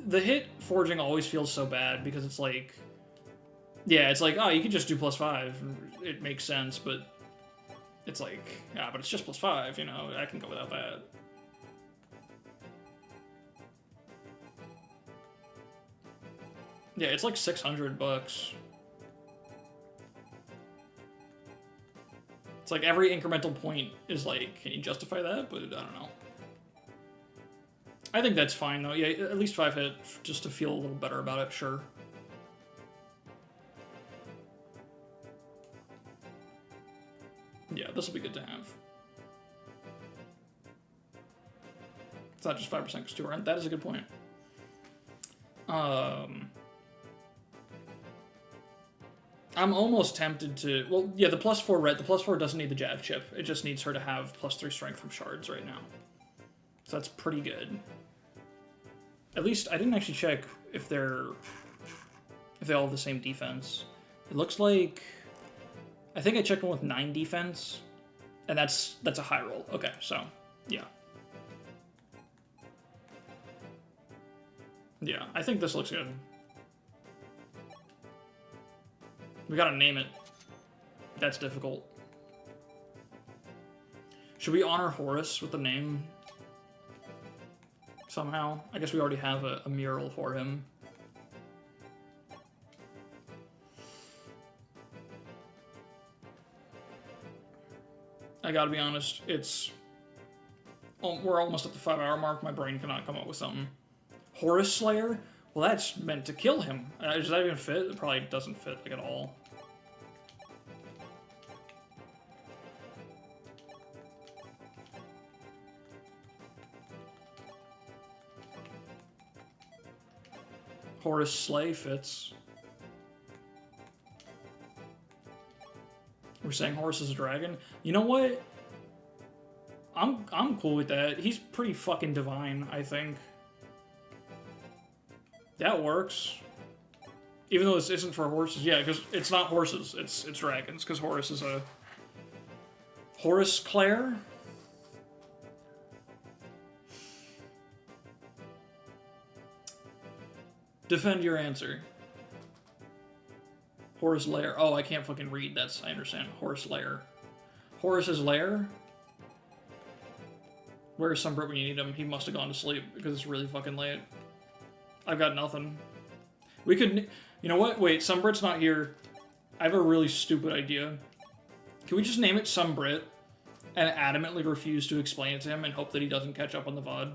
The hit forging always feels so bad, because it's like... Yeah, it's like, oh, you could just do +5. It makes sense, but... It's like, yeah, but it's just +5, you know, I can go without that. Yeah, it's like $600. It's like every incremental point is like, can you justify that? But I don't know. I think that's fine though. Yeah, at least 5 hit just to feel a little better about it, sure. Yeah, this will be good to have. It's not just 5% because 2 aren't. That is a good point. I'm almost tempted to... Well, yeah, the +4 red. The +4 doesn't need the Jav chip. It just needs her to have +3 strength from shards right now. So that's pretty good. At least, I didn't actually check if they all have the same defense. It looks like... I think I checked one with 9 defense, and that's a high roll. Okay, so, yeah. Yeah, I think this looks good. We gotta name it. That's difficult. Should we honor Horus with the name? Somehow? I guess we already have a mural for him. I gotta be honest, we're almost at the 5-hour mark. My brain cannot come up with something. Horus Slayer? Well, that's meant to kill him. Does that even fit? It probably doesn't fit, like, at all. Horus Slay fits. We're saying Horus is a dragon. You know what? I'm cool with that. He's pretty fucking divine, I think. That works. Even though this isn't for horses. Yeah, because it's not horses. It's dragons, because Horus is a Horace Clare? Defend your answer. Horace Lair. Oh, I can't fucking read. That's, I understand. Horace Lair. Horace's Lair? Where's Sunbrit when you need him? He must have gone to sleep because it's really fucking late. I've got nothing. We could... You know what? Wait, Sunbrit's not here. I have a really stupid idea. Can we just name it Sunbrit and adamantly refuse to explain it to him and hope that he doesn't catch up on the VOD?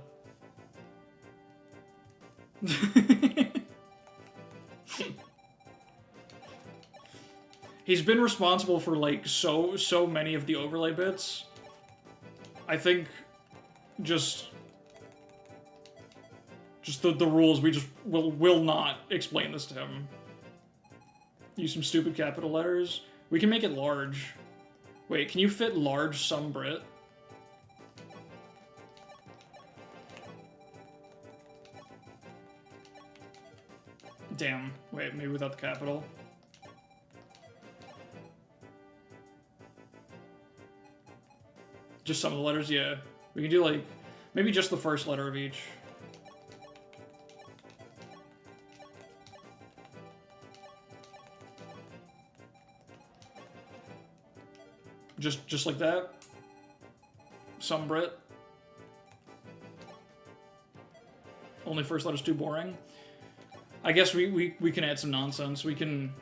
He's been responsible for, like, so many of the overlay bits. I think just the rules, we just will not explain this to him. Use some stupid capital letters. We can make it large. Wait, can you fit large Sunbrit? Damn. Wait, maybe without the capital. Just some of the letters, yeah. We can do, like, maybe just the first letter of each. Just like that. Sunbrit. Only first letter's too boring. I guess we can add some nonsense. We can...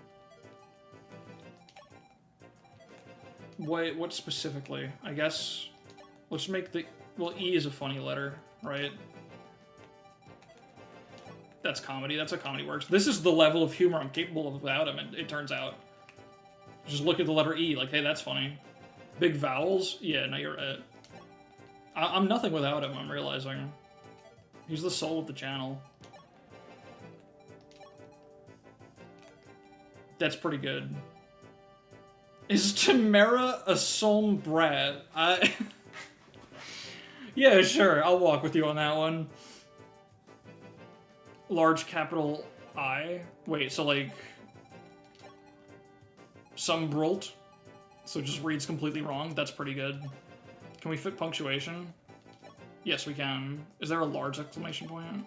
What specifically? I guess... Let's make the... Well, E is a funny letter, right? That's comedy. That's how comedy works. This is the level of humor I'm capable of without him, it turns out. Just look at the letter E, like, hey, that's funny. Big vowels? Yeah, no, you're right. I'm nothing without him, I'm realizing. He's the soul of the channel. That's pretty good. Is Chimera a Sombrat? Yeah, sure, I'll walk with you on that one. Large capital I? Wait, so like... Sombrult? So it just reads completely wrong? That's pretty good. Can we fit punctuation? Yes, we can. Is there a large exclamation point?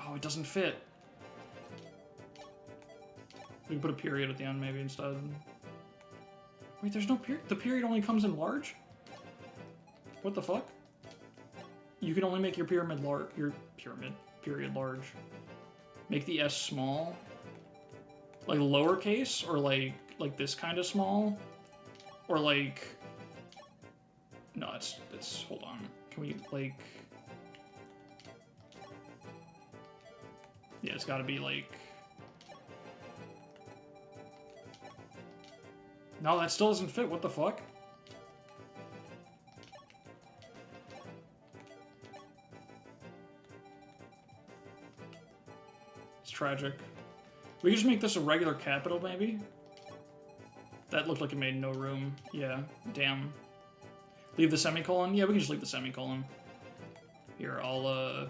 Oh, it doesn't fit. We can put a period at the end, maybe, instead. Wait, there's no period? The period only comes in large? What the fuck? You can only make your pyramid large. Your period large. Make the S small? Like lowercase? Or like this kind of small? Or like... No, it's... Hold on. Can we, like... Yeah, it's gotta be, like... No, that still doesn't fit. What the fuck? It's tragic. We can just make this a regular capital, maybe? That looked like it made no room. Yeah, damn. Leave the semicolon? Yeah, we can just leave the semicolon. Here, I'll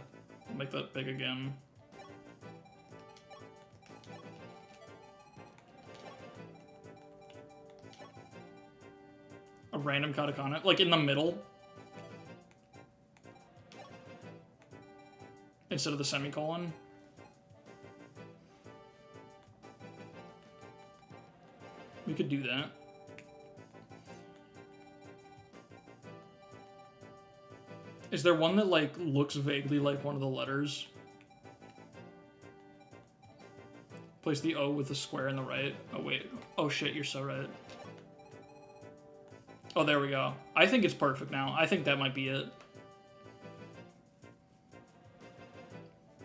make that big again. A random katakana? Like in the middle? Instead of the semicolon? We could do that. Is there one that, like, looks vaguely like one of the letters? Place the O with the square in the right. Oh, wait. Oh, shit, you're so right. Oh, there we go. I think it's perfect now. I think that might be it.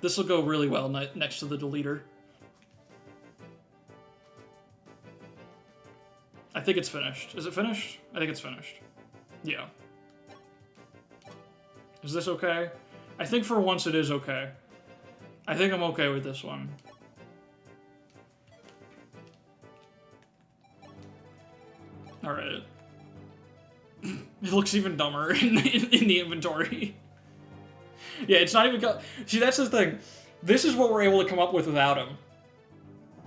This will go really well next to the deleter. I think it's finished. Is it finished? I think it's finished. Yeah. Is this okay? I think for once it is okay. I think I'm okay with this one. Alright. It looks even dumber in the inventory. Yeah, it's not even... See, that's the thing. This is what we're able to come up with without him.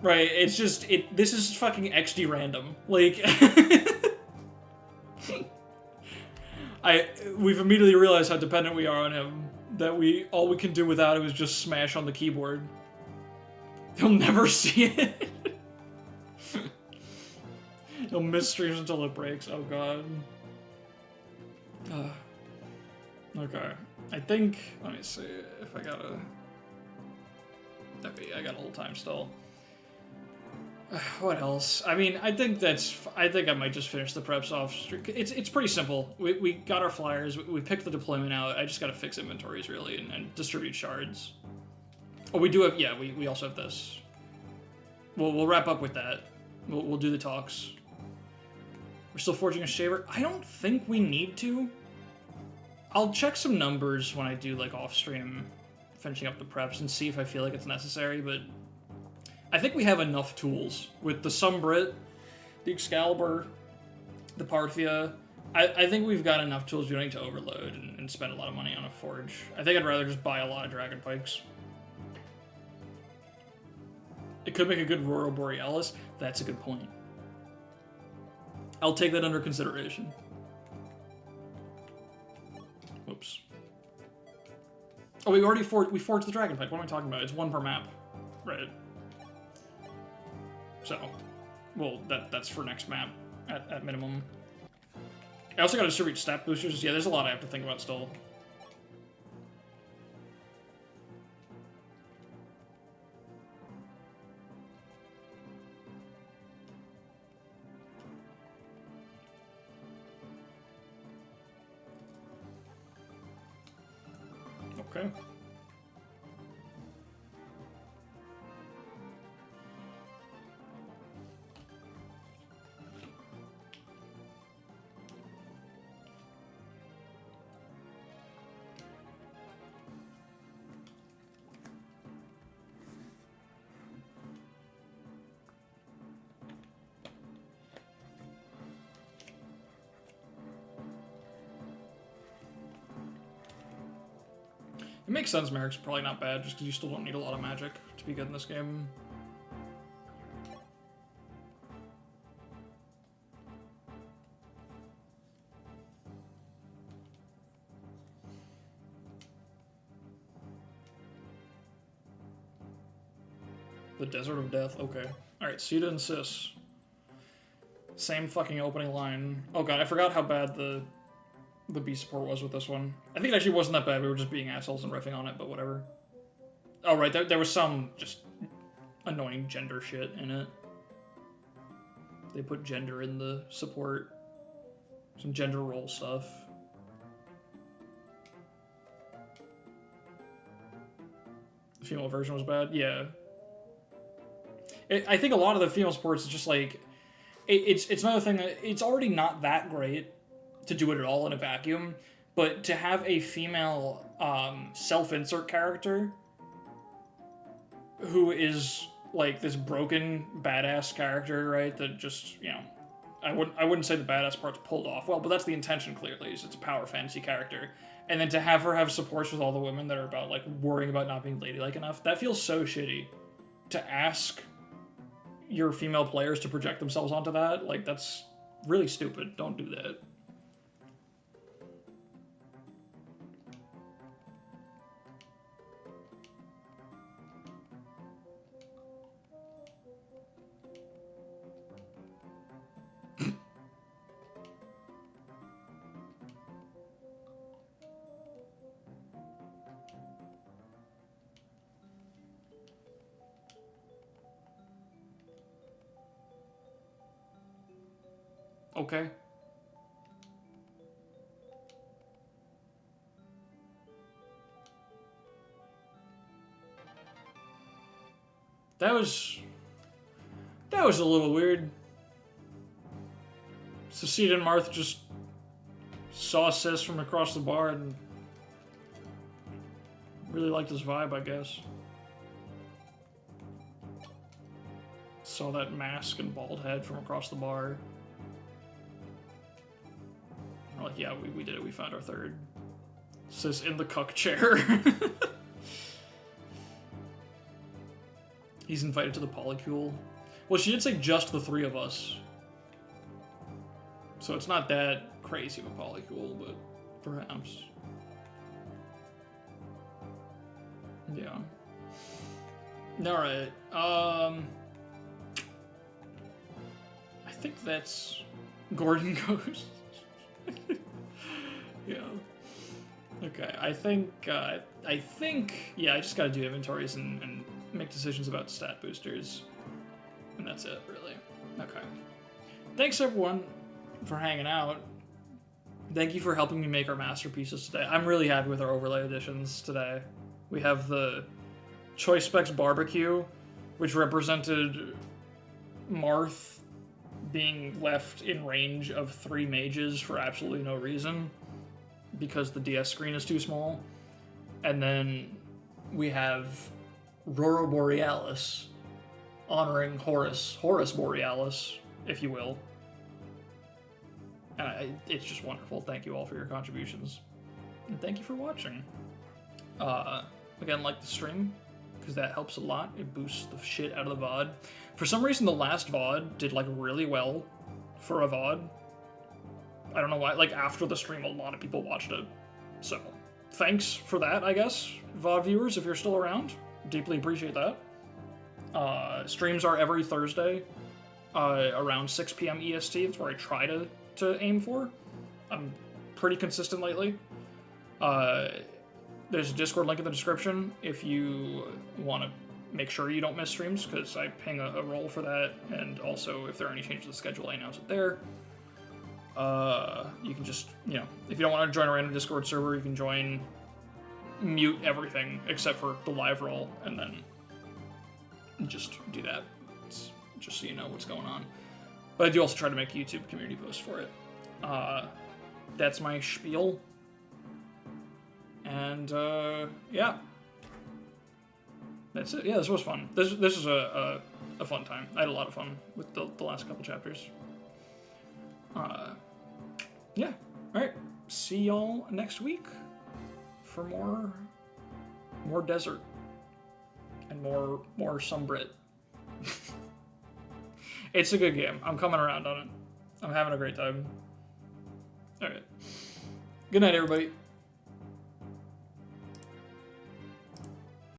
Right? It's just... This is fucking XD random. Like... We've immediately realized how dependent we are on him. That all we can do without him is just smash on the keyboard. He'll never see it. He'll miss streams until it breaks. Oh god. Okay. I think. Let me see if I got a. Okay, I got a little time still. What else? I mean, I think I might just finish the preps off. It's pretty simple. We got our flyers. We picked the deployment out. I just got to fix inventories really and distribute shards. Oh, we do have. Yeah, we also have this. We'll wrap up with that. We'll do the talks. We're still forging a shaver. I don't think we need to. I'll check some numbers when I do like off stream, finishing up the preps and see if I feel like it's necessary, but I think we have enough tools with the Sumbrit, the Excalibur, the Parthia. I think we've got enough tools. We don't need to overload and spend a lot of money on a forge. I think I'd rather just buy a lot of dragon pikes. It could make a good Aurora Borealis. That's a good point. I'll take that under consideration. Whoops. Oh, we forged the dragon pike. What am I talking about? It's one per map, right? So, well, that's for next map at minimum. I also got to distribute stat boosters. Yeah, there's a lot I have to think about still. Okay. It makes sense Merrick's probably not bad, just because you still don't need a lot of magic to be good in this game. The Desert of Death, okay. Alright, Sita and Sis. Same fucking opening line. Oh god, I forgot how bad the B support was with this one. I think it actually wasn't that bad, we were just being assholes and riffing on it, but whatever. Oh right, there was some just annoying gender shit in it. They put gender in the support. Some gender role stuff. The female version was bad? Yeah. I think a lot of the female supports is just like... It's another thing that... It's already not that great to do it at all in a vacuum, but to have a female self-insert character who is like this broken badass character, right? That just, you know, I wouldn't say the badass part's pulled off well, but that's the intention clearly. Is it's a power fantasy character, and then to have her have supports with all the women that are about like worrying about not being ladylike enough, that feels so shitty. To ask your female players to project themselves onto that, like that's really stupid. Don't do that. Okay. That was a little weird. So Cede and Marth just saw Sis from across the bar and really liked his vibe, I guess. Saw that mask and bald head from across the bar. We're like, yeah, we did it. We found our third. Sis in the cuck chair. He's invited to the polycule. Well, she did say just the three of us. So it's not that crazy of a polycool, but perhaps. Yeah. Alright, I think that's Gordon Ghost. Yeah. Okay, I think, yeah, I just gotta do inventories and make decisions about stat boosters. And that's it, really. Okay. Thanks, everyone, for hanging out. Thank you for helping me make our masterpieces today. I'm really happy with our overlay additions today. We have the Choice Specs Barbecue, which represented Marth being left in range of 3 mages for absolutely no reason, because the DS screen is too small. And then we have Roro Borealis, honoring Horus Borealis, if you will. It's just wonderful. Thank you all for your contributions. And thank you for watching. Again, like the stream, because that helps a lot. It boosts the shit out of the VOD. For some reason, the last VOD did, like, really well for a VOD. I don't know why. Like, after the stream, a lot of people watched it. So, thanks for that, I guess, VOD viewers, if you're still around. Deeply appreciate that. Streams are every Thursday, around 6 p.m. EST. That's where I try to aim for. I'm pretty consistent lately. There's a Discord link in the description if you want to make sure you don't miss streams, because I ping a role for that, and also if there are any changes to the schedule, I announce it there. You can just, you know, if you don't want to join a random Discord server, you can join, mute everything except for the live role, and then just do that. It's just so you know what's going on. But I do also try to make YouTube community posts for it. That's my spiel. And, yeah. That's it. Yeah, this was fun. This was a fun time. I had a lot of fun with the last couple chapters. Yeah. Alright. See y'all next week for more desert. And more Sumbrit. It's a good game. I'm coming around on it. I'm having a great time. Alright. Good night, everybody.